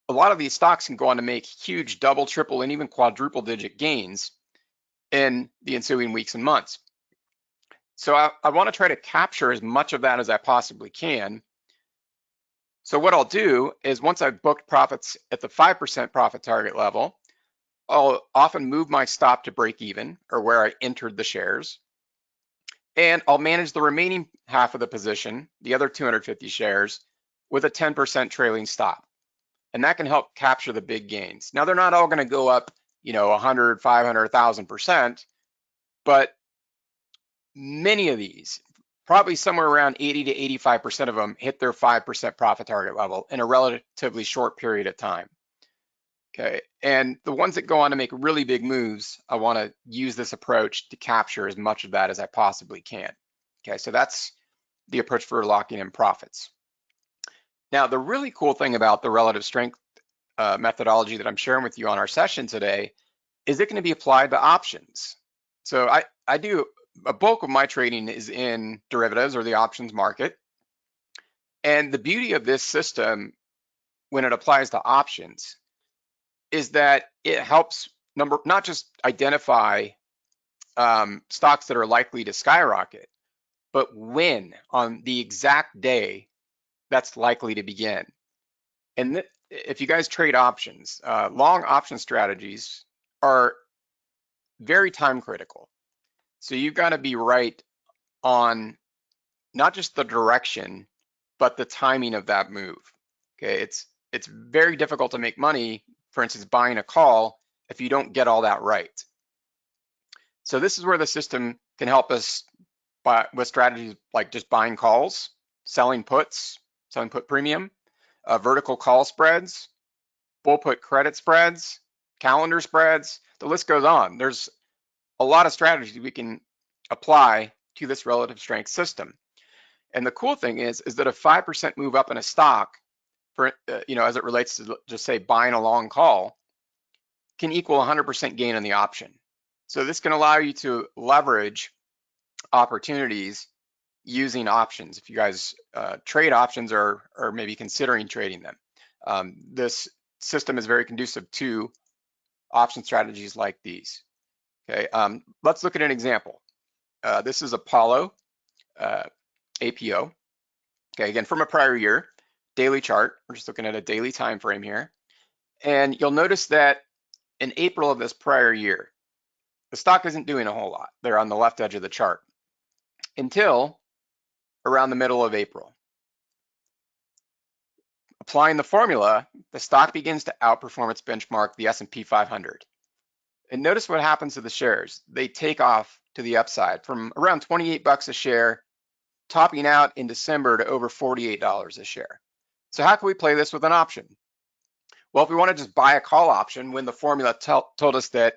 a lot of these stocks can go on to make huge double, triple, and even quadruple digit gains in the ensuing weeks and months. So I want to try to capture as much of that as I possibly can. So what I'll do is once I've booked profits at the 5% profit target level, I'll often move my stop to break even, or where I entered the shares. And I'll manage the remaining half of the position, the other 250 shares, with a 10% trailing stop. And that can help capture the big gains. Now, they're not all going to go up, 100, 500, 1,000%, but many of these, probably somewhere around 80 to 85% of them, hit their 5% profit target level in a relatively short period of time. Okay, and the ones that go on to make really big moves, I want to use this approach to capture as much of that as I possibly can. Okay, so that's the approach for locking in profits. Now, the really cool thing about the relative strength methodology that I'm sharing with you on our session today is it can be applied to options. So I do a bulk of my trading is in derivatives or the options market. And the beauty of this system when it applies to options is that it helps not just identify stocks that are likely to skyrocket, but when on the exact day that's likely to begin. And if you guys trade options, long option strategies are very time critical. So you've got to be right on not just the direction, but the timing of that move. Okay, it's very difficult to make money, for instance, buying a call if you don't get all that right. So this is where the system can help us with strategies like just buying calls, selling puts, selling put premium, vertical call spreads, bull put credit spreads, calendar spreads, the list goes on. There's a lot of strategies we can apply to this relative strength system. And the cool thing is that a 5% move up in a stock, for as it relates to just say buying a long call, can equal 100% gain on the option. So this can allow you to leverage opportunities using options. If you guys trade options or maybe considering trading them, this system is very conducive to option strategies like these. Okay, let's look at an example. This is Apollo APO. Okay, again, from a prior year, daily chart. We're just looking at a daily time frame here. And you'll notice that in April of this prior year, the stock isn't doing a whole lot. They're on the left edge of the chart until around the middle of April. Applying the formula, the stock begins to outperform its benchmark, the S&P 500. And notice what happens to the shares. They take off to the upside from around 28 bucks a share, topping out in December to over $48 a share. So how can we play this with an option? Well, if we want to just buy a call option when the formula told us that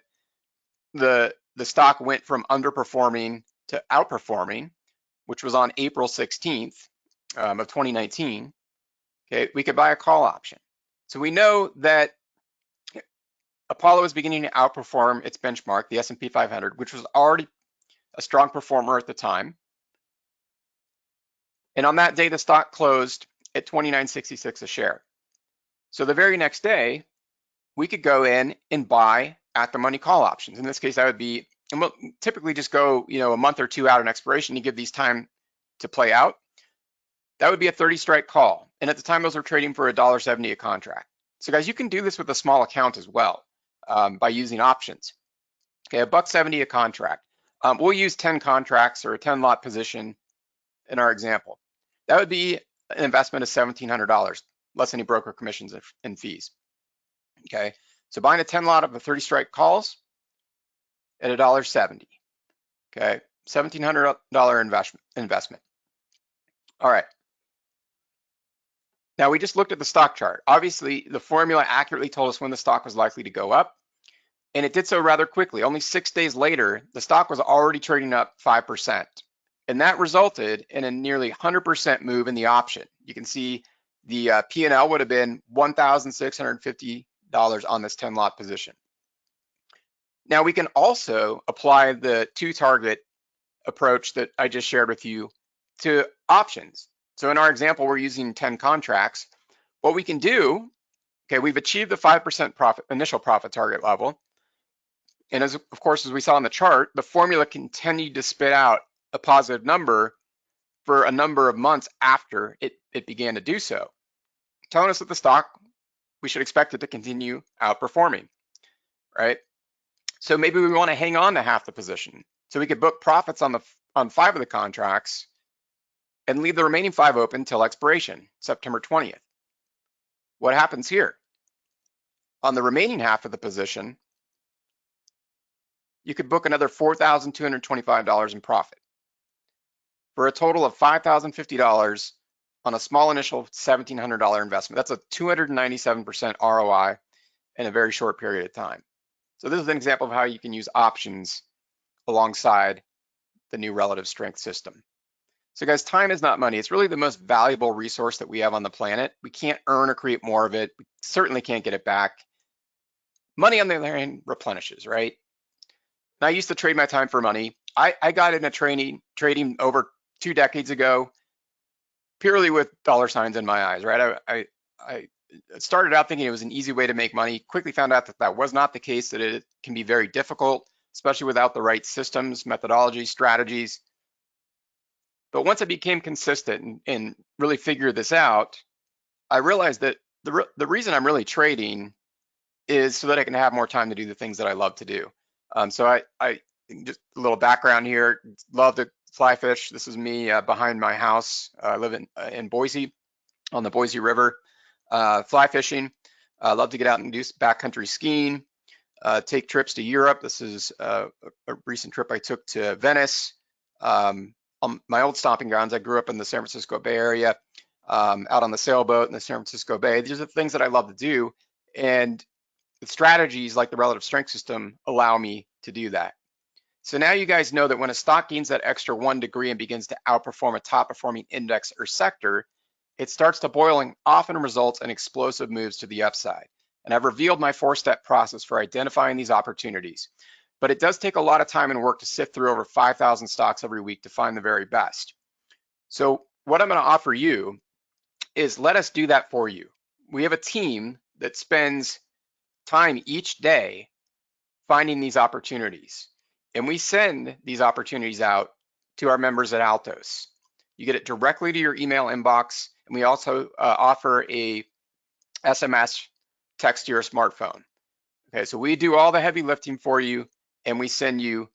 the stock went from underperforming to outperforming, which was on April 16th of 2019, okay, we could buy a call option. So we know that Apollo is beginning to outperform its benchmark, the S&P 500, which was already a strong performer at the time. And on that day, the stock closed at $29.66 a share. So the very next day, we could go in and buy at the money call options. In this case, that would be, and we'll typically just go, a month or two out in expiration to give these time to play out. That would be a 30 strike call. And at the time, those were trading for $1.70 a contract. So guys, you can do this with a small account as well by using options. Okay, $1.70 a contract. We'll use 10 contracts or a 10 lot position in our example. That would be an investment of $1,700, less any broker commissions and fees. Okay, so buying a 10 lot of a 30 strike calls at $1.70. Okay, $1,700 investment. All right, Now we just looked at the stock chart. Obviously, the formula accurately told us when the stock was likely to go up, and it did so rather quickly. Only 6 days later, the stock was already trading up 5%. And that resulted in a nearly 100% move in the option. You can see the P&L would have been $1,650 on this 10 lot position. Now we can also apply the 2-target approach that I just shared with you to options. So in our example, we're using 10 contracts. What we can do, okay, we've achieved the 5% initial profit target level. And as, of course, as we saw in the chart, the formula continued to spit out a positive number for a number of months after it began to do so, telling us that the stock, we should expect it to continue outperforming, right? So maybe we want to hang on to half the position. So we could book profits on 5 of the contracts and leave the remaining 5 open until expiration, September 20th. What happens here? On the remaining half of the position, you could book another $4,225 in profit for a total of $5,050 on a small initial $1,700 investment. That's a 297% ROI in a very short period of time. So this is an example of how you can use options alongside the new relative strength system. So guys, time is not money. It's really the most valuable resource that we have on the planet. We can't earn or create more of it. We certainly can't get it back. Money, on the other hand, replenishes, right? And I used to trade my time for money. I got into trading over 2 decades ago, purely with dollar signs in my eyes, right? I started out thinking it was an easy way to make money, quickly found out that that was not the case, that it can be very difficult, especially without the right systems, methodologies, strategies. But once I became consistent and really figured this out, I realized that the reason I'm really trading is so that I can have more time to do the things that I love to do. So I just a little background here, love to fly fish. This is me behind my house. I live in Boise, on the Boise River, fly fishing. I love to get out and do backcountry skiing, take trips to Europe. This is a recent trip I took to Venice. On my old stomping grounds, I grew up in the San Francisco Bay Area, out on the sailboat in the San Francisco Bay. These are the things that I love to do. And the strategies like the relative strength system allow me to do that. So now you guys know that when a stock gains that extra 1 degree and begins to outperform a top performing index or sector, it starts to boil and often results in explosive moves to the upside. And I've revealed my 4-step process for identifying these opportunities. But it does take a lot of time and work to sift through over 5,000 stocks every week to find the very best. So what I'm going to offer you is let us do that for you. We have a team that spends time each day finding these opportunities. And we send these opportunities out to our members at Altos. You get it directly to your email inbox. And we also offer a SMS text to your smartphone. Okay, so we do all the heavy lifting for you, and we send you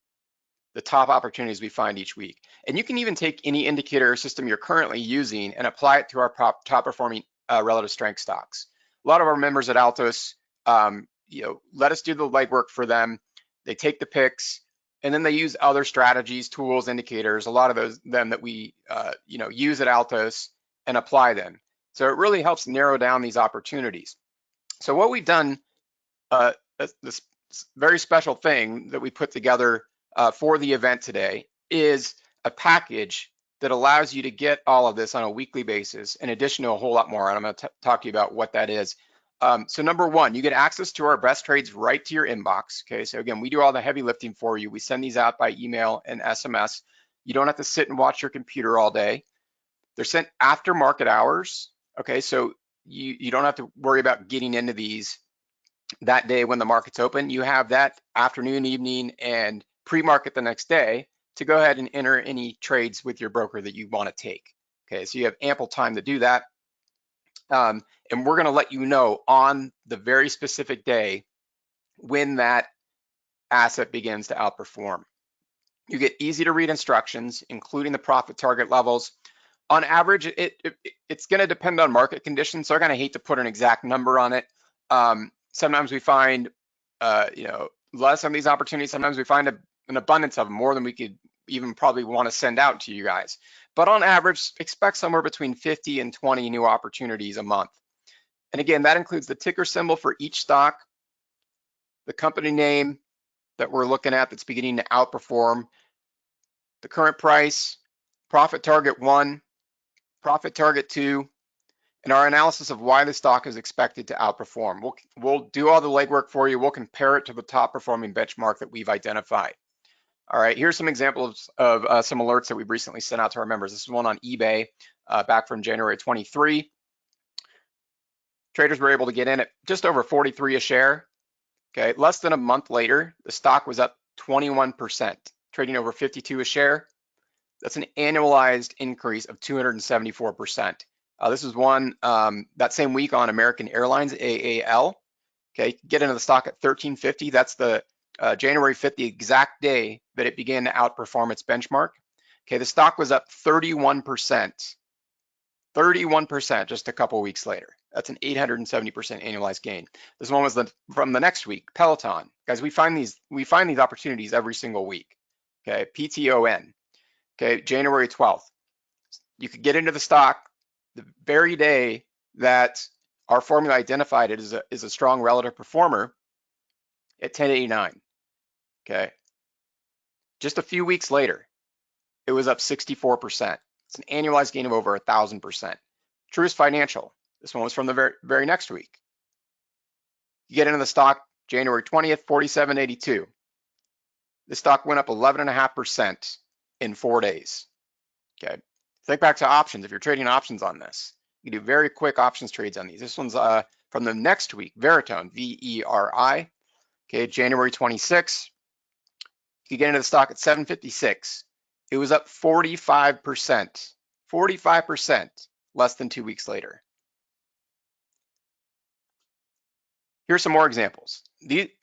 the top opportunities we find each week. And you can even take any indicator or system you're currently using and apply it to our top performing relative strength stocks. A lot of our members at Altos, let us do the legwork for them. They take the picks, and then they use other strategies, tools, indicators, a lot of them that we use at Altos, and apply them. So it really helps narrow down these opportunities. So what we've done, this very special thing that we put together for the event today is a package that allows you to get all of this on a weekly basis, in addition to a whole lot more. And I'm going to talk to you about what that is. So number one, you get access to our best trades right to your inbox. Okay, so again, we do all the heavy lifting for you. We send these out by email and SMS. You don't have to sit and watch your computer all day. They're sent after market hours. Okay, so you don't have to worry about getting into these that day when the market's open. You have that afternoon, evening, and pre-market the next day to go ahead and enter any trades with your broker that you want to take. Okay, so you have ample time to do that. And we're going to let you know on the very specific day when that asset begins to outperform. You get easy to read instructions, including the profit target levels. On average, it's going to depend on market conditions, so I kind of hate to put an exact number on it. Sometimes we find, less of these opportunities. Sometimes we find an abundance of them, more than we could even probably want to send out to you guys. but on average, expect somewhere between 50 and 20 new opportunities a month. And again, that includes the ticker symbol for each stock, the company name that we're looking at that's beginning to outperform, the current price, profit target 1, profit target 2, and our analysis of why the stock is expected to outperform. We'll do all the legwork for you. We'll compare it to the top performing benchmark that we've identified. All right, here's some examples of some alerts that we've recently sent out to our members. This is one on eBay back from January 23. Traders were able to get in at just over 43 a share. Okay, less than a month later, the stock was up 21%, trading over 52 a share. That's an annualized increase of 274%. This is one that same week on American Airlines, AAL. Okay, get into the stock at 1350. That's the January 5th, the exact day that it began to outperform its benchmark. Okay, the stock was up 31%. 31% just a couple weeks later. That's an 870% annualized gain. This one was from the next week, Peloton. Guys, we find these opportunities every single week. Okay, PTON. Okay, January 12th. You could get into the stock the very day that our formula identified it as a strong relative performer at 1089. Okay, just a few weeks later, it was up 64%. It's an annualized gain of over 1,000%. Truist Financial. This one was from the very next week. You get into the stock January 20th, 47.82. The stock went up 11.5% in 4 days. Okay, think back to options. If you're trading options on this, you do very quick options trades on these. This one's from the next week, Veritone, VERI. Okay, January 26th. You get into the stock at 756. It was up 45%. 45% less than 2 weeks later. Here's some more examples.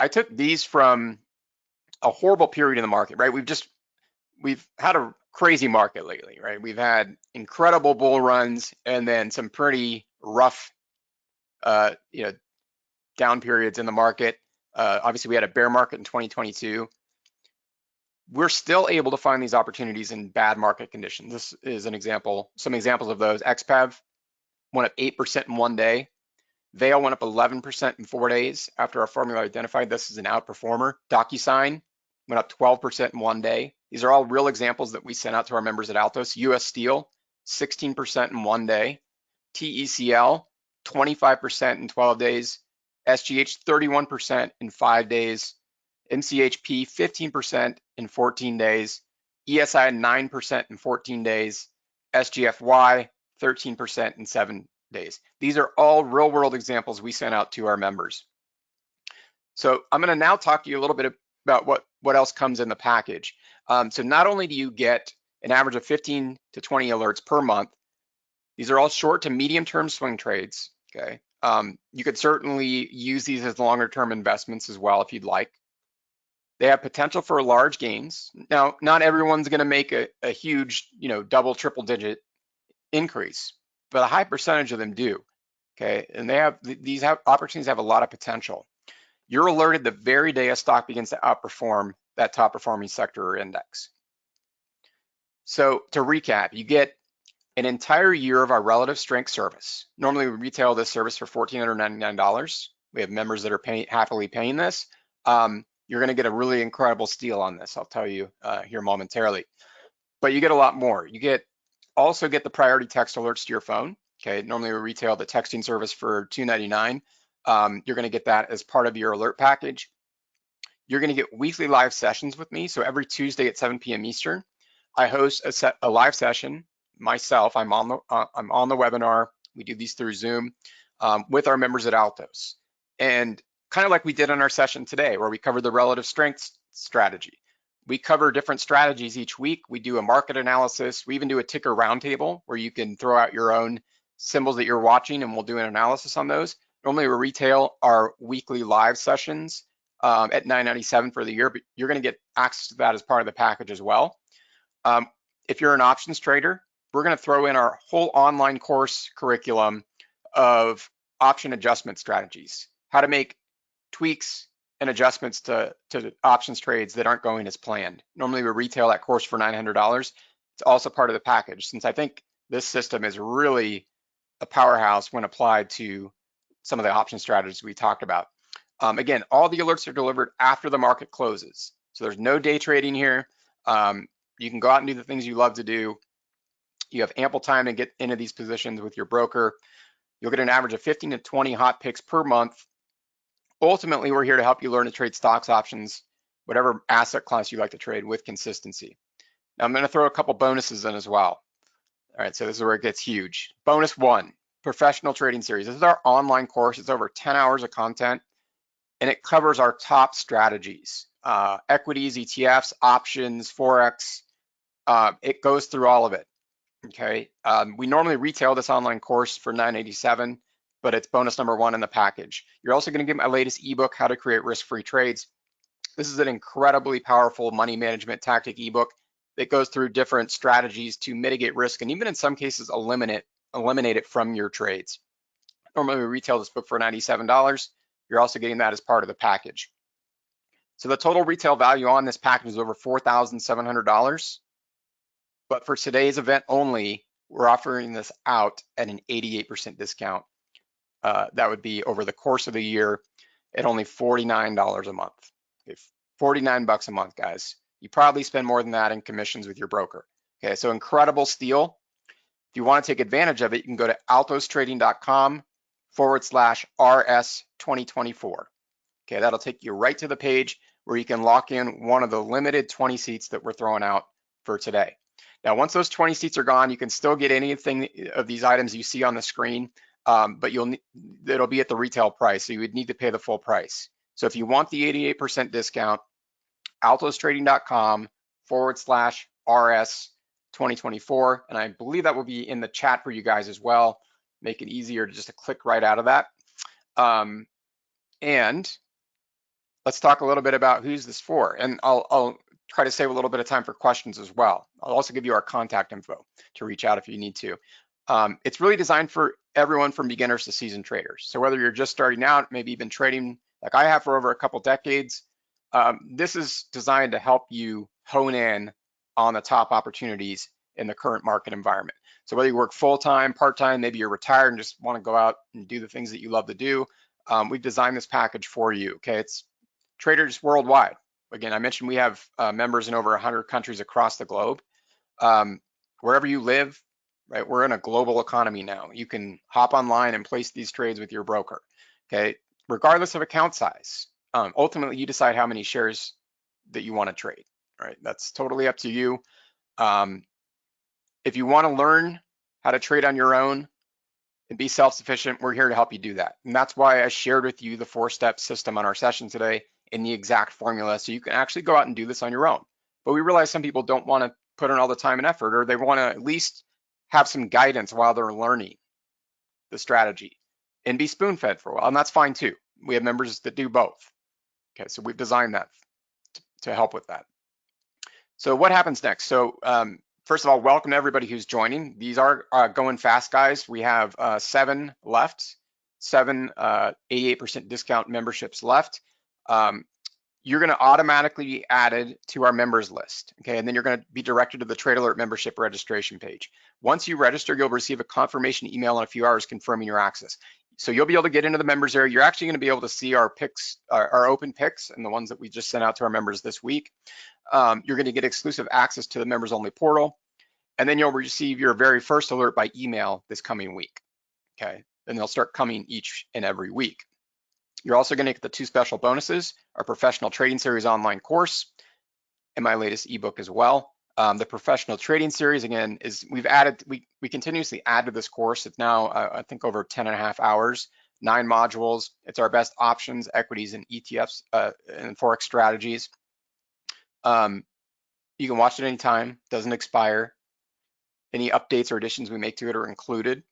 I took these from a horrible period in the market, right? We've had a crazy market lately, right? We've had incredible bull runs and then some pretty rough, down periods in the market. Obviously, we had a bear market in 2022. We're still able to find these opportunities in bad market conditions. This is an example, some examples of those. XPEV went up 8% in 1 day. Vail went up 11% in 4 days after our formula identified this as an outperformer. DocuSign went up 12% in 1 day. These are all real examples that we sent out to our members at Altos. US Steel, 16% in 1 day. TECL, 25% in 12 days. SGH, 31% in 5 days. MCHP, 15% in 14 days. ESI, 9% in 14 days. SGFY, 13% in 7 days. These are all real world examples we sent out to our members. So I'm going to now talk to you a little bit about what else comes in the package. So not only do you get an average of 15 to 20 alerts per month, these are all short to medium term swing trades. Okay, you could certainly use these as longer term investments as well if you'd like. They have potential for large gains. Now, not everyone's going to make a huge, double, triple digit increase, but a high percentage of them do. Okay, and these opportunities have a lot of potential. You're alerted the very day a stock begins to outperform that top performing sector or index. So to recap, you get an entire year of our relative strength service. Normally we retail this service for $1,499. We have members that are happily paying this. You're going to get a really incredible steal on this. I'll tell you here momentarily. But you get a lot more. You also get the priority text alerts to your phone. Okay, normally we retail the texting service for $299. You're going to get that as part of your alert package. You're going to get weekly live sessions with me. So every Tuesday at 7 p.m. Eastern, I host a live session myself. I'm on the webinar. We do these through Zoom with our members at Altos. And kind of like we did in our session today, where we covered the relative strength strategy. We cover different strategies each week. We do a market analysis. We even do a ticker roundtable where you can throw out your own symbols that you're watching and we'll do an analysis on those. Normally we retail our weekly live sessions at $997 for the year, but you're going to get access to that as part of the package as well. If you're an options trader, we're going to throw in our whole online course curriculum of option adjustment strategies, how to make tweaks and adjustments to options trades that aren't going as planned. Normally we retail that course for $900. It's also part of the package, since I think this system is really a powerhouse when applied to some of the option strategies we talked about. Again, all the alerts are delivered after the market closes. So there's no day trading here. You can go out and do the things you love to do. You have ample time to get into these positions with your broker. You'll get an average of 15 to 20 hot picks per month. Ultimately, we're here to help you learn to trade stocks, options, whatever asset class you like to trade with consistency. Now, I'm going to throw a couple bonuses in as well. All right, so this is where it gets huge. Bonus 1, professional trading series. This is our online course. It's over 10 hours of content, and it covers our top strategies, equities, ETFs, options, Forex. It goes through all of it, okay? We normally retail this online course for $987, but it's bonus number 1 in the package. You're also gonna get my latest ebook, How to Create Risk-Free Trades. This is an incredibly powerful money management tactic ebook that goes through different strategies to mitigate risk and even in some cases eliminate it from your trades. Normally we retail this book for $97. You're also getting that as part of the package. So the total retail value on this package is over $4,700. But for today's event only, we're offering this out at an 88% discount. That would be over the course of the year at only $49 a month. Okay, 49 bucks a month, guys. You probably spend more than that in commissions with your broker. Okay, so incredible steal. If you want to take advantage of it, you can go to altostrading.com/RS2024. Okay, that'll take you right to the page where you can lock in one of the limited 20 seats that we're throwing out for today. Now, once those 20 seats are gone, you can still get anything of these items you see on the screen, but it'll be at the retail price, so you would need to pay the full price. So if you want the 88% discount, altostrading.com/RS2024, and I believe that will be in the chat for you guys as well. Make it easier just to click right out of that. And let's talk a little bit about who's this for. And I'll try to save a little bit of time for questions as well. I'll also give you our contact info to reach out if you need to. It's really designed for everyone from beginners to seasoned traders. So whether you're just starting out, maybe you've been trading like I have for over a couple decades, this is designed to help you hone in on the top opportunities in the current market environment. So whether you work full-time, part-time, maybe you're retired and just want to go out and do the things that you love to do, we've designed this package for you, okay? It's traders worldwide. Again, I mentioned we have members in over 100 countries across the globe. Wherever you live, right, we're in a global economy now. You can hop online and place these trades with your broker, okay? Regardless of account size. Ultimately, you decide how many shares that you want to trade, right? That's totally up to you. If you want to learn how to trade on your own and be self-sufficient, we're here to help you do that. And that's why I shared with you the 4-step system on our session today in the exact formula, so you can actually go out and do this on your own. But we realize some people don't want to put in all the time and effort, or they want to at least have some guidance while they're learning the strategy and be spoon-fed for a while, and that's fine too. We have members that do both. Okay, so we've designed that to help with that. So what happens next? So first of all, welcome to everybody who's joining. These are going fast, guys. We have 7 left, 7 88% discount memberships left. You're going to automatically be added to our members list, okay? And then you're going to be directed to the Trade Alert membership registration page. Once you register, you'll receive a confirmation email in a few hours confirming your access. So you'll be able to get into the members area. You're actually going to be able to see our picks, our open picks, and the ones that we just sent out to our members this week. You're going to get exclusive access to the members only portal, and then you'll receive your very first alert by email this coming week, okay? And they'll start coming each and every week. You're also going to get the 2 special bonuses, our Professional Trading Series online course, and my latest ebook as well. The Professional Trading Series, again, is we continuously add to this course. It's now, I think, over 10.5 hours, 9 modules. It's our best options, equities, and ETFs and Forex strategies. You can watch it anytime, doesn't expire. Any updates or additions we make to it are included,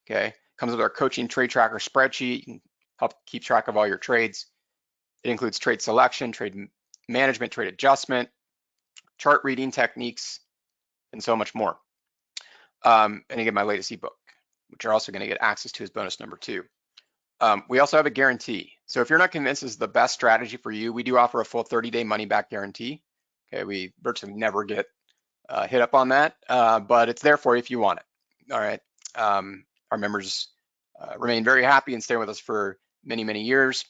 okay? Comes with our coaching trade tracker spreadsheet. You can help keep track of all your trades. It includes trade selection, trade management, trade adjustment, chart reading techniques, and so much more. And again, my latest ebook, which you're also going to get access to as bonus number 2. We also have a guarantee. So if you're not convinced this is the best strategy for you, we do offer a full 30-day money-back guarantee. Okay, we virtually never get hit up on that, but it's there for you if you want it. All right. Our members remain very happy and stay with us for many, many years,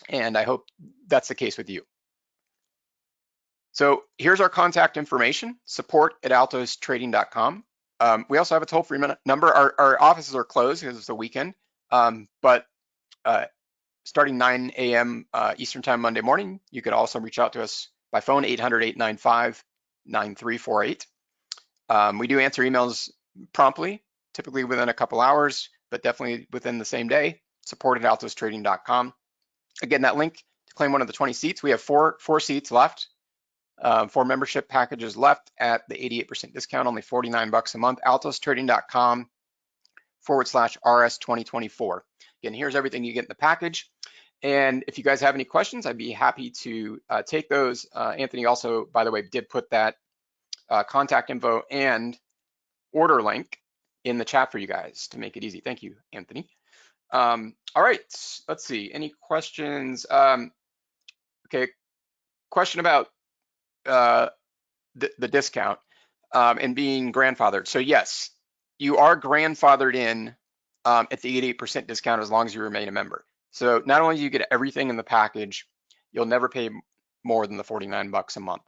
and I hope that's the case with you. So here's our contact information, support@altostrading.com. We also have a toll-free number. Our offices are closed because it's the weekend, but starting 9 a.m. Eastern time Monday morning, you could also reach out to us by phone, 800-895-9348. We do answer emails promptly, typically within a couple hours, but definitely within the same day, support@altostrading.com. Again, that link to claim one of the 20 seats. We have four seats left. 4 membership packages left at the 88% discount, only $49 a month. altostrading.com/RS2024. Again, here's everything you get in the package. And if you guys have any questions, I'd be happy to take those. Anthony also, by the way, did put that contact info and order link in the chat for you guys to make it easy. Thank you, Anthony. All right, let's see. Any questions? Okay, question about the discount and being grandfathered. So yes, you are grandfathered in at the 88% discount as long as you remain a member. So not only do you get everything in the package, you'll never pay more than the $49 a month.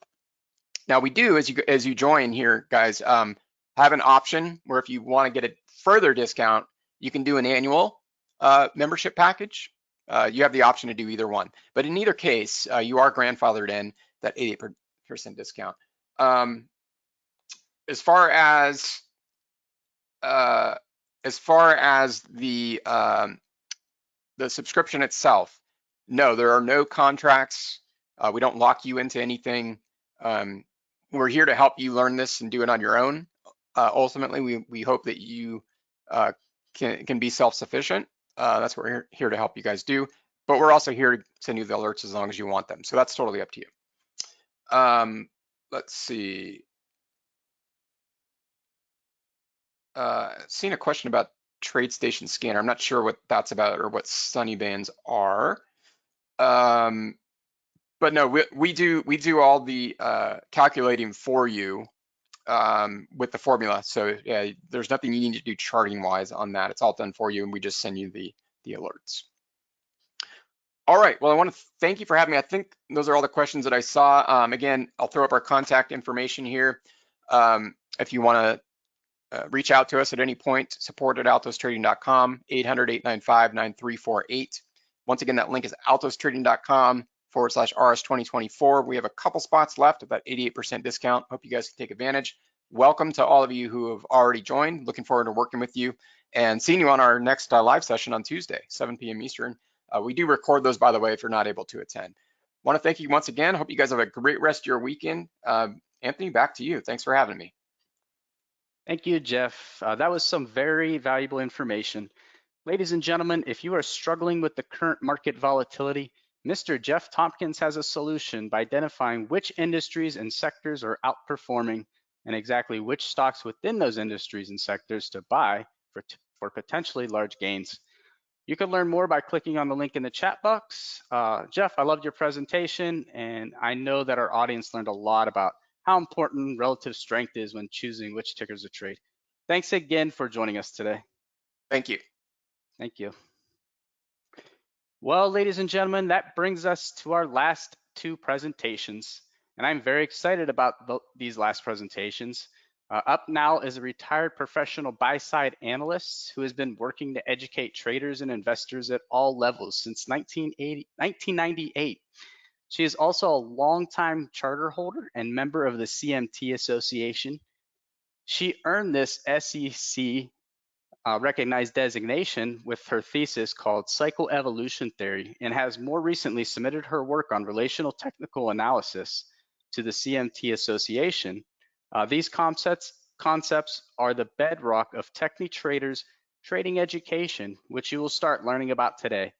Now we do, as you join here, guys, have an option where if you want to get a further discount, you can do an annual membership package. You have the option to do either one. But in either case, you are grandfathered in that 88% discount. As far as the subscription itself, no, there are no contracts. We don't lock you into anything. We're here to help you learn this and do it on your own. Ultimately, we hope that you can be self-sufficient. That's what we're here to help you guys do. But we're also here to send you the alerts as long as you want them. So that's totally up to you. Let's see. Seen a question about TradeStation Scanner. I'm not sure what that's about or what SunnyBands are. But no, we do all the calculating for you with the formula. So yeah, there's nothing you need to do charting wise on that. It's all done for you, and we just send you the alerts. All right, well, I want to thank you for having me. I think those are all the questions that I saw. Again, I'll throw up our contact information here. If you want to reach out to us at any point, support@altostrading.com, 800-895-9348. Once again, that link is altostrading.com/RS2024. We have a couple spots left at that 88% discount. Hope you guys can take advantage. Welcome to all of you who have already joined. Looking forward to working with you and seeing you on our next live session on Tuesday, 7 p.m. Eastern. We do record those, by the way, if you're not able to attend. Want to thank you once again. Hope you guys have a great rest of your weekend. Anthony, back to you. Thanks for having me. Thank you, Jeff. That was some very valuable information. Ladies and gentlemen, if you are struggling with the current market volatility, Mr. Jeff Tompkins has a solution by identifying which industries and sectors are outperforming and exactly which stocks within those industries and sectors to buy for potentially large gains. You can learn more by clicking on the link in the chat box. Jeff, I loved your presentation, and I know that our audience learned a lot about how important relative strength is when choosing which tickers to trade. Thanks again for joining us today. Thank you. Thank you. Well, ladies and gentlemen, that brings us to our last two presentations, and I'm very excited about these last presentations. Up now is a retired professional buy-side analyst who has been working to educate traders and investors at all levels since 1998. She is also a longtime charter holder and member of the CMT Association. She earned this SEC recognized designation with her thesis called Psychoevolution Theory, and has more recently submitted her work on relational technical analysis to the CMT Association. These concepts are the bedrock of techie traders trading education, which you will start learning about today.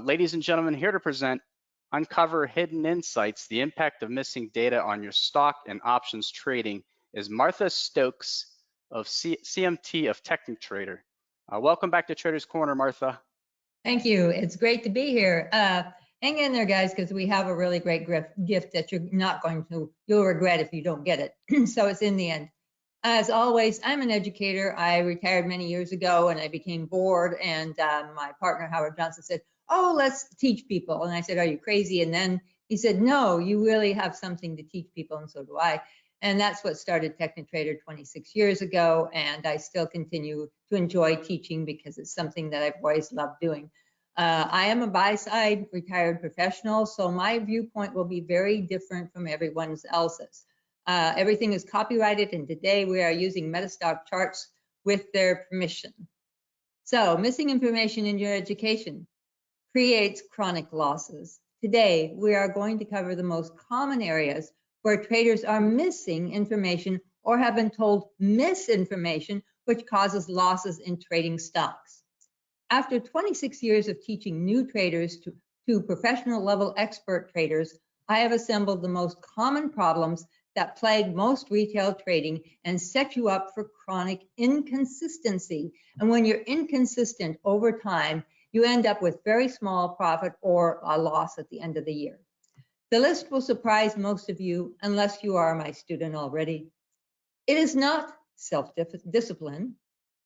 Ladies and gentlemen, here to present Uncover Hidden Insights, the impact of missing data on your stock and options trading, is Martha Stokes of CMT of Techie Trader. Welcome back to Traders Corner, Martha. Thank you. It's great to be here. Hang in there, guys, because we have a really great gift that you'll regret if you don't get it. So it's in the end. As always, I'm an educator. I retired many years ago and I became bored, and my partner, Howard Johnson, said, oh, let's teach people. And I said, are you crazy? And then he said, no, you really have something to teach people, and so do I. And that's what started TechnoTrader 26 years ago, and I still continue to enjoy teaching because it's something that I've always loved doing. I am a buy-side retired professional, so my viewpoint will be very different from everyone else's. Everything is copyrighted, and today we are using Metastock charts with their permission. So, missing information in your education creates chronic losses. Today, we are going to cover the most common areas where traders are missing information or have been told misinformation, which causes losses in trading stocks. After 26 years of teaching new traders to professional level expert traders, I have assembled the most common problems that plague most retail trading and set you up for chronic inconsistency. And when you're inconsistent over time, you end up with very small profit or a loss at the end of the year. The list will surprise most of you unless you are my student already. It is not self-discipline.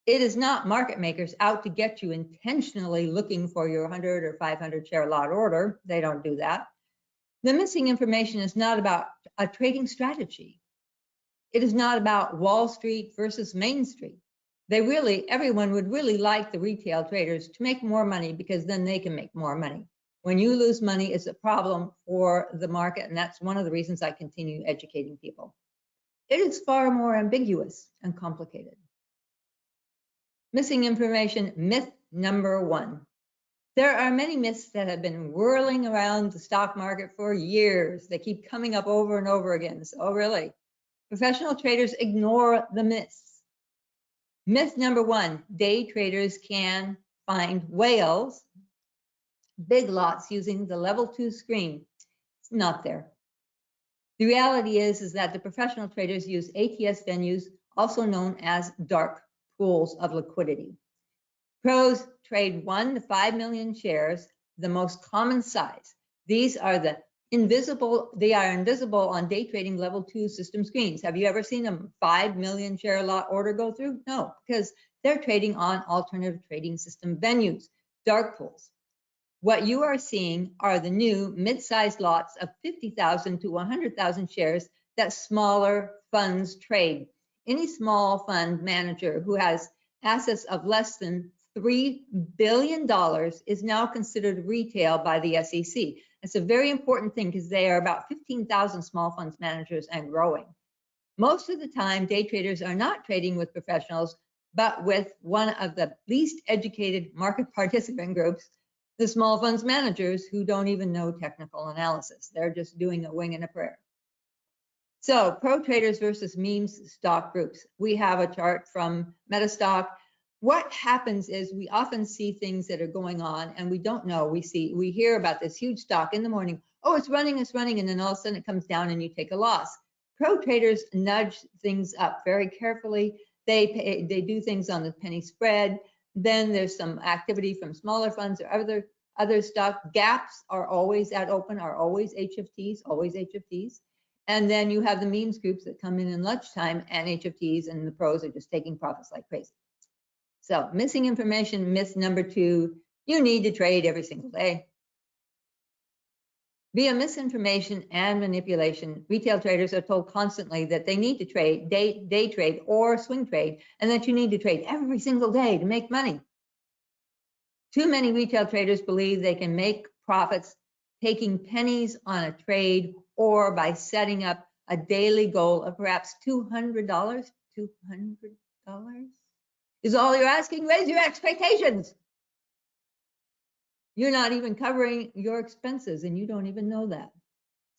It is not market makers out to get you intentionally looking for your 100 or 500 share lot order. They don't do that. The missing information is not about a trading strategy. It is not about Wall Street versus Main Street. Everyone would really like the retail traders to make more money because then they can make more money. When you lose money, it's a problem for the market, and that's one of the reasons I continue educating people. It is far more ambiguous and complicated. Missing information, myth number 1. There are many myths that have been whirling around the stock market for years. They keep coming up over and over again. So, really, professional traders ignore the myths. Myth number 1, day traders can find whales, big lots, using the level 2 screen. It's not there. The reality is that the professional traders use ATS venues, also known as dark pools of liquidity. Pros trade 1 to 5 million shares, the most common size. These are invisible on day trading level 2 system screens. Have you ever seen a 5 million share lot order go through? No, because they're trading on alternative trading system venues, dark pools. What you are seeing are the new mid-sized lots of 50,000 to 100,000 shares that smaller funds trade. Any small fund manager who has assets of less than $3 billion is now considered retail by the SEC. It's a very important thing because they are about 15,000 small funds managers and growing. Most of the time, day traders are not trading with professionals, but with one of the least educated market participant groups, the small funds managers who don't even know technical analysis. They're just doing a wing and a prayer. So, pro traders versus memes stock groups. We have a chart from Metastock. What happens is we often see things that are going on and we don't know. We hear about this huge stock in the morning. Oh, it's running, and then all of a sudden it comes down and you take a loss. Pro traders nudge things up very carefully. They do things on the penny spread. Then there's some activity from smaller funds or other stock. Gaps are always at open, are always HFTs, always HFTs. And then you have the memes groups that come in lunchtime and HFTs, and the pros are just taking profits like crazy. So, missing information, myth number 2, you need to trade every single day. Via misinformation and manipulation, retail traders are told constantly that they need to trade, day trade or swing trade, and that you need to trade every single day to make money. Too many retail traders believe they can make profits taking pennies on a trade or by setting up a daily goal of perhaps $200. $200 is all you're asking. Raise your expectations. You're not even covering your expenses and you don't even know that.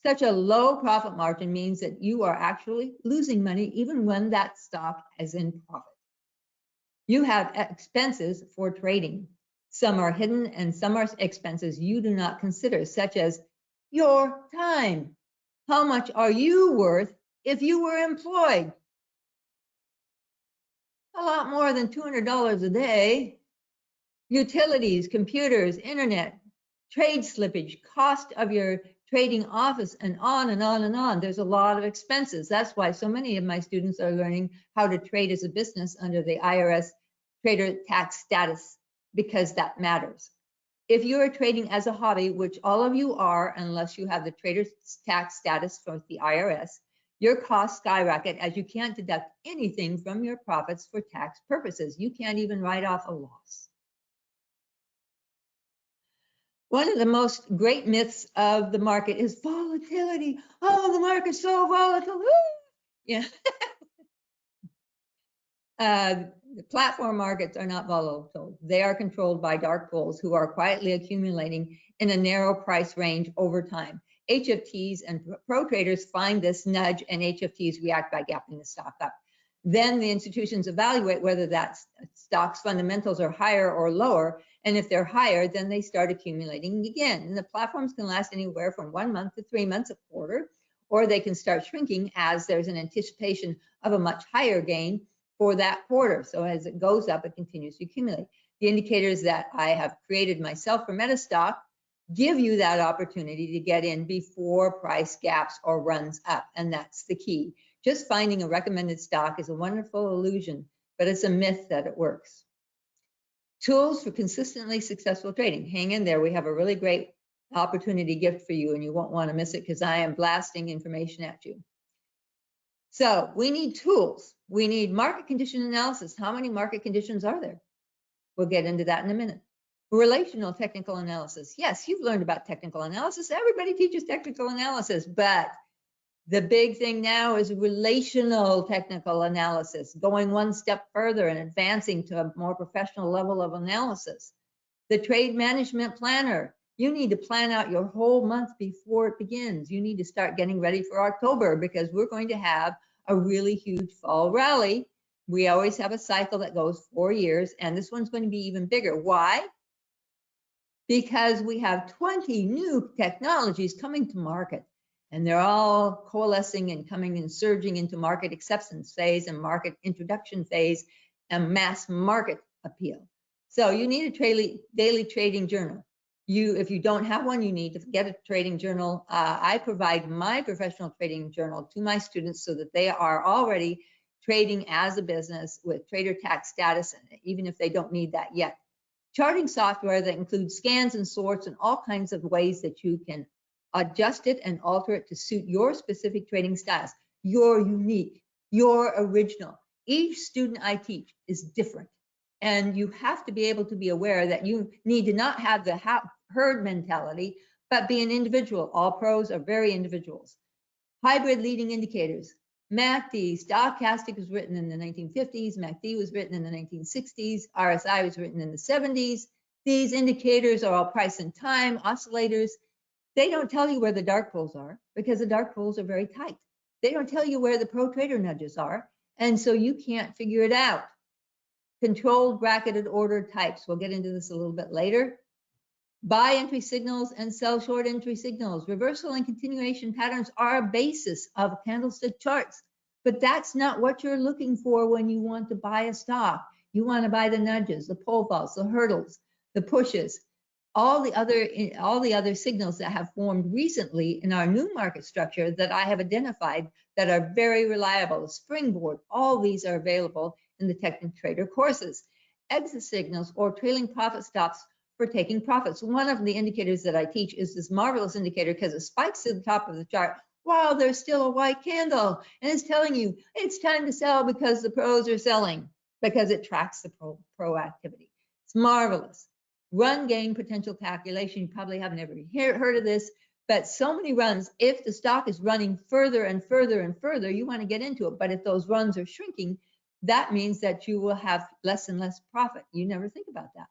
Such a low profit margin means that you are actually losing money even when that stock is in profit. You have expenses for trading. Some are hidden and some are expenses you do not consider, such as your time. How much are you worth if you were employed? A lot more than $200 a day. Utilities, computers, internet, trade slippage, cost of your trading office, and on and on and on. There's a lot of expenses. That's why so many of my students are learning how to trade as a business under the IRS trader tax status, because that matters. If you are trading as a hobby, which all of you are, unless you have the trader tax status from the IRS, your costs skyrocket as you can't deduct anything from your profits for tax purposes. You can't even write off a loss. One of the most great myths of the market is volatility. Oh, the market's so volatile. Woo! Yeah. The platform markets are not volatile. They are controlled by dark pools who are quietly accumulating in a narrow price range over time. HFTs and pro traders find this nudge, and HFTs react by gapping the stock up. Then the institutions evaluate whether that stock's fundamentals are higher or lower. And if they're higher, then they start accumulating again. And the platforms can last anywhere from 1 month to 3 months, a quarter, or they can start shrinking as there's an anticipation of a much higher gain for that quarter. So as it goes up, it continues to accumulate. The indicators that I have created myself for MetaStock give you that opportunity to get in before price gaps or runs up. And that's the key. Just finding a recommended stock is a wonderful illusion, but it's a myth that it works. Tools for consistently successful trading. Hang in there. We have a really great opportunity gift for you, and you won't want to miss it because I am blasting information at you. So we need tools. We need market condition analysis. How many market conditions are there? We'll get into that in a minute. Relational technical analysis. Yes, you've learned about technical analysis. Everybody teaches technical analysis, but the big thing now is relational technical analysis, going one step further and advancing to a more professional level of analysis. The trade management planner. You need to plan out your whole month before it begins. You need to start getting ready for October because we're going to have a really huge fall rally. We always have a cycle that goes 4 years, and this one's going to be even bigger. Why? Because we have 20 new technologies coming to market, and they're all coalescing and coming and surging into market acceptance phase and market introduction phase and mass market appeal. So you need a daily trading journal. If you don't have one, you need to get a trading journal. I provide my professional trading journal to my students so that they are already trading as a business with trader tax status, even if they don't need that yet. Charting software that includes scans and sorts and all kinds of ways that you can adjust it and alter it to suit your specific trading styles. You're unique, you're original. Each student I teach is different. And you have to be able to be aware that you need to not have the herd mentality, but be an individual. All pros are very individuals. Hybrid leading indicators. MACD, stochastic was written in the 1950s, MACD was written in the 1960s, RSI was written in the 70s. These indicators are all price and time oscillators. They don't tell you where the dark pools are because the dark pools are very tight. They don't tell you where the pro trader nudges are, and so you can't figure it out. Controlled bracketed order types. We'll get into this a little bit later. Buy entry signals and sell short entry signals. Reversal and continuation patterns are a basis of candlestick charts, but that's not what you're looking for when you want to buy a stock. You want to buy the nudges, the pole vaults, the hurdles, the pushes, all the other signals that have formed recently in our new market structure that I have identified that are very reliable. The springboard, all these are available in the Technical Trader courses. Exit signals or trailing profit stops for taking profits. One of the indicators that I teach is this marvelous indicator because it spikes to the top of the chart while there's still a white candle, and it's telling you it's time to sell because the pros are selling, because it tracks the pro activity. It's marvelous. Run gain potential calculation. You probably haven't ever heard of this, but so many runs, if the stock is running further and further and further, you want to get into it. But if those runs are shrinking, that means that you will have less and less profit. You never think about that.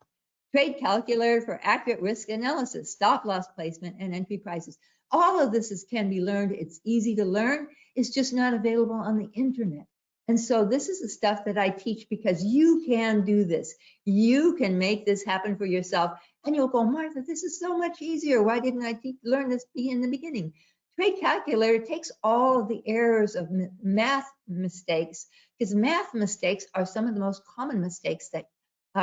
Trade calculator for accurate risk analysis, stop loss placement, and entry prices. All of this can be learned. It's easy to learn. It's just not available on the internet. And so this is the stuff that I teach because you can do this. You can make this happen for yourself. And you'll go, Martha, this is so much easier. Why didn't I learn this in the beginning? Trade calculator takes all of the errors of math mistakes, because math mistakes are some of the most common mistakes that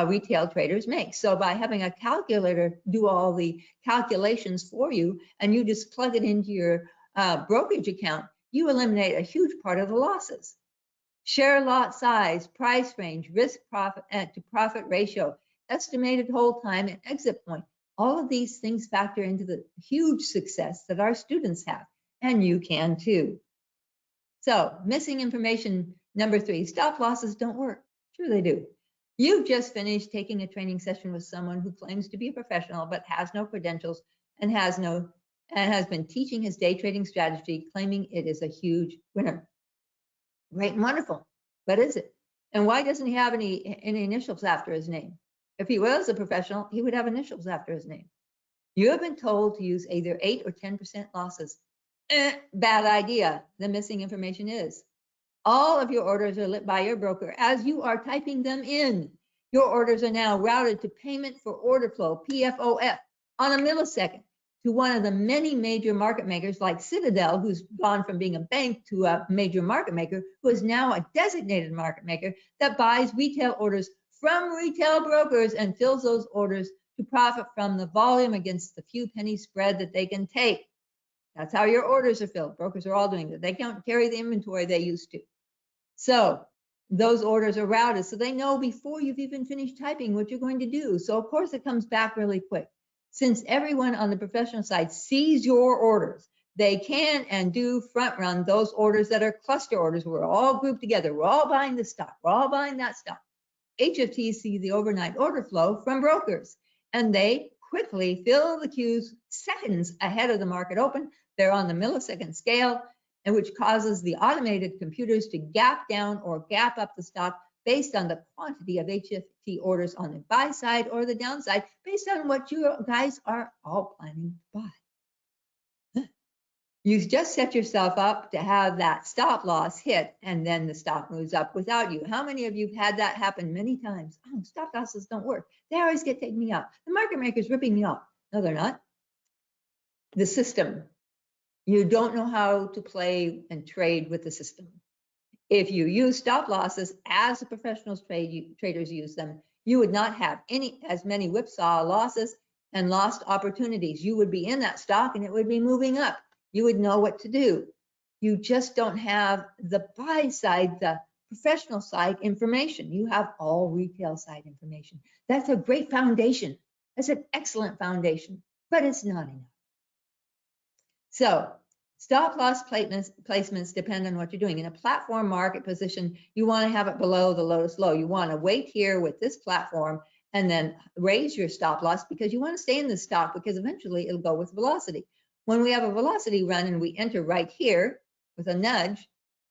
retail traders make. So by having a calculator do all the calculations for you, and you just plug it into your brokerage account, you eliminate a huge part of the losses. Share lot size, price range, risk profit to profit ratio, estimated hold time, and exit point. All of these things factor into the huge success that our students have, and you can too. So missing information number 3, stop losses don't work. Sure they do. You've just finished taking a training session with someone who claims to be a professional but has no credentials and has been teaching his day trading strategy, claiming it is a huge winner. Great and wonderful, but is it? And why doesn't he have any initials after his name? If he was a professional, he would have initials after his name. You have been told to use either 8 or 10% losses. Bad idea. The missing information is all of your orders are lit by your broker as you are typing them in. Your orders are now routed to payment for order flow, PFOF, on a millisecond to one of the many major market makers like Citadel, who's gone from being a bank to a major market maker, who is now a designated market maker that buys retail orders from retail brokers and fills those orders to profit from the volume against the few penny spread that they can take. That's how your orders are filled. Brokers are all doing that. They don't carry the inventory they used to. So those orders are routed so they know before you've even finished typing what you're going to do. So of course it comes back really quick. Since everyone on the professional side sees your orders, they can and do front run those orders that are cluster orders. We're all grouped together. We're all buying this stock. We're all buying that stock. HFTs see the overnight order flow from brokers, and they quickly fill the queues seconds ahead of the market open. They're on the millisecond scale, and which causes the automated computers to gap down or gap up the stock based on the quantity of HFT orders on the buy side or the downside, based on what you guys are all planning to buy. You just set yourself up to have that stop loss hit, and then the stock moves up without you. How many of you have had that happen many times? Oh, stop losses don't work. They always get taking me out. The market maker's ripping me off. No, they're not. The system. You don't know how to play and trade with the system. If you use stop losses as the professional traders use them, you would not have as many whipsaw losses and lost opportunities. You would be in that stock and it would be moving up. You would know what to do. You just don't have the buy side, the professional side information. You have all retail side information. That's a great foundation. That's an excellent foundation, but it's not enough. So stop loss placements depend on what you're doing. In a platform market position, you want to have it below the lowest low. You want to wait here with this platform and then raise your stop loss because you want to stay in this stock because eventually it'll go with velocity. When we have a velocity run and we enter right here with a nudge,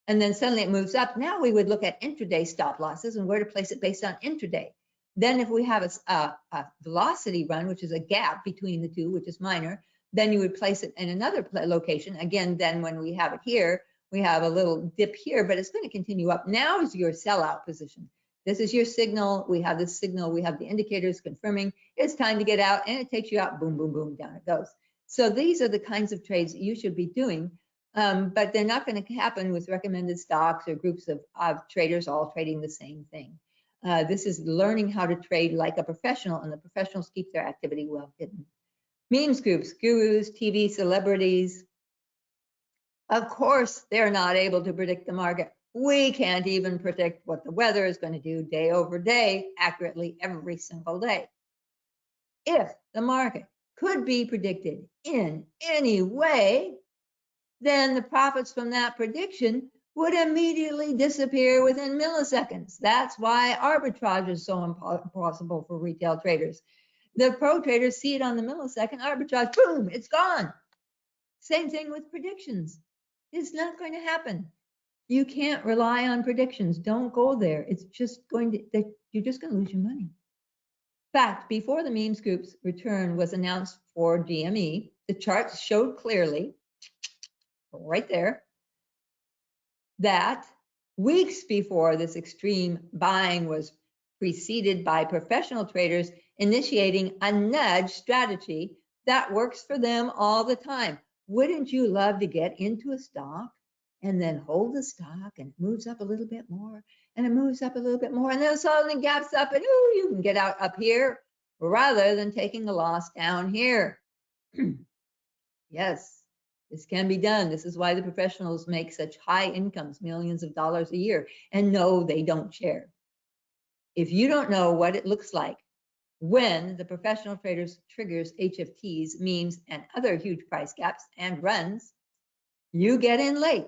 and then suddenly it moves up, now we would look at intraday stop losses and where to place it based on intraday. Then if we have a velocity run, which is a gap between the two, which is minor, then you would place it in another location. Again, then when we have it here, we have a little dip here, but it's going to continue up. Now is your sellout position. This is your signal. We have this signal. We have the indicators confirming it's time to get out, and it takes you out. Boom, boom, boom, down it goes. So these are the kinds of trades that you should be doing, but they're not going to happen with recommended stocks or groups of traders all trading the same thing. This is learning how to trade like a professional, and the professionals keep their activity well hidden. Memes groups, gurus, TV celebrities. Of course, they're not able to predict the market. We can't even predict what the weather is going to do day over day accurately every single day. If the market could be predicted in any way, then the profits from that prediction would immediately disappear within milliseconds. That's why arbitrage is so impossible for retail traders. The pro traders see it on the millisecond arbitrage, boom, it's gone. Same thing with predictions. It's not going to happen. You can't rely on predictions. Don't go there. It's just you're just going to lose your money. In fact, before the memes group's return was announced for GME, the charts showed clearly, right there, that weeks before this extreme buying was preceded by professional traders initiating a nudge strategy that works for them all the time. Wouldn't you love to get into a stock and then hold the stock and it moves up a little bit more and it moves up a little bit more, and then suddenly gaps up, and ooh, you can get out up here rather than taking a loss down here. Yes, this can be done. This is why the professionals make such high incomes, millions of dollars a year, and no, they don't share. If you don't know what it looks like when the professional traders triggers HFTs, memes, and other huge price gaps and runs, you get in late,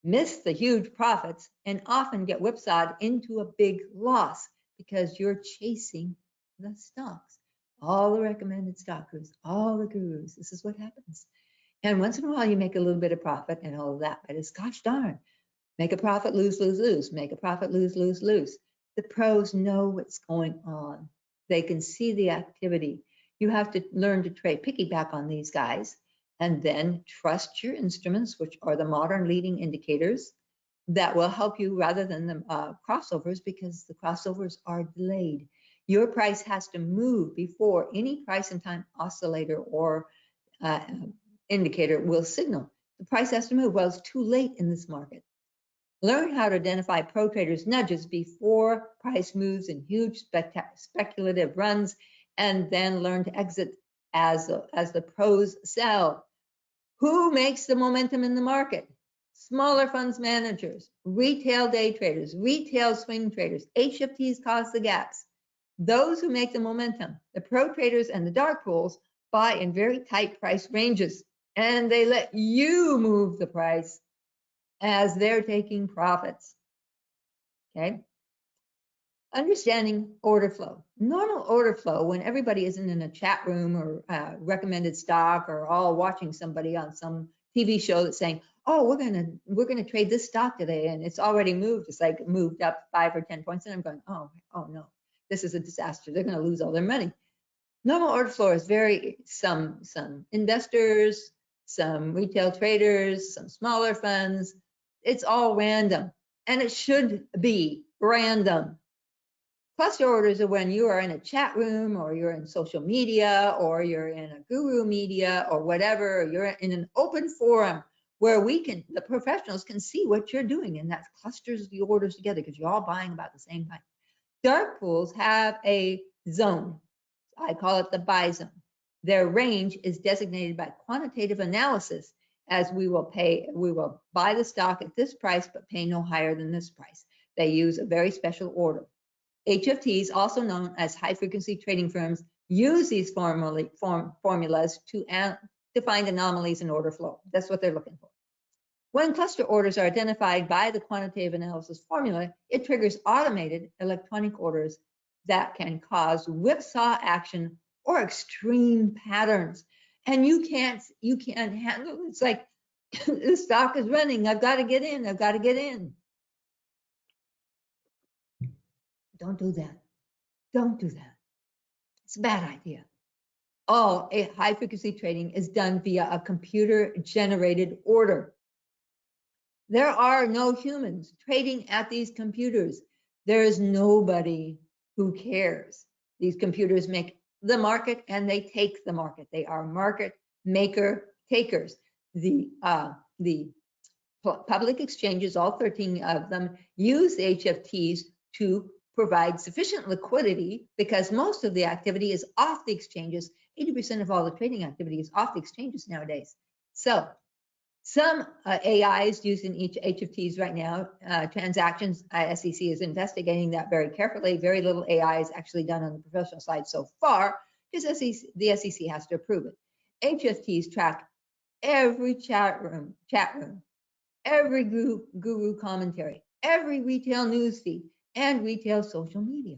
miss the huge profits, and often get whipsawed into a big loss because you're chasing the stocks. All the recommended stock gurus, all the gurus, this is what happens. And once in a while you make a little bit of profit and all of that, but it's gosh darn, make a profit, lose, lose, lose, make a profit, lose, lose, lose. The pros know what's going on. They can see the activity. You have to learn to trade piggyback on these guys and then trust your instruments, which are the modern leading indicators that will help you rather than the crossovers, because the crossovers are delayed. Your price has to move before any price and time oscillator or indicator will signal. The price has to move. Well, it's too late in this market. Learn how to identify pro traders' nudges before price moves in huge speculative runs, and then learn to exit as the pros sell. Who makes the momentum in the market? Smaller funds managers, retail day traders, retail swing traders. HFTs cause the gaps. Those who make the momentum, the pro traders and the dark pools, buy in very tight price ranges, and they let you move the price as they're taking profits. Okay. Understanding order flow. Normal order flow, when everybody isn't in a chat room or recommended stock or all watching somebody on some TV show that's saying, oh, we're gonna trade this stock today, and it's already moved. It's like moved up 5 or 10 points, and I'm going, oh no, this is a disaster. They're gonna lose all their money. Normal order flow is some investors, some retail traders, some smaller funds. It's all random, and it should be random. Cluster orders are when you are in a chat room, or you're in social media, or you're in a guru media, or whatever, or you're in an open forum where the professionals can see what you're doing, and that clusters the orders together because you're all buying about the same time. Dark pools have a zone. I call it the buy zone. Their range is designated by quantitative analysis, as we will buy the stock at this price, but pay no higher than this price. They use a very special order. HFTs, also known as high frequency trading firms, use these formulas to find anomalies in order flow. That's what they're looking for. When cluster orders are identified by the quantitative analysis formula, it triggers automated electronic orders that can cause whipsaw action or extreme patterns. And you can't handle it. It's like the stock is running. I've got to get in. I've got to get in. Don't do that. Don't do that. It's a bad idea. All high frequency trading is done via a computer generated order. There are no humans trading at these computers. There is nobody who cares. These computers make the market and they take the market. They are market maker takers. The public exchanges, all 13 of them, use HFTs to provide sufficient liquidity, because most of the activity is off the exchanges. 80% of all the trading activity is off the exchanges nowadays. So some AIs used in each HFTs right now, transactions, SEC is investigating that very carefully. Very little AI is actually done on the professional side so far, because the SEC has to approve it. HFTs track every chat room, every guru commentary, every retail news feed, and retail social media.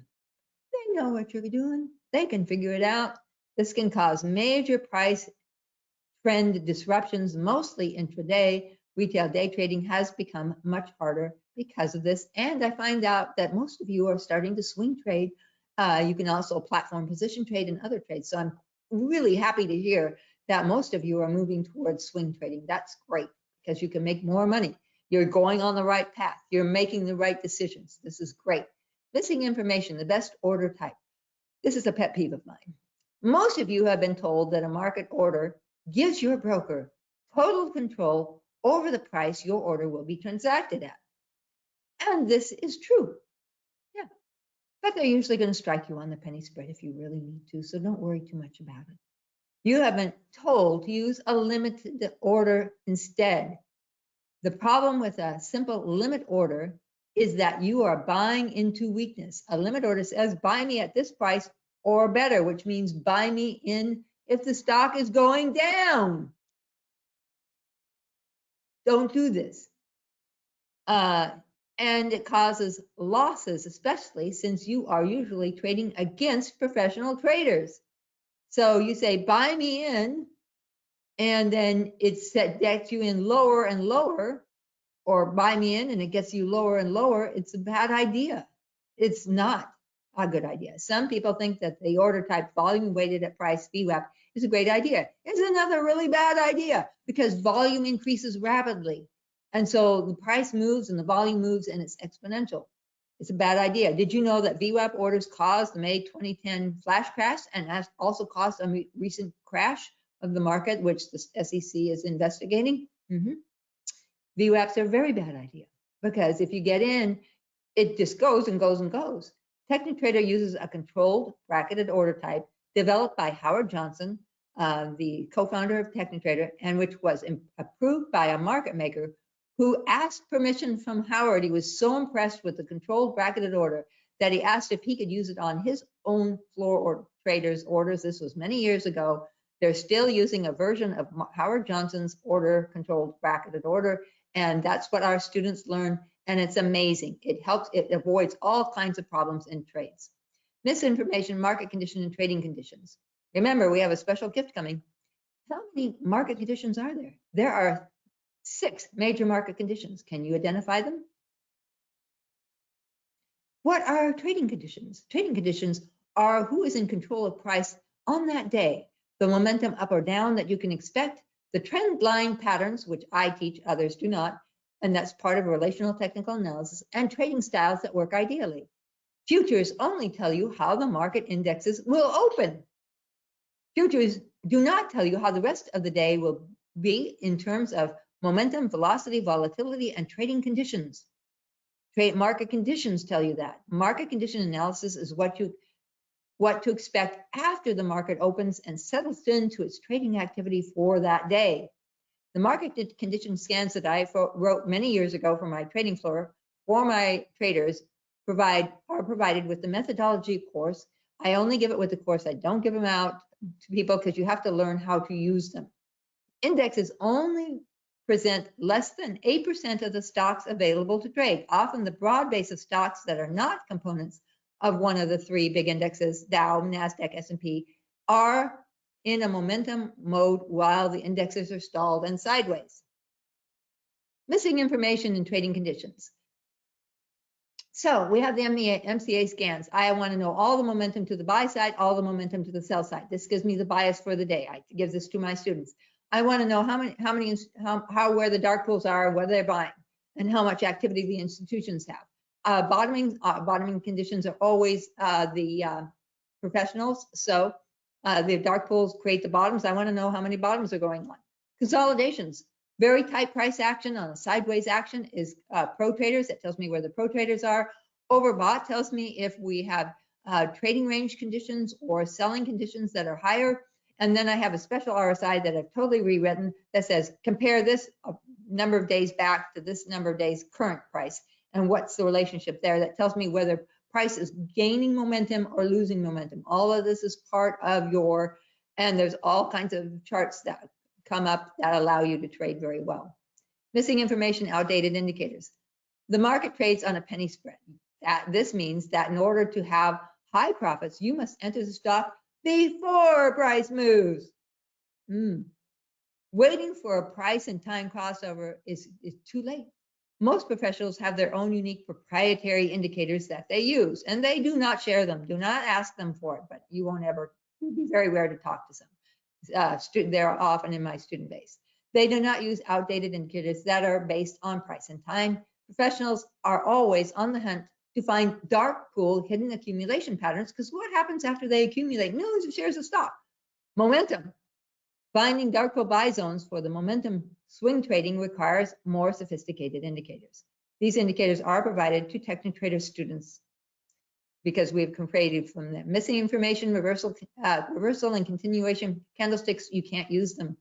They know what you're doing. They can figure it out. This can cause major price trend disruptions, mostly intraday. Retail day trading has become much harder because of this. And I find out that most of you are starting to swing trade. You can also platform position trade and other trades. So I'm really happy to hear that most of you are moving towards swing trading. That's great, because you can make more money. You're going on the right path. You're making the right decisions. This is great. Missing information, the best order type. This is a pet peeve of mine. Most of you have been told that a market order gives your broker total control over the price your order will be transacted at. And this is true. Yeah. But they're usually going to strike you on the penny spread if you really need to. So don't worry too much about it. You have been told to use a limited order instead. The problem with a simple limit order is that you are buying into weakness. A limit order says, buy me at this price or better, which means buy me in if the stock is going down. Don't do this. And it causes losses, especially since you are usually trading against professional traders. So you say, buy me in, and then it gets you in lower and lower, or buy me in and it gets you lower and lower. It's a bad idea. It's not a good idea. Some people think that the order type volume weighted at price VWAP is a great idea. It's another really bad idea because volume increases rapidly. And so the price moves and the volume moves and it's exponential. It's a bad idea. Did you know that VWAP orders caused the May 2010 flash crash and has also caused a recent crash of the market, which the SEC is investigating? VWAPs are a very bad idea because if you get in, it just goes and goes and goes. TechniTrader uses a controlled bracketed order type developed by Howard Johnson, the co-founder of TechniTrader, and which was approved by a market maker who asked permission from Howard. He was so impressed with the controlled bracketed order that he asked if he could use it on his own floor or traders orders. This was many years ago. They're still using a version of Howard Johnson's order, controlled bracketed order, and that's what our students learn, and it's amazing. It helps, it avoids all kinds of problems in trades. Misinformation, market condition, and trading conditions. Remember, we have a special gift coming. How many market conditions are there? There are 6 major market conditions. Can you identify them? What are trading conditions? Trading conditions are who is in control of price on that day, the momentum up or down that you can expect, the trend line patterns, which I teach, others do not, and that's part of relational technical analysis, and trading styles that work ideally. Futures only tell you how the market indexes will open. Futures do not tell you how the rest of the day will be in terms of momentum, velocity, volatility, and trading conditions. Market conditions tell you that. Market condition analysis is what to expect after the market opens and settles into its trading activity for that day. The market condition scans that I wrote many years ago for my trading floor for my traders are provided with the methodology course. I only give it with the course. I don't give them out to people because you have to learn how to use them. Indexes only present less than 8% of the stocks available to trade. Often the broad base of stocks that are not components of one of the 3 big indexes, Dow, NASDAQ, S&P, are in a momentum mode while the indexes are stalled and sideways. Missing information in trading conditions. So we have the MCA scans. I want to know all the momentum to the buy side, all the momentum to the sell side. This gives me the bias for the day. I give this to my students. I want to know where the dark pools are, whether they're buying, and how much activity the institutions have. Bottoming conditions are always the professionals. So the dark pools create the bottoms. I want to know how many bottoms are going on. Consolidations, very tight price action on a sideways action is pro traders. That tells me where the pro traders are. Overbought tells me if we have trading range conditions or selling conditions that are higher. And then I have a special RSI that I've totally rewritten that says compare this number of days back to this number of days current price. And what's the relationship there? That tells me whether price is gaining momentum or losing momentum. All of this is part of and there's all kinds of charts that come up that allow you to trade very well. Missing information, outdated indicators. The market trades on a penny spread. This means that in order to have high profits, you must enter the stock before price moves. Waiting for a price and time crossover is too late. Most professionals have their own unique proprietary indicators that they use, and they do not share them. Do not ask them for it, but you won't ever, it'd be very rare to talk to some. They're often in my student base. They do not use outdated indicators that are based on price and time. Professionals are always on the hunt to find dark pool hidden accumulation patterns, because what happens after they accumulate millions of shares of stock? Momentum. Finding dark pool buy zones for the momentum swing trading requires more sophisticated indicators. These indicators are provided to technical trader students because we've created from them missing information, reversal and continuation candlesticks. You can't use them.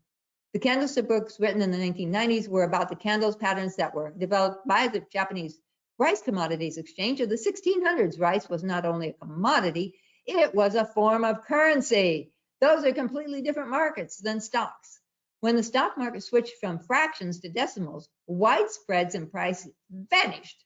The candlestick books written in the 1990s were about the candles patterns that were developed by the Japanese rice commodities exchange of the 1600s. Rice was not only a commodity, it was a form of currency. Those are completely different markets than stocks. When the stock market switched from fractions to decimals, wide spreads in price vanished.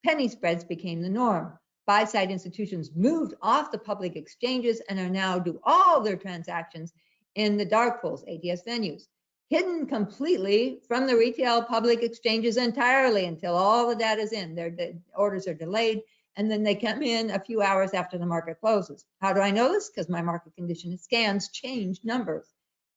Penny spreads became the norm. Buy-side institutions moved off the public exchanges and are now do all their transactions in the dark pools, ATS venues, hidden completely from the retail public exchanges entirely until all the data is in. Their orders are delayed, and then they come in a few hours after the market closes. How do I know this? Because my market condition scans change numbers.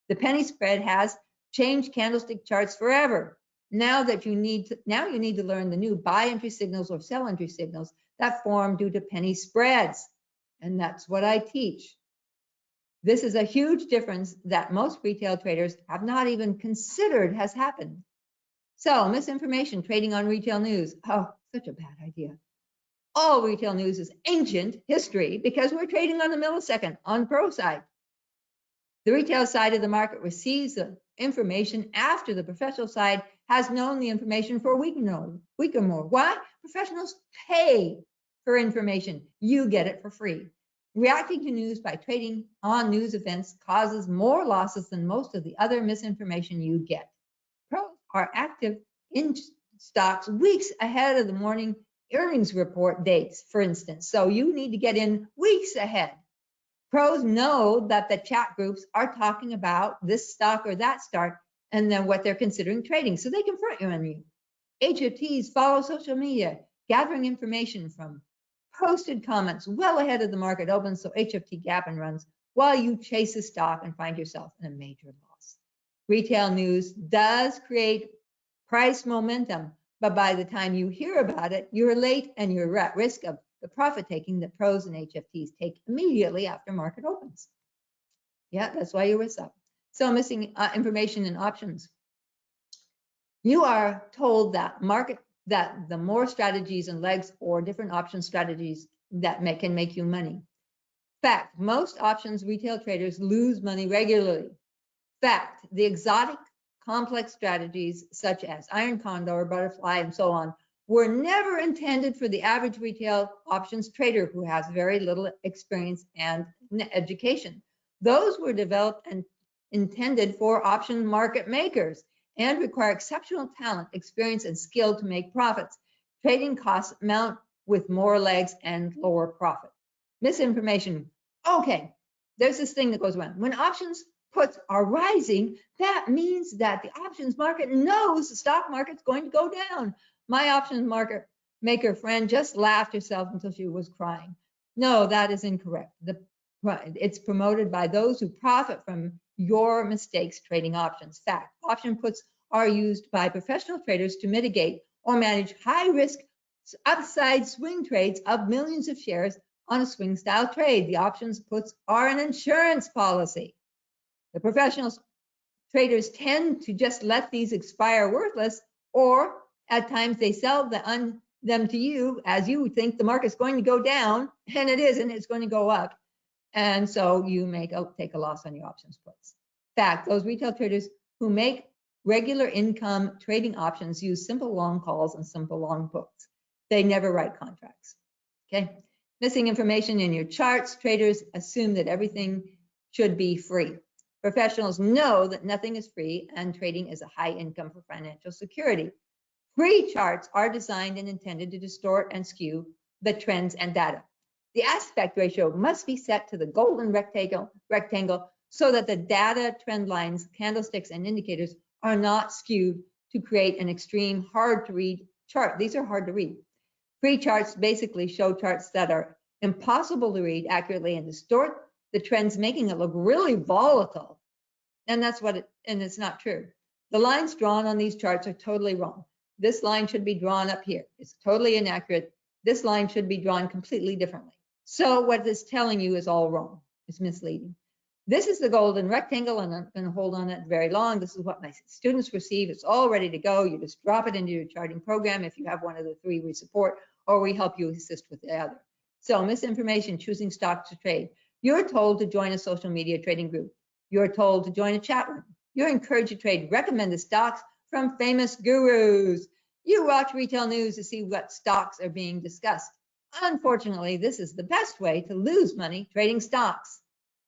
The penny spread has changed candlestick charts forever. Now you need to learn the new buy entry signals or sell entry signals that form due to penny spreads. And that's what I teach. This is a huge difference that most retail traders have not even considered has happened. So misinformation trading on retail news. Oh, such a bad idea. All retail news is ancient history because we're trading on the millisecond on the pro side. The retail side of the market receives the information after the professional side has known the information for a week or more. Why? Professionals pay for information. You get it for free. Reacting to news by trading on news events causes more losses than most of the other misinformation you get. Pros are active in stocks weeks ahead of the morning earnings report dates, for instance. So you need to get in weeks ahead. Pros know that the chat groups are talking about this stock or that stock and then what they're considering trading. So they confront you on you. HFTs follow social media, gathering information from posted comments well ahead of the market opens, so HFT gap and runs while you chase a stock and find yourself in a major loss. Retail news does create price momentum, but by the time you hear about it, you're late and you're at risk of the profit taking that pros and HFTs take immediately after market opens. Yeah, that's why you're with up. So missing information in options. You are told that the more strategies and legs or different option strategies that can make you money. Fact, most options retail traders lose money regularly. Fact, the exotic complex strategies such as iron condor, butterfly, and so on were never intended for the average retail options trader who has very little experience and education. Those were developed and intended for option market makers and require exceptional talent, experience, and skill to make profits. Trading costs mount with more legs and lower profit. Misinformation. Okay, there's this thing that goes around. When options puts are rising, that means that the options market knows the stock market's going to go down. My options market maker friend just laughed herself until she was crying. No, that is incorrect. It's promoted by those who profit from your mistakes trading options. Fact, option puts are used by professional traders to mitigate or manage high risk upside swing trades of millions of shares on a swing style trade. The options puts are an insurance policy. The professional traders tend to just let these expire worthless, or at times they sell them to you as you think the market's going to go down, and it isn't, it's going to go up. And so you take a loss on your options puts. Fact, those retail traders who make regular income trading options use simple long calls and simple long puts. They never write contracts. Okay. Missing information in your charts. Traders assume that everything should be free. Professionals know that nothing is free and trading is a high income for financial security. Free charts are designed and intended to distort and skew the trends and data. The aspect ratio must be set to the golden rectangle so that the data, trend lines, candlesticks, and indicators are not skewed to create an extreme, hard to read chart. These are hard to read. Free charts basically show charts that are impossible to read accurately and distort the trends, making it look really volatile. And that's and it's not true. The lines drawn on these charts are totally wrong. This line should be drawn up here. It's totally inaccurate. This line should be drawn completely differently. So what it's telling you is all wrong. It's misleading. This is the golden rectangle, and I'm going to hold on it very long. This is what my students receive. It's all ready to go. You just drop it into your charting program if you have one of the 3 we support, or we help you assist with the other. So misinformation, choosing stocks to trade. You're told to join a social media trading group. You're told to join a chat room. You're encouraged to trade recommended stocks from famous gurus. You watch retail news to see what stocks are being discussed. Unfortunately, this is the best way to lose money trading stocks.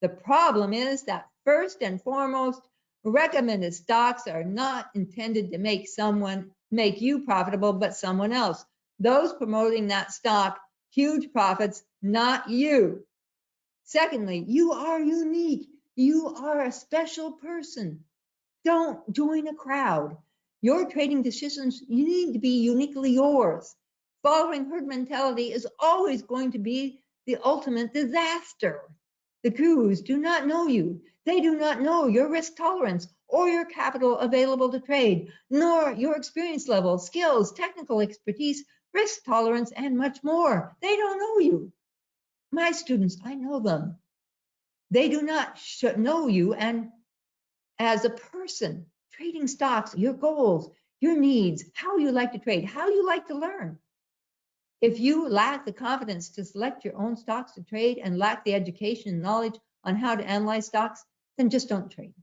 The problem is that first and foremost, recommended stocks are not intended to make you profitable, but someone else. Those promoting that stock, huge profits, not you. Secondly, you are unique. You are a special person. Don't join a crowd. Your trading decisions, you need to be uniquely yours. Following herd mentality is always going to be the ultimate disaster. The gurus do not know you. They do not know your risk tolerance or your capital available to trade, nor your experience level, skills, technical expertise, risk tolerance, and much more. They don't know you. My students, I know them. They do not know you, and as a person, trading stocks, your goals, your needs, how you like to trade, how you like to learn. If you lack the confidence to select your own stocks to trade and lack the education and knowledge on how to analyze stocks, then just don't trade.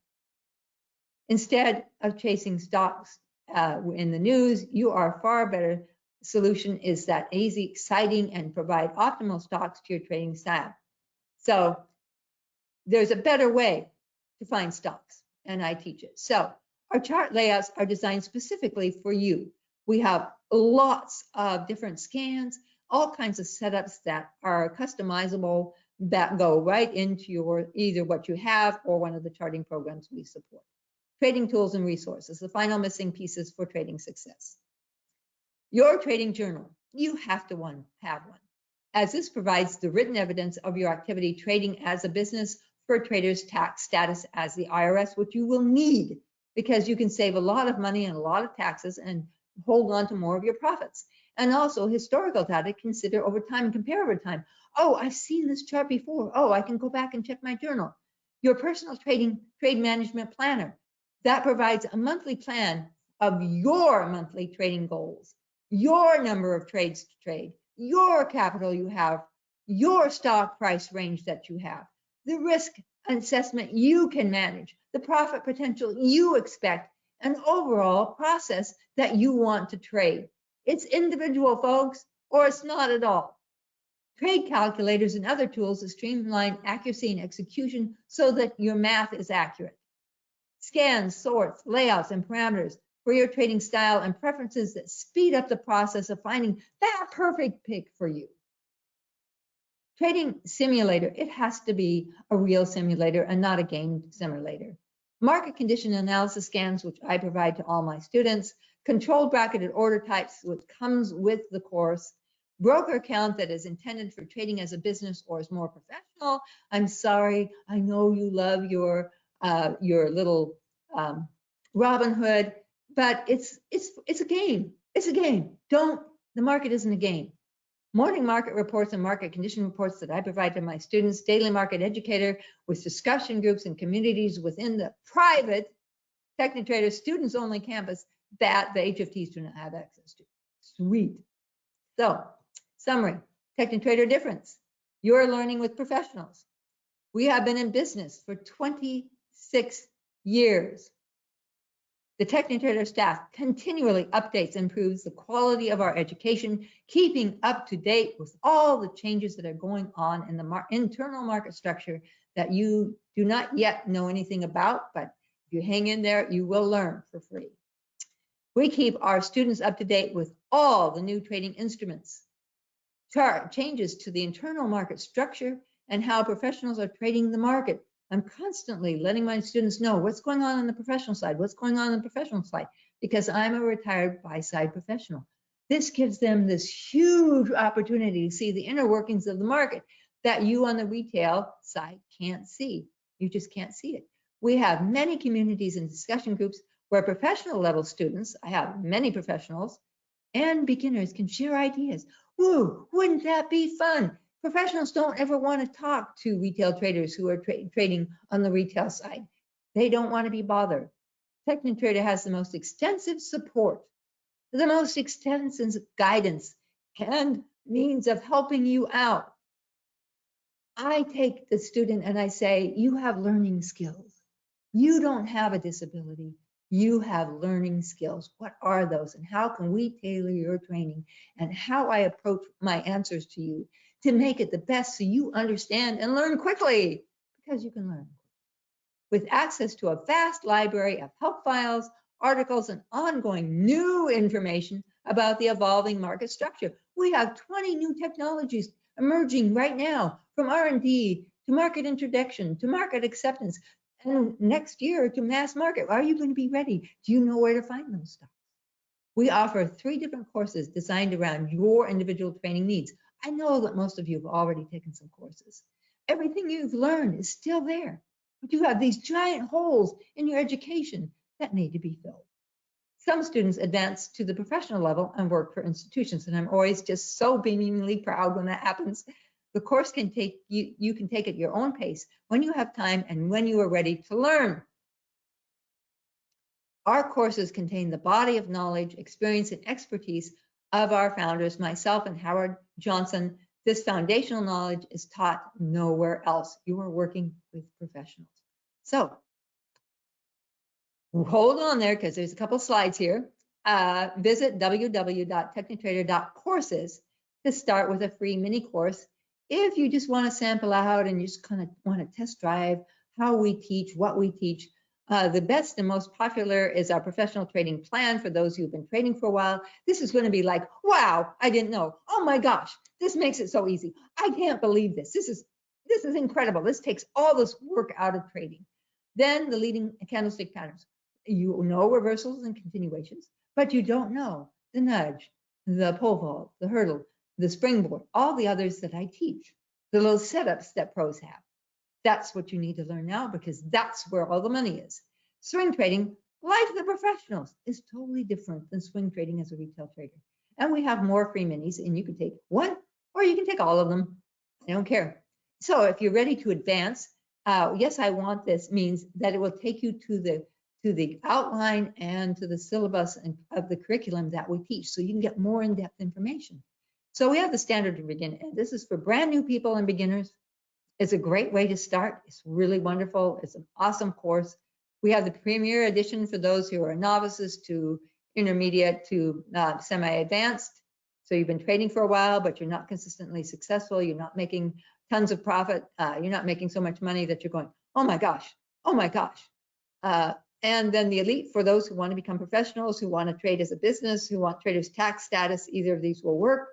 Instead of chasing stocks in the news, you are far better. Solution is that easy, exciting, and provide optimal stocks to your trading style. So there's a better way to find stocks, and I teach it. So our chart layouts are designed specifically for you. We have lots of different scans, all kinds of setups that are customizable that go right into your either what you have or one of the charting programs we support. Trading tools and resources, the final missing pieces for trading success. Your trading journal, you have to have one, as this provides the written evidence of your activity trading as a business for a trader's tax status as the IRS, which you will need because you can save a lot of money and a lot of taxes and hold on to more of your profits. And also historical data, consider over time and compare over time. Oh, I've seen this chart before. Oh, I can go back and check my journal. Your personal trade management planner, that provides a monthly plan of your monthly trading goals, your number of trades to trade, your capital you have, your stock price range that you have, the risk assessment you can manage, the profit potential you expect, an overall process that you want to trade. It's individual, folks, or it's not at all. Trade calculators and other tools to streamline accuracy and execution so that your math is accurate. Scans, sorts, layouts, and parameters for your trading style and preferences that speed up the process of finding that perfect pick for you. Trading simulator, it has to be a real simulator and not a game simulator. Market condition analysis scans, which I provide to all my students, controlled bracketed order types, which comes with the course, broker account that is intended for trading as a business or is more professional. I'm sorry, I know you love your little Robinhood, but it's a game. It's a game. The market isn't a game. Morning market reports and market condition reports that I provide to my students, daily market educator with discussion groups and communities within the private Technitrader students only campus that the HFTs do not have access to. Sweet. So, summary, Technitrader difference. You're learning with professionals. We have been in business for 26 years. The Technitrader staff continually updates and improves the quality of our education, keeping up to date with all the changes that are going on in the internal market structure that you do not yet know anything about, but if you hang in there, you will learn for free. We keep our students up to date with all the new trading instruments, changes to the internal market structure, and how professionals are trading the market. I'm constantly letting my students know what's going on the professional side, because I'm a retired buy-side professional. This gives them this huge opportunity to see the inner workings of the market that you on the retail side can't see. You just can't see it. We have many communities and discussion groups where professional level students, I have many professionals, and beginners can share ideas. Woo, wouldn't that be fun? Professionals don't ever want to talk to retail traders who are trading on the retail side. They don't want to be bothered. TechnoTrader has the most extensive support, the most extensive guidance, and means of helping you out. I take the student and I say, you have learning skills. You don't have a disability. You have learning skills. What are those? And how can we tailor your training and how I approach my answers to you to make it the best so you understand and learn quickly, because you can learn. With access to a vast library of help files, articles, and ongoing new information about the evolving market structure. We have 20 new technologies emerging right now, from R&D to market introduction to market acceptance, and next year to mass market. Are you going to be ready? Do you know where to find those stocks? We offer 3 different courses designed around your individual training needs. I know that most of you have already taken some courses. Everything you've learned is still there, but you have these giant holes in your education that need to be filled. Some students advance to the professional level and work for institutions, and I'm always just so beamingly proud when that happens. The course can take you can take it at your own pace when you have time and when you are ready to learn. Our courses contain the body of knowledge, experience, and expertise of our founders, myself and Howard Johnson. This foundational knowledge is taught nowhere else. You are working with professionals. So hold on there, because there's a couple slides here. Visit www.technotrader.courses to start with a free mini course. If you just want to sample out and you just kind of want to test drive how we teach, what we teach, the best and most popular is our professional trading plan for those who've been trading for a while. This is going to be like, wow, I didn't know. Oh my gosh, this makes it so easy. I can't believe this. This is incredible. This takes all this work out of trading. Then the leading candlestick patterns. You know reversals and continuations, but you don't know the nudge, the pole vault, the hurdle, the springboard, all the others that I teach, the little setups that pros have. That's what you need to learn now, because that's where all the money is. Swing trading, like the professionals, is totally different than swing trading as a retail trader. And we have more free minis, and you can take one or you can take all of them. I don't care. So if you're ready to advance, yes, I want this means that it will take you to the outline and to the syllabus of the curriculum that we teach, so you can get more in-depth information. So we have the standard to begin, and this is for brand new people and beginners. It's a great way to start. It's really wonderful. It's an awesome course. We have the premier edition for those who are novices to intermediate to semi-advanced. So you've been trading for a while, but you're not consistently successful. You're not making tons of profit. You're not making so much money that you're going, oh my gosh, oh my gosh. And then the elite for those who want to become professionals, who want to trade as a business, who want traders tax status. Either of these will work.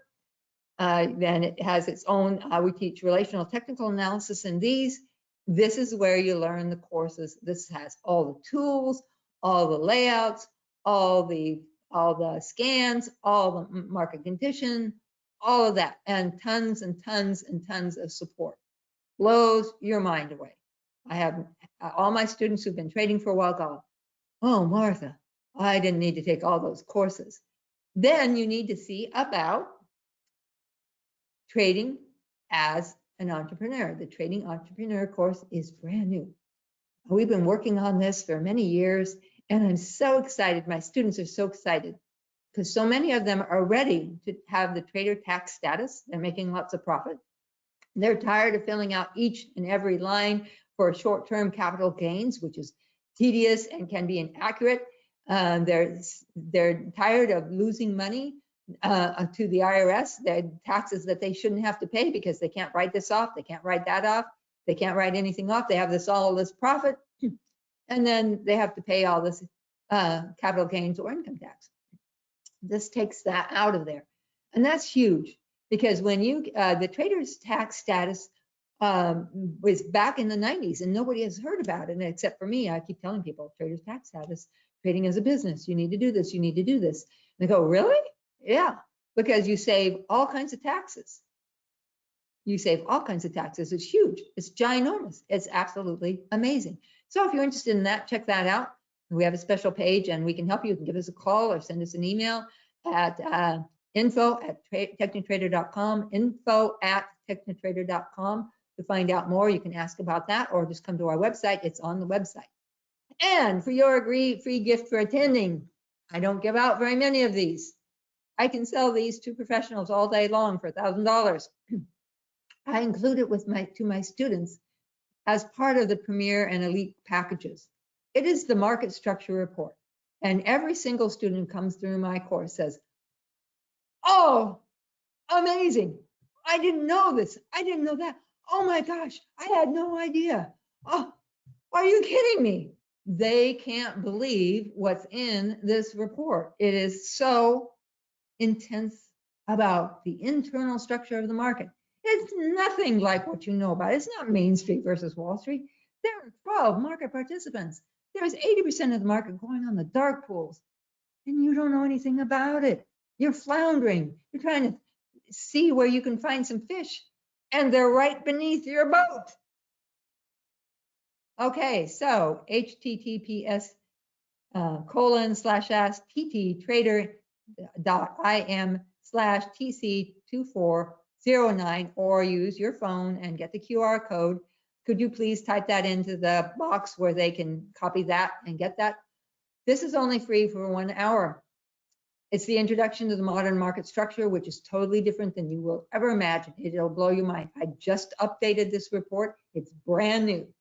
Then it has its own, we teach relational technical analysis in these. This is where you learn the courses. This has all the tools, all the layouts, all the scans, all the market condition, all of that, and tons and tons and tons of support. Blows your mind away. I have all my students who've been trading for a while go, oh, Martha, I didn't need to take all those courses. Then you need to see about trading as an entrepreneur. The Trading Entrepreneur course is brand new. We've been working on this for many years, and I'm so excited. My students are so excited because so many of them are ready to have the trader tax status. They're making lots of profit. They're tired of filling out each and every line for short-term capital gains, which is tedious and can be inaccurate. They're tired of losing money to the IRS, the taxes that they shouldn't have to pay because they can't write this off, they can't write that off, they can't write anything off. They have all this profit, and then they have to pay all this capital gains or income tax. This takes that out of there, and that's huge because when you the trader's tax status was back in the 90s, and nobody has heard about it except for me. I keep telling people trader's tax status, trading as a business. You need to do this. You need to do this. And they go, really? Yeah, because you save all kinds of taxes. You save all kinds of taxes. It's huge. It's ginormous. It's absolutely amazing. So if you're interested in that, check that out. We have a special page and we can help you. You can give us a call or send us an email at info@technitrader.com, info@technitrader.com to find out more. You can ask about that or just come to our website. It's on the website. And for your free gift for attending, I don't give out very many of these. I can sell these to professionals all day long for $1,000. I include it with to my students as part of the Premier and Elite packages. It is the market structure report. And every single student who comes through my course says, oh, amazing. I didn't know this. I didn't know that. Oh my gosh, I had no idea. Oh, are you kidding me? They can't believe what's in this report. It is so intense about the internal structure of the market. It's nothing like what you know about. It's not Main Street versus Wall Street. There are 12 market participants. There's 80% of the market going on the dark pools, and you don't know anything about it. You're floundering. You're trying to see where you can find some fish, and they're right beneath your boat. Okay, so https://tttrader.im/tc2409, or use your phone and get the QR code. Could you please type that into the box where they can copy that and get that? This is only free for 1 hour. It's the introduction to the modern market structure, which is totally different than you will ever imagine. It'll blow your mind. I just updated this report. It's brand new.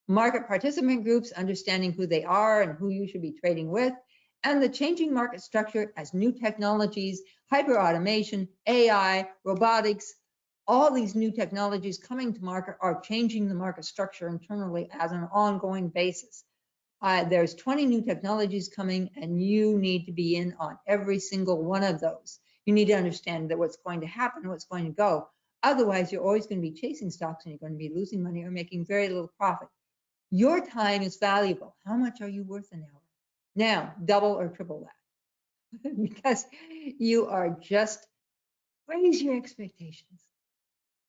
Market participant groups, understanding who they are and who you should be trading with, and the changing market structure as new technologies, hyper-automation, AI, robotics, all these new technologies coming to market are changing the market structure internally as an ongoing basis. There's 20 new technologies coming, and you need to be in on every single one of those. You need to understand that what's going to happen, what's going to go. Otherwise, you're always going to be chasing stocks and you're going to be losing money or making very little profit. Your time is valuable. How much are you worth an hour? Now, double or triple that. Because you are just, raise your expectations.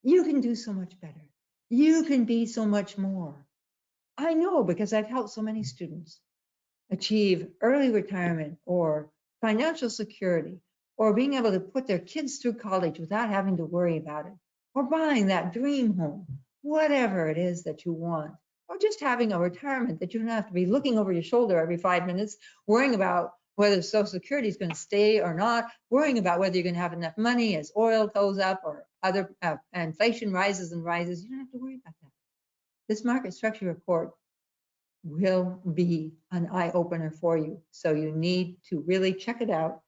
You can do so much better. You can be so much more. I know, because I've helped so many students achieve early retirement or financial security, or being able to put their kids through college without having to worry about it, or buying that dream home, whatever it is that you want, or just having a retirement that you don't have to be looking over your shoulder every 5 minutes, worrying about whether Social Security is going to stay or not, worrying about whether you're going to have enough money as oil goes up or other inflation rises and rises. You don't have to worry about that. This market structure report will be an eye-opener for you. So you need to really check it out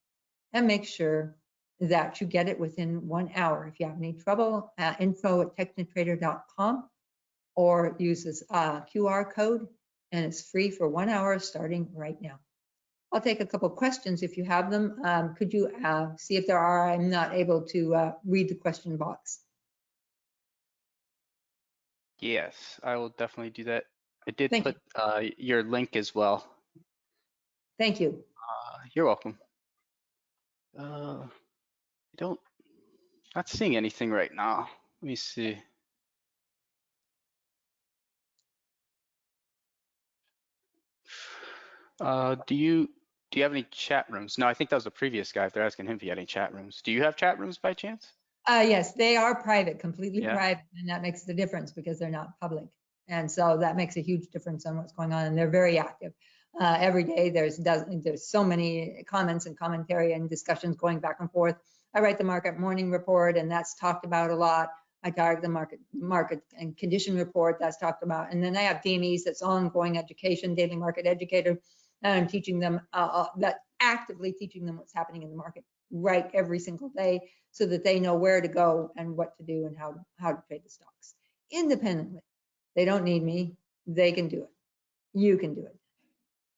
and make sure that you get it within 1 hour. If you have any trouble, info@technitrader.com, or use this QR code, and it's free for 1 hour starting right now. I'll take a couple questions if you have them. Could you see if there are? I'm not able to read the question box. Yes, I will definitely do that. I did Thank put your link as well. Thank you. You're welcome. I don't, not seeing anything right now. Let me see. Do you have any chat rooms? No, I think that was the previous guy. If they're asking him if he had any chat rooms. Do you have chat rooms by chance? Yes, they are private, completely Yeah. private, and that makes the difference because they're not public. And so that makes a huge difference on what's going on, and they're very active. Every day there's so many comments and commentary and discussions going back and forth. I write the market morning report, and that's talked about a lot. I target the market and condition report, that's talked about. And then I have DMEs, that's ongoing education, daily market educator, and I'm teaching them, actively teaching them what's happening in the market right every single day, so that they know where to go and what to do and how to trade the stocks independently. They don't need me. They can do it. You can do it.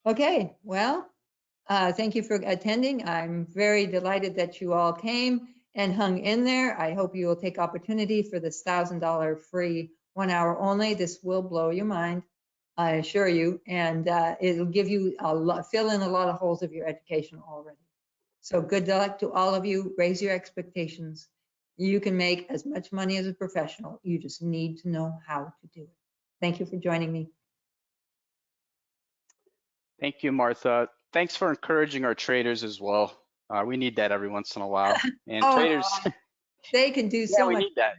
Okay, well, thank you for attending. I'm very delighted that you all came and hung in there. I hope you will take opportunity for this $1,000 free 1 hour only. This will blow your mind, I assure you, and it'll give you fill in a lot of holes of your education already. So good luck to all of you. Raise your expectations. You can make as much money as a professional. You just need to know how to do it. Thank you for joining me. Thank you, Martha. Thanks for encouraging our traders as well. We need that every once in a while. And Oh, traders, they can do yeah, so we much need that.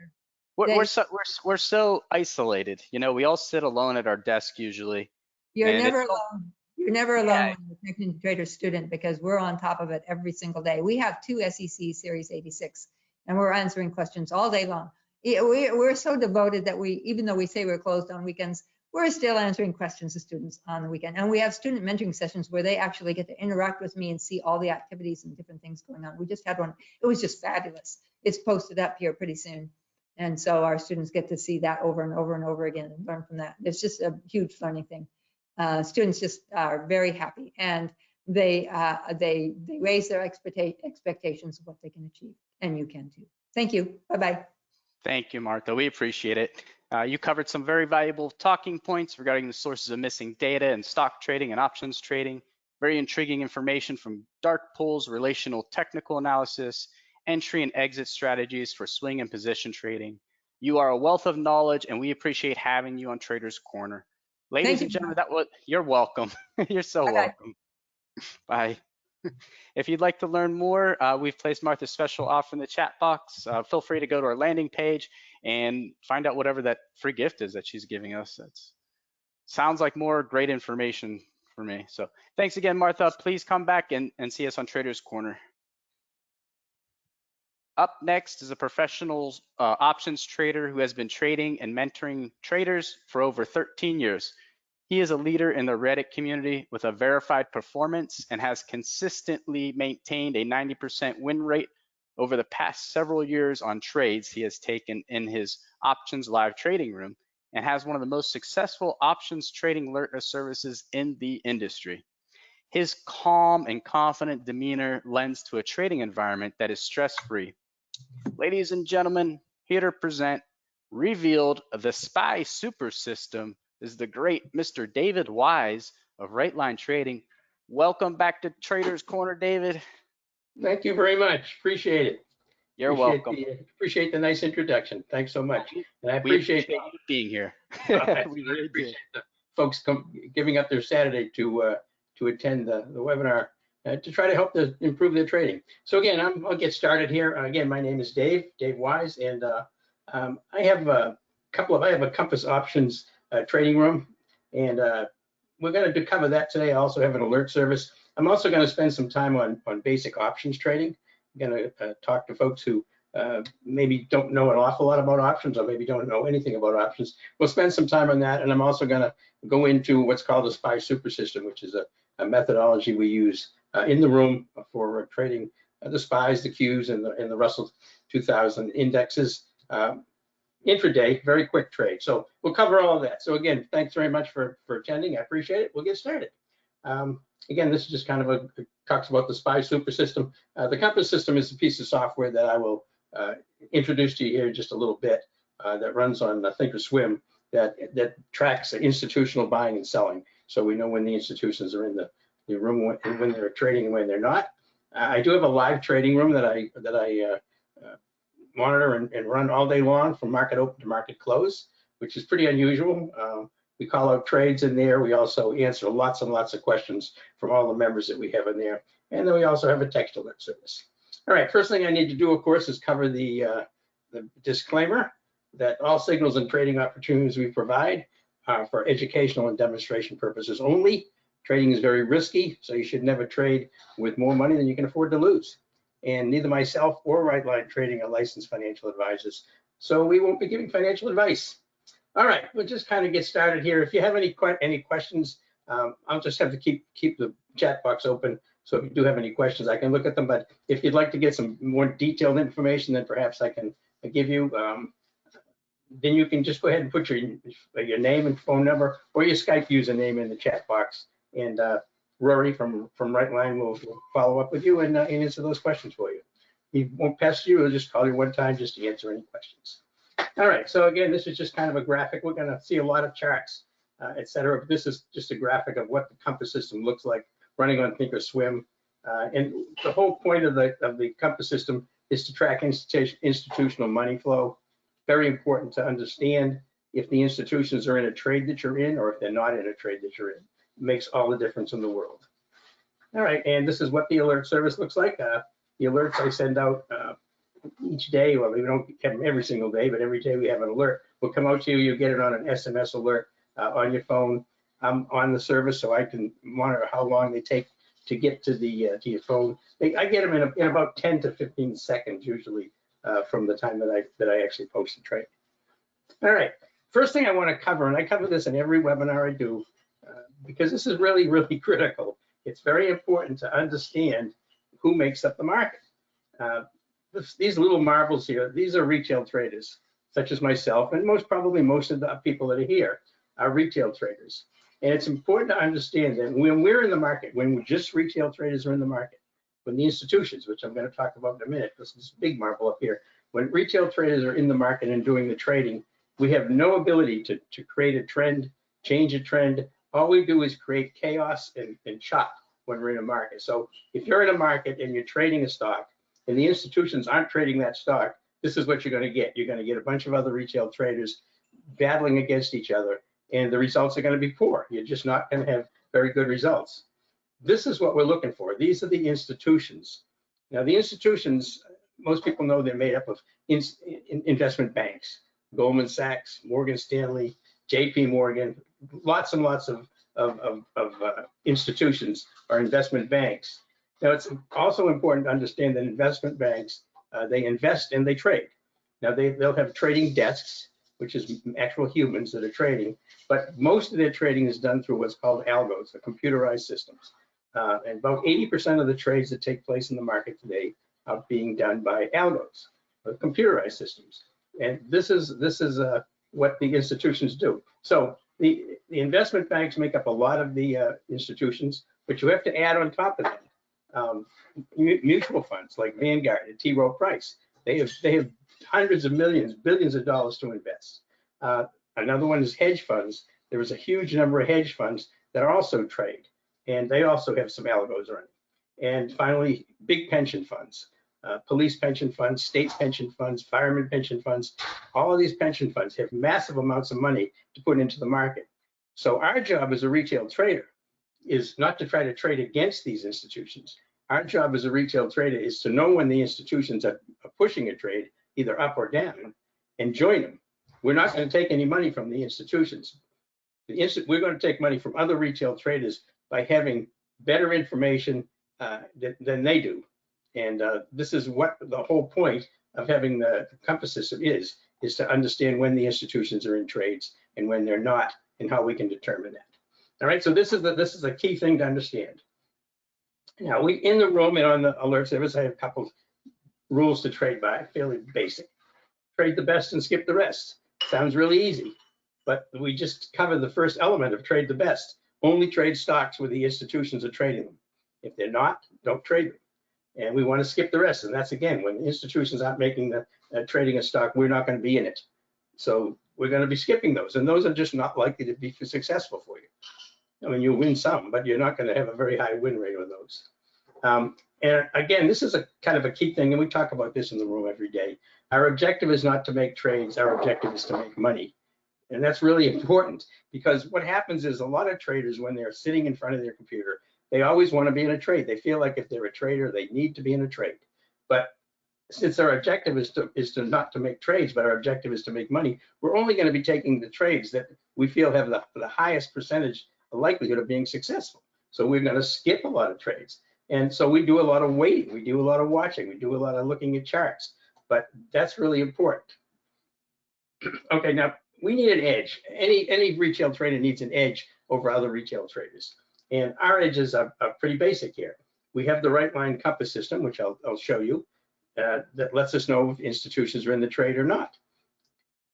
better. We're so isolated. You know, we all sit alone at our desk usually. You're And never it's so- alone. You're never alone when you're a technical trader student because we're on top of it every single day. We have 2 SEC Series 86 and we're answering questions all day long. We're so devoted that even though we say we're closed on weekends, we're still answering questions to students on the weekend. And we have student mentoring sessions where they actually get to interact with me and see all the activities and different things going on. We just had one. It was just fabulous. It's posted up here pretty soon. And so our students get to see that over and over and over again and learn from that. It's just a huge learning thing. Students just are very happy and they raise their expectations of what they can achieve, and you can too. Thank you. Bye-bye. Thank you, Martha. We appreciate it. You covered some very valuable talking points regarding the sources of missing data in stock trading and options trading. Very intriguing information from dark pools, relational technical analysis, entry and exit strategies for swing and position trading. You are a wealth of knowledge, and we appreciate having you on Traders Corner. Ladies and gentlemen, you're welcome. You're so welcome. Bye. If you'd like to learn more, we've placed Martha's special offer in the chat box. Feel free to go to our landing page and find out whatever that free gift is that she's giving us. That sounds like more great information for me. So thanks again, Martha. Please come back and see us on Traders Corner. Up next is a professional options trader who has been trading and mentoring traders for over 13 years. He is a leader in the Reddit community with a verified performance and has consistently maintained a 90% win rate over the past several years on trades he has taken in his options live trading room, and has one of the most successful options trading alert services in the industry. His calm and confident demeanor lends to a trading environment that is stress-free. Ladies and gentlemen, here to present Revealed the SPY Super System is the great Mr. David Wyse of Right Line Trading. Welcome back to Traders Corner, David. Thank you very much. Appreciate it. You're welcome. Appreciate the nice introduction. Thanks so much. And I We appreciate you being here. We really appreciate the folks giving up their Saturday to attend the webinar to try to help improve their trading. So again, I'll get started here. Again, my name is Dave Wyse, and I have a Compass Options trading room, and we're going to cover that today. I also have an alert service. I'm also going to spend some time on basic options trading. I'm going to talk to folks who maybe don't know an awful lot about options, or maybe don't know anything about options. We'll spend some time on that, and I'm also going to go into what's called the SPY Super System, which is a methodology we use in the room for trading the SPYs, the Qs, and the Russell 2000 indexes. Intraday, very quick trade. So we'll cover all of that. So again, thanks very much for attending. I appreciate it. We'll get started. Again, this is just kind of talks about the SPY Super System. The Compass system is a piece of software that I will introduce to you here in just a little bit that runs on Thinkorswim that tracks institutional buying and selling. So we know when the institutions are in the room, when they're trading and when they're not. I do have a live trading room that I monitor and run all day long from market open to market close, which is pretty unusual. We call out trades in there. We also answer lots and lots of questions from all the members that we have in there. And then we also have a text alert service. All right, first thing I need to do, of course, is cover the disclaimer that all signals and trading opportunities we provide are for educational and demonstration purposes only. Trading is very risky, so you should never trade with more money than you can afford to lose. And neither myself or Right Line Trading are licensed financial advisors, so we won't be giving financial advice. All right, we'll just kind of get started here. If you have any questions, I'll just have to keep the chat box open. So if you do have any questions, I can look at them. But if you'd like to get some more detailed information, then perhaps I can give you. Then you can just go ahead and put your name and phone number or your Skype username in the chat box, and Rory from Right Line will follow up with you and answer those questions for you. He won't pester you. He'll just call you one time just to answer any questions. All right, so again, this is just kind of a graphic. We're going to see a lot of charts, et cetera. But this is just a graphic of what the Compass system looks like running on Thinkorswim. And the whole point of the Compass system is to track institutional money flow. Very important to understand if the institutions are in a trade that you're in or if they're not in a trade that you're in. It makes all the difference in the world. All right, and this is what the alert service looks like. The alerts I send out each day, well, we don't have them every single day, but every day we have an alert. We'll come out to you, you get it on an SMS alert on your phone. I'm on the service, so I can monitor how long they take to get to your phone. I get them in about 10 to 15 seconds usually from the time that I actually post the trade. All right, first thing I want to cover, and I cover this in every webinar I do, because this is really, really critical. It's very important to understand who makes up the market. These little marbles here, these are retail traders, such as myself, and probably most of the people that are here are retail traders. And it's important to understand that when we're in the market, when just retail traders are in the market, when the institutions, which I'm going to talk about in a minute, this big marble up here, when retail traders are in the market and doing the trading, we have no ability to create a trend, change a trend. All we do is create chaos and chop when we're in a market. So if you're in a market and you're trading a stock and the institutions aren't trading that stock, this is what you're going to get. You're going to get a bunch of other retail traders battling against each other, and the results are going to be poor. You're just not going to have very good results. This is what we're looking for. These are the institutions. Now, the institutions, most people know they're made up of investment banks, Goldman Sachs, Morgan Stanley, JP Morgan, lots and lots of institutions are investment banks. Now, it's also important to understand that investment banks, they invest and they trade. Now, they'll have trading desks, which is actual humans that are trading, but most of their trading is done through what's called algos, the computerized systems. And about 80% of the trades that take place in the market today are being done by algos, or computerized systems. And this is what the institutions do. So the investment banks make up a lot of the institutions, but you have to add on top of that mutual funds like Vanguard and T. Rowe Price. They have hundreds of millions, billions of dollars to invest. Another one is hedge funds. There is a huge number of hedge funds that also trade, and they also have some algos running. And finally, big pension funds, police pension funds, state pension funds, fireman pension funds. All of these pension funds have massive amounts of money to put into the market. So our job as a retail trader is not to try to trade against these institutions. Our job as a retail trader is to know when the institutions are pushing a trade, either up or down, and join them. We're not going to take any money from the institutions. We're going to take money from other retail traders by having better information than they do. And this is what the whole point of having the compass system is to understand when the institutions are in trades and when they're not, and how we can determine that. All right, so this is a key thing to understand. Now, we in the room and on the alert service, I have a couple rules to trade by, fairly basic. Trade the best and skip the rest. Sounds really easy, but we just covered the first element of trade the best. Only trade stocks where the institutions are trading them. If they're not, don't trade them. And we want to skip the rest. And that's, again, when the institutions aren't making the trading a stock, we're not going to be in it. So we're going to be skipping those. And those are just not likely to be successful for you. I mean, you'll win some, but you're not going to have a very high win rate with those. And again, this is a kind of a key thing, and we talk about this in the room every day. Our objective is not to make trades. Our objective is to make money. And that's really important, because what happens is a lot of traders, when they're sitting in front of their computer, they always want to be in a trade. They feel like if they're a trader, they need to be in a trade. But since our objective is to not to make trades, but our objective is to make money, we're only going to be taking the trades that we feel have the highest percentage of likelihood of being successful. So we're going to skip a lot of trades. And so we do a lot of waiting, we do a lot of watching, we do a lot of looking at charts, but that's really important. Okay, now we need an edge. Any retail trader needs an edge over other retail traders. And our edges are pretty basic here. We have the right line compass system, which I'll show you, that lets us know if institutions are in the trade or not.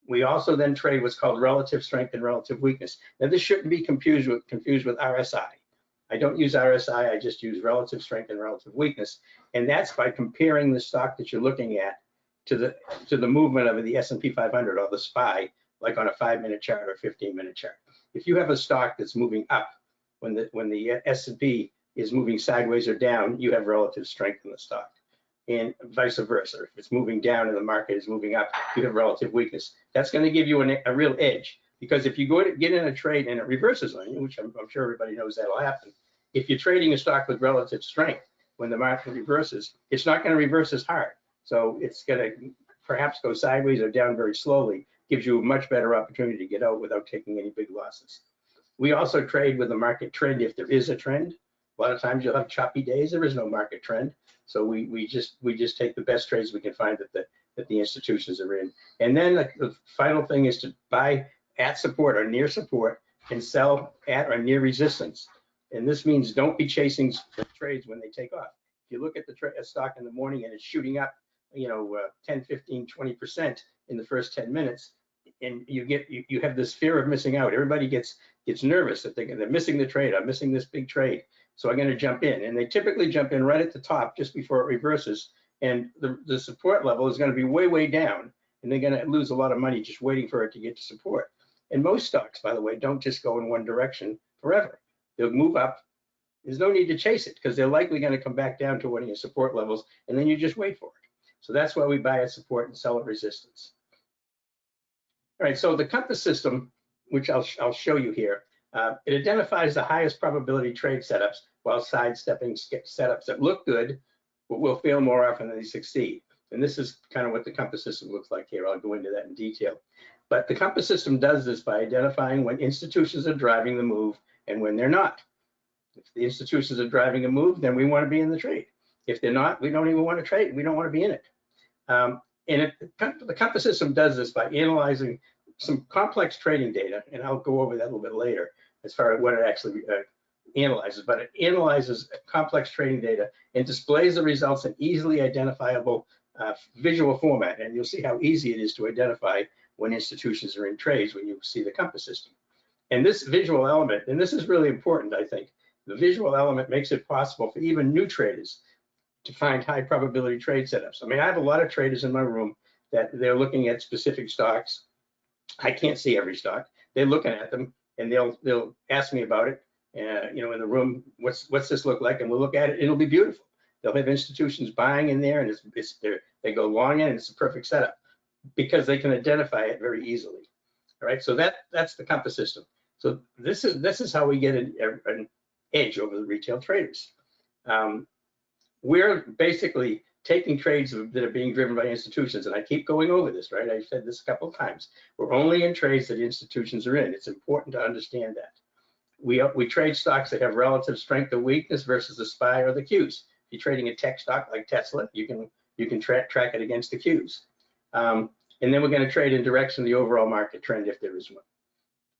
We also then trade what's called relative strength and relative weakness. Now this shouldn't be confused with RSI. I don't use RSI, I just use relative strength and relative weakness. And that's by comparing the stock that you're looking at to the movement of the S&P 500 or the SPY, like on a 5-minute chart or 15-minute chart. If you have a stock that's moving up when the S&P is moving sideways or down, you have relative strength in the stock. And vice versa. If it's moving down and the market is moving up, you have relative weakness. That's going to give you a real edge, because if you go to get in a trade and it reverses on you, which I'm sure everybody knows that'll happen, if you're trading a stock with relative strength, when the market reverses, it's not going to reverse as hard. So it's going to perhaps go sideways or down very slowly, gives you a much better opportunity to get out without taking any big losses. We also trade with the market trend if there is a trend. A lot of times you'll have choppy days, there is no market trend. So we just take the best trades we can find that the institutions are in. And then the final thing is to buy at support or near support and sell at or near resistance. And this means don't be chasing trades when they take off. If you look at the stock in the morning and it's shooting up, 10, 15, 20% in the first 10 minutes, and you have this fear of missing out. Everybody gets nervous that they're missing the trade. I'm missing this big trade, so I'm going to jump in. And they typically jump in right at the top just before it reverses, and the support level is going to be way, way down, and they're going to lose a lot of money just waiting for it to get to support. And most stocks, by the way, don't just go in one direction forever. They'll move up. There's no need to chase it because they're likely going to come back down to one of your support levels, and then you just wait for it. So that's why we buy at support and sell at resistance. All right, so the compass system, which I'll show you here, it identifies the highest probability trade setups while sidestepping setups that look good, but will fail more often than they succeed. And this is kind of what the compass system looks like here. I'll go into that in detail. But the compass system does this by identifying when institutions are driving the move and when they're not. If the institutions are driving a move, then we want to be in the trade. If they're not, we don't even want to trade. We don't want to be in it. The compass system does this by analyzing some complex trading data, and I'll go over that a little bit later as far as what it actually analyzes. But it analyzes complex trading data and displays the results in easily identifiable visual format. And you'll see how easy it is to identify when institutions are in trades when you see the compass system. And this visual element, and this is really important, I think, the visual element makes it possible for even new traders to find high probability trade setups. I mean, I have a lot of traders in my room that they're looking at specific stocks. I can't see every stock. They're looking at them and they'll ask me about it. In the room, what's this look like? And we'll look at it. It'll be beautiful. They'll have institutions buying in there, and they go long in, and it's a perfect setup because they can identify it very easily. All right, so that's the compass system. So this is how we get an edge over the retail traders. We're basically taking trades that are being driven by institutions, and I keep going over this, right? I've said this a couple of times. We're only in trades that institutions are in. It's important to understand that. We trade stocks that have relative strength or weakness versus the SPY or the Qs. If you're trading a tech stock like Tesla, you can track it against the Qs. And then we're going to trade in direction of the overall market trend if there is one.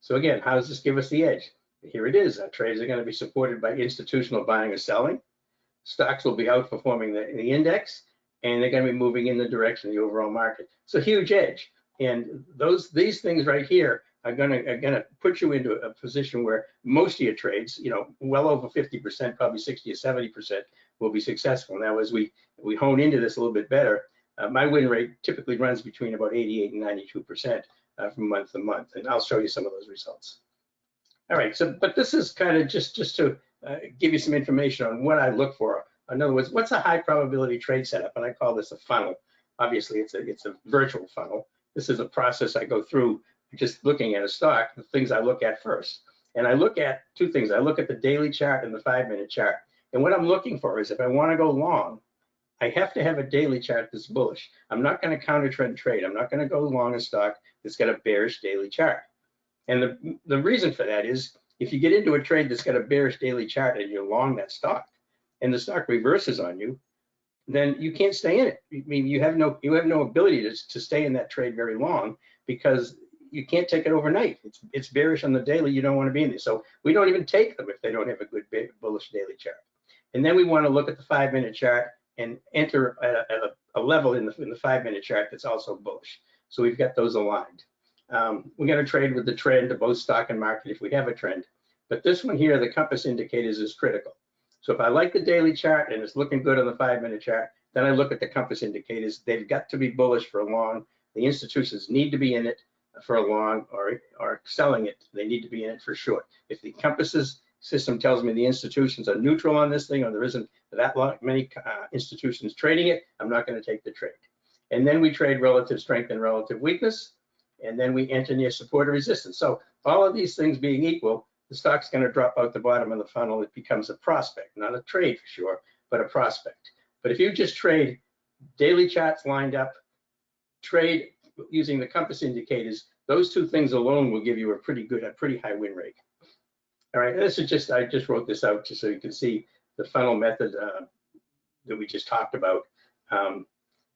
So again, how does this give us the edge? Here it is. Our trades are going to be supported by institutional buying or selling. Stocks will be outperforming the index, and they're going to be moving in the direction of the overall market. It's a huge edge. And these things right here are going to put you into a position where most of your trades, well over 50%, probably 60 or 70% will be successful. Now, as we hone into this a little bit better, my win rate typically runs between about 88 and 92% from month to month, and I'll show you some of those results. All right, but this is kind of just to give you some information on what I look for. In other words, what's a high probability trade setup? And I call this a funnel. Obviously, it's a virtual funnel. This is a process I go through just looking at a stock, the things I look at first. And I look at two things. I look at the daily chart and the 5-minute chart. And what I'm looking for is if I want to go long, I have to have a daily chart that's bullish. I'm not going to counter trend trade. I'm not going to go long a stock that's got a bearish daily chart. And the reason for that is if you get into a trade that's got a bearish daily chart and you're long that stock and the stock reverses on you, then you can't stay in it. I mean, you have no ability to stay in that trade very long because you can't take it overnight. It's bearish on the daily. You don't want to be in there. So we don't even take them if they don't have a good bullish daily chart. And then we want to look at the 5-minute chart and enter at a level in the 5-minute chart that's also bullish. So we've got those aligned. We're going to trade with the trend of both stock and market if we have a trend. But this one here, the compass indicators, is critical. So if I like the daily chart and it's looking good on the 5-minute chart, then I look at the compass indicators. They've got to be bullish for a long. The institutions need to be in it for a long, or selling it. They need to be in it for short. If the compasses system tells me the institutions are neutral on this thing, or there isn't that many institutions trading it, I'm not going to take the trade. And then we trade relative strength and relative weakness, and then we enter near support or resistance. So all of these things being equal, the stock's going to drop out the bottom of the funnel. It becomes a prospect, not a trade for sure, but a prospect. But if you just trade daily charts lined up, trade using the compass indicators, those two things alone will give you a pretty high win rate. All right, this is just, I just wrote this out just so you can see the funnel method that we just talked about.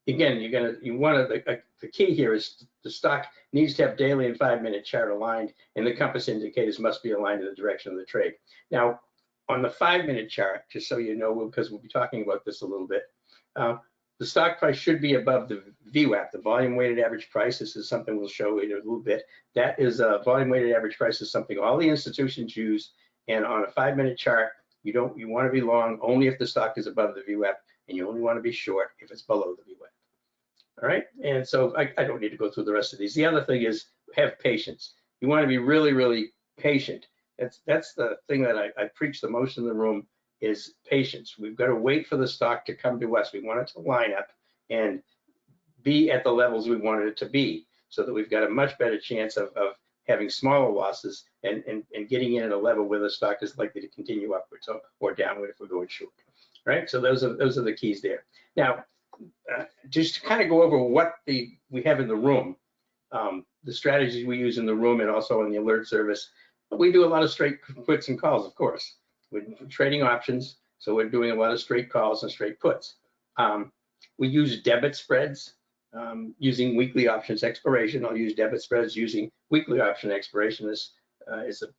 Again, the key here is the stock needs to have daily and 5-minute chart aligned, and the compass indicators must be aligned in the direction of the trade. Now, on the 5-minute chart, just so you know, because we'll be talking about this a little bit, the stock price should be above the VWAP, the volume weighted average price. This is something we'll show you in a little bit. That is a volume weighted average price is something all the institutions use, and on a 5-minute chart, you want to be long only if the stock is above the VWAP, and you only want to be short if it's below the VWAP. All right, and so I don't need to go through the rest of these. The other thing is have patience. You want to be really, really patient. That's the thing that I preach the most in the room is patience. We've got to wait for the stock to come to us. We want it to line up and be at the levels we wanted it to be, so that we've got a much better chance of having smaller losses and getting in at a level where the stock is likely to continue upwards or downward if we're going short. Right, so those are the keys there. Now, just to kind of go over what we have in the room, the strategies we use in the room and also in the alert service. We do a lot of straight puts and calls, of course. We're trading options, so we're doing a lot of straight calls and straight puts. We use debit spreads using weekly options expiration. I'll use debit spreads using weekly option expiration. This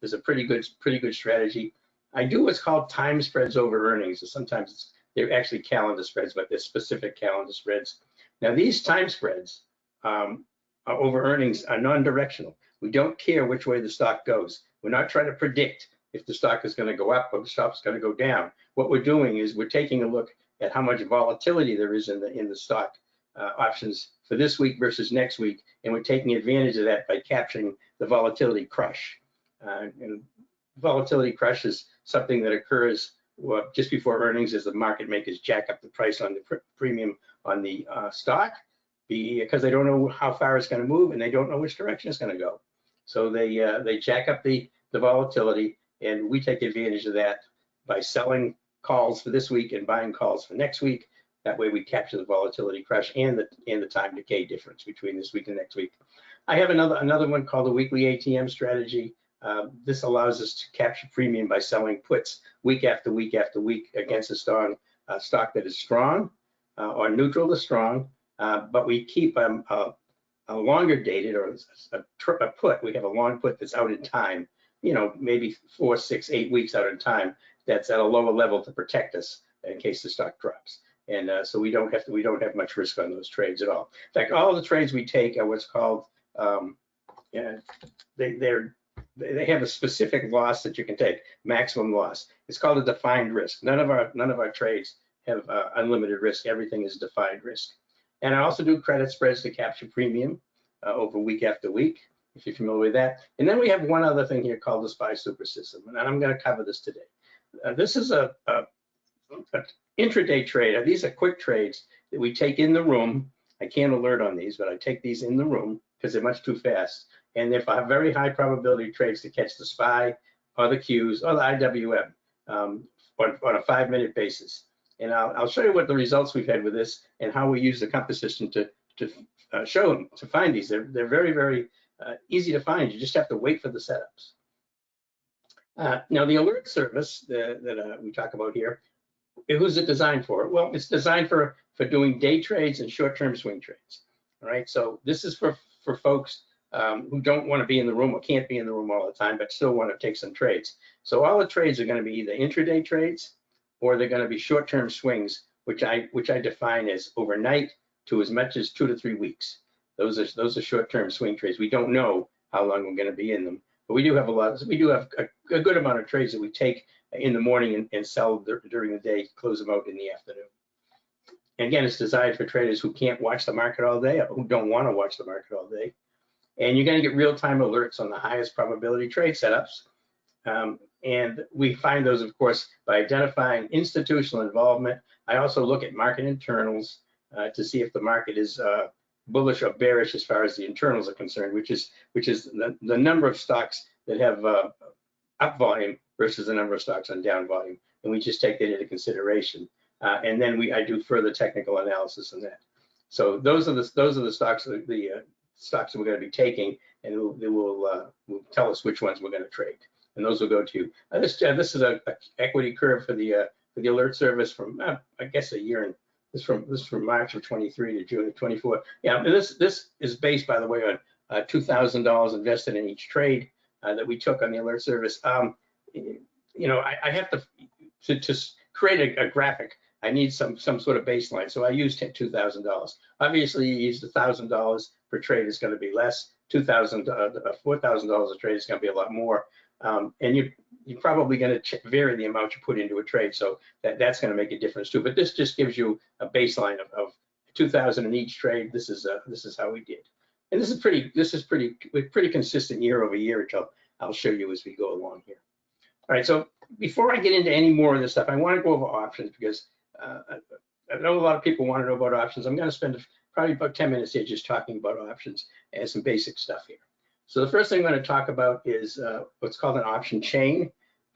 is a pretty good strategy. I do what's called time spreads over earnings. Sometimes they're actually calendar spreads, but they're specific calendar spreads. Now these time spreads over earnings are non-directional. We don't care which way the stock goes. We're not trying to predict if the stock is going to go up or the stock is going to go down. What we're doing is we're taking a look at how much volatility there is in the stock options for this week versus next week, and we're taking advantage of that by capturing the volatility crush. And volatility crush is something that occurs just before earnings as the market makers jack up the price on the premium on the stock because they don't know how far it's going to move and they don't know which direction it's going to go. So they jack up the volatility, and we take advantage of that by selling calls for this week and buying calls for next week. That way we capture the volatility crush and the time decay difference between this week and next week. I have another one called the weekly ATM strategy. This allows us to capture premium by selling puts week after week after week against a stock that is strong or neutral to strong, but we keep a longer dated or a put. We have a long put that's out in time, maybe 4, 6, 8 weeks out in time. That's at a lower level to protect us in case the stock drops. And so we don't have much risk on those trades at all. In fact, all the trades we take are what's called they have a specific loss that you can take, maximum loss. It's called a defined risk. None of our trades have unlimited risk. Everything is defined risk. And I also do credit spreads to capture premium over week after week, if you're familiar with that. And then we have one other thing here called the SPY Super System, and I'm going to cover this today. This is an intraday trade. These are quick trades that we take in the room. I can't alert on these, but I take these in the room because they're much too fast. And they're very high probability trades to catch the SPY or the Qs or the IWM on a 5-minute basis. And I'll show you what the results we've had with this and how we use the compass system to show them, to find these. They're very, very easy to find. You just have to wait for the setups. Now the alert service that we talk about here, who's it designed for? Well, it's designed for doing day trades and short-term swing trades. All right, so this is for folks who don't want to be in the room or can't be in the room all the time, but still want to take some trades. So all the trades are going to be either intraday trades or they're going to be short-term swings, which I define as overnight to as much as 2 to 3 weeks. Those are short-term swing trades. We don't know how long we're going to be in them, but we do have a good amount of trades that we take in the morning and sell during the day, close them out in the afternoon. And again, it's designed for traders who can't watch the market all day or who don't want to watch the market all day. And you're going to get real-time alerts on the highest probability trade setups. And we find those, of course, by identifying institutional involvement. I also look at market internals to see if the market is bullish or bearish as far as the internals are concerned, which is the number of stocks that have up volume versus the number of stocks on down volume. And we just take that into consideration. And then I do further technical analysis on that. So those are the stocks, the stocks that we're going to be taking, and they will tell us which ones we're going to trade. And those will go to you. This is a equity curve for the alert service from I guess a year, and this from March of 23 to June of 24. Yeah, this is based, by the way, on $2,000 invested in each trade that we took on the alert service. You know, I have to create a graphic. I need some sort of baseline, so I used $2,000. Obviously, you used $1,000 per trade is going to be less. $4,000 a trade is going to be a lot more. And you're probably going to vary the amount you put into a trade, so that's going to make a difference too. But this just gives you a baseline of 2,000 in each trade. This is how we did, and this is pretty consistent year over year, which I'll show you as we go along here. All right, so before I get into any more of this stuff, I want to go over options because I know a lot of people want to know about options. I'm going to spend probably about 10 minutes here just talking about options and some basic stuff here. So the first thing I'm going to talk about is what's called an option chain.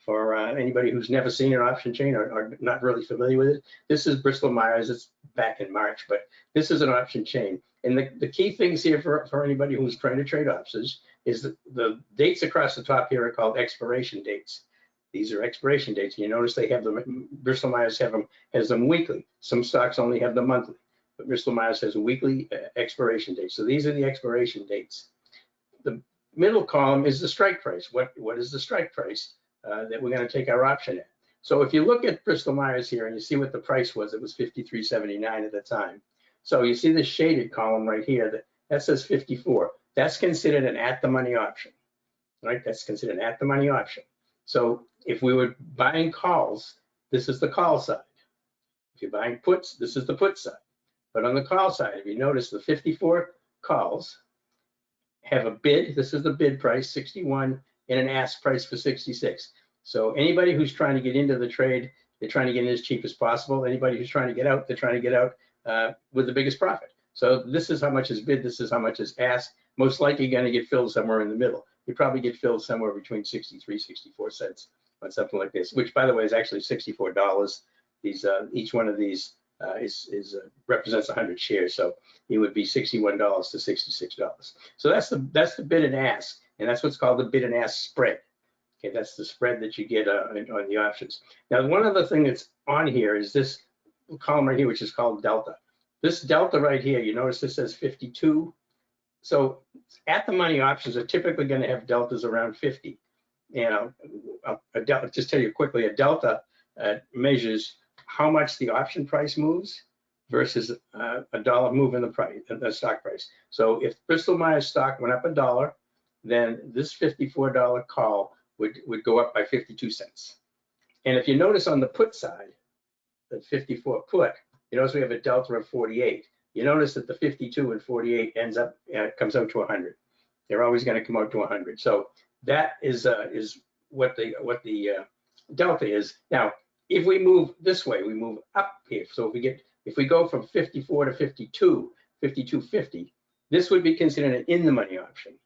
For anybody who's never seen an option chain or not really familiar with it, this is Bristol-Myers. It's back in March, but this is an option chain. And the key things here for anybody who's trying to trade options is that the dates across the top here are called expiration dates. These are expiration dates. You notice they have them, Bristol-Myers has them weekly. Some stocks only have them monthly, but Bristol-Myers has a weekly expiration date. So these are the expiration dates. The middle column is the strike price. What is the strike price that we're going to take our option at? So if you look at Bristol-Myers here and you see what the price was, it was $53.79 at the time. So you see the shaded column right here that says 54. That's considered an at-the-money option, right? That's considered an at-the-money option. So if we were buying calls, this is the call side. If you're buying puts, this is the put side. But on the call side, if you notice the 54 calls have a bid, this is the bid price, 61, and an ask price for 66. So anybody who's trying to get into the trade, they're trying to get in as cheap as possible. Anybody who's trying to get out, they're trying to get out with the biggest profit. So this is how much is bid, this is how much is asked. Most likely going to get filled somewhere in the middle. You probably get filled somewhere between 63, 64 cents on something like this, which by the way is actually $64. These each one of these represents 100 shares, so it would be $61 to $66. So that's the bid and ask, and that's what's called the bid and ask spread. Okay, that's the spread that you get on the options. Now, one other thing that's on here is this column right here, which is called delta. This delta right here, you notice this says 52. So at the money options are typically going to have deltas around 50. You know, just tell you quickly, a delta measures how much the option price moves versus a dollar move in the price, the stock price. So if Bristol-Myers stock went up $1, then this $54 call would go up by 52 cents. And if you notice on the put side, the 54 put, you notice we have a delta of 48. You notice that the 52 and 48 comes out to 100. They're always going to come out to 100. So that is what the delta is. Now, if we move this way, we move up here. So if we go from 54 to 52, 52.50, this would be considered an in the money option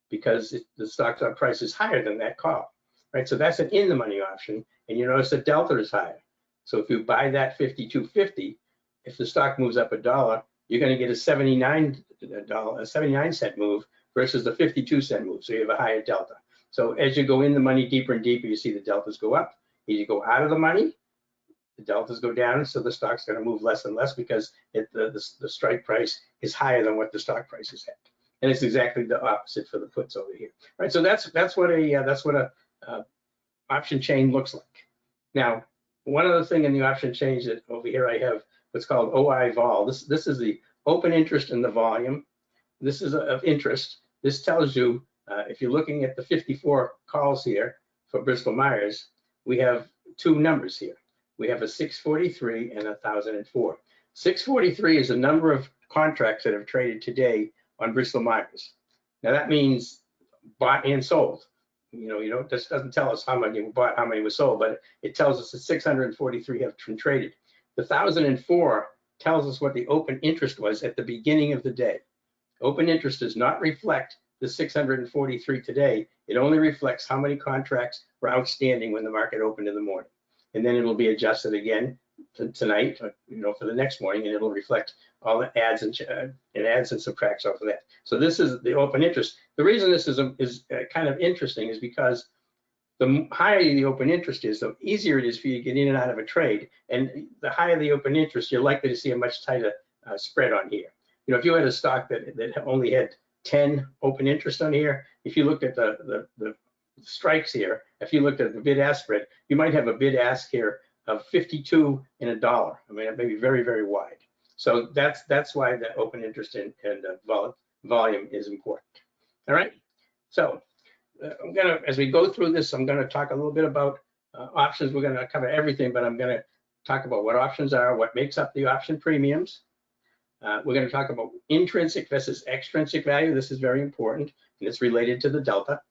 because the stock price is higher than that call, right? So that's an in the money option, and you notice the delta is higher. So if you buy that 52.50, if the stock moves up $1, you're going to get a 79 cent move versus the 52 cent move. So you have a higher delta. So as you go in the money deeper and deeper, you see the deltas go up. As you go out of the money, the deltas go down. So the stock's going to move less and less because the strike price is higher than what the stock price is at. And it's exactly the opposite for the puts over here, right? So that's what a option chain looks like. Now, one other thing in the option chain that over here I have what's called OI vol. This is the open interest in the volume. This is of interest. This tells you if you're looking at the 54 calls here for Bristol-Myers, we have two numbers here. We have a 643 and 1,004. 643 is the number of contracts that have traded today on Bristol-Myers. Now that means bought and sold. This doesn't tell us how many were bought, how many were sold, but it tells us that 643 have been traded. The 1,004 tells us what the open interest was at the beginning of the day. Open interest does not reflect the 643 today, it only reflects how many contracts were outstanding when the market opened in the morning. And then it'll be adjusted again tonight, for the next morning, and it'll reflect all the adds and subtracts off of that. So this is the open interest. The reason this is kind of interesting is because the higher the open interest is, the easier it is for you to get in and out of a trade. And the higher the open interest, you're likely to see a much tighter spread on here. If you had a stock that only had 10 open interest on here, if you looked at the strikes here, if you looked at the bid-ask spread, you might have a bid-ask here of 52 and $1. I mean, it may be very, very wide. So that's why the open interest and volume is important. All right. So as we go through this, I'm gonna talk a little bit about options. We're gonna cover everything, but I'm gonna talk about what options are, what makes up the option premiums. We're gonna talk about intrinsic versus extrinsic value. This is very important, and it's related to the delta.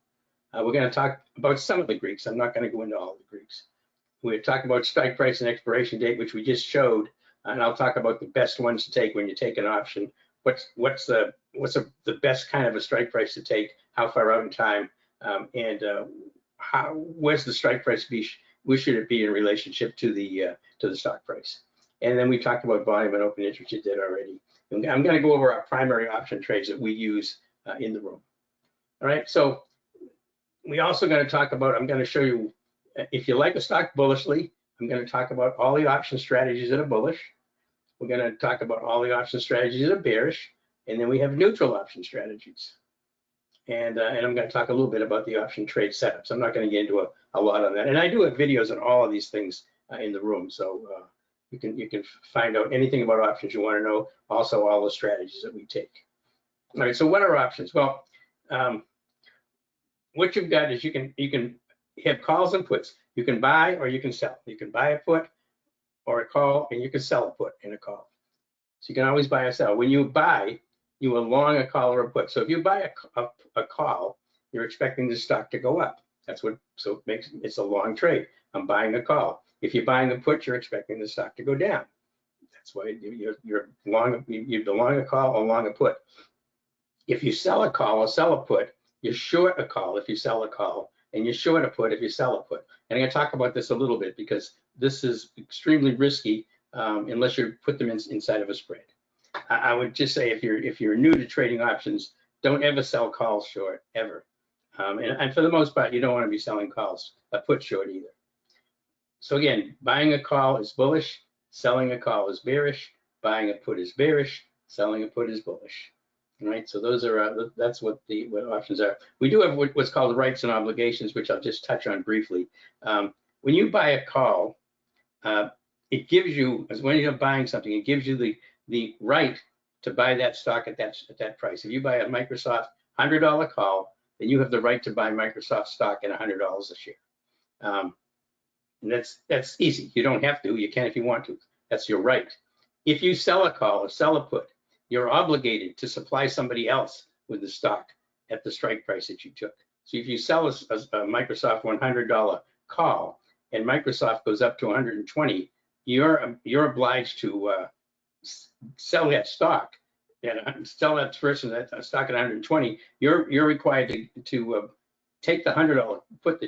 We're gonna talk about some of the Greeks. I'm not gonna go into all the Greeks. We're talking about strike price and expiration date, which we just showed, and I'll talk about the best ones to take when you take an option. What's the best kind of a strike price to take? How far out in time? Where's the strike price be? Where should it be in relationship to the stock price? And then we talked about volume and open interest. You did already. I'm going to go over our primary option trades that we use in the room. All right. So we also going to talk about. I'm going to show you if you like a stock bullishly. I'm going to talk about all the option strategies that are bullish. We're going to talk about all the option strategies that are bearish, and then we have neutral option strategies. And I'm going to talk a little bit about the option trade setups. I'm not going to get into a lot on that. And I do have videos on all of these things in the room, so you can find out anything about options you want to know. Also, all the strategies that we take. All right. So what are options? Well, what you've got is you can have calls and puts. You can buy or you can sell. You can buy a put or a call, and you can sell a put and a call. So you can always buy or sell. When you buy, you are long a call or a put. So if you buy a call, you're expecting the stock to go up. That's what makes it's a long trade. I'm buying a call. If you're buying a put, you're expecting the stock to go down. That's why you're long. You're long a call or long a put. If you sell a call or sell a put, you're short a call if you sell a call, and you're short a put if you sell a put. And I'm going to talk about this a little bit because this is extremely risky unless you put them inside of a spread. I would just say if you're new to trading options, don't ever sell calls short ever. And for the most part, you don't want to be selling calls a put short either. So again, buying a call is bullish, selling a call is bearish, buying a put is bearish, selling a put is bullish. All right, so those are that's what options are. We do have what's called rights and obligations, which I'll just touch on briefly. When you buy a call, it gives you, as when you're buying something, it gives you the right to buy that stock at that price. If you buy a Microsoft $100 call, then you have the right to buy Microsoft stock at $100 a share. And that's easy. You don't have to. You can if you want to. That's your right. If you sell a call or sell a put, you're obligated to supply somebody else with the stock at the strike price that you took. So if you sell a Microsoft $100 call and Microsoft goes up to 120, you're obliged to sell that stock and sell that person that stock at 120. You're required to take the $100 put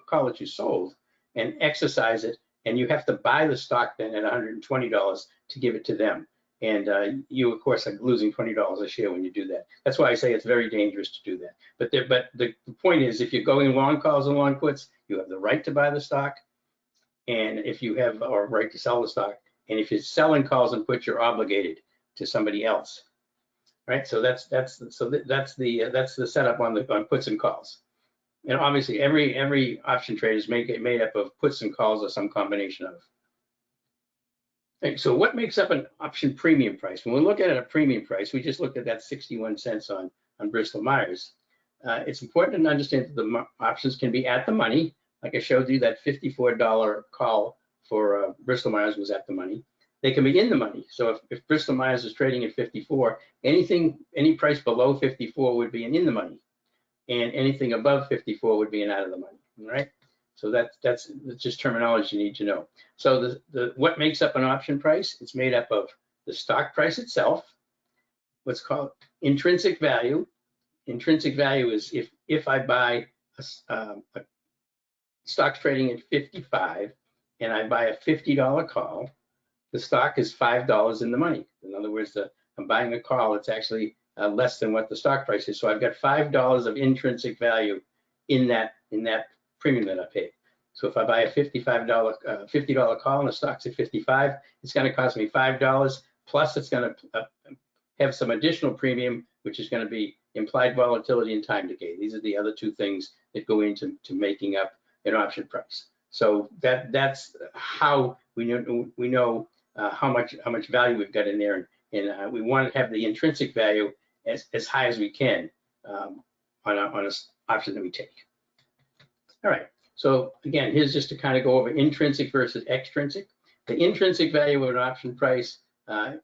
call that you sold and exercise it, and you have to buy the stock then at $120 to give it to them. And you, of course, are losing $20 a share when you do that. That's why I say it's very dangerous to do that. But the point is, if you're going long calls and long puts, you have the right to buy the stock, and if you have a right to sell the stock, and if you're selling calls and puts, you're obligated to somebody else. Right? So that's the setup on puts and calls. And obviously, every option trade is made up of puts and calls or some combination of. Okay, so what makes up an option premium price? When we're looking at a premium price, we just looked at that 61 cents on Bristol-Myers. It's important to understand that the options can be at the money. Like I showed you, that $54 call for Bristol-Myers was at the money. They can be in the money. So if Bristol-Myers is trading at 54, any price below 54 would be an in the money, and anything above 54 would be an out of the money. All right. So that's just terminology you need to know. So what makes up an option price? It's made up of the stock price itself, what's called intrinsic value, intrinsic value is if I buy a stock's trading at 55 and I buy a $50 call, the stock is $5 in the money. In other words, I'm buying a call, it's actually less than what the stock price is. So I've got $5 of intrinsic value in that premium that I paid. So if I buy a $50 call and the stock's at 55, it's going to cost me $5, plus it's going to have some additional premium, which is going to be implied volatility and time decay. These are the other two things that go into making up an option price. So that's how we know how much value we've got in there, and we want to have the intrinsic value as high as we can on an option that we take. All right. So again, here's just to kind of go over intrinsic versus extrinsic. The intrinsic value of an option price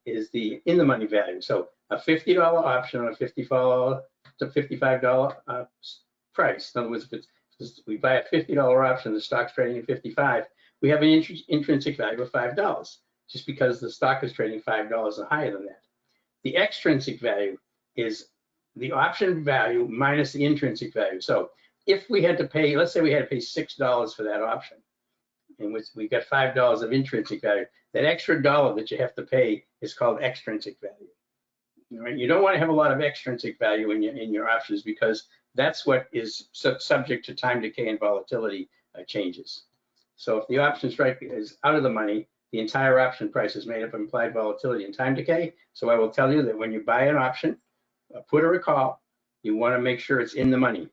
is the in the money value. So a $50 option on a $55 price. In other words, if we buy a $50 option, the stock's trading at 55, we have an intrinsic value of $5, just because the stock is trading $5 and higher than that. The extrinsic value is the option value minus the intrinsic value. So if we had to pay, let's say we had to pay $6 for that option, in which we got $5 of intrinsic value, that extra dollar that you have to pay is called extrinsic value. All right? You don't want to have a lot of extrinsic value in your options, because that's what is subject to time decay and volatility changes. So if the option strike is out of the money, the entire option price is made up of implied volatility and time decay. So I will tell you that when you buy an option, a put or a call, you want to make sure it's in the money.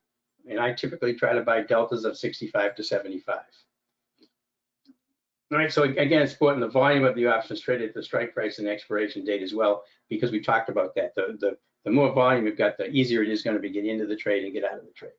And I typically try to buy deltas of 65 to 75. All right, so again, it's important the volume of the options traded at the strike price and expiration date as well, because we talked about that. The more volume you've got, the easier it is going to be get into the trade and get out of the trade.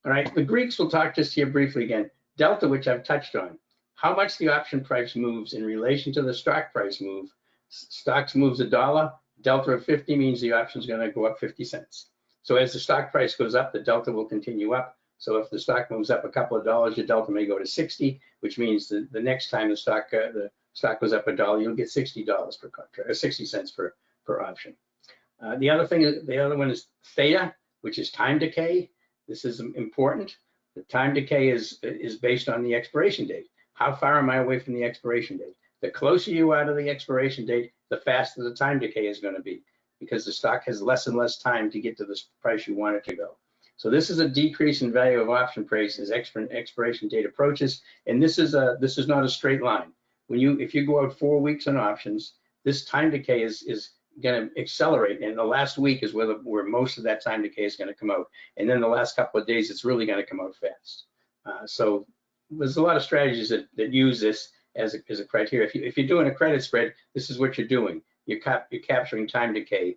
All right, the Greeks will talk just here briefly again. Delta, which I've touched on, how much the option price moves in relation to the stock price move. Stocks moves $1, delta of 50 means the option is going to go up 50 cents. So as the stock price goes up, the delta will continue up. So if the stock moves up a couple of dollars, your delta may go to 60, which means the next time the stock goes up $1, you'll get $60 per contract, or 60 cents per option. The other one is theta, which is time decay. This is important. The time decay is based on the expiration date. How far am I away from the expiration date? The closer you are to the expiration date, the faster the time decay is going to be, because the stock has less and less time to get to the price you want it to go. So this is a decrease in value of option price as expiration date approaches, and this is not a straight line. If you go out 4 weeks on options, this time decay is going to accelerate, and the last week is where most of that time decay is going to come out, and then the last couple of days it's really going to come out fast. So there's a lot of strategies that use this as a criteria. If you're doing a credit spread, this is what you're doing. You're capturing time decay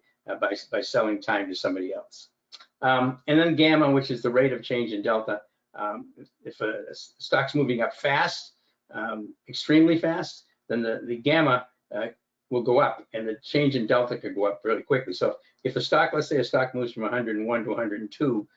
by selling time to somebody else. And then gamma, which is the rate of change in delta. If a stock's moving up fast, extremely fast, then the gamma will go up, and the change in delta could go up really quickly. So if a stock, let's say a stock moves from 101 to 102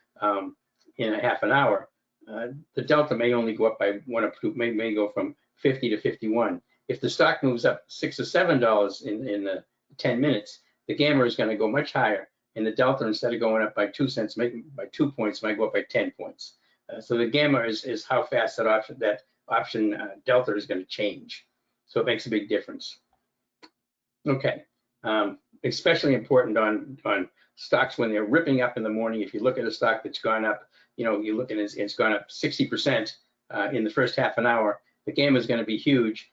in a half an hour, the delta may only go up by 1 or 2, may go from 50 to 51. If the stock moves up $6 or $7 in 10 minutes, the gamma is going to go much higher, and the delta, instead of going up by 2 cents, by 2 points, might go up by 10 points. So the gamma is how fast that option delta is going to change. So it makes a big difference. Okay, especially important on stocks when they're ripping up in the morning. If you look at a stock that's gone up, you're looking at it's gone up 60% in the first half an hour, the gamma is going to be huge.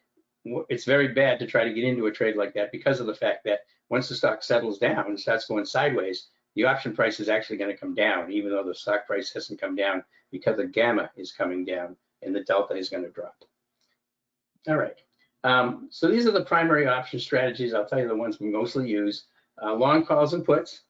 It's very bad to try to get into a trade like that, because of the fact that once the stock settles down and starts going sideways, the option price is actually going to come down, even though the stock price hasn't come down, because the gamma is coming down and the delta is going to drop. All right. So these are the primary option strategies. I'll tell you the ones we mostly use. Long calls and puts.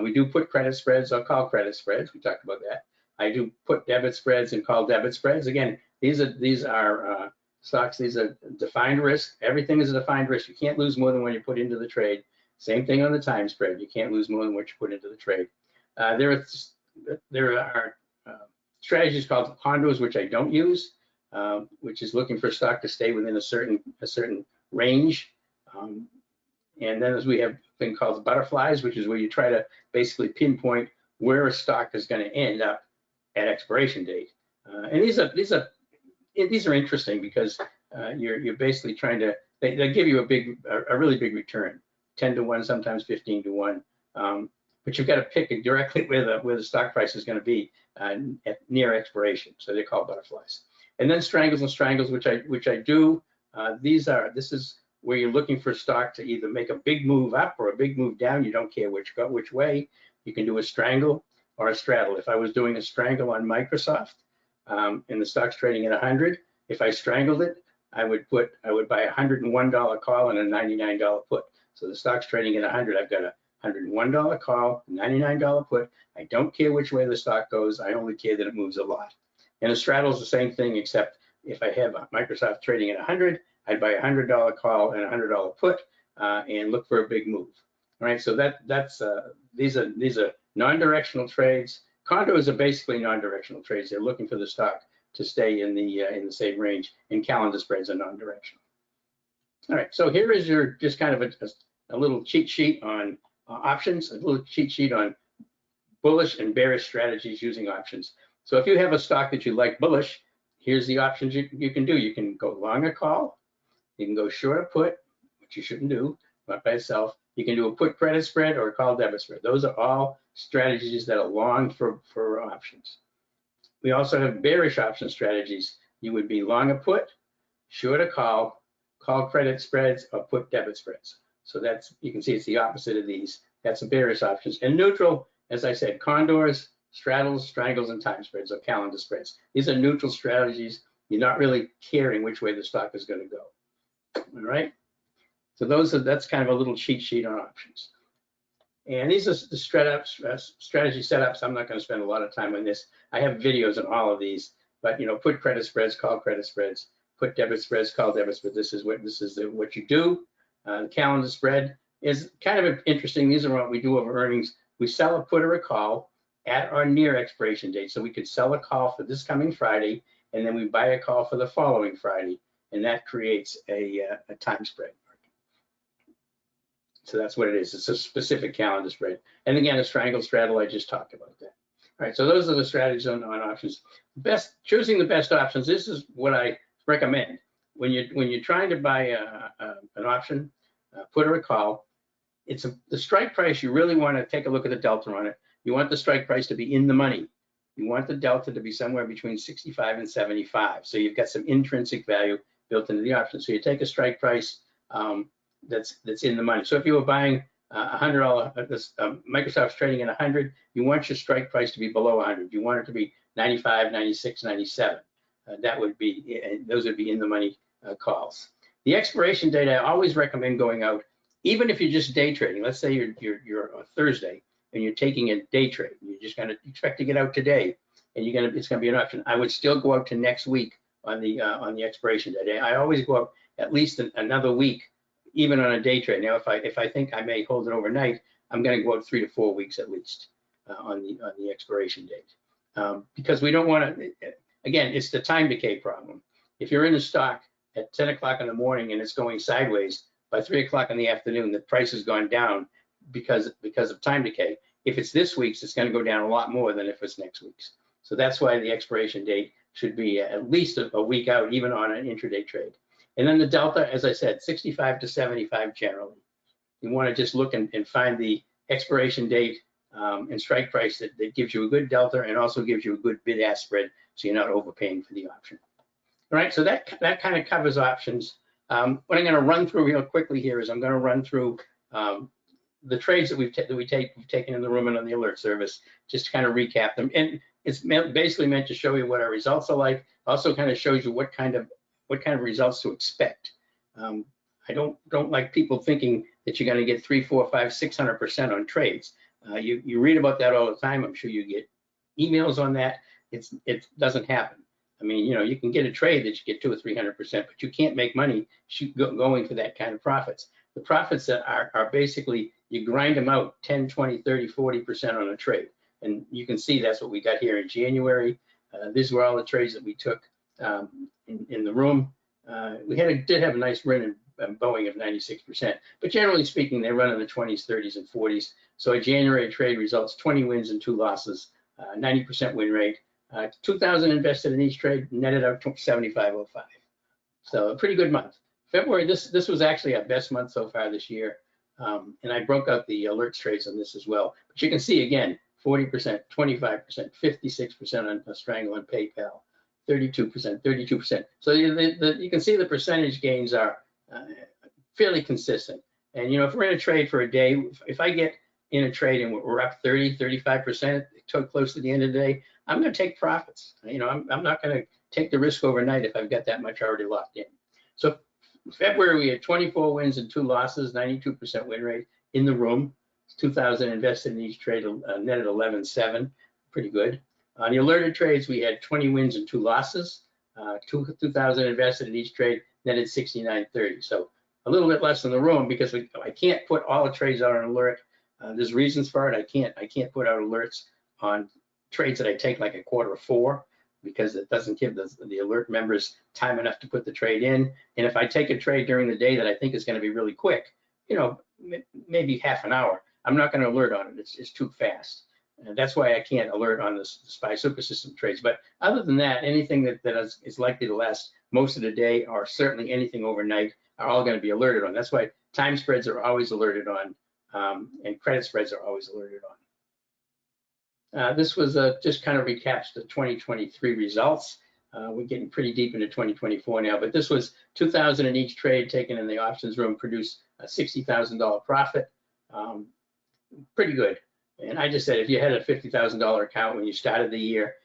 We do put credit spreads. I'll call credit spreads. We talked about that. I do put debit spreads and call debit spreads. Again, these are stocks. These are defined risk. Everything is a defined risk. You can't lose more than what you put into the trade. Same thing on the time spread. You can't lose more than what you put into the trade. There are strategies called condos, which I don't use, which is looking for stock to stay within a certain range. And then as we have a thing called butterflies, which is where you try to basically pinpoint where a stock is going to end up at expiration date. And these are interesting because you're basically trying to, they give you a really big return, 10 to 1, sometimes 15 to 1. But you've got to pick directly where the stock price is going to be at near expiration. So they're called butterflies. And then strangles and strangles, which I do. This is where you're looking for stock to either make a big move up or a big move down. You don't care which way. You can do a strangle or a straddle. If I was doing a strangle on Microsoft and the stock's trading at 100, if I strangled it, I would buy a $101 call and a $99 put. So the stock's trading at 100. I've got a $101 call, $99 put. I don't care which way the stock goes. I only care that it moves a lot. And a straddle is the same thing, except if I have Microsoft trading at 100, I'd buy a $100 call and a $100 put and look for a big move. All right, so these are non-directional trades. Condos are basically non-directional trades. They're looking for the stock to stay in the same range, and calendar spreads are non-directional. All right, so here is your just kind of a little cheat sheet on options, a little cheat sheet on bullish and bearish strategies using options. So if you have a stock that you like bullish, here's the options you can do. You can go long a call, you can go short a put, which you shouldn't do, not by itself. You can do a put credit spread or a call debit spread. Those are all strategies that are long for options. We also have bearish option strategies. You would be long a put, short a call credit spreads, or put debit spreads. So you can see it's the opposite of these. That's the bearish options. And neutral, as I said, condors, straddles, strangles, and time spreads or calendar spreads. These are neutral strategies. You're not really caring which way the stock is going to go. All right. So that's kind of a little cheat sheet on options. And these are the strategy setups. I'm not going to spend a lot of time on this. I have videos on all of these, but put credit spreads, call credit spreads, put debit spreads, call debit spreads. This is what you do. The calendar spread is kind of interesting. These are what we do over earnings. We sell a put or a call at or near expiration date. So we could sell a call for this coming Friday, and then we buy a call for the following Friday, and that creates a time spread. So that's what it is. It's a specific calendar spread. And again, a strangle straddle, I just talked about that. All right, so those are the strategies on options. Choosing the best options, this is what I recommend. When you're trying to buy an option, put or a call, the strike price, you really want to take a look at the delta on it. You want the strike price to be in the money. You want the delta to be somewhere between 65 and 75. So you've got some intrinsic value built into the option. So you take a strike price that's in the money. So if you were buying $100, Microsoft's trading at 100, you want your strike price to be below 100. You want it to be 95, 96, 97. Those would be in the money calls. The expiration date, I always recommend going out, even if you're just day trading. Let's say you're on Thursday and you're taking a day trade. You're just going to expect to get out today, and it's going to be an option. I would still go out to next week on the expiration date. I always go out at least another week, even on a day trade. Now, if I think I may hold it overnight, I'm going to go out 3 to 4 weeks at least on the expiration date, because we don't want to. Again, it's the time decay problem. If you're in a stock at 10 o'clock in the morning and it's going sideways, by 3 o'clock in the afternoon, the price has gone down because of time decay. If it's this week's, it's going to go down a lot more than if it's next week's. So that's why the expiration date should be at least a week out, even on an intraday trade. And then the delta, as I said, 65 to 75 generally. You want to just look and find the expiration date and strike price that gives you a good delta and also gives you a good bid-ask spread, so you're not overpaying for the option. All right, so that kind of covers options. What I'm going to run through real quickly here is I'm going to run through the trades that we've taken in the room and on the alert service, just to kind of recap them. And it's basically meant to show you what our results are like. Also kind of shows you what kind of results to expect. I don't like people thinking that you're going to get 300, 400, 500, 600% on trades. You read about that all the time. I'm sure you get emails on that. It doesn't happen. I mean, you can get a trade that you get 200 or 300%, but you can't make money going for that kind of profits. The profits that are basically, you grind them out 10, 20, 30, 40% on a trade. And you can see that's what we got here in January. These were all the trades that we took in the room. We did have a nice run Boeing of 96%. But generally speaking, they run in the 20s, 30s, and 40s. So a January trade results 20 wins and 2 losses, 90% win rate. 2,000 invested in each trade, netted out 75.05. So a pretty good month. February, this was actually our best month so far this year. And I broke out the alerts trades on this as well. But you can see again, 40%, 25%, 56% on Strangle and PayPal, 32%, 32%. So you can see the percentage gains are fairly consistent. And if we're in a trade for a day, if I get in a trade and we're up 30, 35%, close to the end of the day, I'm going to take profits. I'm not going to take the risk overnight if I've got that much already locked in. So February, we had 24 wins and 2 losses, 92% win rate in the room. 2,000 invested in each trade, netted 11.7, pretty good. On the alerted trades, we had 20 wins and 2 losses, 2,000 invested in each trade, netted 69.30. So a little bit less in the room because I can't put all the trades out on alert. There's reasons for it. I can't put out alerts on trades that I take like a quarter of 4 because it doesn't give the alert members time enough to put the trade in. And if I take a trade during the day that I think is going to be really quick, maybe half an hour, I'm not going to alert on it. It's too fast. And that's why I can't alert on the SPY Super System trades. But other than that, anything that is likely to last most of the day, or certainly anything overnight, are all going to be alerted on. That's why time spreads are always alerted on, and credit spreads are always alerted on. This was just kind of recaps the 2023 results. We're getting pretty deep into 2024 now, but this was 2,000 in each trade taken in the options room, produced a $60,000 profit. Pretty good. And I just said, if you had a $50,000 account when you started the year,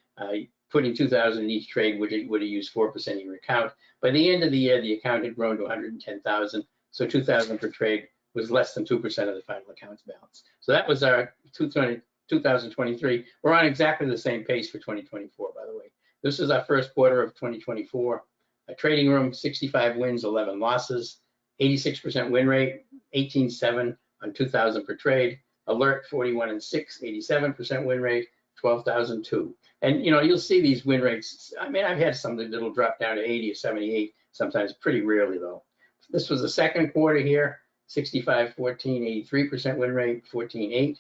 putting 2,000 in each trade would have used 4% of your account. By the end of the year, the account had grown to 110,000. So 2,000 per trade was less than 2% of the final account's balance. So that was our 2023. We're on exactly the same pace for 2024, by the way. This is our first quarter of 2024. A trading room, 65 wins, 11 losses, 86% win rate, 18.7 on 2,000 per trade. Alert, 41 and 6, 87% win rate, 12,002. And you'll see these win rates. I mean, I've had some that'll drop down to 80 or 78, sometimes, pretty rarely though. This was the second quarter here, 65, 14, 83% win rate, 14.8,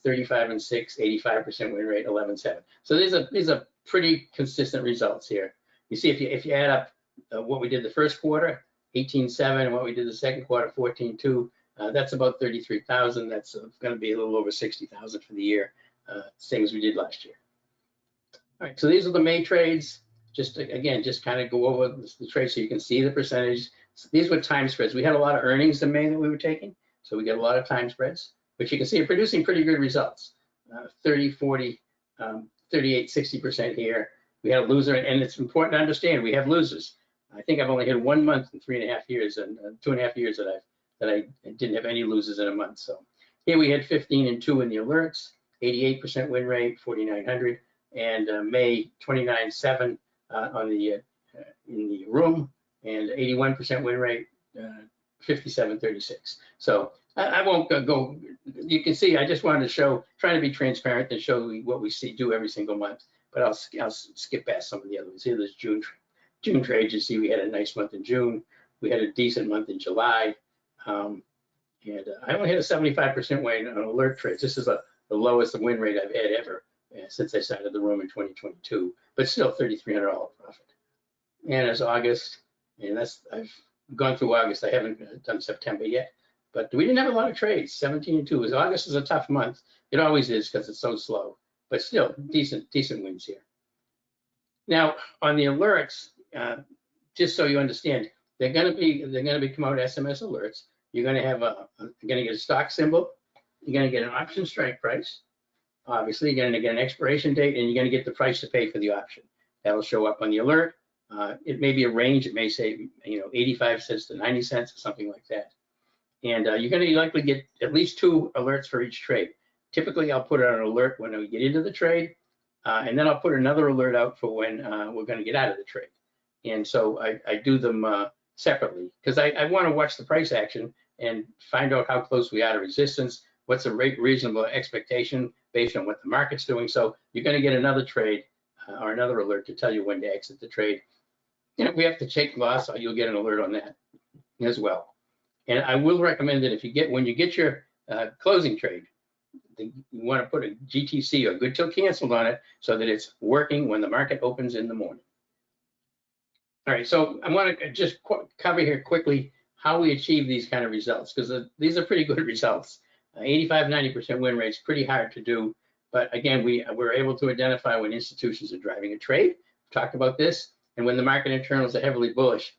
35 and 6, 85% win rate, 11.7. So these are pretty consistent results here. You see, if you add up what we did the first quarter, 18.7, and what we did the second quarter, 14.2. That's about 33,000. That's going to be a little over 60,000 for the year, same as we did last year. All right, so these are the May trades. Just kind of go over the trades so you can see the percentage. So these were time spreads. We had a lot of earnings in May that we were taking, so we get a lot of time spreads, which you can see are producing pretty good results. 30, 40, 38, 60% here. We had a loser, and it's important to understand we have losers. I think I've only had 1 month in 3.5 years, and 2.5 years that I didn't have any losers in a month. So here we had 15 and 2 in the alerts, 88% win rate, 4,900, and May 29.7 on the in the room, and 81% win rate, 57.36. So I won't go. You can see I just wanted to show, trying to be transparent and show what we do every single month. But I'll skip past some of the other ones. Here, there's June trades. You see, we had a nice month in June. We had a decent month in July. And I only had a 75% win on alert trades. This is the lowest win rate I've had ever since I started the room in 2022, but still $3,300 profit. And it's August, and I've gone through August. I haven't done September yet, but we didn't have a lot of trades. 17 and 2. August is a tough month. It always is because it's so slow, but still decent wins here. Now on the alerts, just so you understand, they're going to come out SMS alerts. You're going to get a stock symbol. You're going to get an option strike price. Obviously, you're going to get an expiration date, and you're going to get the price to pay for the option. That'll show up on the alert. It may be a range. It may say 85 cents to 90 cents or something like that. And you're going to likely get at least 2 alerts for each trade. Typically, I'll put out an alert when we get into the trade, and then I'll put another alert out for when we're going to get out of the trade. And so I do them separately because I want to watch the price action and find out how close we are to resistance, what's a reasonable expectation based on what the market's doing. So you're going to get another trade or another alert to tell you when to exit the trade. And if we have to take loss, you'll get an alert on that. as well. And I will recommend that when you get your closing trade, you want to put a GTC or good till canceled on it so that it's working when the market opens in the morning. All right, so I want to just cover here quickly how we achieve these kind of results, because these are pretty good results. 85–90% win rates, pretty hard to do. But again, we're able to identify when institutions are driving a trade. We've talked about this, and when the market internals are heavily bullish.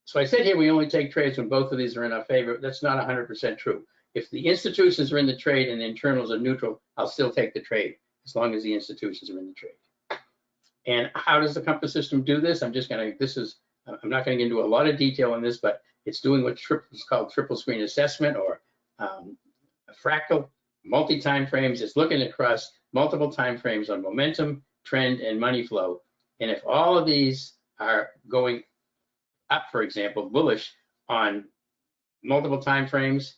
So I said here we only take trades when both of these are in our favor. That's not 100% true. If the institutions are in the trade and the internals are neutral, I'll still take the trade as long as the institutions are in the trade. And how does the compass system do this? I'm not going to get into a lot of detail on this, but it's doing what's called triple screen assessment, or a fractal, multi-time frames. It's looking across multiple time frames on momentum, trend, and money flow. And if all of these are going up, for example, bullish on multiple time frames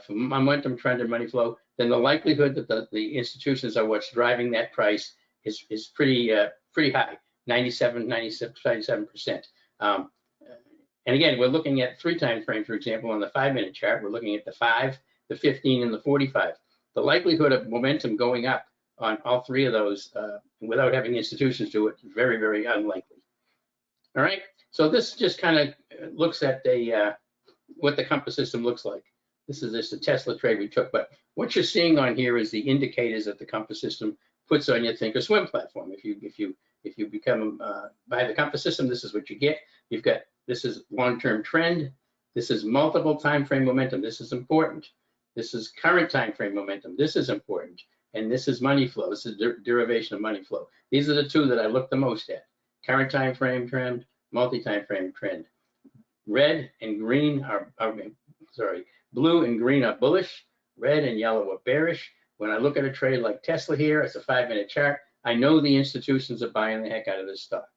for momentum, trend, and money flow, then the likelihood that the institutions are what's driving that price is pretty high, 97%. And again, we're looking at 3 time frames, for example, on the 5-minute chart. We're looking at the 5, the 15, and the 45. The likelihood of momentum going up on all 3 of those without having institutions do it is very, very unlikely. All right, so this just kind of looks at what the compass system looks like. This is just a Tesla trade we took, but what you're seeing on here is the indicators that the compass system puts on your Thinkorswim platform. If you become by the compass system, this is what you get. This is long-term trend. This is multiple time frame momentum. This is important. This is current time frame momentum. This is important. And this is money flow. This is derivation of money flow. These are the 2 that I look the most at: current time frame trend, multi-time frame trend. Red and green blue and green are bullish. Red and yellow are bearish. When I look at a trade like Tesla here, it's a 5-minute chart. I know the institutions are buying the heck out of this stock.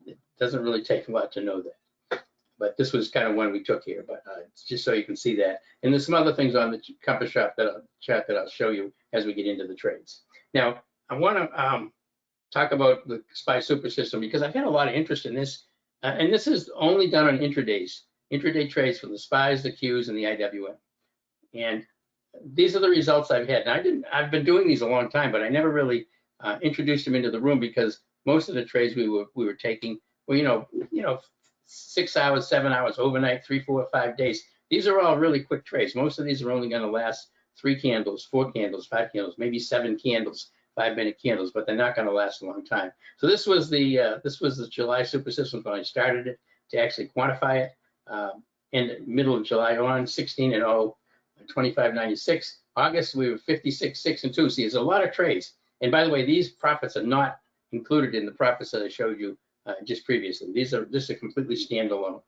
It doesn't really take a lot to know that. But this was kind of one we took here, but just so you can see that. And there's some other things on the compass chart that I'll show you as we get into the trades. Now, I want to talk about the SPY super system because I've had a lot of interest in this. And this is only done on intraday trades for the SPYs, the Qs, and the IWM. And these are the results I've had. Now, I've been doing these a long time, but I never really introduced them into the room because most of the trades we were taking were, 6 hours, 7 hours, overnight, 3, 4, 5 days. These are all really quick trades. Most of these are only going to last 3 candles, 4 candles, 5 candles, maybe 7 candles, 5-minute candles, but they're not going to last a long time. So this was the July super system when I started it to actually quantify it. In the middle of July on 16-0, 25.96. August we were 56.6 and 2. See, there's a lot of trades. And by the way, these profits are not included in the profits that I showed you just previously. This is completely standalone.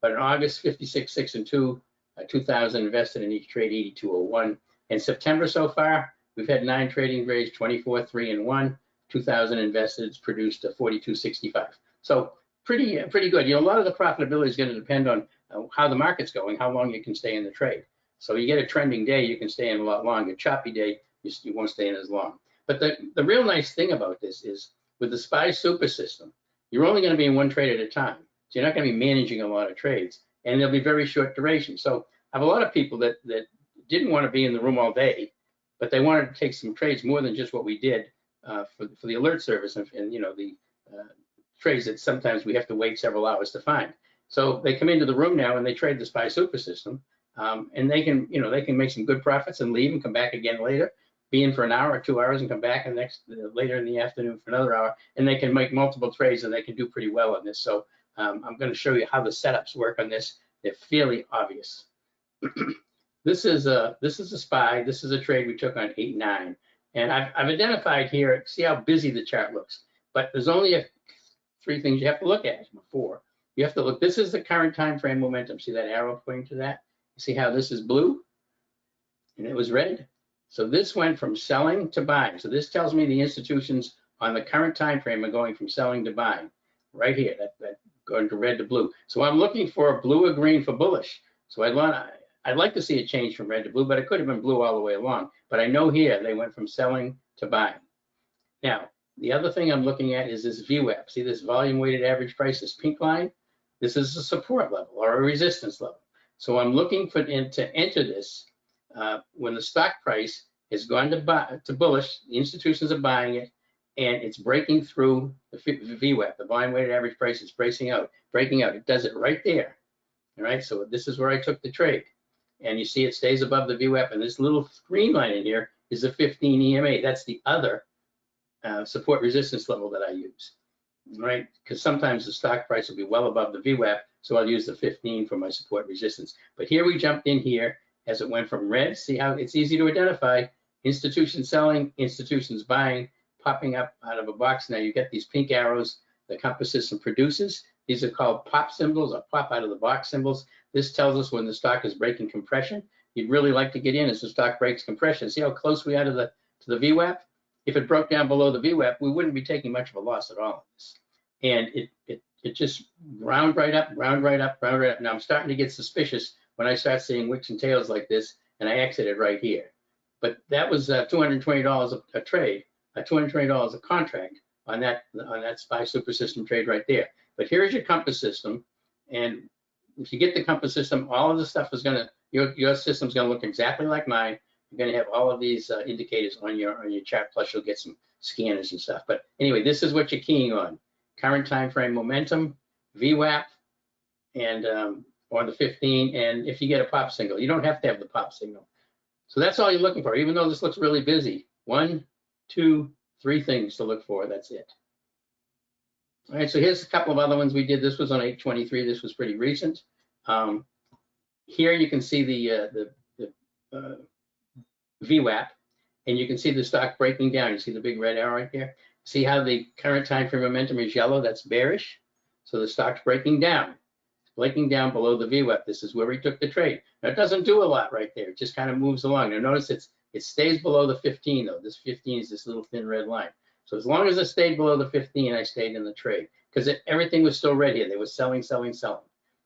But in August, 56.6 and 2, 2,000 invested in each trade, 82.01. In September so far, we've had 9 trading trades, 24.3 and 1, 2,000 invested. It's produced 42.65. So pretty good. A lot of the profitability is going to depend on how the market's going, how long you can stay in the trade. So you get a trending day, you can stay in a lot longer. Choppy day, you won't stay in as long. But the real nice thing about this is with the SPY super system, you're only going to be in one trade at a time. So you're not going to be managing a lot of trades, and they'll be very short duration. So I have a lot of people that didn't want to be in the room all day, but they wanted to take some trades more than just what we did for the alert service and the trades that sometimes we have to wait several hours to find. So they come into the room now and they trade the SPY super system, and they can make some good profits and leave and come back again later, be in for an hour or 2 hours and come back and later in the afternoon for another hour, and they can make multiple trades and they can do pretty well on this. So I'm going to show you how the setups work on this. They're fairly obvious. This is a SPY. This is a trade we took on 8-9, and I've identified here. See how busy the chart looks, but there's only 3 things you have to look at. 4. You have to look. This is the current time frame momentum. See that arrow pointing to that? See how this is blue and it was red? So this went from selling to buying. So this tells me the institutions on the current time frame are going from selling to buying. Right here, that going to red to blue. So I'm looking for a blue or green for bullish. So I'd like to see a change from red to blue, but it could have been blue all the way along. But I know here they went from selling to buying. Now, the other thing I'm looking at is this VWAP. See this volume weighted average price, this pink line? This is a support level or a resistance level. So I'm looking for to enter this when the stock price has gone to bullish, the institutions are buying it, and it's breaking through the VWAP, the volume weighted average price is breaking out. It does it right there. All right, so this is where I took the trade. And you see it stays above the VWAP, and this little green line in here is the 15 EMA. That's the other support resistance level that I use. Right, because sometimes the stock price will be well above the VWAP, so I'll use the 15 for my support resistance. But here we jumped in here as it went from red. See how it's easy to identify. Institutions selling, institutions buying, popping up out of a box. Now you get these pink arrows the compass system produces. These are called pop symbols or pop out of the box symbols. This tells us when the stock is breaking compression. You'd really like to get in as the stock breaks compression. See how close we are to the VWAP? If it broke down below the VWAP, we wouldn't be taking much of a loss at all. And it just round right up, round right up, round right up. Now I'm starting to get suspicious when I start seeing wicks and tails like this, and I exited right here. But that was $220 a trade, $220 a contract on that SPY super system trade right there. But here's your compass system, and if you get the compass system, all of the stuff is gonna your system's gonna look exactly like mine. You're gonna have all of these indicators on your chart. Plus, you'll get some scanners and stuff. But anyway, this is what you're keying on: current time frame momentum, VWAP, and or the 15. And if you get a pop signal, you don't have to have the pop signal. So that's all you're looking for. Even though this looks really busy, 1, 2, 3 things to look for. That's it. All right. So here's a couple of other ones we did. This was on 8/23. This was pretty recent. Here you can see the VWAP, and you can see the stock breaking down. You see the big red arrow right there. See how the current time frame momentum is yellow? That's bearish. So the stock's breaking down. It's breaking down below the VWAP. This is where we took the trade. Now it doesn't do a lot right there. It just kind of moves along. Now notice it stays below the 15 though. This 15 is this little thin red line. So as long as it stayed below the 15, I stayed in the trade because everything was still red here. They were selling, selling, selling.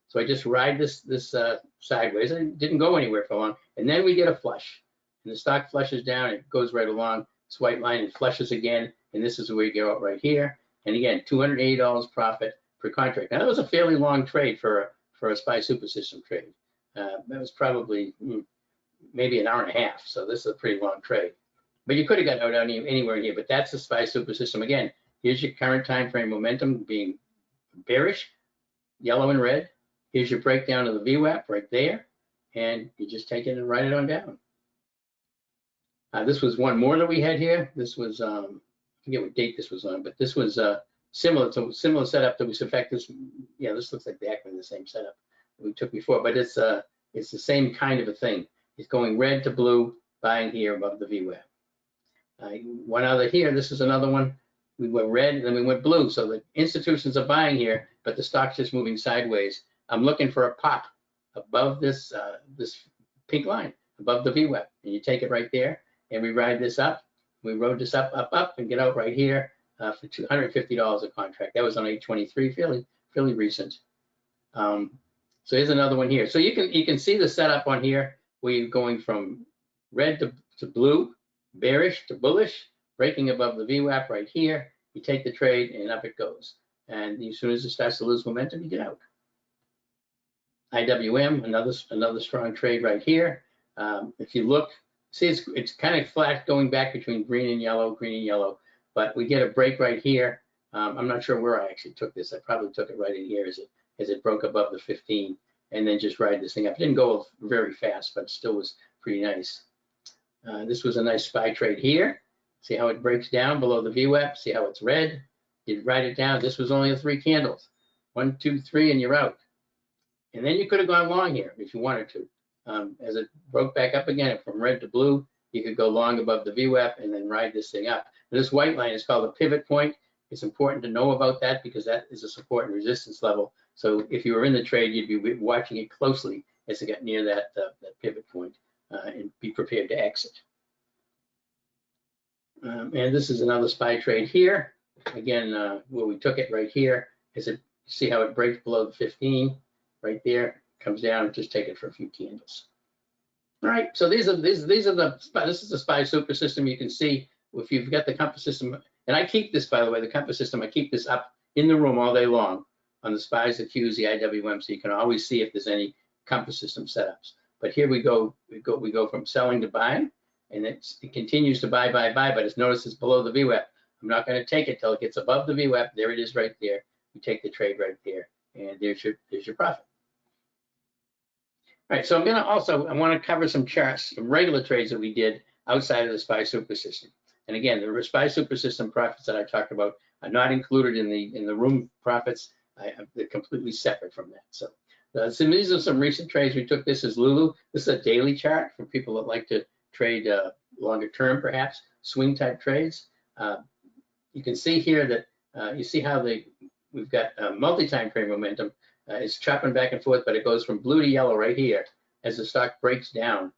So I just ride this sideways. It didn't go anywhere for long. And then we get a flush. And the stock flushes down. It goes right along this white line and flushes again. And this is where you go out right here. And again, $280 profit per contract. Now that was a fairly long trade for a SPY super system trade. That was probably maybe an hour and a half. So this is a pretty long trade. But you could have got out anywhere in here. But that's the SPY super system. Again, here's your current time frame momentum being bearish, yellow and red. Here's your breakdown of the VWAP right there. And you just take it and write it on down. This was one more that we had here. This was, I forget what date this was on, but this was similar setup that was affected. Yeah, this looks like the same setup that we took before, but it's the same kind of a thing. It's going red to blue, buying here above the VWAP. One other here, this is another one. We went red and then we went blue. So the institutions are buying here, but the stock's just moving sideways. I'm looking for a pop above this pink line, above the VWAP, and you take it right there. And we ride this up. We rode this up, up, up, and get out right here for $250 a contract. That was on 8/23, fairly recent. So here's another one here. So you can see the setup on here where you're going from red to blue, bearish to bullish, breaking above the VWAP right here. You take the trade and up it goes. And as soon as it starts to lose momentum, you get out. IWM, another strong trade right here. If you look, see, it's kind of flat going back between green and yellow, but we get a break right here. I'm not sure where I actually took this. I probably took it right in here as it broke above the 15 and then just ride this thing up. It didn't go very fast, but still was pretty nice. This was a nice SPY trade here. See how it breaks down below the VWAP? See how it's red? You write it down. This was only 3 candles. 1, 2, 3, and you're out. And then you could have gone long here if you wanted to. As it broke back up again from red to blue, you could go long above the VWAP and then ride this thing up. This white line is called a pivot point. It's important to know about that because that is a support and resistance level. So if you were in the trade, you'd be watching it closely as it got near that pivot point and be prepared to exit. And this is another SPY trade here. Again, where we took it right here. See how it breaks below the 15 right there. Comes down and just take it for a few candles. All right, so this is the SPY super system. You can see if you've got the compass system, and I keep this, by the way, the compass system, I keep this up in the room all day long on the SPYs, the Qs, the IWM, so you can always see if there's any compass system setups. But here we go from selling to buying, and it continues to buy, but it's noticed it's below the VWAP. I'm not going to take it till it gets above the VWAP. There it is right there. You take the trade right there, and there's your profit. All right, so I want to cover some charts, some regular trades that we did outside of the SPY Super System. And again, the SPY Super System profits that I talked about are not included in the room profits. They're completely separate from that. So these are some recent trades we took. This is Lulu. This is a daily chart for people that like to trade longer term, perhaps swing type trades. You can see here that you see how we've got multi-time frame momentum. It's chopping back and forth, but it goes from blue to yellow right here as the stock breaks down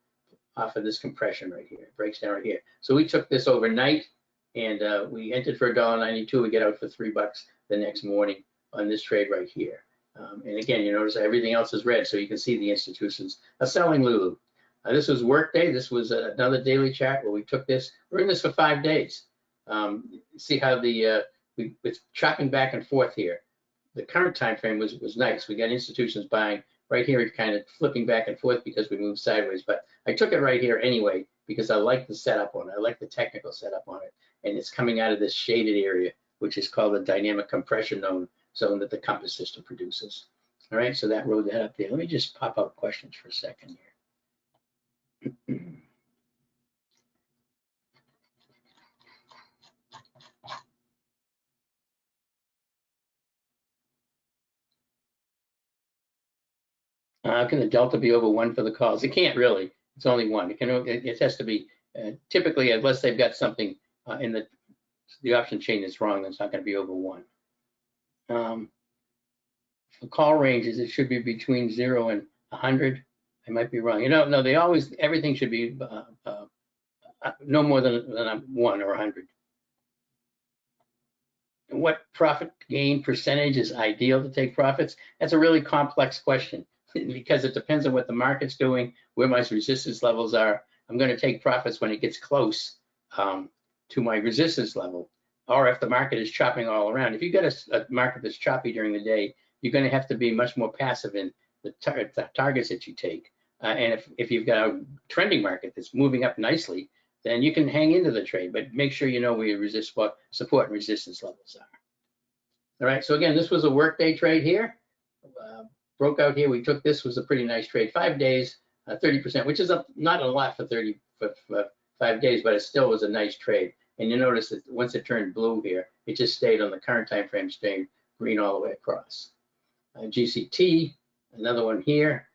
off of this compression right here. It breaks down right here. So we took this overnight, and we entered for $1.92. We get out for $3 the next morning on this trade right here. And again, you notice everything else is red, so you can see the institutions are selling Lulu. This was workday. This was another daily chart where we took this. We're in this for 5 days. See how it's chopping back and forth here. The current time frame was nice. We got institutions buying right here, kind of flipping back and forth because we moved sideways. But I took it right here anyway because I like the setup on it. I like the technical setup on it, and it's coming out of this shaded area, which is called the dynamic compression zone that the compass system produces. All right, so that rode that up there. Let me just pop out questions for a second here. How can the delta be over 1 for the calls? It can't really. It's only 1. It has to be typically, unless they've got something in the option chain that's wrong, it's not going to be over 1. For call ranges, it should be between 0 and 100. I might be wrong. No, everything should be no more than 1 or 100. And what profit gain percentage is ideal to take profits? That's a really complex question because it depends on what the market's doing, where my resistance levels are. I'm going to take profits when it gets close to my resistance level, or if the market is chopping all around. If you've got a market that's choppy during the day, you're going to have to be much more passive in the targets that you take. And if you've got a trending market that's moving up nicely, then you can hang into the trade, but make sure you know where your support and resistance levels are. All right, so again, this was a workday trade here. Broke out here, we took this, was a pretty nice trade. 5 days, 30%, which is not a lot for 5 days, but it still was a nice trade. And you notice that once it turned blue here, it just stayed on the current time frame, staying green all the way across. GCT, another one here,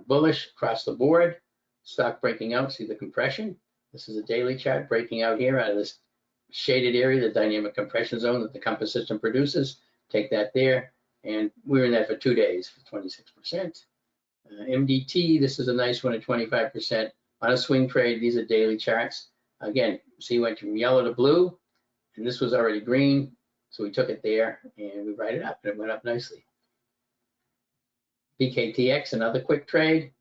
bullish across the board. Stock breaking out, see the compression. This is a daily chart breaking out here out of this shaded area, the dynamic compression zone that the compass system produces. Take that there, and we were in that for 2 days for 26%. MDT, this is a nice one at 25%. On a swing trade, these are daily charts. Again, see, went from yellow to blue, and this was already green, so we took it there, and we write it up, and it went up nicely. BKTX, another quick trade.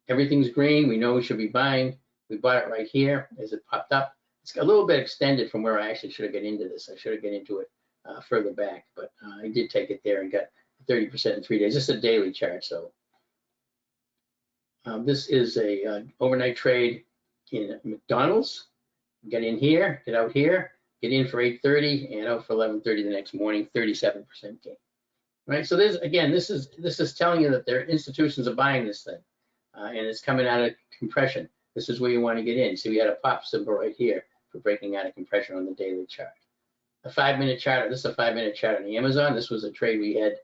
Everything's green. We know we should be buying. We bought it right here as it popped up. It's a little bit extended from where I actually should have got into this. I should have got into it further back, but I did take it there and got 30% in 3 days. This is a daily chart, so this is a overnight trade in McDonald's. Get in here, get out here, get in for 8:30 and out for 11:30 the next morning. 37% gain. Right. So this is telling you that their institutions are buying this thing, and it's coming out of compression. This is where you want to get in. See, we had a pop symbol right here for breaking out of compression on the daily chart. A 5-minute chart. This is a 5-minute chart on the Amazon. This was a trade we had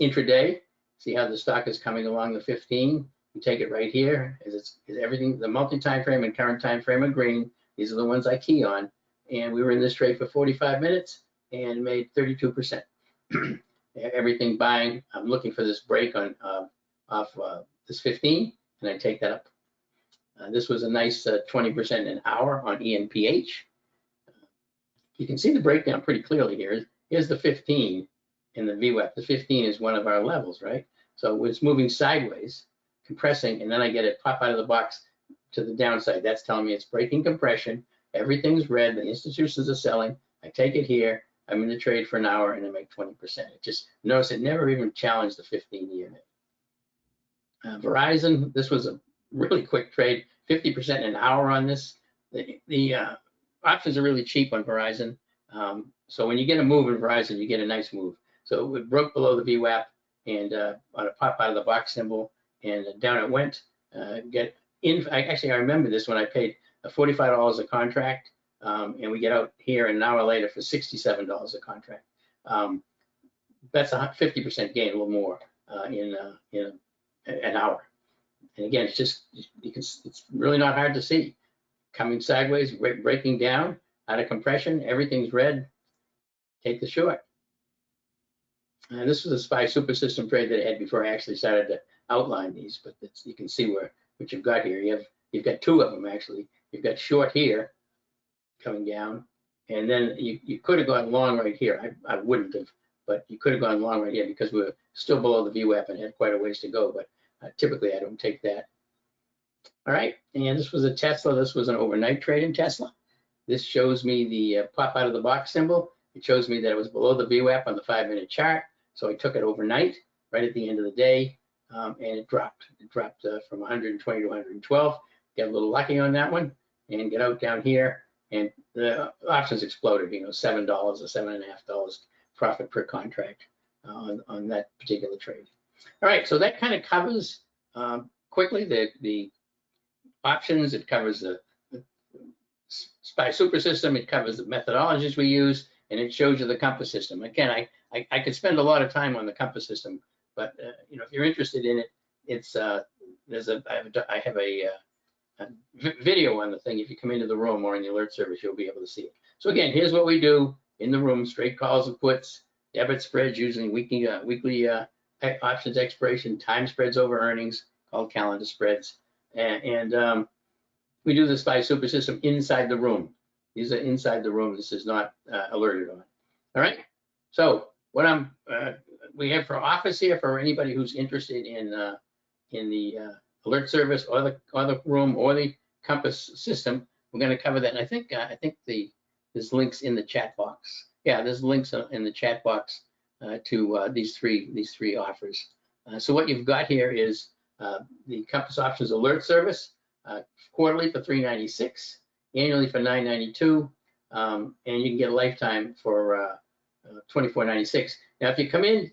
intraday. See how the stock is coming along the 15. You take it right here. Is everything, the multi-time frame and current time frame are green. These are the ones I key on. And we were in this trade for 45 minutes and made 32%. Everything buying. I'm looking for this break on off this 15, and I take that up. This was a nice 20% an hour on ENPH. You can see the breakdown pretty clearly here. Here's the 15 in the VWAP. The 15 is one of our levels, right? So it's moving sideways, compressing, and then I get it pop out of the box to the downside. That's telling me it's breaking compression. Everything's red. The institutions are selling. I take it here. I'm in the trade for an hour and I make 20%. It just, notice it never even challenged the 15-year. Verizon, this was a really quick trade, 50% an hour on this. The options are really cheap on Verizon. So when you get a move in Verizon, you get a nice move. So it broke below the VWAP and on a pop out of the box symbol, and down it went. Actually, I remember this when I paid $45 a contract, and we get out here an hour later for $67 a contract. That's a 50% gain, a little more in an hour. And again, it's just, it's really not hard to see. Coming sideways, breaking down, out of compression, everything's red, take the short. And this was a SPY super system trade that I had before I actually started to outline these, but you can see what you've got here. You've got two of them actually. You've got short here coming down, and then you could have gone long right here. I wouldn't have, but you could have gone long right here because we're still below the VWAP and had quite a ways to go, but typically I don't take that. All right, and this was a Tesla. This was an overnight trade in Tesla. This shows me the pop out of the box symbol. It shows me that it was below the VWAP on the 5-minute chart. So I took it overnight, right at the end of the day, and it dropped. It dropped from 120 to 112. Got a little lucky on that one, and get out down here, and the options exploded. $7 or $7.50 profit per contract on that particular trade. All right, so that kind of covers quickly the options. It covers the SPY super system. It covers the methodologies we use, and it shows you the compass system. Again, I could spend a lot of time on the compass system, but if you're interested in it, it's I have a video on the thing. If you come into the room or in the alert service, you'll be able to see it. So again, here's what we do in the room: straight calls and puts, debit spreads using weekly options expiration, time spreads over earnings called calendar spreads, and we do the SPY super system inside the room. These are inside the room. This is not alerted on. All right. So what we have for office here for anybody who's interested in the alert service or the room or the compass system, we're going to cover that. And I think there's links in the chat box. Yeah, there's links in the chat box to these three offers. So what you've got here is the compass options alert service, quarterly for $396, annually for $992, and you can get a lifetime for $24.96. Now, if you come in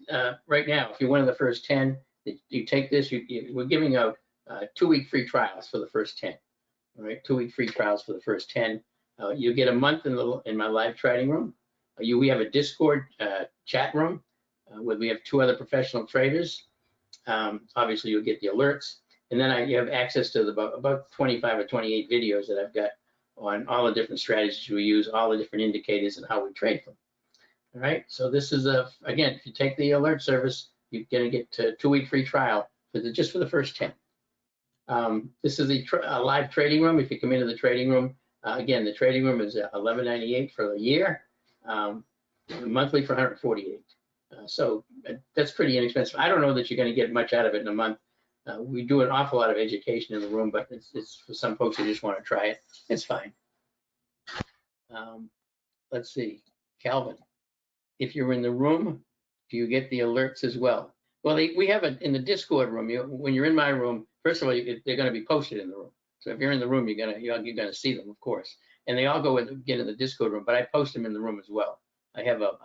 right now, if you're one of the first 10, you take this. We're giving out 2-week free trials for the first 10. All right, 2-week free trials for the first 10. You get a month in my live trading room. We have a Discord chat room where we have 2 other professional traders. Obviously, you'll get the alerts, and then you have access to about 25 or 28 videos that I've got on all the different strategies we use, all the different indicators, and how we trade them. All right, so this is again, if you take the alert service, you're gonna get a 2-week free trial just for the first 10. This is a live trading room. If you come into the trading room, again, the trading room is $11.98 for a year, monthly for $148. So that's pretty inexpensive. I don't know that you're gonna get much out of it in a month. We do an awful lot of education in the room, but it's for some folks who just want to try it. It's fine. Let's see, Calvin, if you're in the room, do you get the alerts as well? Well, we have it in the Discord room. When you're in my room, first of all, they're going to be posted in the room. So if you're in the room, you're gonna see them, of course. And they all get in the Discord room, but I post them in the room as well. I have a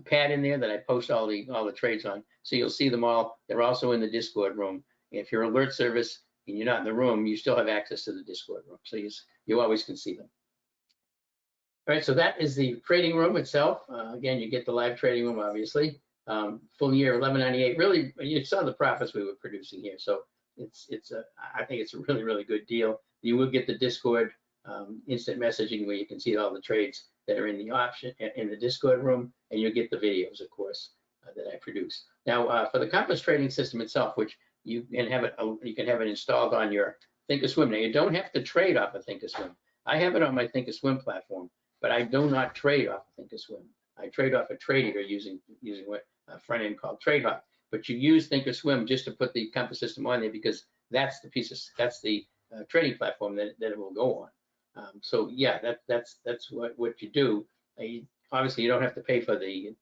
pad in there that I post all the trades on, so you'll see them all. They're also in the Discord room. If you're alert service and you're not in the room, you still have access to the Discord room, so you always can see them. All right, so that is the trading room itself. Again, you get the live trading room, obviously. Full year $11.98. Really, you saw the profits we were producing here, so I think it's a really good deal. You will get the Discord instant messaging where you can see all the trades that are in the Discord room, and you'll get the videos, of course, that I produce. Now, for the compass trading system itself, which you can have it installed on your Thinkorswim. Now, you don't have to trade off of Thinkorswim. I have it on my Thinkorswim platform, but I do not trade off of Thinkorswim. I trade off a Tradier using what a front end called TradeHawk. But you use Thinkorswim just to put the compass system on there because that's the trading platform that it will go on. So yeah, that's what you do. obviously you don't have to pay for the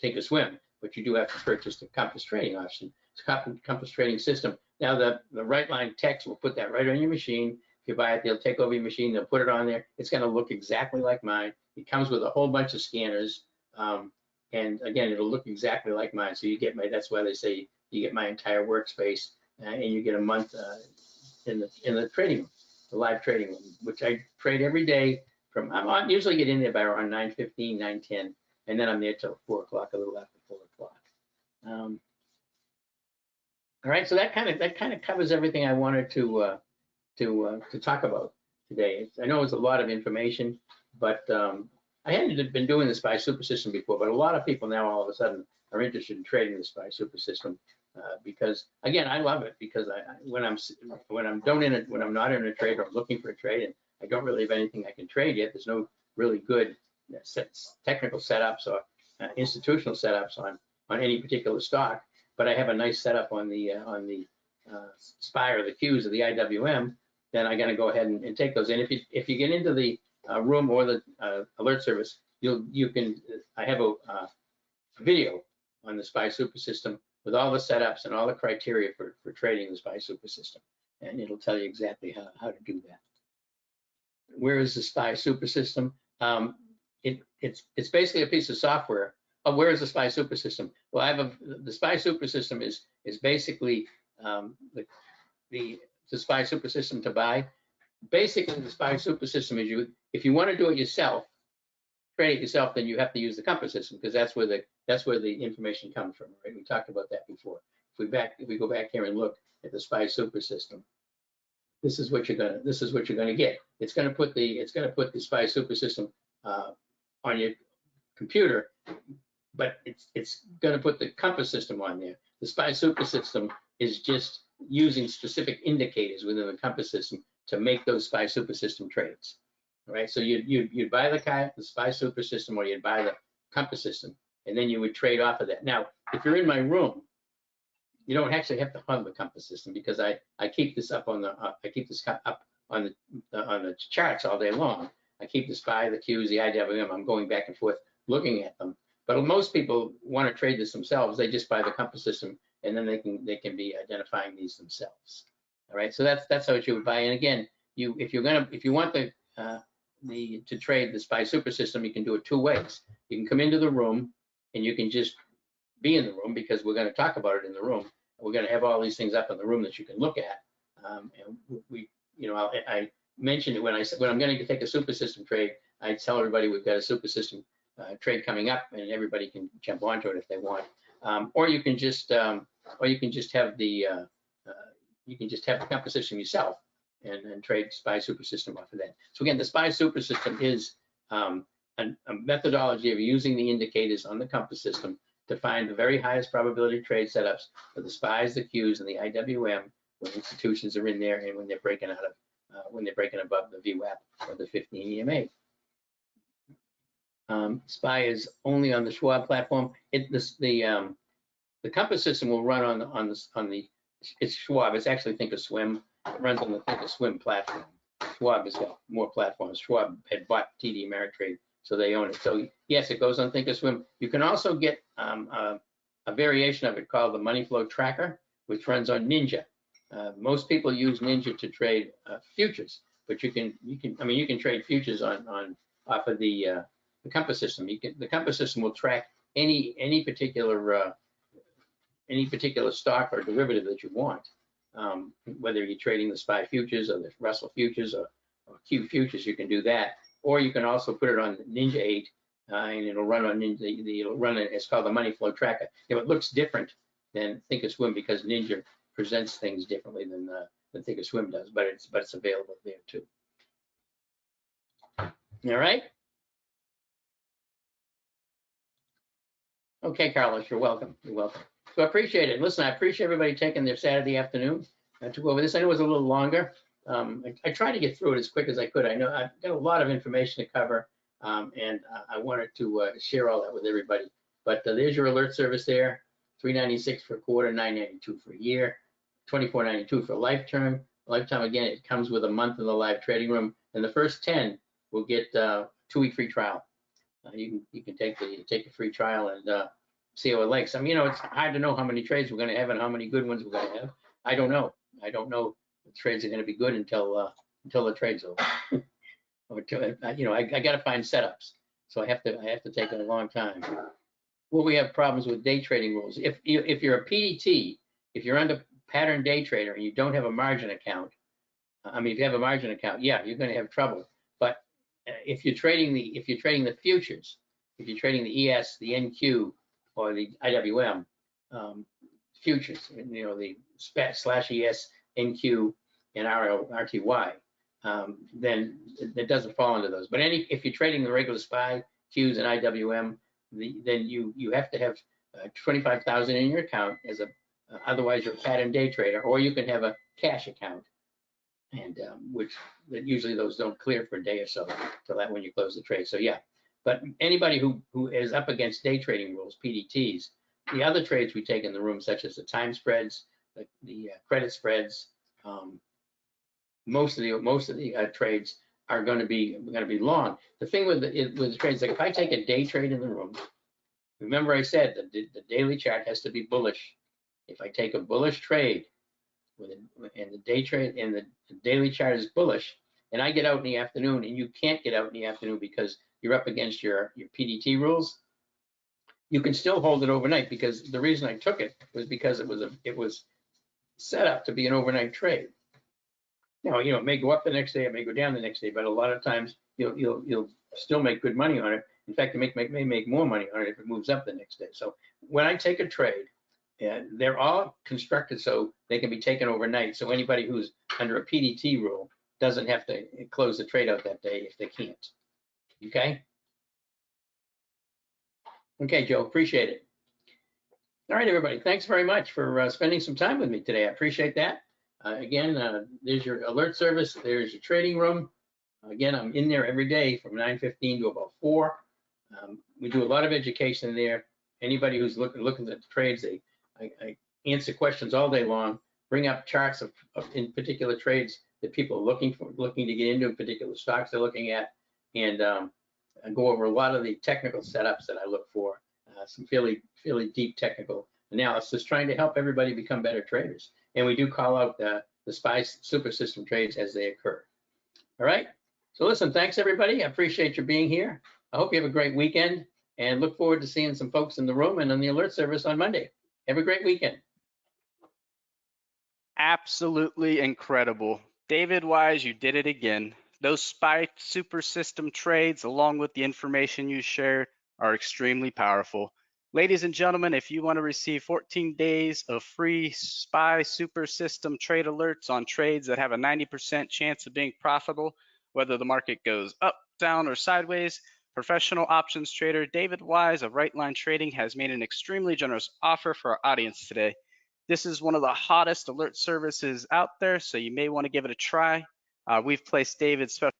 Thinkorswim, but you do have to purchase the Compass trading option. It's Compass trading system. Now the right line text will put that right on your machine. If you buy it, they'll take over your machine, they'll put it on there. It's going to look exactly like mine. It comes with a whole bunch of scanners. And again, it'll look exactly like mine. So you get that's why they say you get my entire workspace, and you get a month in the trading room, the live trading room, which I trade every day I usually get in there by around 9:15, 9:10, and then I'm there till 4 o'clock, a little after 4 o'clock. All right, so that kind of covers everything I wanted to talk about today. I know it's a lot of information, but I hadn't been doing the SPY super system before, but a lot of people now all of a sudden are interested in trading the SPY super system because, again, I love it because when I'm not in a trade or I'm looking for a trade and I don't really have anything I can trade yet, there's no really good technical setups or institutional setups on any particular stock, but I have a nice setup on the SPY or the Qs or the IWM, then I'm going to go ahead and take those. And if you get into the room or the alert service, I have a video on the SPY super system with all the setups and all the criteria for trading the SPY super system, and it'll tell you exactly how to do that. Where is the SPY super system? It's basically a piece of software. Oh, where is the SPY super system? Well, the SPY super system is basically the SPY super system to buy. Basically, the SPY super system is if you want to do it yourself, trade it yourself, then you have to use the Compass system because that's where the information comes from. Right? We talked about that before. If we go back here and look at the SPY super system, this is what you're gonna get. It's gonna put the SPY super system on your computer, but it's gonna put the Compass system on there. The SPY super system is just using specific indicators within the Compass system to make those SPY super system trades. All right, so you'd buy the SPY super system or you'd buy the Compass system, and then you would trade off of that. Now, if you're in my room, you don't actually have to hug the Compass system because I keep this up on the charts all day long. I keep the SPY, the Qs, the IWM. I'm going back and forth looking at them. But most people want to trade this themselves. They just buy the Compass system, and then they can be identifying these themselves. All right, so that's how you would buy. And again, if you want to trade the SPY super system, you can do it two ways. You can come into the room and you can just be in the room because we're going to talk about it in the room. We're going to have all these things up in the room that you can look at. And I mentioned it when I'm going to take a super system trade. I tell everybody we've got a super system trade coming up, and everybody can jump onto it if they want. Or you can just have the Compass system yourself and trade SPY super system off of that. So again, the SPY super system is a methodology of using the indicators on the Compass system to find the very highest probability trade setups for the SPYs, the Qs, and the IWM when institutions are in there and when they're breaking above the VWAP or the 15 EMA. SPY is only on the Schwab platform. The Compass system will run it's Schwab. It's actually Thinkorswim. It runs on the Thinkorswim platform. Schwab has got more platforms. Schwab had bought TD Ameritrade, so they own it. So yes, it goes on Thinkorswim. You can also get a variation of it called the Money Flow Tracker, which runs on Ninja. Most people use Ninja to trade futures, but you can trade futures off of the Compass system. The Compass system will track any particular stock or derivative that you want. Whether you're trading the SPY futures or the Russell futures or Q futures, you can do that. Or you can also put it on Ninja 8 and it'll run on Ninja. It's called the Money Flow Tracker. It looks different than Thinkorswim because Ninja presents things differently than Thinkorswim does, but it's available there too. All right. Okay, Carlos, you're welcome. You're welcome. So I appreciate it. Listen, I appreciate everybody taking their Saturday afternoon to go over this. I know it was a little longer. I tried to get through it as quick as I could. I know I've got a lot of information to cover, and I wanted to share all that with everybody. But there's your alert service there, $396 for a quarter, $992 for a year, $24.92 for a lifetime. Again, it comes with a month in the live trading room, and the first 10 will get a 2-week free trial. you can take a free trial and see how it likes. I mean, it's hard to know how many trades we're going to have and how many good ones we're going to have. I don't know. I don't know if trades are going to be good until the trade's over. I got to find setups, so I have to take a long time. Well, we have problems with day trading rules. If you're a PDT, if you're under pattern day trader and you don't have a margin account, I mean, if you have a margin account, yeah, you're going to have trouble. But if you're trading the futures, if you're trading the ES, the NQ, or the IWM futures, the /ES, NQ, and RTY, then it doesn't fall into those. But if you're trading the regular SPY, Qs, and IWM, then you have to have 25,000 in your account otherwise you're a pattern day trader, or you can have a cash account, and which usually those don't clear for a day or so till that when you close the trade. So yeah, but anybody who is up against day trading rules, PDTs, the other trades we take in the room, such as the time spreads, the credit spreads, most of the trades are going to be long. The thing with the trades, like if I take a day trade in the room, remember I said that the daily chart has to be bullish. If I take a bullish trade and the day trade and the daily chart is bullish, and I get out in the afternoon, and you can't get out in the afternoon because you're up against your PDT rules, you can still hold it overnight, because the reason I took it was because it was set up to be an overnight trade. Now, it may go up the next day, it may go down the next day, but a lot of times you'll still make good money on it. In fact, you may make more money on it if it moves up the next day. So when I take a trade, they're all constructed so they can be taken overnight. So anybody who's under a PDT rule doesn't have to close the trade out that day if they can't. Okay? Okay, Joe, appreciate it. All right, everybody, thanks very much for spending some time with me today. I appreciate that. Again, there's your alert service. There's your trading room. Again, I'm in there every day from 9:15 to about 4. We do a lot of education there. Anybody who's looking at the trades, I answer questions all day long, bring up charts of in particular trades that people are looking to get into, particular stocks they're looking at, and I go over a lot of the technical setups that I look for, some fairly deep technical analysis, trying to help everybody become better traders. And we do call out the SPY super system trades as they occur. All right. So listen, thanks everybody. I appreciate you being here. I hope you have a great weekend, and look forward to seeing some folks in the room and on the alert service on Monday. Have a great weekend. Absolutely incredible. David Wyse, you did it again. Those SPY super system trades, along with the information you shared, are extremely powerful. Ladies and gentlemen, if you want to receive 14 days of free SPY super system trade alerts on trades that have a 90% chance of being profitable, whether the market goes up, down, or sideways, professional options trader David Wyse of Right Line Trading has made an extremely generous offer for our audience today. This is one of the hottest alert services out there, so you may want to give it a try. We've placed David's special